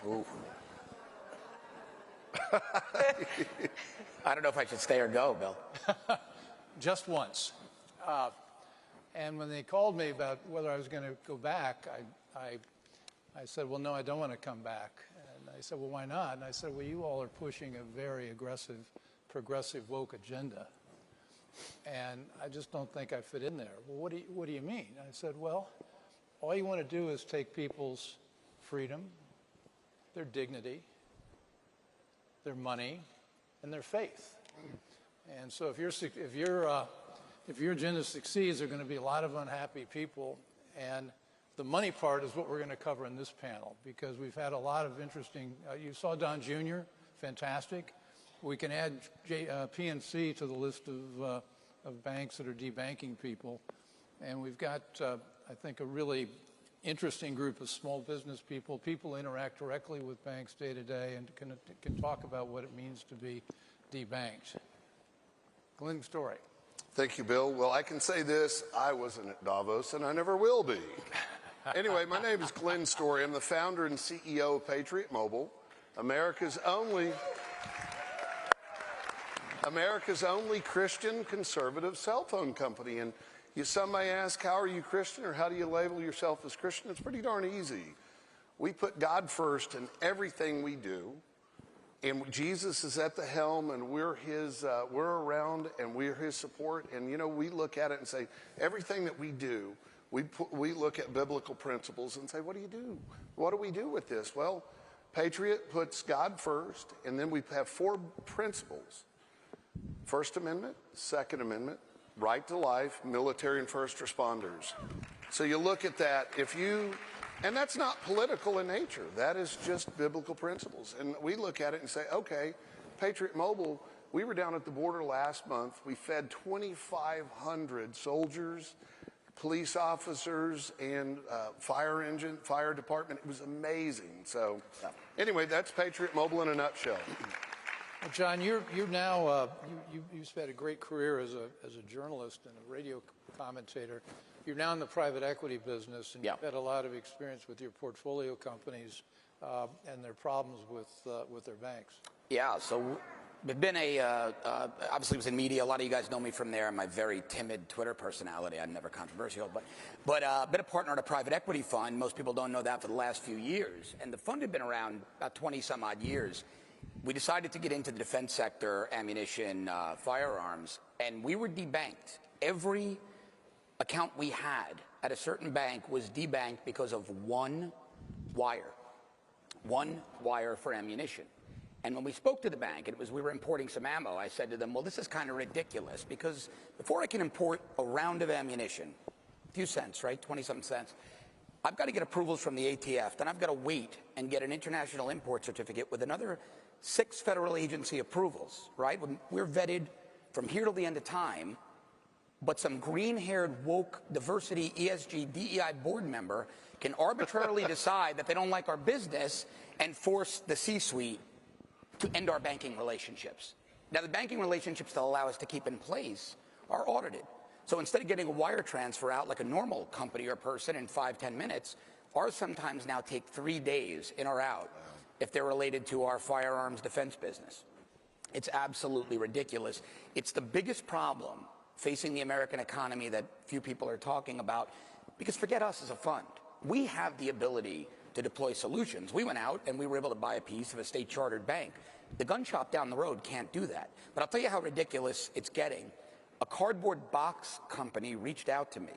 Ooh. I don't know if I should stay or go, Bill. Just once. And when they called me about whether I was going to go back, I said, well, no, I don't want to come back. And I said, well, why not? And I said, well, you all are pushing a very aggressive, progressive, woke agenda. And I just don't think I fit in there. Well, what do you mean? I said, well, all you want to do is take people's freedom, their dignity, their money, and their faith. And so if your agenda succeeds, there are going to be a lot of unhappy people. And the money part is what we're going to cover in this panel, because we've had a lot of interesting, you saw Don Jr., fantastic. We can add PNC to the list of banks that are debanking people. And we've got, I think, a really interesting group of small business people. People interact directly with banks day to day and can talk about what it means to be debanked. Glenn Story. Thank you, Bill. Well, I can say this, I wasn't at Davos and I never will be. Anyway, my name is Glenn Story. I'm the founder and CEO of Patriot Mobile, America's only Christian conservative cell phone company. And some may ask, how are you Christian, or how do you label yourself as Christian? It's pretty darn easy. We put God first in everything we do. And Jesus is at the helm, and we're around, and we're his support. And, you know, we look at it and say, everything that we do, we look at biblical principles and say, what do you do? What do we do with this? Well, Patriot puts God first, and then we have 4 principles. First Amendment, Second Amendment, right to life, military and first responders. So you look at that, and that's not political in nature. That is just biblical principles. And we look at it and say, okay, Patriot Mobile, we were down at the border last month. We fed 2,500 soldiers, police officers, and fire department. It was amazing. So anyway, that's Patriot Mobile in a nutshell. Well, John, you've had a great career as a journalist and a radio commentator. You're now in the private equity business, and you've had a lot of experience with your portfolio companies and their problems with their banks. Yeah, so I've been obviously was in media. A lot of you guys know me from there. I'm a very timid Twitter personality. I'm never controversial, but been a partner in a private equity fund. Most people don't know that for the last few years. And the fund had been around about 20 some odd years. We decided to get into the defense sector, ammunition, firearms, and we were debanked. Every account we had at a certain bank was debanked because of one wire for ammunition. And when we spoke to the bank, and we were importing some ammo, I said to them, well, this is kind of ridiculous, because before I can import a round of ammunition, a few cents, right, 20-something cents, I've got to get approvals from the ATF, then I've got to wait and get an international import certificate with another 6 federal agency approvals, right? We're vetted from here till the end of time, but some green-haired, woke, diversity, ESG, DEI board member can arbitrarily decide that they don't like our business and force the C-suite to end our banking relationships. Now, the banking relationships that allow us to keep in place are audited. So instead of getting a wire transfer out like a normal company or person in 5-10 minutes, ours sometimes now take 3 days in or out if they're related to our firearms defense business. It's absolutely ridiculous. It's the biggest problem facing the American economy that few people are talking about, because forget us as a fund. We have the ability to deploy solutions. We went out and we were able to buy a piece of a state chartered bank. The gun shop down the road can't do that. But I'll tell you how ridiculous it's getting. A cardboard box company reached out to me.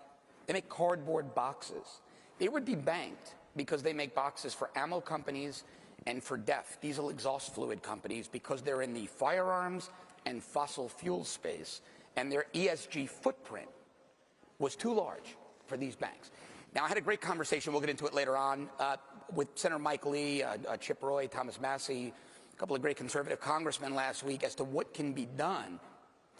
They make cardboard boxes. They were debanked because they make boxes for ammo companies and for DEF, diesel exhaust fluid companies, because they're in the firearms and fossil fuel space, and their ESG footprint was too large for these banks. Now, I had a great conversation, we'll get into it later on, with Senator Mike Lee, Chip Roy, Thomas Massey, a couple of great conservative congressmen last week as to what can be done.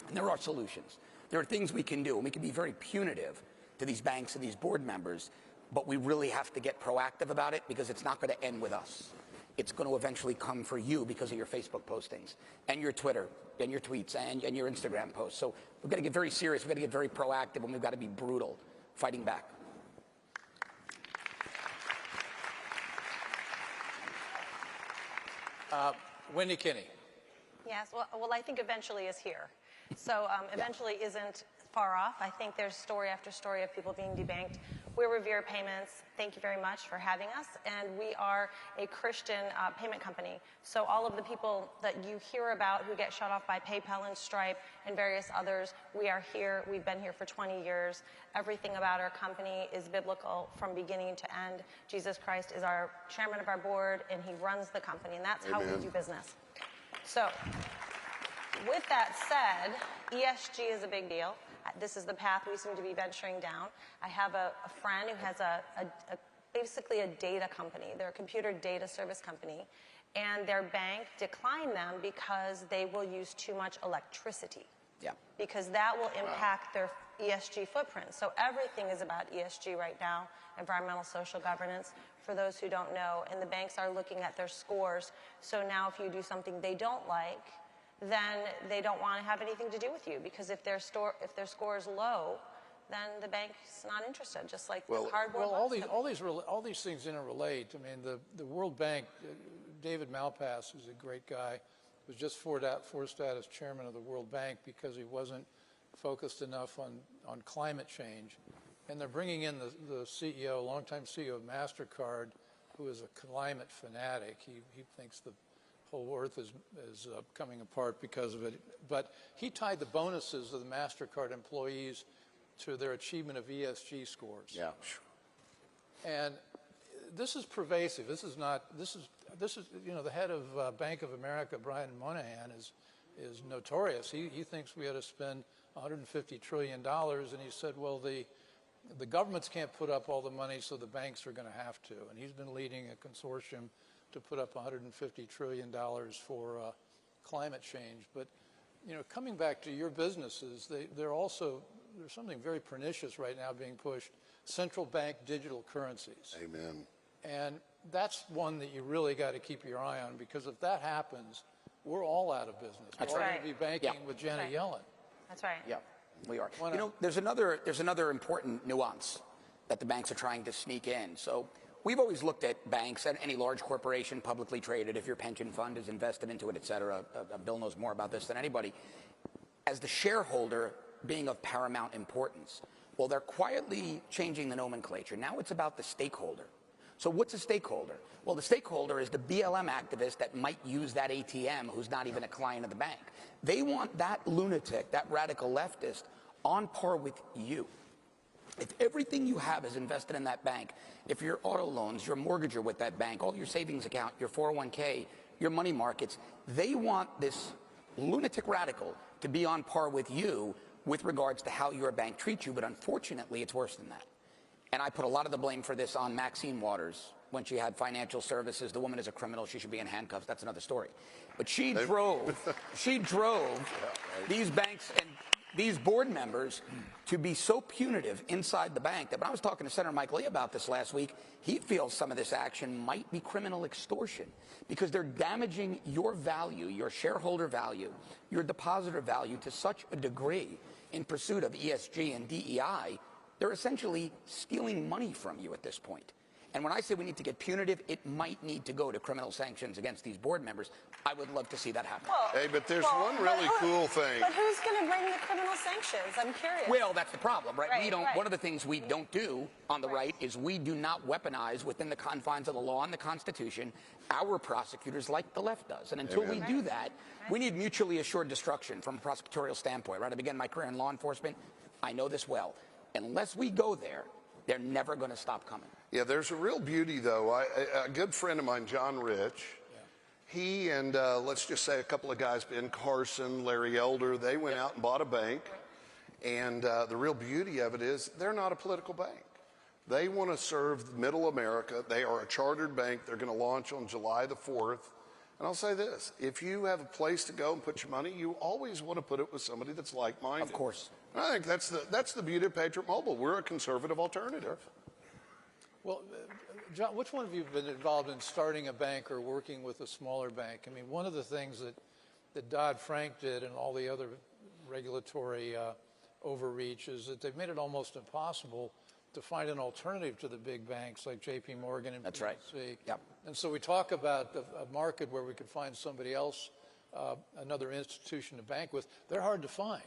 And there are solutions. There are things we can do, and we can be very punitive to these banks and these board members, but we really have to get proactive about it, because it's not going to end with us. It's going to eventually come for you because of your Facebook postings and your Twitter and your tweets and your Instagram posts. So we've got to get very serious. We've got to get very proactive, and we've got to be brutal fighting back. Wendy Kinney. Yes, well, I think eventually is here. So eventually isn't far off. I think there's story after story of people being debanked. We're Revere Payments. Thank you very much for having us. And we are a Christian payment company. So all of the people that you hear about who get shut off by PayPal and Stripe and various others, we are here. We've been here for 20 years. Everything about our company is biblical from beginning to end. Jesus Christ is our chairman of our board, and he runs the company, and that's how we do business. So with that said, ESG is a big deal. This is the path we seem to be venturing down. I have a friend who has basically a data company. They're a computer data service company, and their bank declined them because they will use too much electricity. Yeah. Because that will impact their ESG footprint. So everything is about ESG right now, environmental, social governance, for those who don't know. And the banks are looking at their scores. So now if you do something they don't like, then they don't want to have anything to do with you, because if their score is low, then the bank's not interested. Just like the cardboard. Well, all these things interrelate. I mean, the World Bank, David Malpass, who's a great guy, was just forced out as chairman of the World Bank because he wasn't focused enough on climate change. And they're bringing in the CEO, longtime CEO of MasterCard, who is a climate fanatic. He thinks the whole earth is coming apart because of it. But he tied the bonuses of the MasterCard employees to their achievement of ESG scores. Yeah. And this is pervasive. This is you know, the head of Bank of America, Brian Moynihan, is notorious. He thinks we ought to spend $150 trillion, and he said, well, the governments can't put up all the money, so the banks are going to have to. And he's been leading a consortium to put up $150 trillion for climate change. But, you know, coming back to your businesses, there's something very pernicious right now being pushed, central bank digital currencies. Amen. And that's one that you really got to keep your eye on, because if that happens, we're all out of business. That's we're all right. going to be banking with Janet Yellen. That's right. Yeah, we are. You know, there's another important nuance that the banks are trying to sneak in. So we've always looked at banks and any large corporation, publicly traded, if your pension fund is invested into it, et cetera. Bill knows more about this than anybody. As the shareholder being of paramount importance. Well, they're quietly changing the nomenclature. Now it's about the stakeholder. So what's a stakeholder? Well, the stakeholder is the BLM activist that might use that ATM who's not even a client of the bank. They want that lunatic, that radical leftist, on par with you. If everything you have is invested in that bank, if your auto loans, your mortgage are with that bank, all your savings account, your 401k, your money markets, they want this lunatic radical to be on par with you with regards to how your bank treats you. But unfortunately, it's worse than that. And I put a lot of the blame for this on Maxine Waters when she had financial services. The woman is a criminal. She should be in handcuffs. That's another story. But she drove these banks and these board members to be so punitive inside the bank that when I was talking to Senator Mike Lee about this last week, he feels some of this action might be criminal extortion because they're damaging your value, your shareholder value, your depositor value to such a degree in pursuit of ESG and DEI. They're essentially stealing money from you at this point. And when I say we need to get punitive, it might need to go to criminal sanctions against these board members. I would love to see that happen. Hey, but there's one really cool thing. But who's going to bring the criminal sanctions? I'm curious. Well, that's the problem, right? One of the things we don't do on the right is we do not weaponize within the confines of the law and the Constitution our prosecutors like the left does. And until we do that, we need mutually assured destruction from a prosecutorial standpoint, right? I began my career in law enforcement. I know this well. Unless we go there, they're never going to stop coming. Yeah, there's a real beauty, though. A good friend of mine, John Rich, he and let's just say a couple of guys, Ben Carson, Larry Elder, they went out and bought a bank. And the real beauty of it is they're not a political bank. They want to serve middle America. They are a chartered bank. They're going to launch on July the 4th. And I'll say this, if you have a place to go and put your money, you always want to put it with somebody that's like-minded. Of course. And I think that's the beauty of Patriot Mobile. We're a conservative alternative. Well, John, which one of you have been involved in starting a bank or working with a smaller bank? I mean, one of the things that Dodd-Frank did and all the other regulatory overreach is that they've made it almost impossible to find an alternative to the big banks like J.P. Morgan and That's right. Yep. And so we talk about a market where we could find somebody else, another institution to bank with. They're hard to find.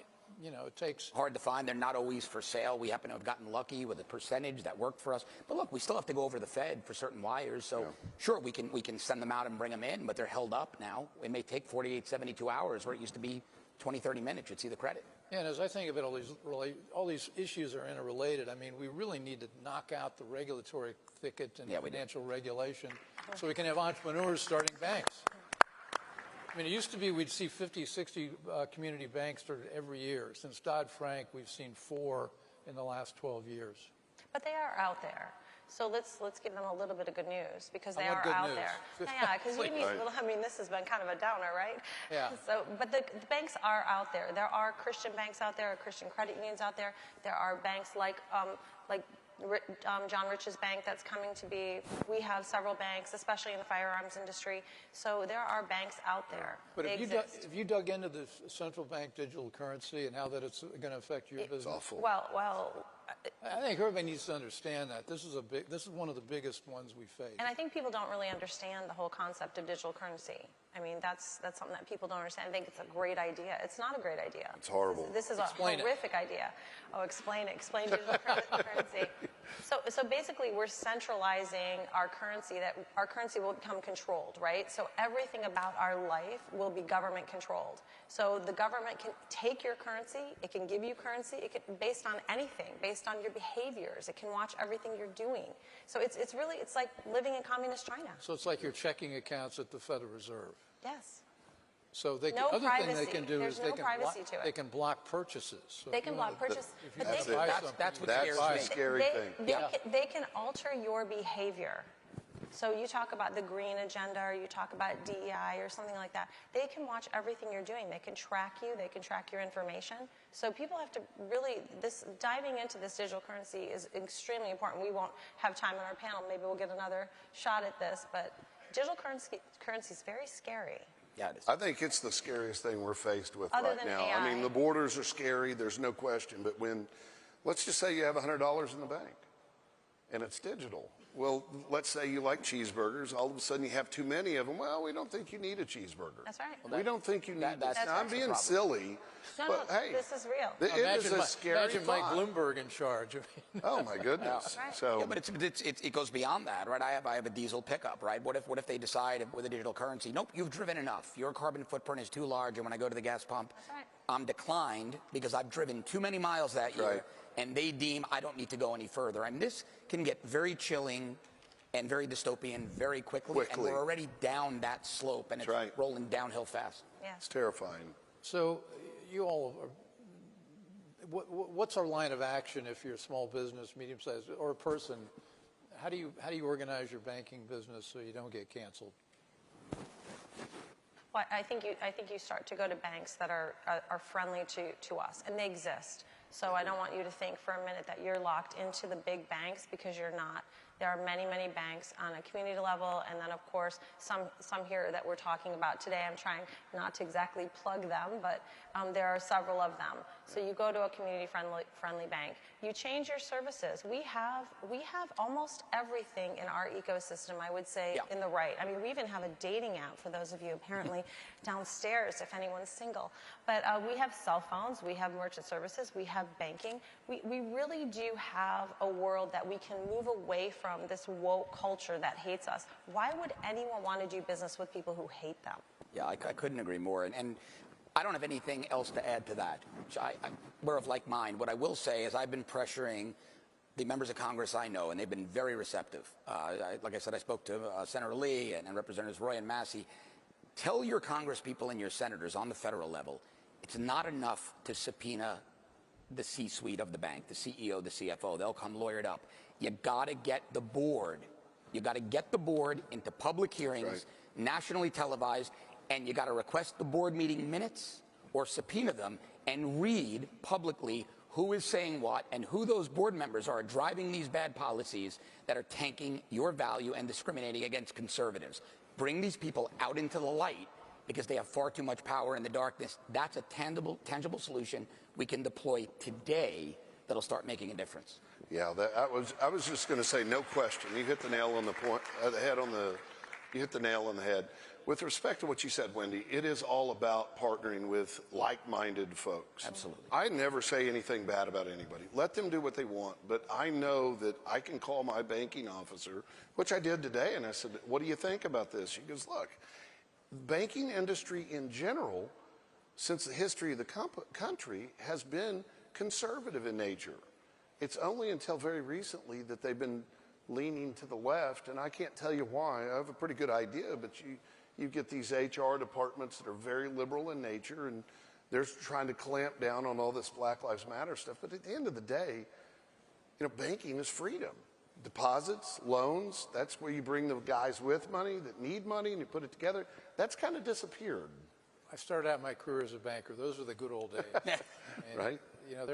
you know, it takes... Hard to find. They're not always for sale. We happen to have gotten lucky with a percentage that worked for us. But look, we still have to go over the Fed for certain wires. So sure, we can send them out and bring them in, but they're held up now. It may take 48, 72 hours where it used to be 20, 30 minutes. You'd see the credit. Yeah, and as I think of it, all these issues are interrelated. I mean, we really need to knock out the regulatory thicket and financial regulation so we can have entrepreneurs starting banks. I mean, it used to be we'd see 50, 60 community banks started every year. Since Dodd-Frank, we've seen 4 in the last 12 years. But they are out there. So let's give them a little bit of good news because they I want are good out news. there. Yeah, because I mean, this has been kind of a downer, right? Yeah. So, but the banks are out there. There are Christian banks out there, Christian credit unions out there. There are banks like John Rich's bank that's coming to be. We have several banks, especially in the firearms industry. So there are banks out there. But if you dug into the central bank digital currency and how that it's going to affect your business, awful. Well, I think everybody needs to understand that this is one of the biggest ones we face. and I think people don't really understand the whole concept of digital currency. I mean, that's something that people don't understand. I think it's a great idea. It's not a great idea. It's horrible. This is a horrific idea. Oh, explain it. Explain digital currency. So basically, we're centralizing our currency. That our currency will become controlled, right? So everything about our life will be government controlled. So the government can take your currency. It can give you currency. It can, based on anything, based on your behaviors. It can watch everything you're doing. So it's like living in communist China. So it's like your checking accounts at the Federal Reserve. Yes. So the No other privacy. thing they can do There's is no privacy to it. they can block purchases. So They can block purchase. But That's they- it. That's what That's the scares me. scary thing. They can alter your behavior. So you talk about the green agenda, or you talk about DEI or something like that. They can watch everything you're doing. They can track you. They can track your information. So people have to really, diving into this digital currency is extremely important. We won't have time on our panel. Maybe we'll get another shot at this. But digital currency is very scary. Yeah, it is. I think it's the scariest thing we're faced with Other right than now. AI. I mean, the borders are scary, there's no question, but when, let's just say you have $100 in the bank and it's digital. Well, let's say you like cheeseburgers, all of a sudden you have too many of them. Well, we don't think you need a cheeseburger. That's right. We don't think you need this. that's Now, I'm the being problem. silly, No, but hey, this is real. it is a scary Imagine Mike thought. Bloomberg in charge. Oh my goodness. Right. So Yeah, but it goes beyond that, right? I have a diesel pickup, right? What if they decide with a digital currency, nope, you've driven enough. Your carbon footprint is too large, and when I go to the gas pump, right. I'm declined because I've driven too many miles that year, Right. and they deem I don't need to go any further. And this can get very chilling and very dystopian very quickly. And we're already down that slope, and it's rolling downhill fast. Yeah. it's terrifying. So you all are, what's our line of action if you're a small business, medium-sized, or a person? How do you organize your banking business so you don't get canceled? Well, I think you start to go to banks that are friendly to us, and they exist. So I don't want you to think for a minute that you're locked into the big banks, because you're not. There are many, many banks on a community level, and then of course some here that we're talking about today. I'm trying not to exactly plug them, but there are several of them. So you go to a community-friendly bank. You change your services. We have almost everything in our ecosystem, I would say, in the right. I mean, we even have a dating app for those of you apparently downstairs if anyone's single. But we have cell phones. We have merchant services. We have banking. We really do have a world that we can move away from this woke culture that hates us. Why would anyone want to do business with people who hate them? Yeah, I couldn't agree more. And I don't have anything else to add to that. We're of like mind. What I will say is I've been pressuring the members of Congress I know, and they've been very receptive. Like I said, I spoke to Senator Lee and Representatives Roy and Massey. Tell your congresspeople and your senators on the federal level, it's not enough to subpoena the C-suite of the bank, the CEO, the CFO. They'll come lawyered up. You got to get the board. You got to get the board into public hearings, nationally televised, and you got to request the board meeting minutes or subpoena them and read publicly who is saying what and who those board members are driving these bad policies that are tanking your value and discriminating against conservatives. Bring these people out into the light, because they have far too much power in the darkness. That's a tangible solution we can deploy today that'll start making a difference. Yeah, I was just going to say, no question. You hit the nail on the point, you hit the nail on the head. with respect to what you said, Wendy, it is all about partnering with like-minded folks. Absolutely. I never say anything bad about anybody. Let them do what they want. But I know that I can call my banking officer, which I did today, and I said, what do you think about this? She goes, look, banking industry in general, since the history of the country, has been conservative in nature. It's only until very recently that they've been leaning to the left, and I can't tell you why. I have a pretty good idea, but you get these HR departments that are very liberal in nature, and they're trying to clamp down on all this Black Lives Matter stuff. But at the end of the day, you know, banking is freedom. Deposits, loans, that's where you bring the guys with money that need money and you put it together. That's kind of disappeared. I started out my career as a banker. Those were the good old days. And, right? You know,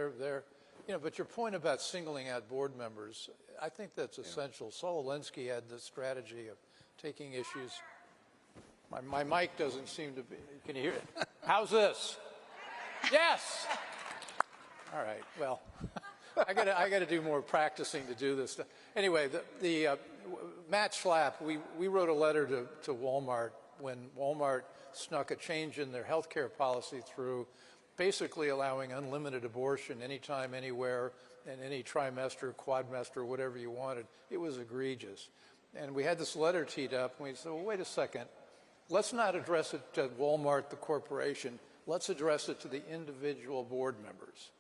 you know, but your point about singling out board members, I think that's essential. Saul Alinsky had this strategy of taking issues. My mic doesn't seem to be, can you hear it? How's this? Yes! All right, well, I gotta do more practicing to do this stuff. Anyway, Matt Schlapp, we wrote a letter to Walmart when Walmart snuck a change in their health care policy through, basically allowing unlimited abortion anytime, anywhere, in any trimester, quadmester, whatever you wanted. It was egregious. And we had this letter teed up, and we said, well, wait a second. Let's not address it to Walmart, the corporation. Let's address it to the individual board members.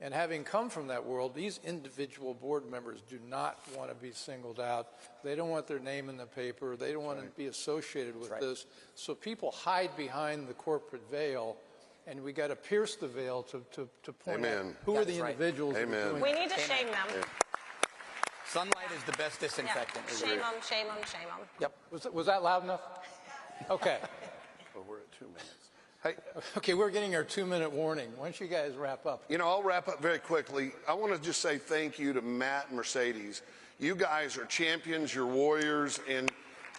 And having come from that world, these individual board members do not want to be singled out. They don't want their name in the paper. They don't want to be associated with this. So people hide behind the corporate veil, and we got to pierce the veil to point out who are the individuals that are doing We need to shame them. Yeah. Sunlight is the best disinfectant. Yeah. Shame them, shame them, shame them. Yep. Was that loud enough? Okay. Well, we're at 2 minutes. Hey, okay, we're getting our 2-minute warning. Why don't you guys wrap up? You know, I'll wrap up very quickly. I want to just say thank you to Matt and Mercedes. You guys are champions, you're warriors, and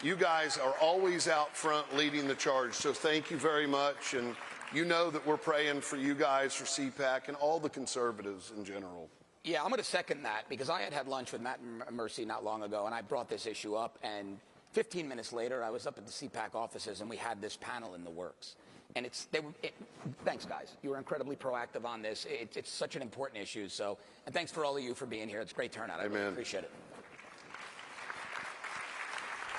you guys are always out front leading the charge. So thank you very much. And you know that we're praying for you guys, for Cpac, and all the conservatives in general. Yeah, I'm going to second that, because I had lunch with Matt and Mercy not long ago, and I brought this issue up, and 15 minutes later, I was up at the Cpac offices, and we had this panel in the works. And thanks, guys. You were incredibly proactive on this. It's such an important issue. So, and thanks for all of you for being here. It's a great turnout. I really appreciate it.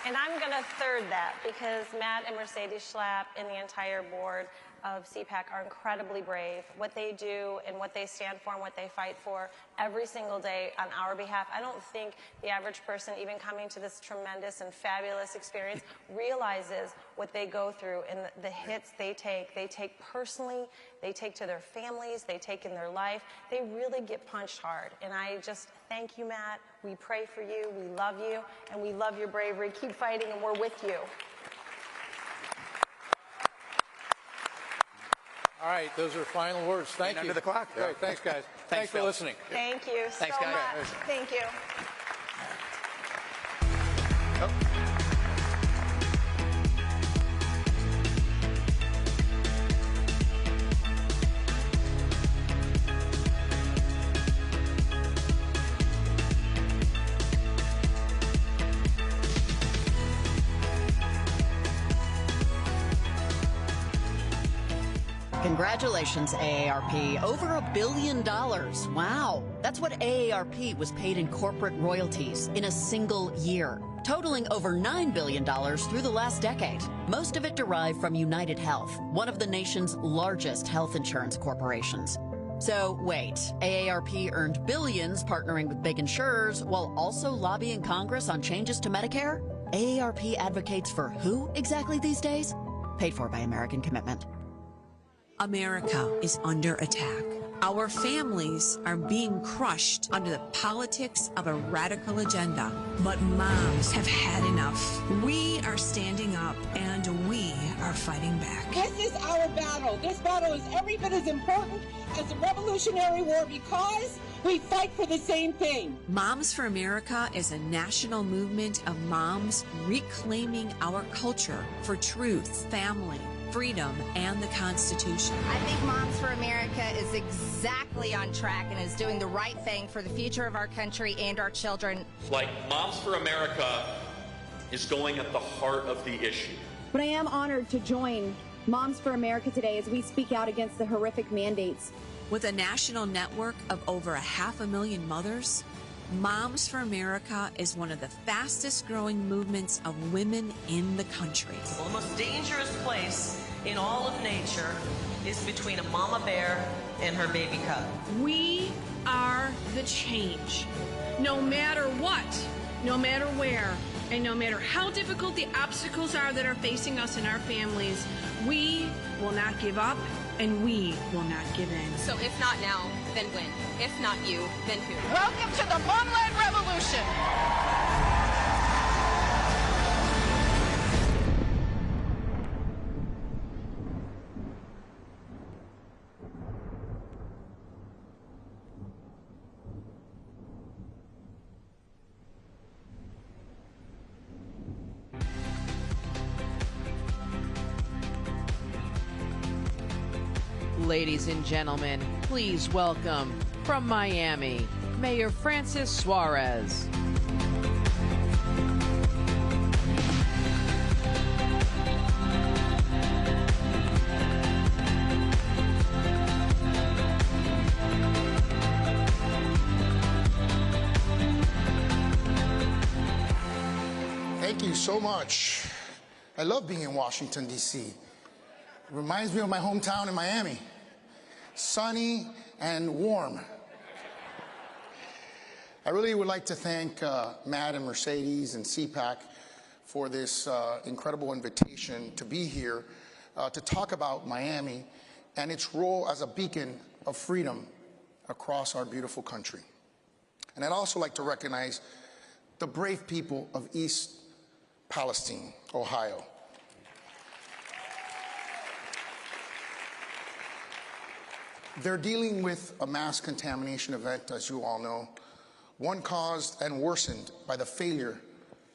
And I'm going to third that, because Matt and Mercedes Schlapp and the entire board of Cpac are incredibly brave. What they do and what they stand for and what they fight for every single day on our behalf. I don't think the average person, even coming to this tremendous and fabulous experience, realizes what they go through and the hits they take personally, they take to their families, they take in their life. They really get punched hard. And I just thank you, Matt. We pray for you, we love you, and we love your bravery. Keep fighting, and we're with you. All right, those are final words. Thank you. Under the clock. Great, thanks, guys. Thanks for listening. Thank you so Thanks, guys. much. Thank you. Congratulations, AARP. Over $1 billion. Wow. That's what AARP was paid in corporate royalties in a single year, totaling over $9 billion through the last decade. Most of it derived from United Health, one of the nation's largest health insurance corporations. So wait, AARP earned billions partnering with big insurers while also lobbying Congress on changes to Medicare? AARP advocates for who exactly these days? Paid for by American Commitment. America is under attack. Our families are being crushed under the politics of a radical agenda. But moms have had enough. We are standing up and we are fighting back. This is our battle. This battle is every bit as important as the Revolutionary War because we fight for the same thing. Moms for America is a national movement of moms reclaiming our culture for truth, family, freedom, and the Constitution. I think Moms for America is exactly on track and is doing the right thing for the future of our country and our children. Like Moms for America is going at the heart of the issue. But I am honored to join Moms for America today as we speak out against the horrific mandates. With a national network of over 500,000 mothers, Moms for America is one of the fastest growing movements of women in the country. Well, the most dangerous place in all of nature is between a mama bear and her baby cub. We are the change. No matter what, no matter where, and no matter how difficult the obstacles are that are facing us and our families, we will not give up and we will not give in. So if not now, then when? If not you, then who? Welcome to the Mom-Led Revolution. Ladies and gentlemen, please welcome from Miami, Mayor Francis Suarez. Thank you so much. I love being in Washington, D.C. It reminds me of my hometown in Miami. Sunny and warm. I really would like to thank Matt and Mercedes and Cpac for this incredible invitation to be here to talk about Miami and its role as a beacon of freedom across our beautiful country. And I'd also like to recognize the brave people of East Palestine, Ohio. They're dealing with a mass contamination event, as you all know, one caused and worsened by the failure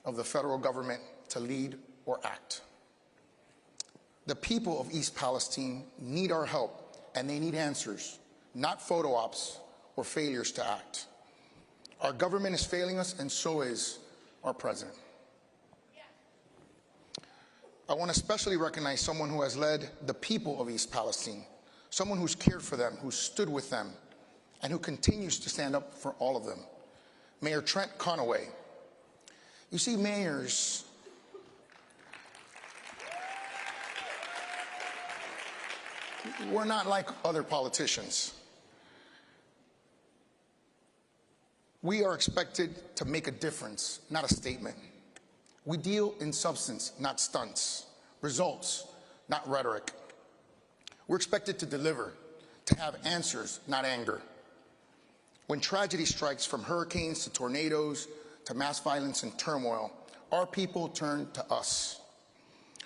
of the federal government to lead or act. The people of East Palestine need our help, and they need answers, not photo ops or failures to act. Our government is failing us, and so is our president. I want to especially recognize someone who has led the people of East Palestine, someone who's cared for them, who stood with them, and who continues to stand up for all of them. Mayor Trent Conaway. You see, mayors, we're not like other politicians. We are expected to make a difference, not a statement. We deal in substance, not stunts, results, not rhetoric. We're expected to deliver, to have answers, not anger. When tragedy strikes, from hurricanes to tornadoes to mass violence and turmoil, our people turn to us.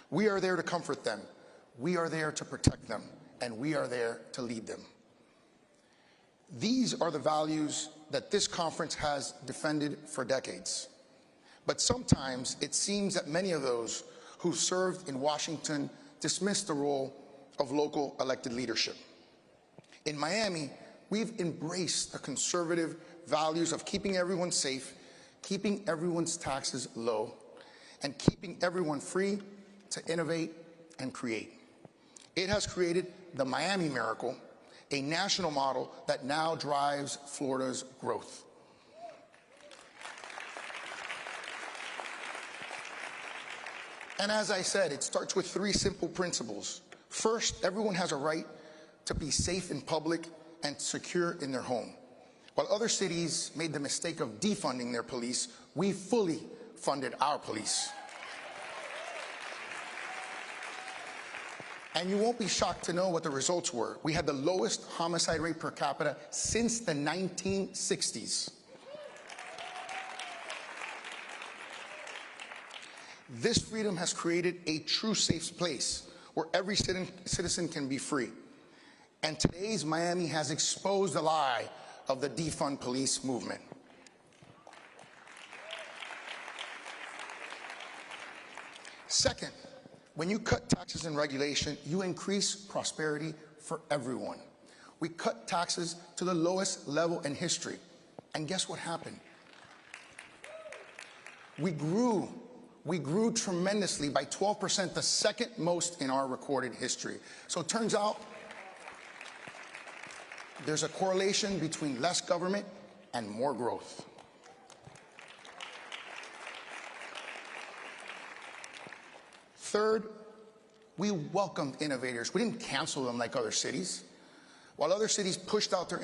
We are there to comfort them. We are there to protect them. And we are there to lead them. These are the values that this conference has defended for decades. But sometimes it seems that many of those who served in Washington dismiss the role of local elected leadership. In Miami, we've embraced the conservative values of keeping everyone safe, keeping everyone's taxes low, and keeping everyone free to innovate and create. It has created the Miami Miracle, a national model that now drives Florida's growth. And as I said, it starts with 3 simple principles. First, everyone has a right to be safe in public and secure in their home. While other cities made the mistake of defunding their police, we fully funded our police. And you won't be shocked to know what the results were. We had the lowest homicide rate per capita since the 1960s. This freedom has created a true safe place where every citizen can be free. And today's Miami has exposed the lie of the defund police movement. Second, when you cut taxes and regulation, you increase prosperity for everyone. We cut taxes to the lowest level in history. And guess what happened? We grew We grew tremendously by 12%, the second most in our recorded history. So it turns out there's a correlation between less government and more growth. Third, we welcomed innovators. We didn't cancel them like other cities. While other cities pushed out their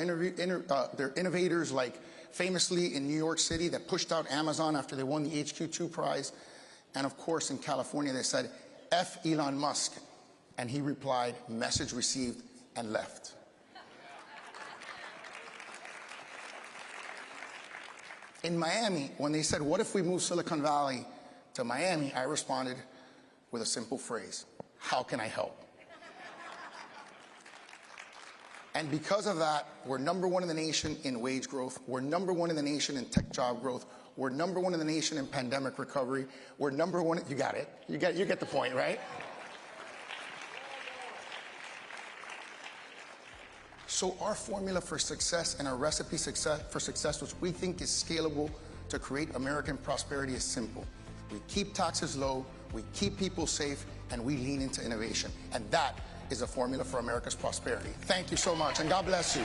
innovators, like famously in New York City, that pushed out Amazon after they won the HQ2 prize. And of course, in California, they said, F Elon Musk. And he replied, message received, and left. In Miami, when they said, what if we move Silicon Valley to Miami, I responded with a simple phrase, how can I help? And because of that, we're #1 in the nation in wage growth. We're #1 in the nation in tech job growth. We're #1 in the nation in pandemic recovery. We're #1, you got it. You get the point, right? So our formula for success and our recipe for success, which we think is scalable to create American prosperity, is simple. We keep taxes low, we keep people safe, and we lean into innovation. And that is a formula for America's prosperity. Thank you so much, and God bless you.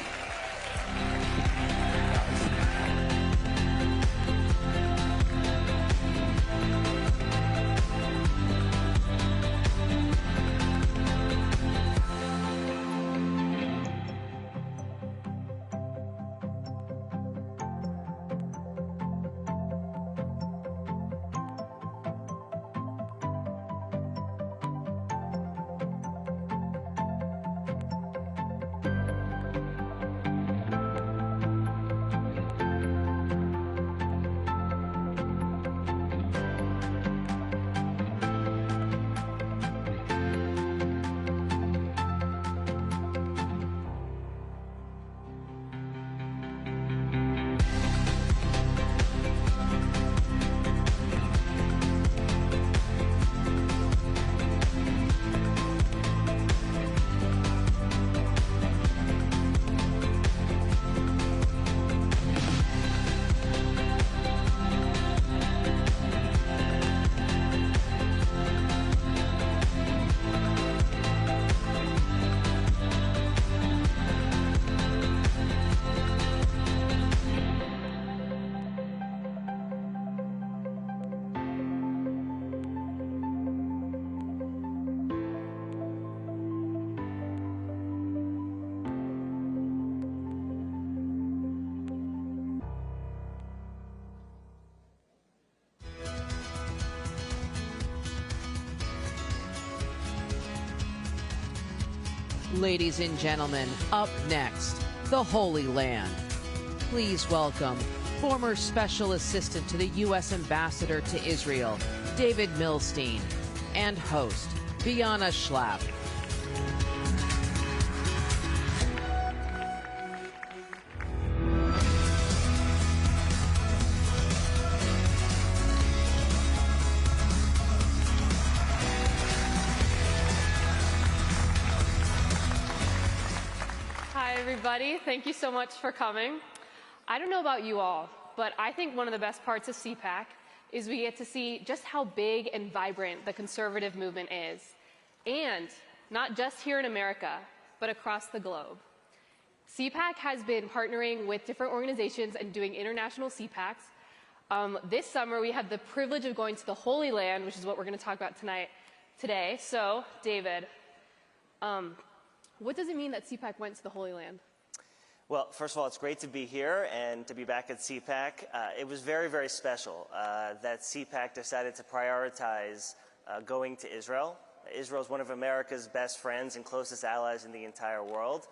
Ladies and gentlemen, up next, the Holy Land. Please welcome former Special Assistant to the U.S. Ambassador to Israel, David Milstein, and host, Bianna Schlapp. Everybody, thank you so much for coming. I don't know about you all, but I think one of the best parts of Cpac is we get to see just how big and vibrant the conservative movement is, and not just here in America, but across the globe. Cpac has been partnering with different organizations and doing international Cpacs. This summer, we had the privilege of going to the Holy Land, which is what we're going to talk about today. So, David, what does it mean that Cpac went to the Holy Land? Well, first of all, it's great to be here and to be back at Cpac. It was very, very special that Cpac decided to prioritize going to Israel. Israel is one of America's best friends and closest allies in the entire world.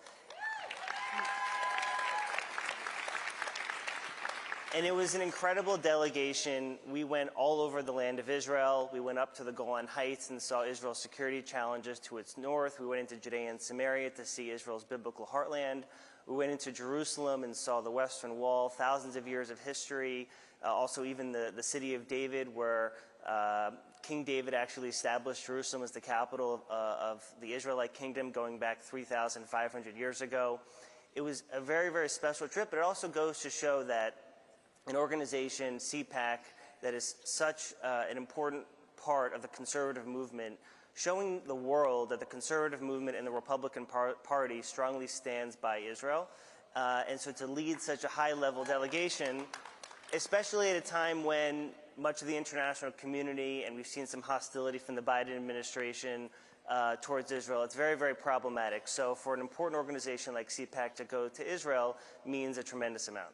And it was an incredible delegation. We went all over the land of Israel. We went up to the Golan Heights and saw Israel's security challenges to its north. We went into Judea and Samaria to see Israel's biblical heartland. We went into Jerusalem and saw the Western Wall, thousands of years of history, also even the city of David, where King David actually established Jerusalem as the capital of the Israelite kingdom going back 3,500 years ago. It was a very, very special trip, but it also goes to show that an organization, Cpac, that is such an important part of the conservative movement, showing the world that the conservative movement and the Republican Party strongly stands by Israel. And so to lead such a high-level delegation, especially at a time when much of the international community, and we've seen some hostility from the Biden administration towards Israel, it's very, very problematic. So for an important organization like Cpac to go to Israel means a tremendous amount.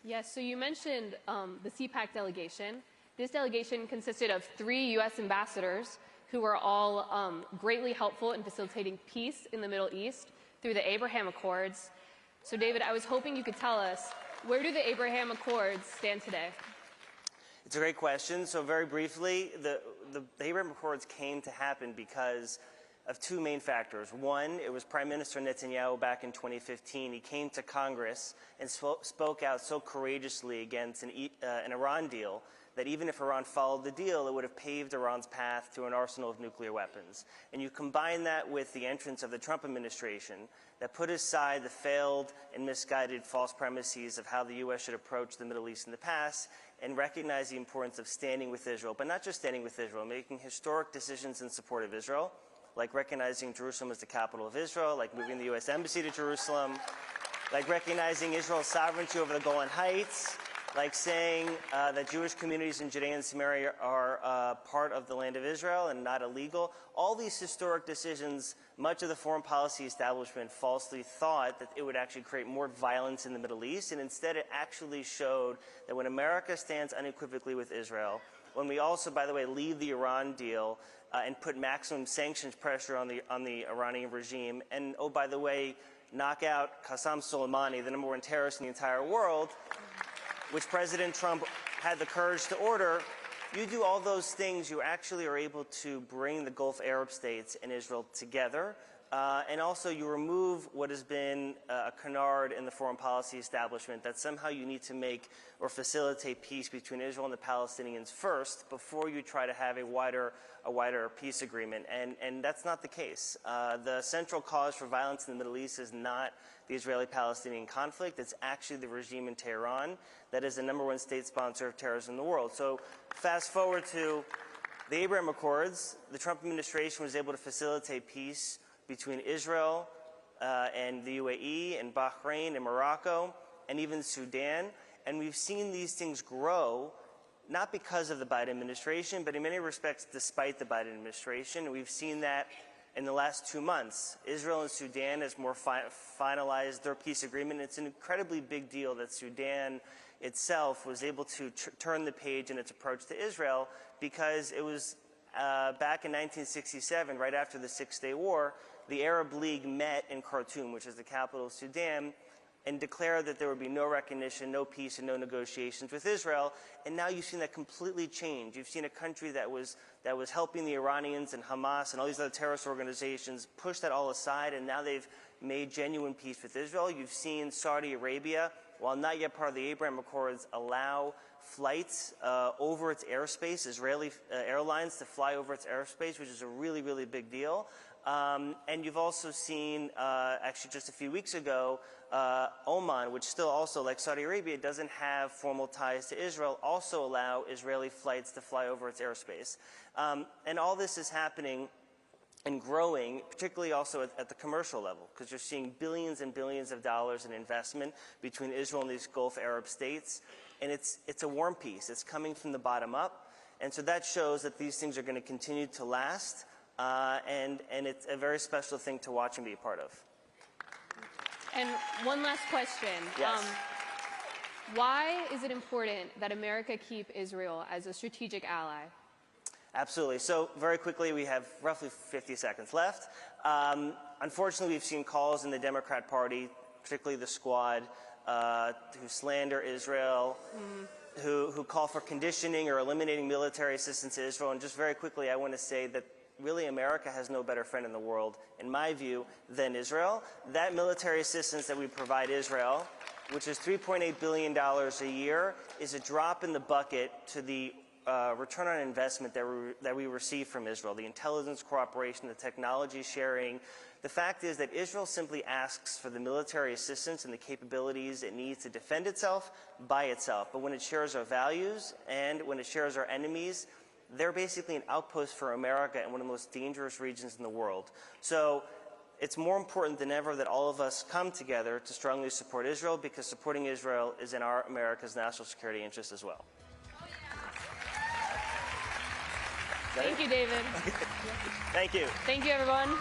Yes, so you mentioned the Cpac delegation. This delegation consisted of 3 U.S. ambassadors who were all greatly helpful in facilitating peace in the Middle East through the Abraham Accords. So David, I was hoping you could tell us, where do the Abraham Accords stand today? It's a great question. So very briefly, the Abraham Accords came to happen because of 2 main factors. One, it was Prime Minister Netanyahu back in 2015. He came to Congress and spoke out so courageously against an Iran deal that even if Iran followed the deal, it would have paved Iran's path to an arsenal of nuclear weapons. And you combine that with the entrance of the Trump administration that put aside the failed and misguided false premises of how the U.S. should approach the Middle East in the past and recognize the importance of standing with Israel, but not just standing with Israel, making historic decisions in support of Israel, like recognizing Jerusalem as the capital of Israel, like moving the U.S. Embassy to Jerusalem, like recognizing Israel's sovereignty over the Golan Heights, like saying that Jewish communities in Judea and Samaria are part of the land of Israel and not illegal. All these historic decisions, much of the foreign policy establishment falsely thought that it would actually create more violence in the Middle East, and instead it actually showed that when America stands unequivocally with Israel, when we also, by the way, leave the Iran deal and put maximum sanctions pressure on the Iranian regime, and, oh, by the way, knock out Qasem Soleimani, the #1 terrorist in the entire world, which President Trump had the courage to order, you do all those things, you actually are able to bring the Gulf Arab states and Israel together. And also you remove what has been a canard in the foreign policy establishment that somehow you need to make or facilitate peace between Israel and the Palestinians first before you try to have a wider peace agreement. And that's not the case. The central cause for violence in the Middle East is not the Israeli-Palestinian conflict. It's actually the regime in Tehran that is the #1 state sponsor of terrorism in the world. So fast forward to the Abraham Accords, the Trump administration was able to facilitate peace between Israel and the UAE and Bahrain and Morocco and even Sudan. And we've seen these things grow, not because of the Biden administration, but in many respects despite the Biden administration. And we've seen that in the last 2 months. Israel and Sudan has more finalized their peace agreement. It's an incredibly big deal that Sudan itself was able to turn the page in its approach to Israel, because it was back in 1967, right after the Six-Day War, the Arab League met in Khartoum, which is the capital of Sudan, and declared that there would be no recognition, no peace, and no negotiations with Israel. And now you've seen that completely change. You've seen a country that was helping the Iranians and Hamas and all these other terrorist organizations push that all aside, and now they've made genuine peace with Israel. You've seen Saudi Arabia, while not yet part of the Abraham Accords, allow flights over its airspace, Israeli airlines to fly over its airspace, which is a really, really big deal. And you've also seen, actually just a few weeks ago, Oman, which still also, like Saudi Arabia, doesn't have formal ties to Israel, also allow Israeli flights to fly over its airspace. And all this is happening and growing, particularly also at the commercial level, because you're seeing billions and billions of dollars in investment between Israel and these Gulf Arab states. And it's a warm peace. It's coming from the bottom up. And so that shows that these things are going to continue to last. And it's a very special thing to watch and be a part of. And one last question. Yes. Why is it important that America keep Israel as a strategic ally? Absolutely. So very quickly, we have roughly 50 seconds left. Unfortunately, we've seen calls in the Democrat Party, particularly the Squad, who slander Israel, who call for conditioning or eliminating military assistance to Israel. And just very quickly, I want to say that really America has no better friend in the world, in my view, than Israel. That military assistance that we provide Israel, which is $3.8 billion a year, is a drop in the bucket to the return on investment that we receive from Israel, the intelligence cooperation, the technology sharing. The fact is that Israel simply asks for the military assistance and the capabilities it needs to defend itself by itself. But when it shares our values and when it shares our enemies, they're basically an outpost for America in one of the most dangerous regions in the world. So it's more important than ever that all of us come together to strongly support Israel, because supporting Israel is in America's national security interest as well. Thank you, David. Thank you. Thank you, everyone.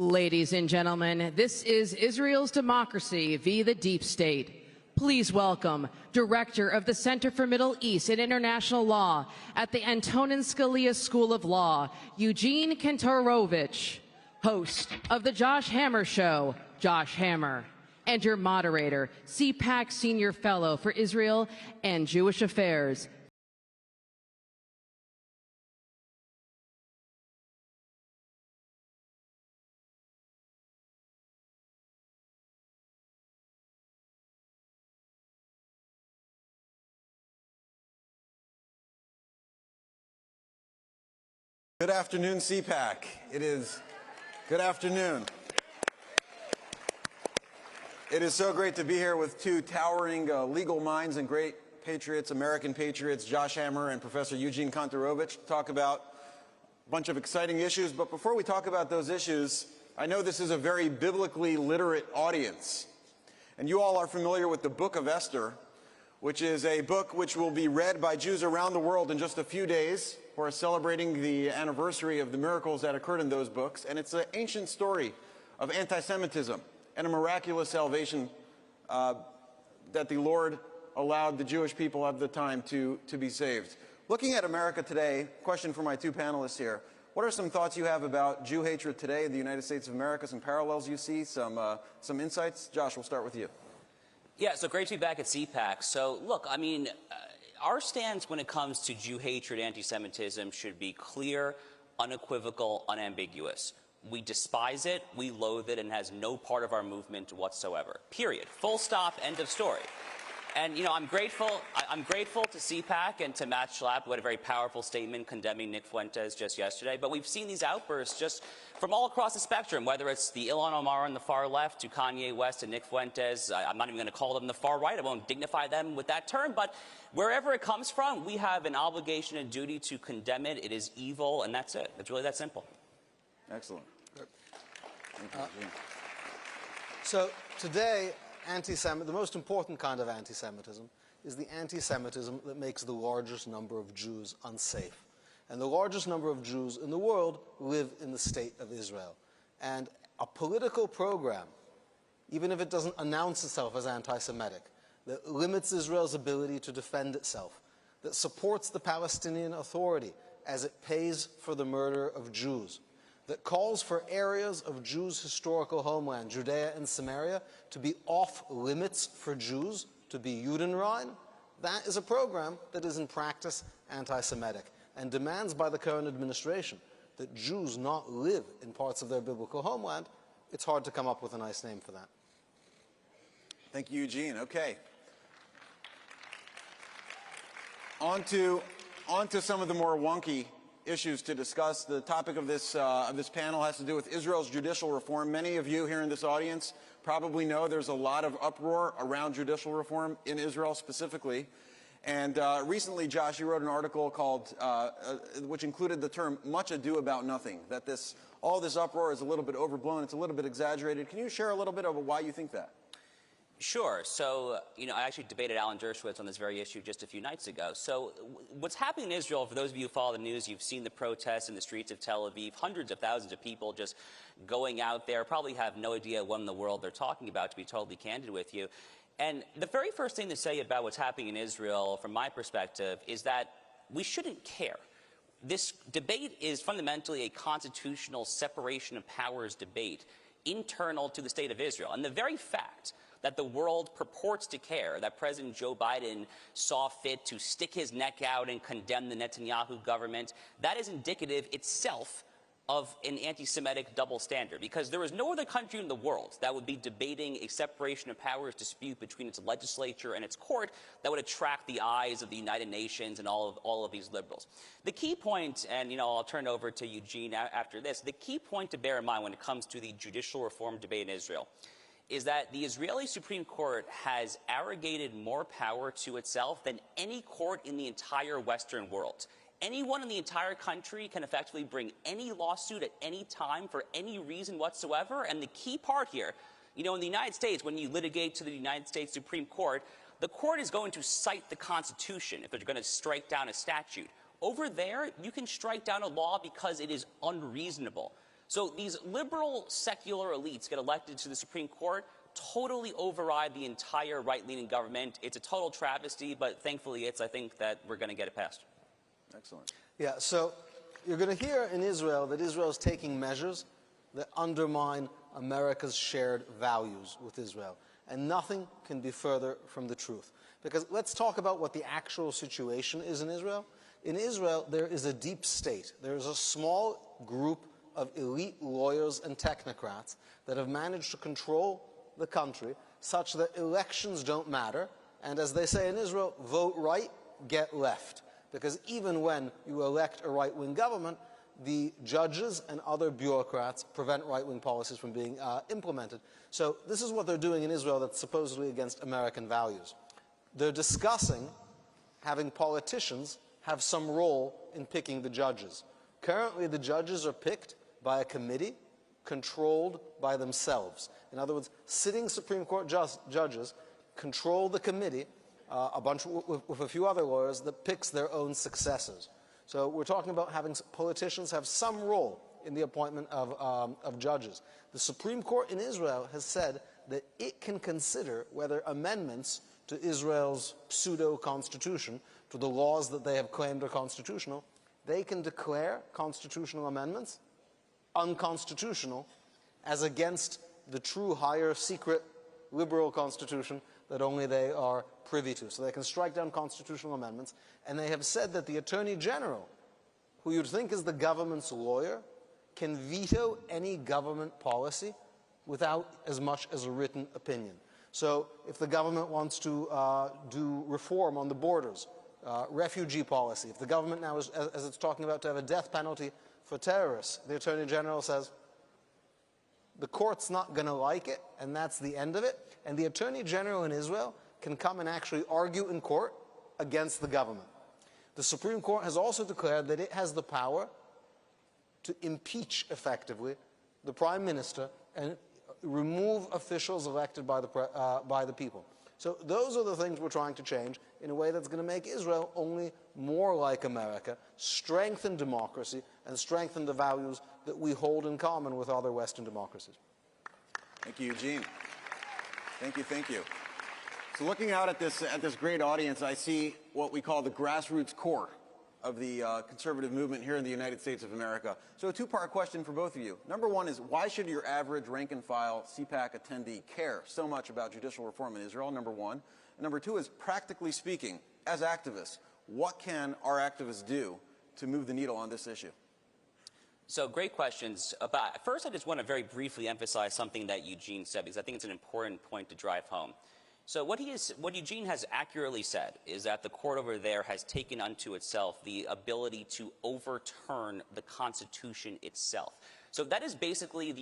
Ladies and gentlemen, this is Israel's democracy via the deep state. Please welcome Director of the Center for Middle East and International Law at the Antonin Scalia School of Law, Eugene Kantorovich, host of the Josh Hammer Show, Josh Hammer, and your moderator, Cpac Senior Fellow for Israel and Jewish Affairs, Good afternoon, Cpac. It is good afternoon. It is so great to be here with two towering legal minds and great patriots, American patriots, Josh Hammer and Professor Eugene Kantorovich, to talk about a bunch of exciting issues. But before we talk about those issues, I know this is a very biblically literate audience. And you all are familiar with the book of Esther, which is a book which will be read by Jews around the world in just a few days. We're celebrating the anniversary of the miracles that occurred in those books, and it's an ancient story of anti-Semitism and a miraculous salvation that the Lord allowed the Jewish people at the time to be saved. Looking at America today, question for my two panelists here. What are some thoughts you have about Jew hatred today in the United States of America, some parallels you see, some insights? Josh, we'll start with you. Yeah, so great to be back at Cpac. So, look, I mean, our stance when it comes to Jew hatred, anti-Semitism should be clear, unequivocal, unambiguous. We despise it, we loathe it, and it has no part of our movement whatsoever. Period. Full stop, end of story. And, you know, I'm grateful to Cpac and to Matt Schlapp, who had a very powerful statement condemning Nick Fuentes just yesterday. But we've seen these outbursts just from all across the spectrum, whether it's the Ilhan Omar on the far left to Kanye West and Nick Fuentes. I'm not even going to call them the far right. I won't dignify them with that term. But wherever it comes from, we have an obligation and duty to condemn it. It is evil, and that's it. It's really that simple. Excellent. So today, the most important kind of anti-Semitism is the anti-Semitism that makes the largest number of Jews unsafe. And the largest number of Jews in the world live in the state of Israel. And a political program, even if it doesn't announce itself as anti-Semitic, that limits Israel's ability to defend itself, that supports the Palestinian Authority as it pays for the murder of Jews, that calls for areas of Jews' historical homeland, Judea and Samaria, to be off limits for Jews, to be Judenrein, that is a program that is in practice anti-Semitic and demands by the current administration that Jews not live in parts of their biblical homeland. It's hard to come up with a nice name for that. Thank you, Eugene. Okay. On to some of the more wonky issues to discuss. The topic of this panel has to do with Israel's judicial reform. Many of you here in this audience probably know there's a lot of uproar around judicial reform in Israel specifically. And recently, Josh, you wrote an article called, which included the term "much ado about nothing," that all this uproar is a little bit overblown, it's a little bit exaggerated. Can you share a little bit of why you think that? Sure. So, you know, I actually debated Alan Dershowitz on this very issue just a few nights ago. So what's happening in Israel, for those of you who follow the news, you've seen the protests in the streets of Tel Aviv, hundreds of thousands of people just going out there, probably have no idea what in the world they're talking about, to be totally candid with you. And the very first thing to say about what's happening in Israel, from my perspective, is that we shouldn't care. This debate is fundamentally a constitutional separation of powers debate internal to the state of Israel. And the very fact that the world purports to care, that President Joe Biden saw fit to stick his neck out and condemn the Netanyahu government, that is indicative itself of an anti-Semitic double standard, because there is no other country in the world that would be debating a separation of powers dispute between its legislature and its court that would attract the eyes of the United Nations and all of these liberals. The key point, and I'll turn it over to Eugene after this, the key point to bear in mind when it comes to the judicial reform debate in Israel is that the Israeli Supreme Court has arrogated more power to itself than any court in the entire Western world. Anyone in the entire country can effectively bring any lawsuit at any time for any reason whatsoever. And the key part here, in the United States, when you litigate to the United States Supreme Court, the court is going to cite the Constitution if they're going to strike down a statute. Over there, you can strike down a law because it is unreasonable. So these liberal secular elites get elected to the Supreme Court, totally override the entire right-leaning government. It's a total travesty, but thankfully I think that we're going to get it passed. Excellent. Yeah, so you're going to hear in Israel that Israel is taking measures that undermine America's shared values with Israel. And nothing can be further from the truth. Because let's talk about what the actual situation is in Israel. In Israel, there is a deep state. There is a small group of elite lawyers and technocrats that have managed to control the country such that elections don't matter. And as they say in Israel, vote right, get left. Because even when you elect a right-wing government, the judges and other bureaucrats prevent right-wing policies from being implemented. So this is what they're doing in Israel that's supposedly against American values. They're discussing having politicians have some role in picking the judges. Currently, the judges are picked by a committee controlled by themselves. In other words, sitting Supreme Court judges control the committee with a few other lawyers that picks their own successors. So we're talking about having politicians have some role in the appointment of judges. The Supreme Court in Israel has said that it can consider whether amendments to Israel's pseudo-constitution, to the laws that they have claimed are constitutional, they can declare constitutional amendments unconstitutional as against the true higher secret liberal constitution that only they are privy to. So they can strike down constitutional amendments, and they have said that the Attorney General, who you'd think is the government's lawyer, can veto any government policy without as much as a written opinion. So if the government wants to do reform on the borders, refugee policy, if the government now is, as it's talking about, to have a death penalty for terrorists, the Attorney General says, the court's not going to like it, and that's the end of it. And the Attorney General in Israel can come and actually argue in court against the government. The Supreme Court has also declared that it has the power to impeach effectively the Prime Minister and remove officials elected by the people. So those are the things we're trying to change in a way that's going to make Israel only more like America, strengthen democracy, and strengthen the values that we hold in common with other Western democracies. Thank you, Eugene. Thank you, thank you. So looking out at this great audience, I see what we call the grassroots core of the conservative movement here in the United States of America. So a two-part question for both of you. Number one is, why should your average rank-and-file Cpac attendee care so much about judicial reform in Israel, number one? And number two is, practically speaking, as activists, what can our activists do to move the needle on this issue? So great questions. First, I just want to very briefly emphasize something that Eugene said, because I think it's an important point to drive home. So what Eugene has accurately said is that the court over there has taken unto itself the ability to overturn the Constitution itself. So that is basically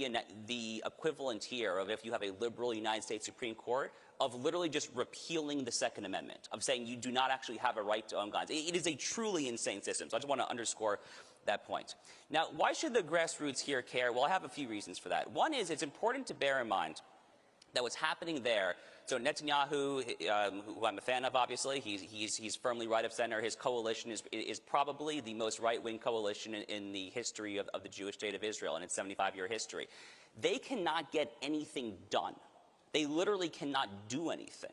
the equivalent here of if you have a liberal United States Supreme Court of literally just repealing the Second Amendment, of saying you do not actually have a right to own guns. It is a truly insane system. So I just want to underscore that point. Now, why should the grassroots here care? Well, I have a few reasons for that. One is it's important to bear in mind that what's happening there, so Netanyahu, who I'm a fan of, obviously, he's firmly right of center. His coalition is probably the most right-wing coalition in the history of the Jewish state of Israel, in its 75-year history. They cannot get anything done. They literally cannot do anything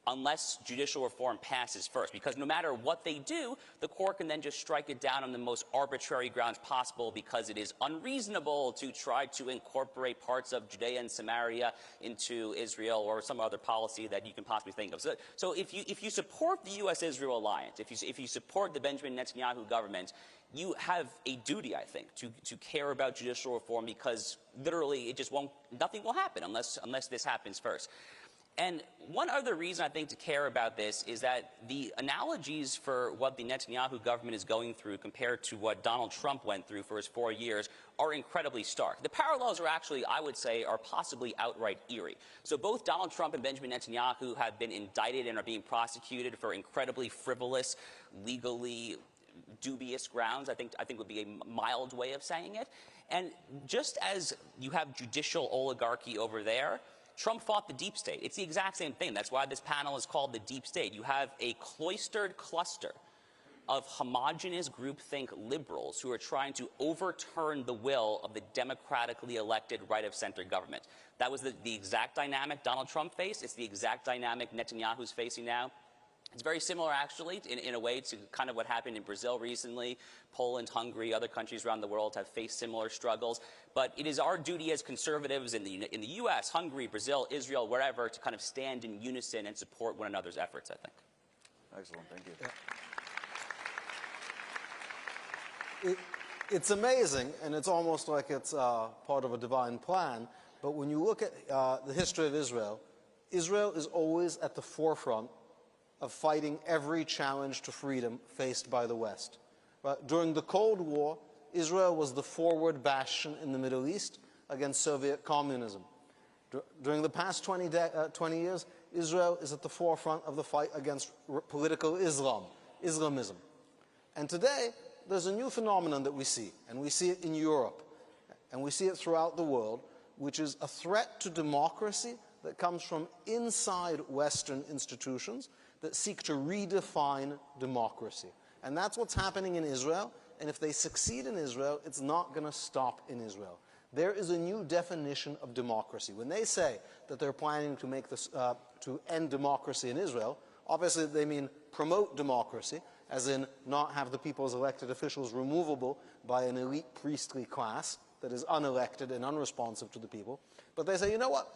unless judicial reform passes first, because no matter what they do, the court can then just strike it down on the most arbitrary grounds possible, because it is unreasonable to try to incorporate parts of Judea and Samaria into Israel, or some other policy that you can possibly think of. So if you support the U.S.-Israel alliance, if you support the Benjamin Netanyahu government, you have a duty, I think, to care about judicial reform, because literally it just won't, nothing will happen unless this happens first. And one other reason I think to care about this is that the analogies for what the Netanyahu government is going through compared to what Donald Trump went through for his 4 years are incredibly stark. The parallels are actually, I would say, are possibly outright eerie. So both Donald Trump and Benjamin Netanyahu have been indicted and are being prosecuted for incredibly frivolous, legally dubious grounds, I think would be a mild way of saying it. And just as you have judicial oligarchy over there, Trump fought the deep state. It's the exact same thing. That's why this panel is called the deep state. You have a cloistered cluster of homogenous groupthink liberals who are trying to overturn the will of the democratically elected right-of-center government. That was the exact dynamic Donald Trump faced. It's the exact dynamic Netanyahu's facing now. It's very similar, actually, in a way, to kind of what happened in Brazil recently. Poland, Hungary, other countries around the world have faced similar struggles. But it is our duty as conservatives in the U.S., Hungary, Brazil, Israel, wherever, to kind of stand in unison and support one another's efforts, I think. Excellent. Thank you. It's amazing, and it's almost like it's part of a divine plan. But when you look at the history of Israel, Israel is always at the forefront of fighting every challenge to freedom faced by the West. During the Cold War, Israel was the forward bastion in the Middle East against Soviet communism. During the past 20 years, Israel is at the forefront of the fight against political Islamism. And today, there's a new phenomenon that we see, and we see it in Europe, and we see it throughout the world, which is a threat to democracy that comes from inside Western institutions, that seek to redefine democracy. And that's what's happening in Israel. And if they succeed in Israel, it's not going to stop in Israel. There is a new definition of democracy. When they say that they're planning to make this, to end democracy in Israel, obviously they mean promote democracy, as in not have the people as elected officials removable by an elite priestly class that is unelected and unresponsive to the people. But they say, you know what?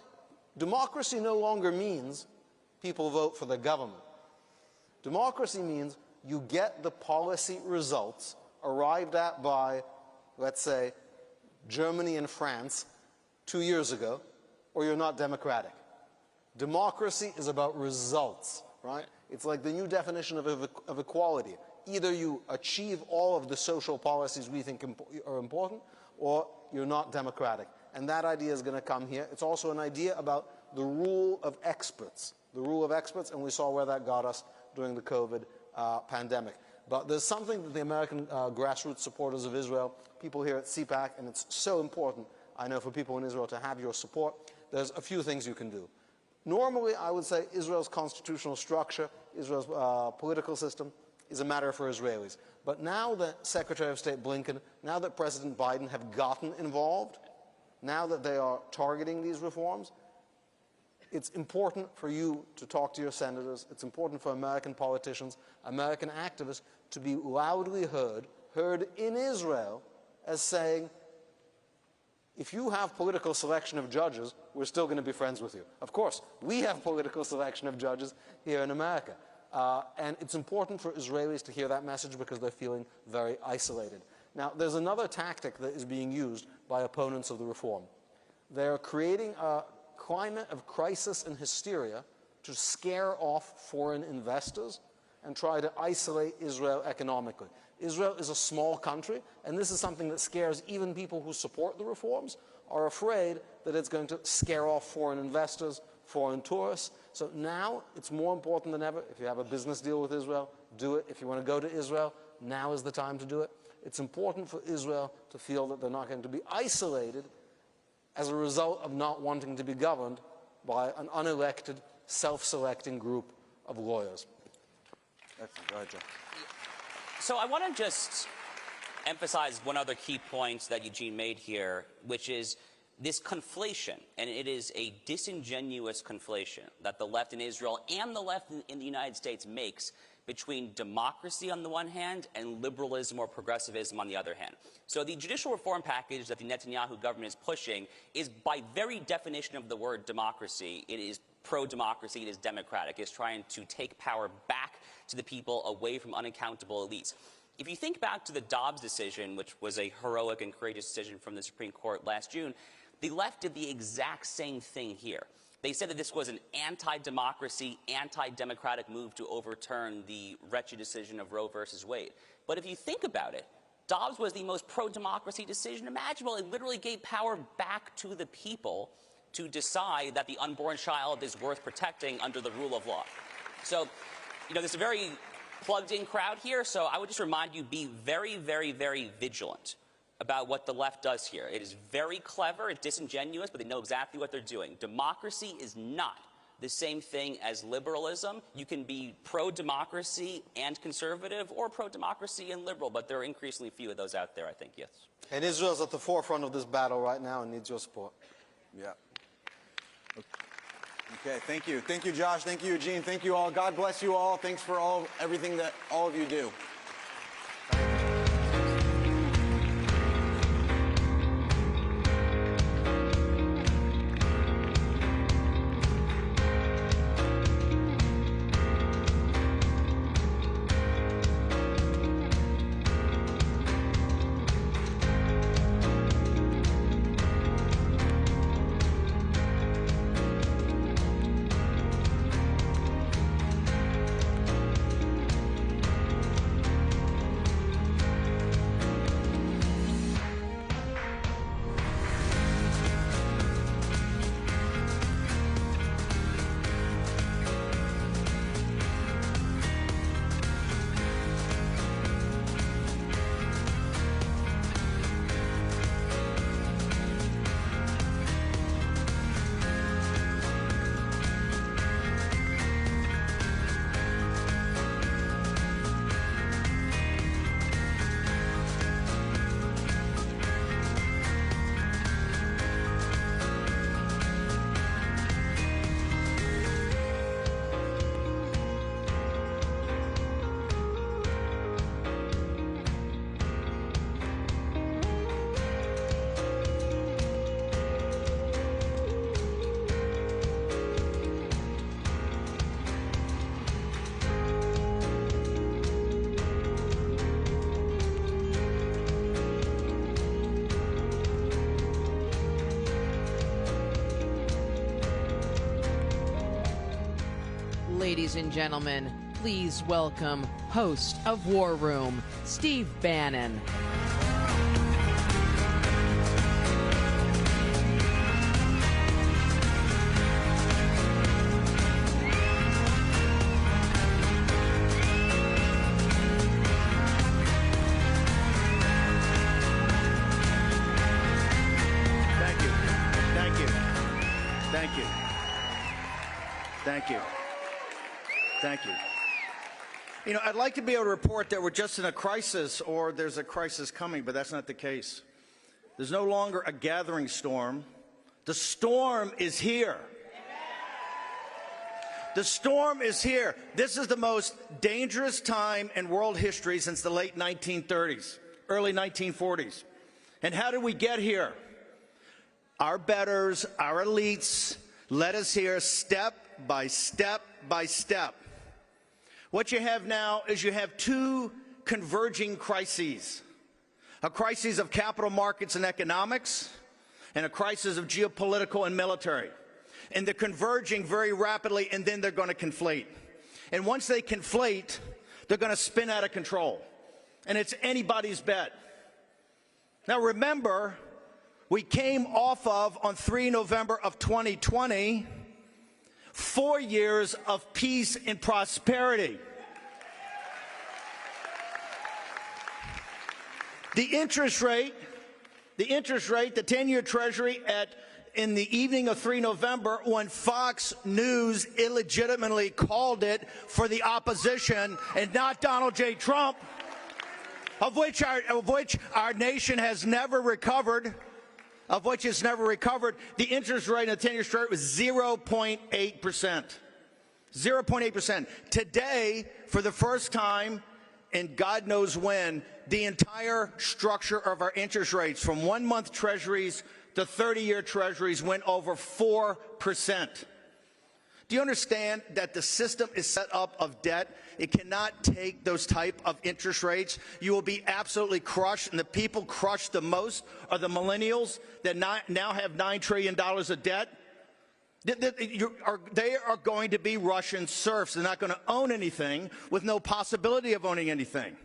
Democracy no longer means people vote for the government. Democracy means you get the policy results arrived at by, let's say, Germany and France 2 years ago, or you're not democratic. Democracy is about results, right? It's like the new definition of equality. Either you achieve all of the social policies we think are important, or you're not democratic. And that idea is going to come here. It's also an idea about the rule of experts. The rule of experts, and we saw where that got us during the COVID pandemic. But there's something that the American grassroots supporters of Israel, people here at Cpac, and it's so important, I know, for people in Israel to have your support. There's a few things you can do. Normally, I would say Israel's constitutional structure, Israel's political system, is a matter for Israelis. But now that Secretary of State Blinken, now that President Biden have gotten involved, now that they are targeting these reforms, it's important for you to talk to your senators. It's important for American politicians, American activists, to be loudly heard in Israel as saying, if you have political selection of judges, we're still going to be friends with you. Of course, we have political selection of judges here in America. And it's important for Israelis to hear that message because they're feeling very isolated. Now, there's another tactic that is being used by opponents of the reform. They're creating a climate of crisis and hysteria to scare off foreign investors and try to isolate Israel economically. Israel is a small country, and this is something that scares even people who support the reforms, are afraid that it's going to scare off foreign investors, foreign tourists. So now it's more important than ever. If you have a business deal with Israel, do it. If you want to go to Israel, now is the time to do it. It's important for Israel to feel that they're not going to be isolated as a result of not wanting to be governed by an unelected, self-selecting group of lawyers. Excellent. Go ahead, Joe. So I want to just emphasize one other key point that Eugene made here, which is this conflation, and it is a disingenuous conflation that the left in Israel and the left in the United States makes between democracy on the one hand and liberalism or progressivism on the other hand. So the judicial reform package that the Netanyahu government is pushing is, by very definition of the word democracy, it is pro-democracy, it is democratic. It's trying to take power back to the people away from unaccountable elites. If you think back to the Dobbs decision, which was a heroic and courageous decision from the Supreme Court last June, the left did the exact same thing here. They said that this was an anti-democracy, anti-democratic move to overturn the wretched decision of Roe versus Wade. But if you think about it, Dobbs was the most pro-democracy decision imaginable. It literally gave power back to the people to decide that the unborn child is worth protecting under the rule of law. So, you know, there's a very plugged-in crowd here, so I would just remind you, be very, very, very vigilant about what the left does here. It is very clever, it's disingenuous, but they know exactly what they're doing. Democracy is not the same thing as liberalism. You can be pro-democracy and conservative, or pro-democracy and liberal, but there are increasingly few of those out there, I think, yes. And Israel's at the forefront of this battle right now and needs your support. Yeah. Okay, thank you. Thank you, Josh. Thank you, Eugene. Thank you all. God bless you all. Thanks for everything that all of you do. Ladies and gentlemen, please welcome host of War Room, Steve Bannon. Thank you. You know, I'd like to be able to report that we're just in a crisis or there's a crisis coming, but that's not the case. There's no longer a gathering storm. The storm is here. The storm is here. This is the most dangerous time in world history since the late 1930s, early 1940s. And how did we get here? Our betters, our elites led us here step by step by step. What you have now is you have two converging crises. A crisis of capital markets and economics, and a crisis of geopolitical and military. And they're converging very rapidly, and then they're going to conflate. And once they conflate, they're going to spin out of control. And it's anybody's bet. Now remember, we came off of, on 3 November of 2020, 4 years of peace and prosperity. The interest rate, the 10-year Treasury in the evening of 3 November, when Fox News illegitimately called it for the opposition and not Donald J. Trump, of which our nation has never recovered, the interest rate in the 10-year Treasury was 0.8%. 0.8%. Today, for the first time, and God knows when, the entire structure of our interest rates from 1-month Treasuries to 30-year Treasuries went over 4%. Do you understand that the system is set up of debt? It cannot take those type of interest rates. You will be absolutely crushed, and the people crushed the most are the millennials that now have $9 trillion of debt. They are going to be Russian serfs. They're not going to own anything with no possibility of owning anything.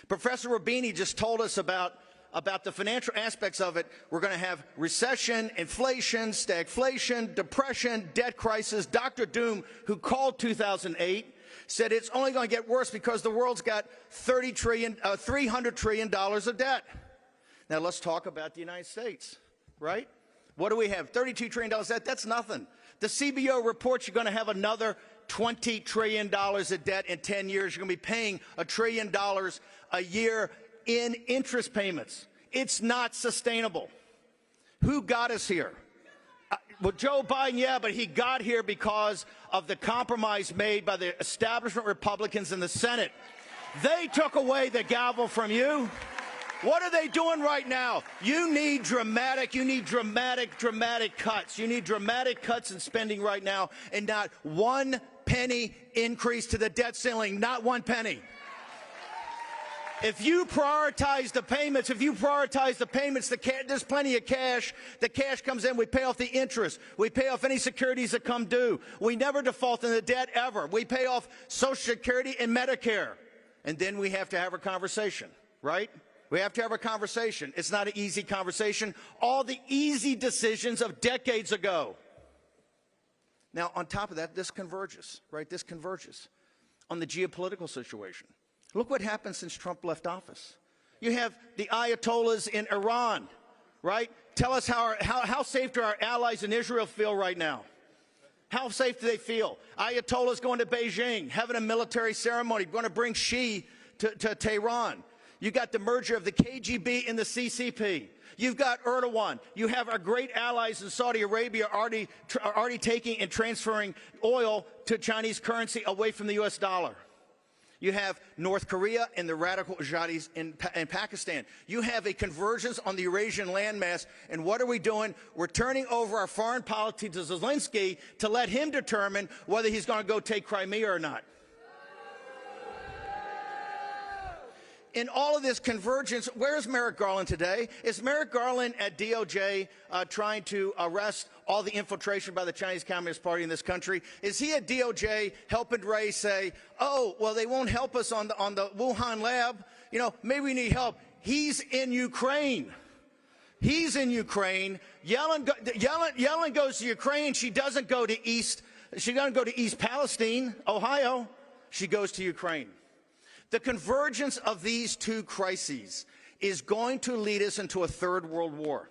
Professor Rubini just told us about the financial aspects of it. We're going to have recession, inflation, stagflation, depression, debt crisis. Dr. Doom, who called 2008, said it's only going to get worse because the world's got $300 trillion of debt. Now let's talk about the United States, right? What do we have? $32 trillion debt? That's nothing. The CBO reports you're going to have another $20 trillion of debt in 10 years. You're going to be paying $1 trillion a year in interest payments. It's not sustainable. Who got us here? Well, Joe Biden, yeah, but he got here because of the compromise made by the establishment Republicans in the Senate. They took away the gavel from you. What are they doing right now? You need dramatic cuts. You need dramatic cuts in spending right now, and not one penny increase to the debt ceiling, not one penny. If you prioritize the payments, there's plenty of cash. The cash comes in, we pay off the interest. We pay off any securities that come due. We never default in the debt ever. We pay off Social Security and Medicare. And then we have to have a conversation, right? We have to have a conversation. It's not an easy conversation. All the easy decisions of decades ago. Now, on top of that, this converges, right? This converges on the geopolitical situation. Look what happened since Trump left office. You have the Ayatollahs in Iran, right? Tell us how safe do our allies in Israel feel right now? How safe do they feel? Ayatollahs going to Beijing, having a military ceremony, going to bring Xi to Tehran. You got the merger of the KGB and the CCP. You've got Erdogan. You have our great allies in Saudi Arabia already taking and transferring oil to Chinese currency away from the U.S. dollar. You have North Korea and the radical jihadis in Pakistan. You have a convergence on the Eurasian landmass. And what are we doing? We're turning over our foreign policy to Zelensky to let him determine whether he's going to go take Crimea or not. in all of this convergence, where's Merrick Garland today? Is Merrick Garland at DOJ trying to arrest all the infiltration by the Chinese Communist Party in this country? Is he at DOJ helping Ray say, oh, well, they won't help us on the Wuhan lab? You know, maybe we need help. He's in Ukraine. He's in Ukraine. Yellen goes to Ukraine. She doesn't go to East Palestine, Ohio. She goes to Ukraine. The convergence of these two crises is going to lead us into a third world war.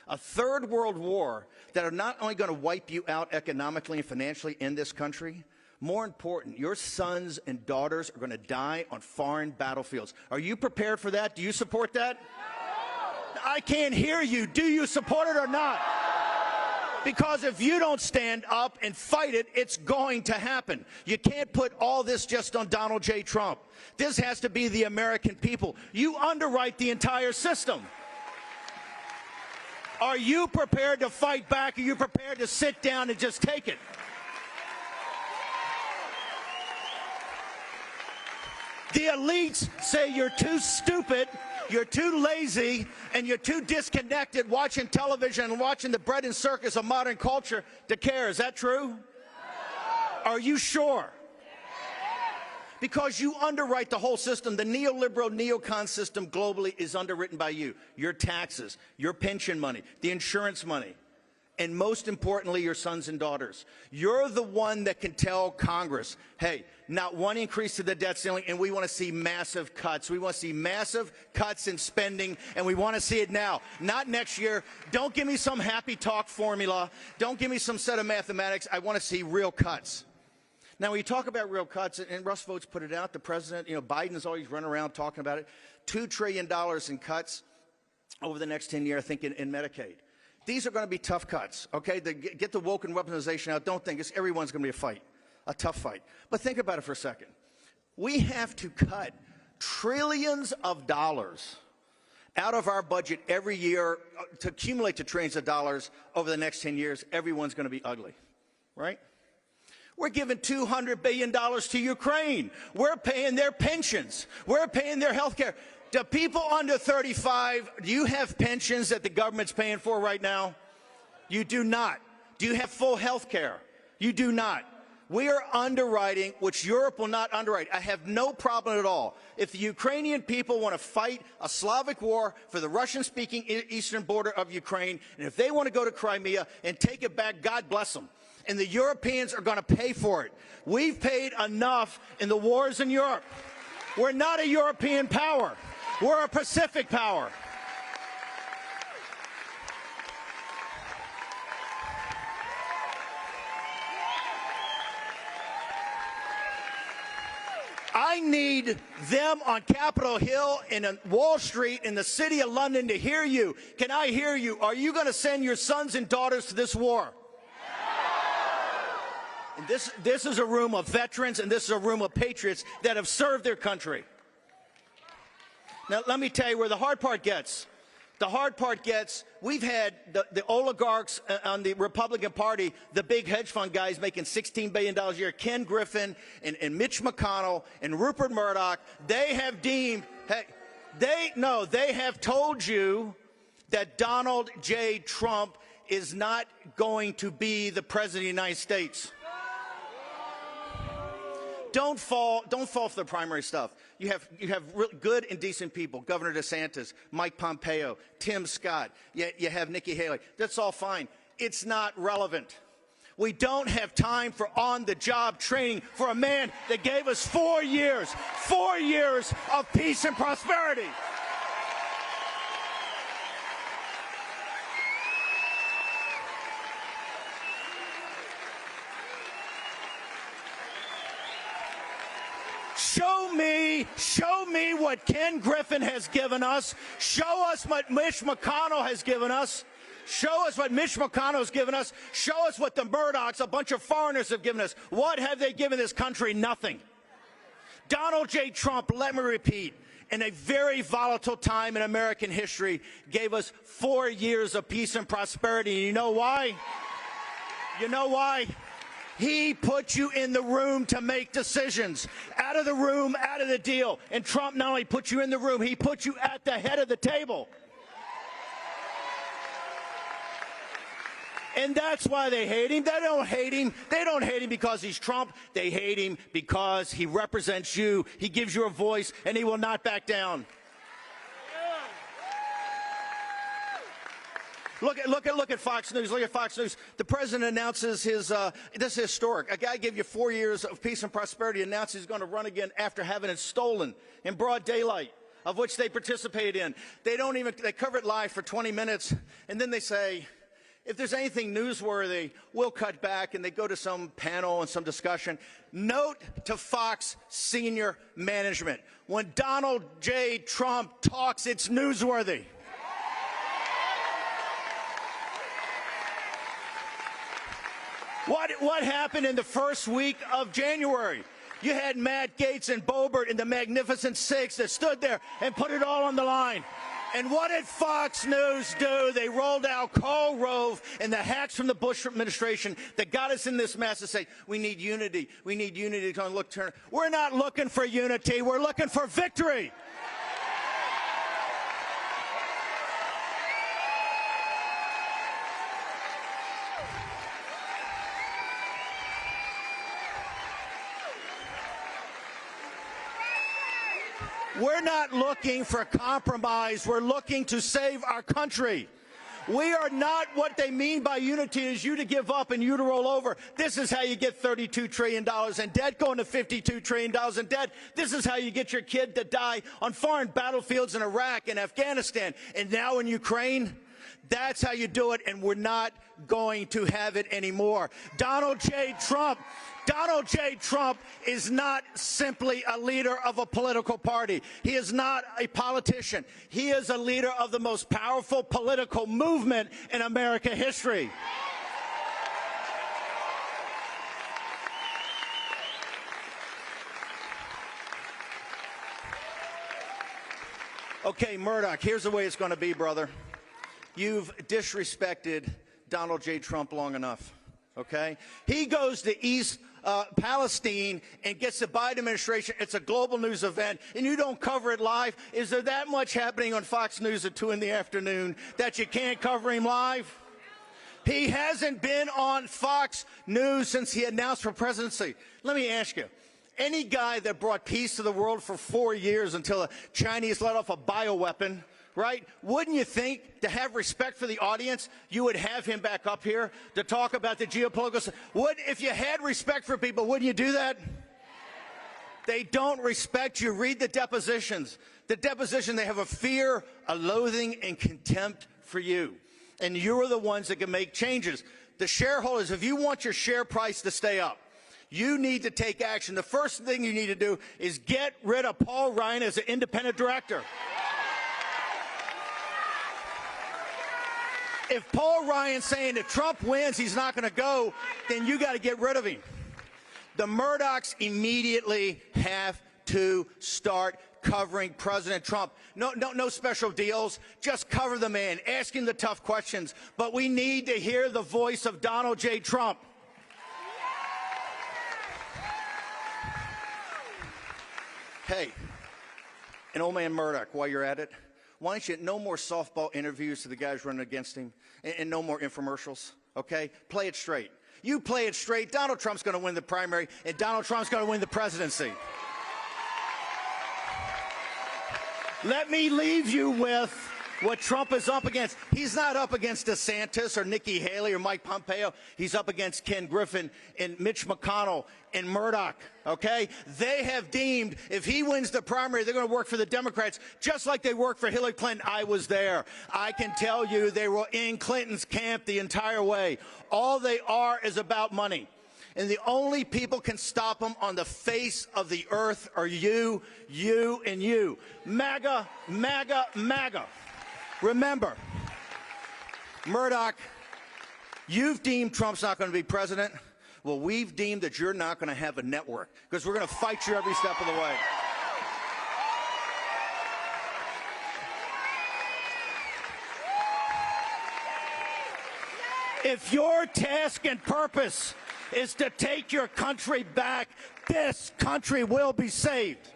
A third world war that are not only going to wipe you out economically and financially in this country, more important, your sons and daughters are going to die on foreign battlefields. Are you prepared for that? Do you support that? No. I can't hear you. Do you support it or not? Because if you don't stand up and fight it, it's going to happen. You can't put all this just on Donald J. Trump. This has to be the American people. You underwrite the entire system. Are you prepared to fight back? Are you prepared to sit down and just take it? The elites say you're too stupid, you're too lazy, and you're too disconnected watching television and watching the bread and circus of modern culture to care. Is that true? No. Are you sure? Because you underwrite the whole system. The neoliberal neocon system globally is underwritten by you. Your taxes, your pension money, the insurance money, and most importantly, your sons and daughters. You're the one that can tell Congress, hey, not one increase to the debt ceiling, and we want to see massive cuts. We want to see massive cuts in spending, and we want to see it now, not next year. Don't give me some happy talk formula. Don't give me some set of mathematics. I want to see real cuts. Now, when you talk about real cuts, and Russ Votes put it out, the president, Biden's always running around talking about it, $2 trillion in cuts over the next 10 years, I think, in Medicaid. These are going to be tough cuts, okay? Get the woke and weaponization out. Don't think everyone's going to be a fight, a tough fight. But think about it for a second. We have to cut trillions of dollars out of our budget every year to accumulate to trillions of dollars over the next 10 years. Everyone's going to be ugly, right? We're giving $200 billion to Ukraine. We're paying their pensions. We're paying their health care. Do people under 35, do you have pensions that the government's paying for right now? You do not. Do you have full health care? You do not. We are underwriting, which Europe will not underwrite. I have no problem at all. If the Ukrainian people want to fight a Slavic war for the Russian-speaking eastern border of Ukraine, and if they want to go to Crimea and take it back, God bless them. And the Europeans are going to pay for it. We've paid enough in the wars in Europe. We're not a European power. We're a Pacific power. I need them on Capitol Hill and on Wall Street in the city of London to hear you. Can I hear you? Are you going to send your sons and daughters to this war? And this is a room of veterans, and this is a room of patriots that have served their country. Now, let me tell you where the hard part gets. The hard part gets, we've had the oligarchs on the Republican Party, the big hedge fund guys making $16 billion a year, Ken Griffin and Mitch McConnell and Rupert Murdoch. They have deemed, they have told you that Donald J. Trump is not going to be the president of the United States. Don't fall for the primary stuff. You have really good and decent people, Governor DeSantis, Mike Pompeo, Tim Scott. You have Nikki Haley. That's all fine. It's not relevant. We don't have time for on-the-job training for a man that gave us 4 years of peace and prosperity. Show me what Ken Griffin has given us. Show us what Mitch McConnell has given us. Show us what Mitch McConnell has given us. Show us what the Murdochs, a bunch of foreigners, have given us. What have they given this country? Nothing. Donald J. Trump, let me repeat, in a very volatile time in American history, gave us 4 years of peace and prosperity. And you know why? You know why? He put you in the room to make decisions. Out of the room, out of the deal. And Trump not only put you in the room, he put you at the head of the table. And that's why they hate him. They don't hate him. They don't hate him because he's Trump. They hate him because he represents you. He gives you a voice, and he will not back down. Look at Fox News. Look at Fox News. The president announces his, this is historic. A guy gave you 4 years of peace and prosperity, announced he's going to run again after having it stolen in broad daylight, of which they participated in. They cover it live for 20 minutes, and then they say, if there's anything newsworthy, we'll cut back, and they go to some panel and some discussion. Note to Fox senior management, when Donald J. Trump talks, it's newsworthy. What happened in the first week of January? You had Matt Gaetz and Boebert and the Magnificent Six that stood there and put it all on the line. And what did Fox News do? They rolled out Karl Rove and the hacks from the Bush administration that got us in this mess to say, we need unity. We need unity. Turner. We're not looking for unity. We're looking for victory. We're not looking for compromise. We're looking to save our country. We are not, what they mean by unity is you to give up and you to roll over. This is how you get $32 trillion in debt, going to $52 trillion in debt. This is how you get your kid to die on foreign battlefields in Iraq and Afghanistan and now in Ukraine. That's how you do it, and we're not going to have it anymore. Donald J. Trump is not simply a leader of a political party. He is not a politician. He is a leader of the most powerful political movement in American history. Okay, Murdoch, here's the way it's going to be, brother. You've disrespected Donald J. Trump long enough, okay? He goes to East Palestine and gets the Biden administration. It's a global news event, and you don't cover it live. Is there that much happening on Fox News at 2 in the afternoon that you can't cover him live? He hasn't been on Fox News since he announced for presidency. Let me ask you. Any guy that brought peace to the world for 4 years until the Chinese let off a bioweapon, right? Wouldn't you think, to have respect for the audience, you would have him back up here to talk about the geopolitical? If you had respect for people, wouldn't you do that? They don't respect you. Read the depositions. The deposition, they have a fear, a loathing, and contempt for you. And you're the ones that can make changes. The shareholders, if you want your share price to stay up, you need to take action. The first thing you need to do is get rid of Paul Ryan as an independent director. If Paul Ryan's saying if Trump wins, he's not going to go, then you got to get rid of him. The Murdochs immediately have to start covering President Trump. No special deals. Just cover the man. Ask him the tough questions. But we need to hear the voice of Donald J. Trump. Hey, and old man Murdoch, while you're at it, why don't you no more softball interviews to the guys running against him and no more infomercials, okay? Play it straight. You play it straight, Donald Trump's going to win the primary and Donald Trump's going to win the presidency. Let me leave you with what Trump is up against. He's not up against DeSantis or Nikki Haley or Mike Pompeo. He's up against Ken Griffin and Mitch McConnell and Murdoch, okay? They have deemed if he wins the primary, they're going to work for the Democrats just like they worked for Hillary Clinton. I was there. I can tell you they were in Clinton's camp the entire way. All they are is about money. And the only people can stop them on the face of the earth are you, and you. MAGA, MAGA, MAGA. Remember, Murdoch, you've deemed Trump's not going to be president. Well, we've deemed that you're not going to have a network because we're going to fight you every step of the way. If your task and purpose is to take your country back. This country will be saved.